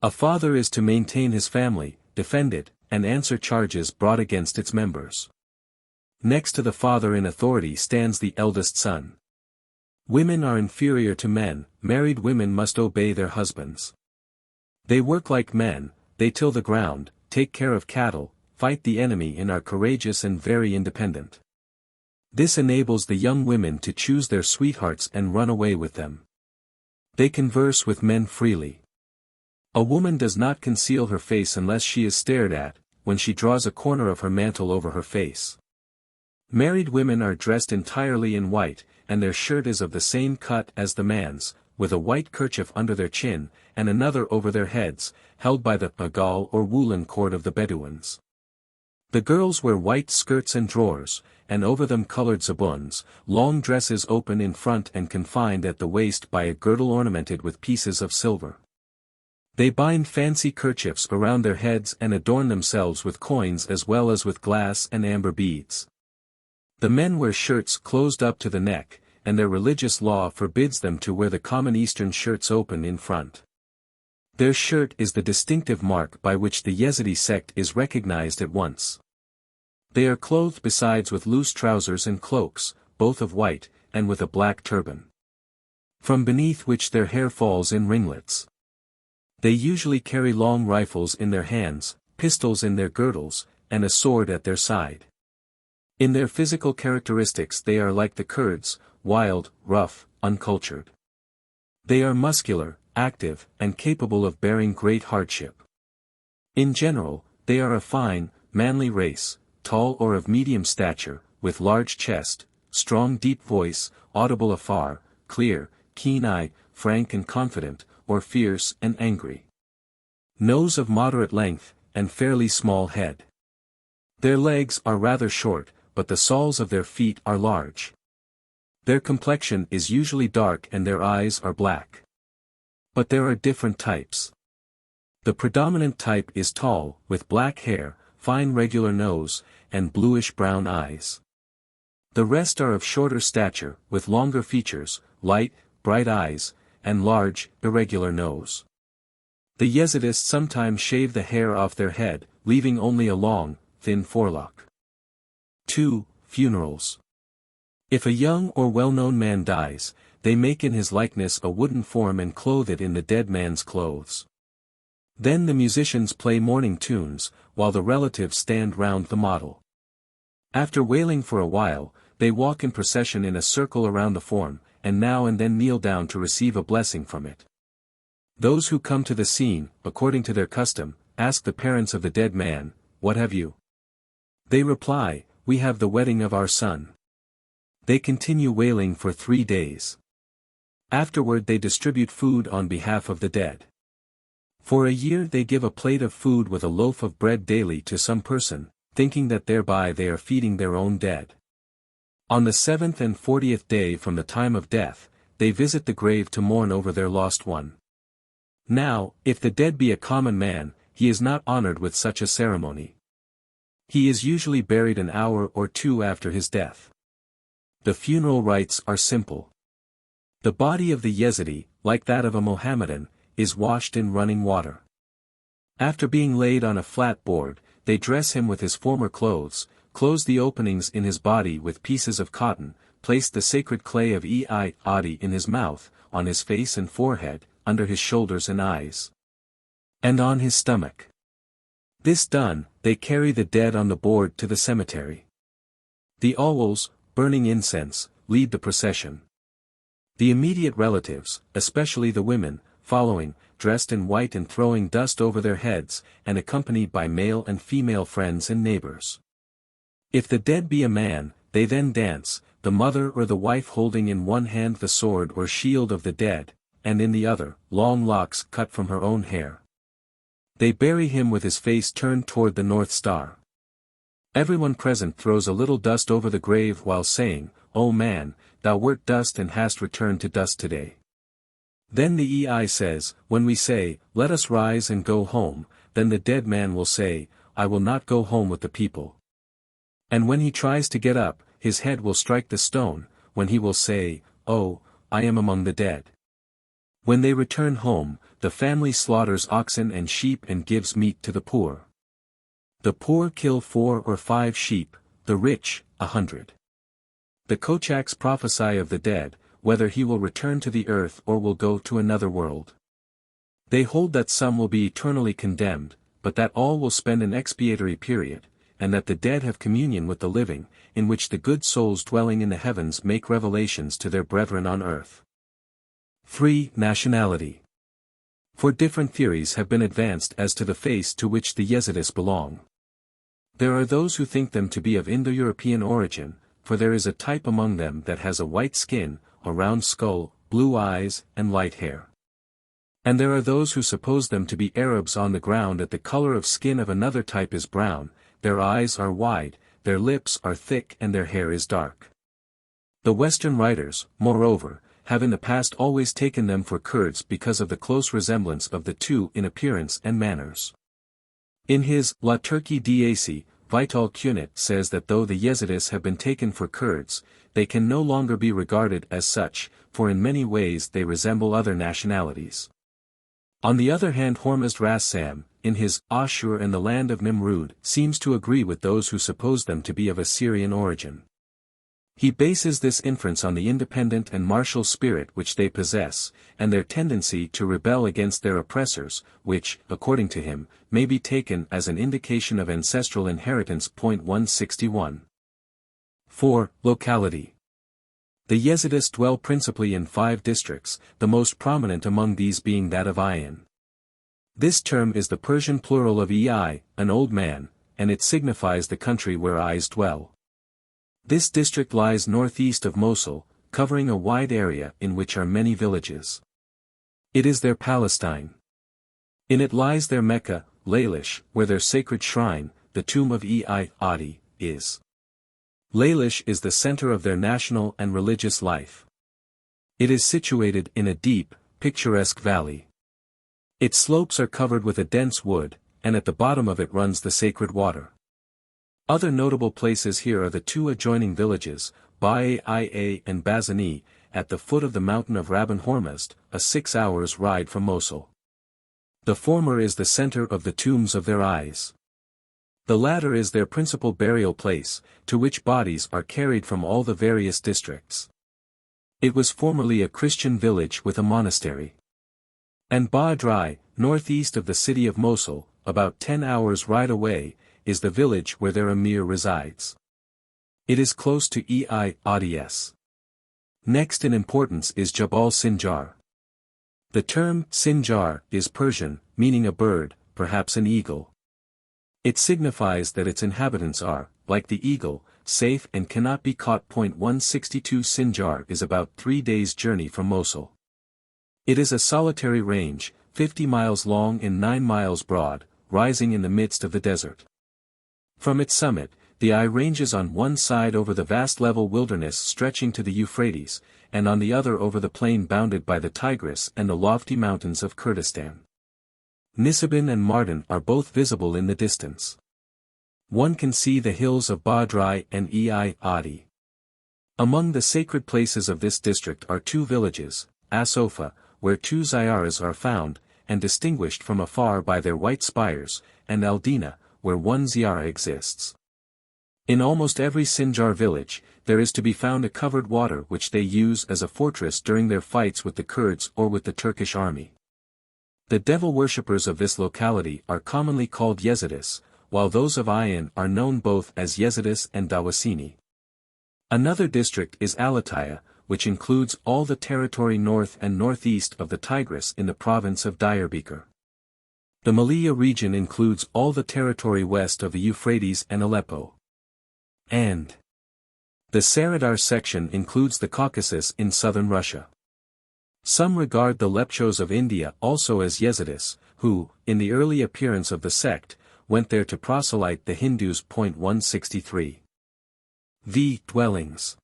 [SPEAKER 1] A father is to maintain his family, defend it, and answer charges brought against its members. Next to the father in authority stands the eldest son. Women are inferior to men, married women must obey their husbands. They work like men, they till the ground, take care of cattle, fight the enemy and are courageous and very independent. This enables the young women to choose their sweethearts and run away with them. They converse with men freely. A woman does not conceal her face unless she is stared at, when she draws a corner of her mantle over her face. Married women are dressed entirely in white, and their shirt is of the same cut as the man's, with a white kerchief under their chin, and another over their heads, held by the pagal or woolen cord of the Bedouins. The girls wear white skirts and drawers, and over them colored zabuns, long dresses open in front and confined at the waist by a girdle ornamented with pieces of silver. They bind fancy kerchiefs around their heads and adorn themselves with coins as well as with glass and amber beads. The men wear shirts closed up to the neck, and their religious law forbids them to wear the common Eastern shirts open in front. Their shirt is the distinctive mark by which the Yezidi sect is recognized at once. They are clothed besides with loose trousers and cloaks, both of white, and with a black turban, from beneath which their hair falls in ringlets. They usually carry long rifles in their hands, pistols in their girdles, and a sword at their side. In their physical characteristics they are like the Kurds, wild, rough, uncultured. They are muscular, active, and capable of bearing great hardship. In general, they are a fine, manly race, tall or of medium stature, with large chest, strong deep voice, audible afar, clear, keen eye, frank and confident, or fierce and angry. Nose of moderate length, and fairly small head. Their legs are rather short, but the soles of their feet are large. Their complexion is usually dark and their eyes are black. But there are different types. The predominant type is tall, with black hair, fine regular nose, and bluish-brown eyes. The rest are of shorter stature, with longer features, light, bright eyes, and large, irregular nose. The Yezidis sometimes shave the hair off their head, leaving only a long, thin forelock. 2. Funerals. If a young or well-known man dies, they make in his likeness a wooden form and clothe it in the dead man's clothes. Then the musicians play mourning tunes, while the relatives stand round the model. After wailing for a while, they walk in procession in a circle around the form, and now and then kneel down to receive a blessing from it. Those who come to the scene, according to their custom, ask the parents of the dead man, "What have you?" They reply, "We have the wedding of our son." They continue wailing for 3 days. Afterward they distribute food on behalf of the dead. For a year they give a plate of food with a loaf of bread daily to some person, thinking that thereby they are feeding their own dead. On the 7th and 40th day from the time of death, they visit the grave to mourn over their lost one. Now, if the dead be a common man, he is not honored with such a ceremony. He is usually buried an hour or 2 after his death. The funeral rites are simple. The body of the Yezidi, like that of a Mohammedan, is washed in running water. After being laid on a flat board, they dress him with his former clothes, close the openings in his body with pieces of cotton, place the sacred clay of Adi in his mouth, on his face and forehead, under his shoulders and eyes, and on his stomach. This done, they carry the dead on the board to the cemetery. The awls, burning incense, lead the procession. The immediate relatives, especially the women, following, dressed in white and throwing dust over their heads, and accompanied by male and female friends and neighbors. If the dead be a man, they then dance, the mother or the wife holding in one hand the sword or shield of the dead, and in the other, long locks cut from her own hair. They bury him with his face turned toward the North Star. Everyone present throws a little dust over the grave while saying, "O man, thou wert dust and hast returned to dust today." Then the Ei says, "When we say, 'Let us rise and go home,' then the dead man will say, 'I will not go home with the people.' And when he tries to get up, his head will strike the stone, when he will say, 'Oh, I am among the dead.' When they return home, the family slaughters oxen and sheep and gives meat to the poor. The poor kill 4 or 5 sheep, the rich, 100. The Kochaks prophesy of the dead, whether he will return to the earth or will go to another world. They hold that some will be eternally condemned, but that all will spend an expiatory period, and that the dead have communion with the living, in which the good souls dwelling in the heavens make revelations to their brethren on earth. 3. Nationality. For different theories have been advanced as to the face to which the Yezidis belong. There are those who think them to be of Indo-European origin, for there is a type among them that has a white skin, a round skull, blue eyes, and light hair. And there are those who suppose them to be Arabs on the ground that the color of skin of another type is brown, their eyes are wide, their lips are thick and their hair is dark. The Western writers, moreover, have in the past always taken them for Kurds because of the close resemblance of the two in appearance and manners. In his La Turquie d'Asie, Vital Cunit says that though the Yezidis have been taken for Kurds, they can no longer be regarded as such, for in many ways they resemble other nationalities. On the other hand, Hormizd Rassam, in his Ashur and the Land of Nimrud, seems to agree with those who suppose them to be of Assyrian origin. He bases this inference on the independent and martial spirit which they possess, and their tendency to rebel against their oppressors, which, according to him, may be taken as an indication of ancestral inheritance. 161. 4. Locality. The Yezidis dwell principally in 5 districts, the most prominent among these being that of Ayan. This term is the Persian plural of Ei, an old man, and it signifies the country where Ais dwell. This district lies northeast of Mosul, covering a wide area in which are many villages. It is their Palestine. In it lies their Mecca, Lailish, where their sacred shrine, the tomb of Adi, is. Laylish is the center of their national and religious life. It is situated in a deep, picturesque valley. Its slopes are covered with a dense wood, and at the bottom of it runs the sacred water. Other notable places here are the two adjoining villages, Ba'a and Bazani, at the foot of the mountain of Rabban Hormizd, a 6 hours ride from Mosul. The former is the center of the tombs of their eyes. The latter is their principal burial place, to which bodies are carried from all the various districts. It was formerly a Christian village with a monastery. And Ba'adrai, northeast of the city of Mosul, about 10 hours ride away, is the village where their emir resides. It is close to Yezidis. Next in importance is Jabal Sinjar. The term Sinjar is Persian, meaning a bird, perhaps an eagle. It signifies that its inhabitants are, like the eagle, safe and cannot be caught. 162 Sinjar is about 3 days' journey from Mosul. It is a solitary range, 50 miles long and 9 miles broad, rising in the midst of the desert. From its summit, the eye ranges on one side over the vast level wilderness stretching to the Euphrates, and on the other over the plain bounded by the Tigris and the lofty mountains of Kurdistan. Nisibin and Mardin are both visible in the distance. One can see the hills of Badrai and Adi. Among the sacred places of this district are two villages, Asofa, where two ziyaras are found, and distinguished from afar by their white spires, and Al-Dina, where one ziyara exists. In almost every Sinjar village, there is to be found a covered water which they use as a fortress during their fights with the Kurds or with the Turkish army. The devil worshippers of this locality are commonly called Yezidis, while those of Ayan are known both as Yezidis and Dawasini. Another district is Alataya, which includes all the territory north and northeast of the Tigris in the province of Diyarbakir. The Maliya region includes all the territory west of the Euphrates and Aleppo. And the Saradar section includes the Caucasus in southern Russia. Some regard the Lepchos of India also as Yezidis, who, in the early appearance of the sect, went there to proselyte the Hindus. 163. V. Dwellings.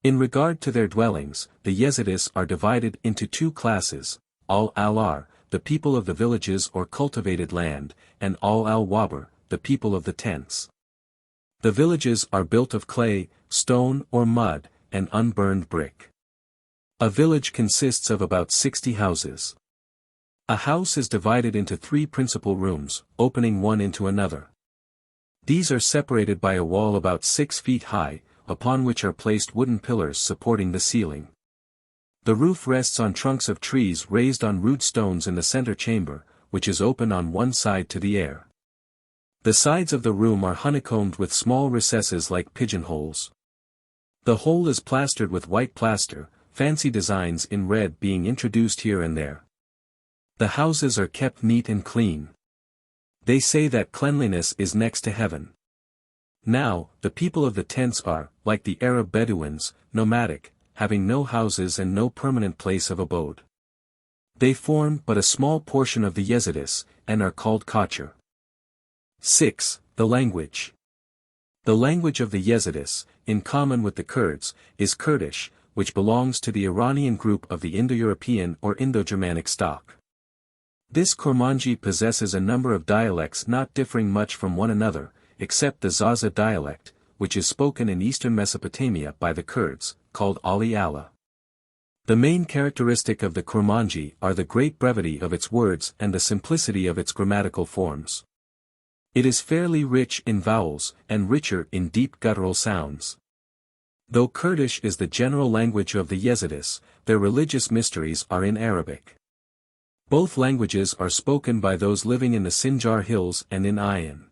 [SPEAKER 1] In regard to their dwellings, the Yezidis are divided into two classes, al-Alar, the people of the villages or cultivated land, and al-Wabr, the people of the tents. The villages are built of clay, stone or mud, and unburned brick. A village consists of about 60 houses. A house is divided into 3 principal rooms, opening one into another. These are separated by a wall about 6 feet high, upon which are placed wooden pillars supporting the ceiling. The roof rests on trunks of trees raised on rude stones in the center chamber, which is open on one side to the air. The sides of the room are honeycombed with small recesses like pigeonholes. The whole is plastered with white plaster, fancy designs in red being introduced here and there. The houses are kept neat and clean. They say that cleanliness is next to heaven. Now, the people of the tents are, like the Arab Bedouins, nomadic, having no houses and no permanent place of abode. They form but a small portion of the Yezidis, and are called Kachar. 6. The language. The language of the Yezidis, in common with the Kurds, is Kurdish, which belongs to the Iranian group of the Indo-European or Indo-Germanic stock. This Kurmanji possesses a number of dialects not differing much from one another, except the Zaza dialect, which is spoken in eastern Mesopotamia by the Kurds, called Ali Allah. The main characteristic of the Kurmanji are the great brevity of its words and the simplicity of its grammatical forms. It is fairly rich in vowels, and richer in deep guttural sounds. Though Kurdish is the general language of the Yezidis, their religious mysteries are in Arabic. Both languages are spoken by those living in the Sinjar hills and in Ayan.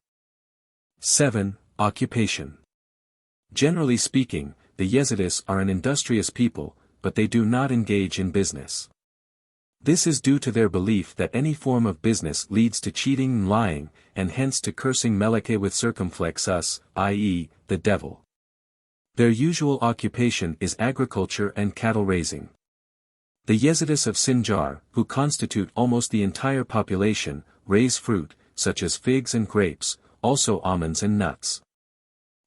[SPEAKER 1] 7. Occupation. Generally speaking, the Yezidis are an industrious people, but they do not engage in business. This is due to their belief that any form of business leads to cheating and lying, and hence to cursing Melek with circumflex us, i.e., the devil. Their usual occupation is agriculture and cattle raising. The Yezidis of Sinjar, who constitute almost the entire population, raise fruit, such as figs and grapes, also almonds and nuts.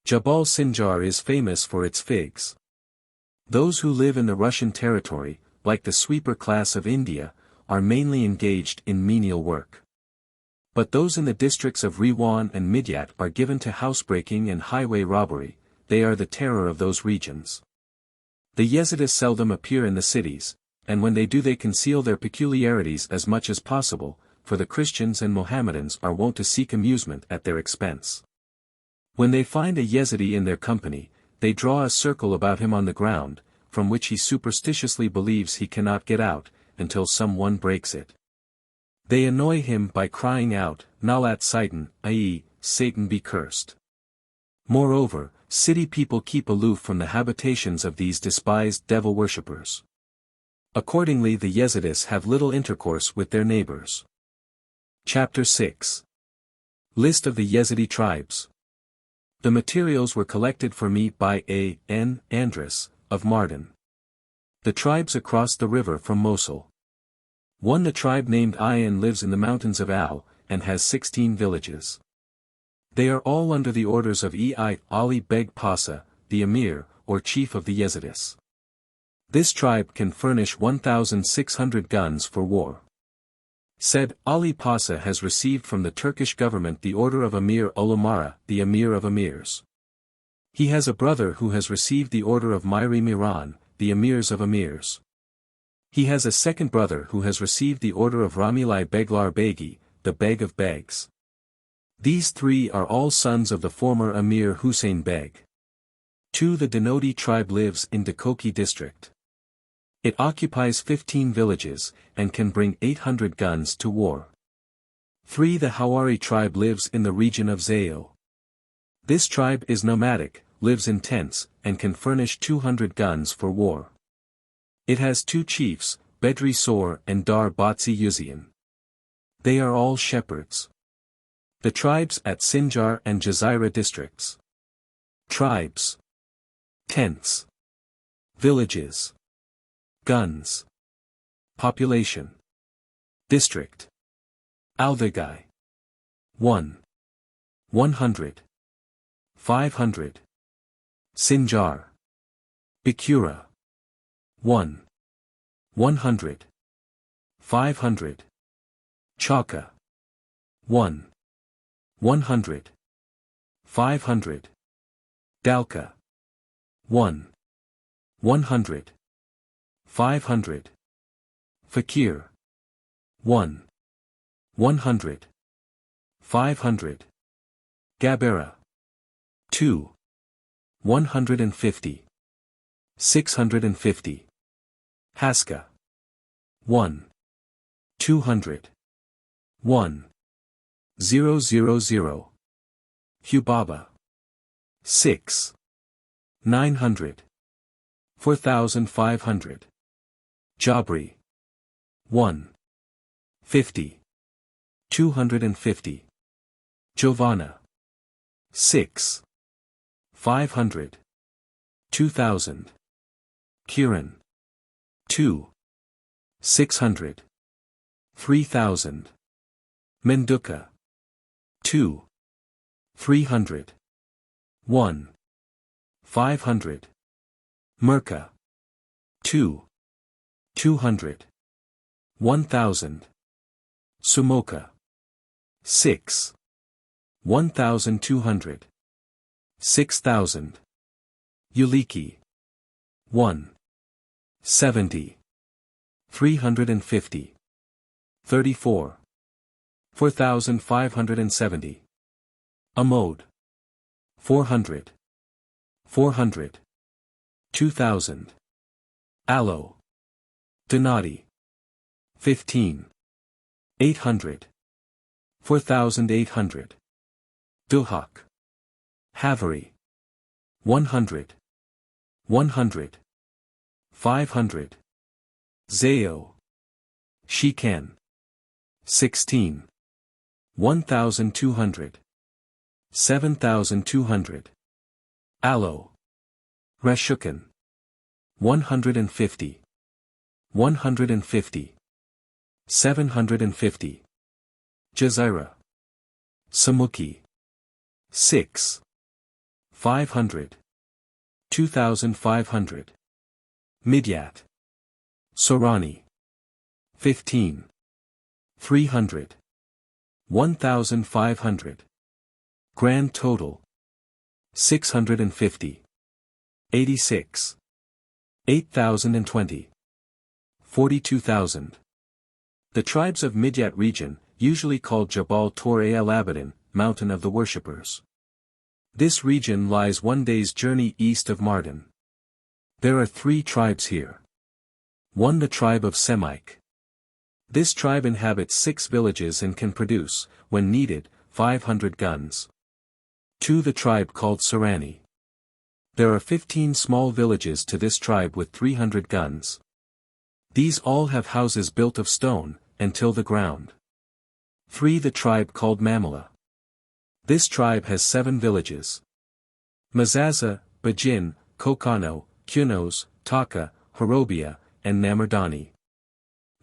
[SPEAKER 1] Jabal Sinjar is famous for its figs. Those who live in the Russian territory, like the sweeper class of India, are mainly engaged in menial work. But those in the districts of Rewan and Midyat are given to housebreaking and highway robbery. They are the terror of those regions. The Yezidis seldom appear in the cities, and when they do they conceal their peculiarities as much as possible, for the Christians and Mohammedans are wont to seek amusement at their expense. When they find a Yezidi in their company, they draw a circle about him on the ground, from which he superstitiously believes he cannot get out, until someone breaks it. They annoy him by crying out, Nalat Satan, i.e., Satan be cursed. Moreover, city people keep aloof from the habitations of these despised devil worshippers. Accordingly the Yezidis have little intercourse with their neighbors. Chapter 6. List of the Yezidi tribes. The materials were collected for me by A. N. Andrus, of Mardin. The tribes across the river from Mosul. 1. The tribe named Ayan lives in the mountains of Al, and has 16 villages. They are all under the orders of E.I. Ali Beg Pasha, the Emir, or chief of the Yezidis. This tribe can furnish 1,600 guns for war. Said Ali Pasha has received from the Turkish government the order of Emir Olumara, the Emir of Emirs. He has a brother who has received the order of Miri Miran, the Emirs of Emirs. He has a second brother who has received the order of Ramilai Beglar Begi, the Beg of Begs. These three are all sons of the former Emir Hussein Beg. 2. The Denoti tribe lives in Dakoki district. It occupies 15 villages, and can bring 800 guns to war. 3. The Hawari tribe lives in the region of Zayo. This tribe is nomadic, lives in tents, and can furnish 200 guns for war. It has 2 chiefs, Bedri Sor and Dar Batsi Yuzian. They are all shepherds. The tribes at Sinjar and Jazeera districts. Tribes. Tents. Villages. Guns. Population. District. Alvagai. 1. 100. 500. Sinjar. Bikura. 1. 100. 500. Chaka. 1. 100. 500. Dalka. 1. 100. 500. Fakir. 1. 100. 500. Gabera. 2. 150. 650. Haska. 1. 200. 1. 000. Hubaba. 6. 900. 4,500. Jabri. 1. 50. 250. Giovanna. 6. 500. 2,000. Kiran. 2. 600. 3,000. Menduka. 2. 300. 1. 500. Merka. 2. 200. 1,000. Sumoka. 6. 1,200. 6,000. Uliki. 1. 70. 350. 34. 4,570. Amod. 400. 400. 2,000. Aloe. Donati. 15. 800. 4,800. Duhak. Havari. 100. 100. 500. Zayo. Shikan. 16. 1,200. 7,200. Aloe. Reshukan. 150. 150. 750. Jazeera. Samuki. 6. 500. 2500. Midyat. Sorani. 15. 300. 1500. Grand total. 650. 86. 8020. 42,000. The tribes of Midyat region, usually called Jabal Tor el Abaddon, Mountain of the Worshippers. This region lies one day's journey east of Mardin. There are 3 tribes here. 1. The tribe of Semaik. This tribe inhabits 6 villages and can produce, when needed, 500 guns. 2. The tribe called Sarani. There are 15 small villages to this tribe with 300 guns. These all have houses built of stone, and till the ground. 3. The tribe called Mamala. This tribe has 7 villages. Mazaza, Bajin, Kokano, Kunos, Taka, Horobia, and Namardani.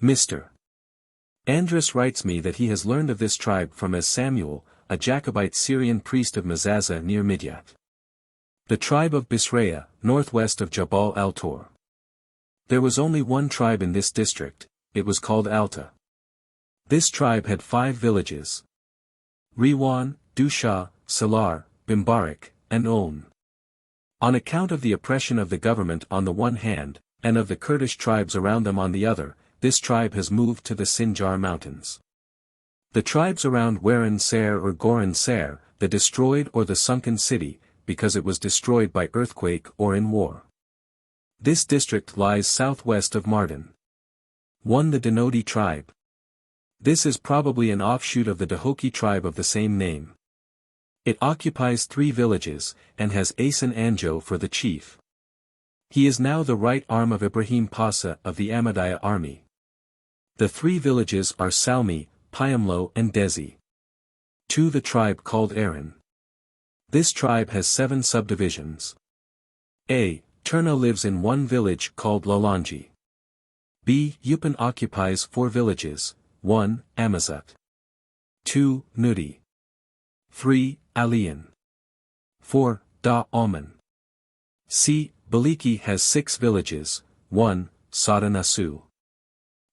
[SPEAKER 1] Mr. Andrus writes me that he has learned of this tribe from as Samuel, a Jacobite Syrian priest of Mazaza near Midyat. The tribe of Bisraya, northwest of Jabal al-Tor. There was only one tribe in this district, it was called Alta. This tribe had 5 villages. Riwan, Dusha, Salar, Bimbarak, and On. On account of the oppression of the government on the one hand, and of the Kurdish tribes around them on the other, this tribe has moved to the Sinjar Mountains. The tribes around Waran Ser or Goran Ser, the destroyed or the sunken city, because it was destroyed by earthquake or in war. This district lies southwest of Mardin. 1. The Denodi tribe. This is probably an offshoot of the Dahoki tribe of the same name. It occupies 3 villages, and has Asan Anjo for the chief. He is now the right arm of Ibrahim Pasha of the Ahmadiyya army. The 3 villages are Salmi, Payamlo and Desi. 2. The tribe called Aaron. This tribe has 7 subdivisions. A. Turna lives in one village called Lalanji. B. Yupan occupies 4 villages, 1. Amazut. 2. Nudi. 3. Aliyan. 4. Da Oman. C. Baliki has 6 villages, 1. Sadanasu.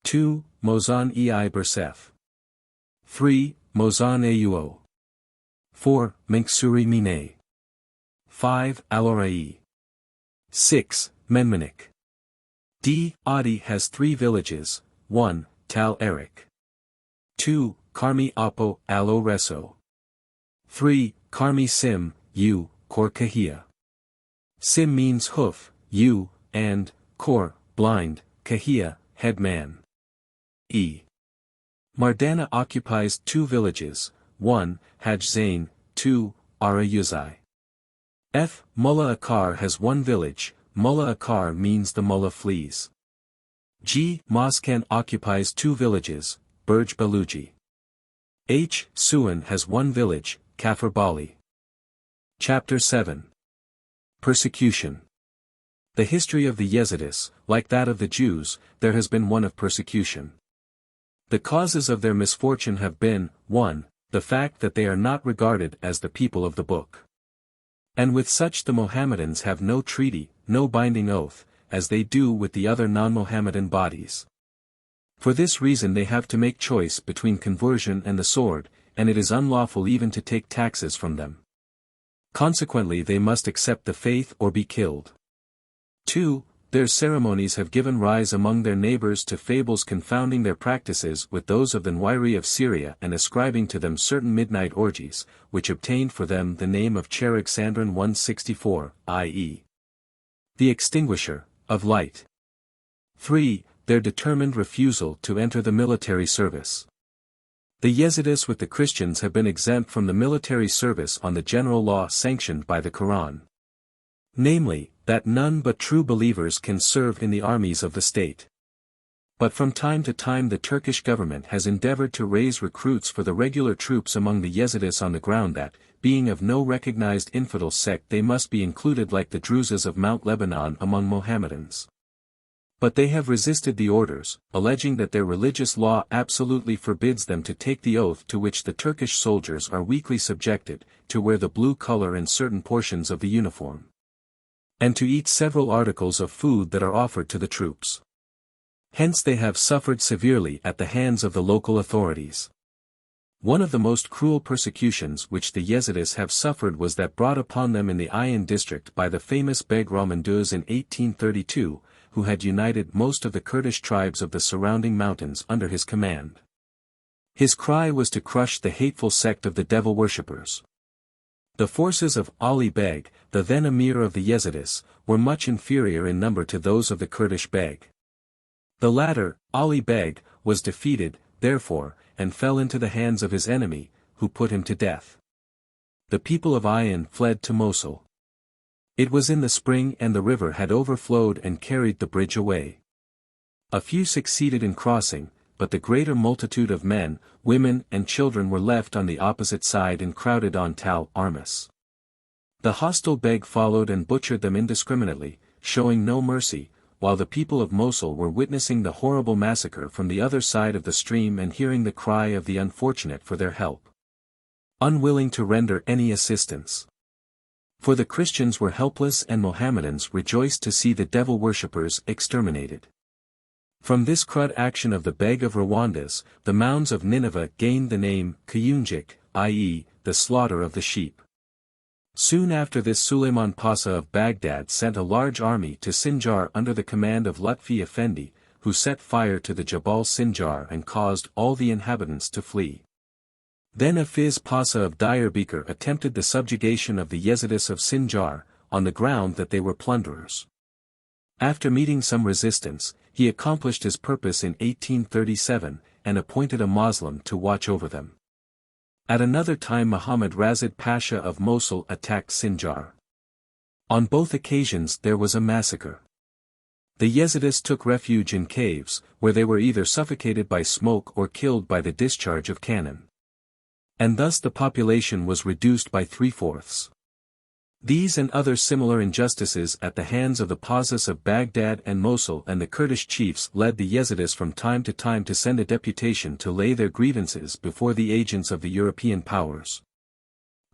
[SPEAKER 1] 2. Mozan ei Bersef. 3. Mozan Auo. 4. Menksuri Mine. 5. Alorai. 6. Menmanik. D. Adi has 3 villages, 1. Tal Erik. 2. Karmi Apo Alo Reso. 3. Karmi Sim, U, Kor Kahia. Sim means hoof, U, and, Kor, blind, Kahia, head man. E. Mardana occupies 2 villages, 1. Haj Zain, 2. Ara Yuzai. F. Mullah Akar has 1 village, Mullah Akar means the mullah flees. G. Maskan occupies 2 villages, Burj Baluji. H. Suan has 1 village, Kafir Bali. Chapter 7. Persecution. The history of the Yezidis, like that of the Jews, there has been one of persecution. The causes of their misfortune have been, 1. The fact that they are not regarded as the people of the book. And with such the Mohammedans have no treaty, no binding oath, as they do with the other non-Mohammedan bodies. For this reason they have to make choice between conversion and the sword, and it is unlawful even to take taxes from them. Consequently they must accept the faith or be killed. 2. Their ceremonies have given rise among their neighbors to fables confounding their practices with those of the Nwiri of Syria and ascribing to them certain midnight orgies, which obtained for them the name of Chereg Sandron 164, i.e. the extinguisher of light. 3. Their determined refusal to enter the military service. The Yezidis with the Christians have been exempt from the military service on the general law sanctioned by the Quran. Namely, that none but true believers can serve in the armies of the state. But from time to time the Turkish government has endeavored to raise recruits for the regular troops among the Yezidis on the ground that, being of no recognized infidel sect they must be included like the Druzes of Mount Lebanon among Mohammedans. But they have resisted the orders, alleging that their religious law absolutely forbids them to take the oath to which the Turkish soldiers are weekly subjected, to wear the blue color in certain portions of the uniform, and to eat several articles of food that are offered to the troops. Hence they have suffered severely at the hands of the local authorities. One of the most cruel persecutions which the Yezidis have suffered was that brought upon them in the Ayan district by the famous Beg Rahmanduz in 1832, who had united most of the Kurdish tribes of the surrounding mountains under his command. His cry was to crush the hateful sect of the devil worshippers. The forces of Ali Beg, the then emir of the Yezidis, were much inferior in number to those of the Kurdish Beg. The latter, Ali Beg, was defeated, therefore, and fell into the hands of his enemy, who put him to death. The people of Ayan fled to Mosul. It was in the spring and the river had overflowed and carried the bridge away. A few succeeded in crossing, but the greater multitude of men, women and children were left on the opposite side and crowded on Tal Armas. The hostile Beg followed and butchered them indiscriminately, showing no mercy, while the people of Mosul were witnessing the horrible massacre from the other side of the stream and hearing the cry of the unfortunate for their help, unwilling to render any assistance. For the Christians were helpless and Mohammedans rejoiced to see the devil worshippers exterminated. From this crude action of the Beg of Rwandas, the mounds of Nineveh gained the name Kuyunjik, i.e., the slaughter of the sheep. Soon after this Suleiman Pasha of Baghdad sent a large army to Sinjar under the command of Lutfi Effendi, who set fire to the Jabal Sinjar and caused all the inhabitants to flee. Then Hafiz Pasha of Diyarbakir attempted the subjugation of the Yezidis of Sinjar, on the ground that they were plunderers. After meeting some resistance, he accomplished his purpose in 1837, and appointed a Moslem to watch over them. At another time Muhammad Razid Pasha of Mosul attacked Sinjar. On both occasions there was a massacre. The Yezidis took refuge in caves, where they were either suffocated by smoke or killed by the discharge of cannon. And thus the population was reduced by 3/4. These and other similar injustices at the hands of the Pashas of Baghdad and Mosul and the Kurdish chiefs led the Yezidis from time to time to send a deputation to lay their grievances before the agents of the European powers.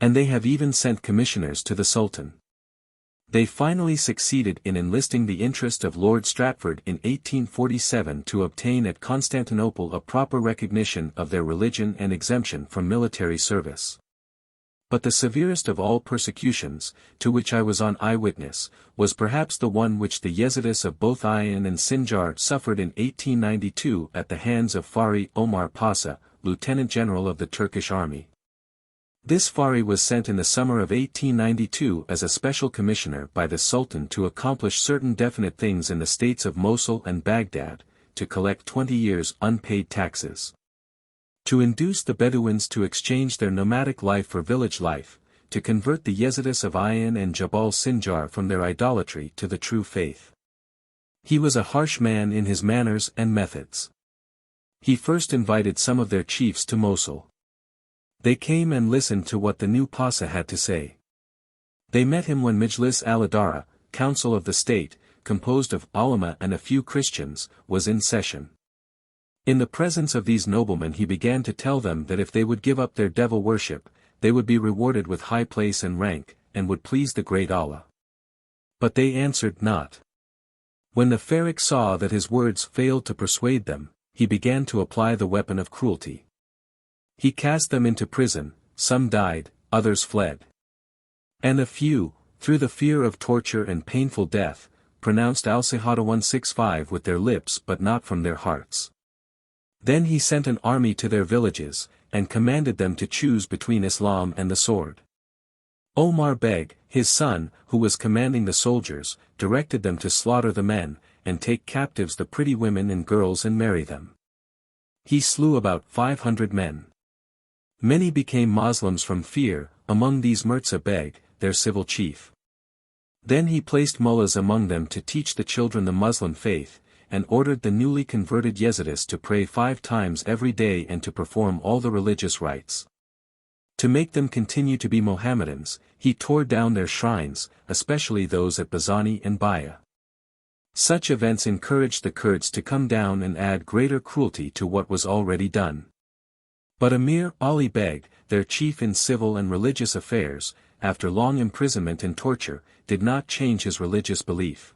[SPEAKER 1] And they have even sent commissioners to the Sultan. They finally succeeded in enlisting the interest of Lord Stratford in 1847 to obtain at Constantinople a proper recognition of their religion and exemption from military service. But the severest of all persecutions, to which I was an eyewitness, was perhaps the one which the Yezidis of both Ayan and Sinjar suffered in 1892 at the hands of Fari Omar Pasha, Lieutenant General of the Turkish Army. This Fari was sent in the summer of 1892 as a special commissioner by the Sultan to accomplish certain definite things in the states of Mosul and Baghdad, to collect 20 years' unpaid taxes, to induce the Bedouins to exchange their nomadic life for village life, to convert the Yezidis of Ayan and Jabal Sinjar from their idolatry to the true faith. He was a harsh man in his manners and methods. He first invited some of their chiefs to Mosul. They came and listened to what the new Pasha had to say. They met him when Majlis al-Adara, Council of the State, composed of ulama and a few Christians, was in session. In the presence of these noblemen he began to tell them that if they would give up their devil worship, they would be rewarded with high place and rank, and would please the great Allah. But they answered not. When the Farik saw that his words failed to persuade them, he began to apply the weapon of cruelty. He cast them into prison, some died, others fled. And a few, through the fear of torture and painful death, pronounced Al-Shahada 165 with their lips but not from their hearts. Then he sent an army to their villages, and commanded them to choose between Islam and the sword. Omar Beg, his son, who was commanding the soldiers, directed them to slaughter the men, and take captives the pretty women and girls and marry them. He slew about 500 men. Many became Moslems from fear, among these Mirza Beg, their civil chief. Then he placed mullahs among them to teach the children the Muslim faith, and ordered the newly converted Yezidis to pray 5 times every day and to perform all the religious rites. To make them continue to be Mohammedans, he tore down their shrines, especially those at Bazani and Baya. Such events encouraged the Kurds to come down and add greater cruelty to what was already done. But Emir Ali Beg, their chief in civil and religious affairs, after long imprisonment and torture, did not change his religious belief.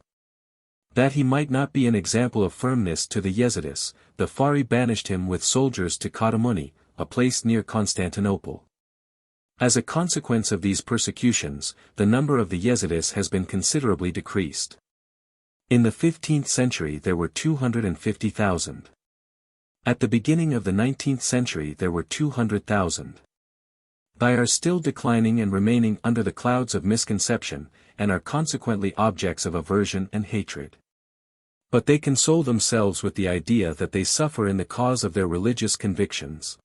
[SPEAKER 1] That he might not be an example of firmness to the Yezidis, the Fahri banished him with soldiers to Katamuni, a place near Constantinople. As a consequence of these persecutions, the number of the Yezidis has been considerably decreased. In the 15th century there were 250,000. At the beginning of the 19th century there were 200,000. They are still declining and remaining under the clouds of misconception, and are consequently objects of aversion and hatred. But they console themselves with the idea that they suffer in the cause of their religious convictions.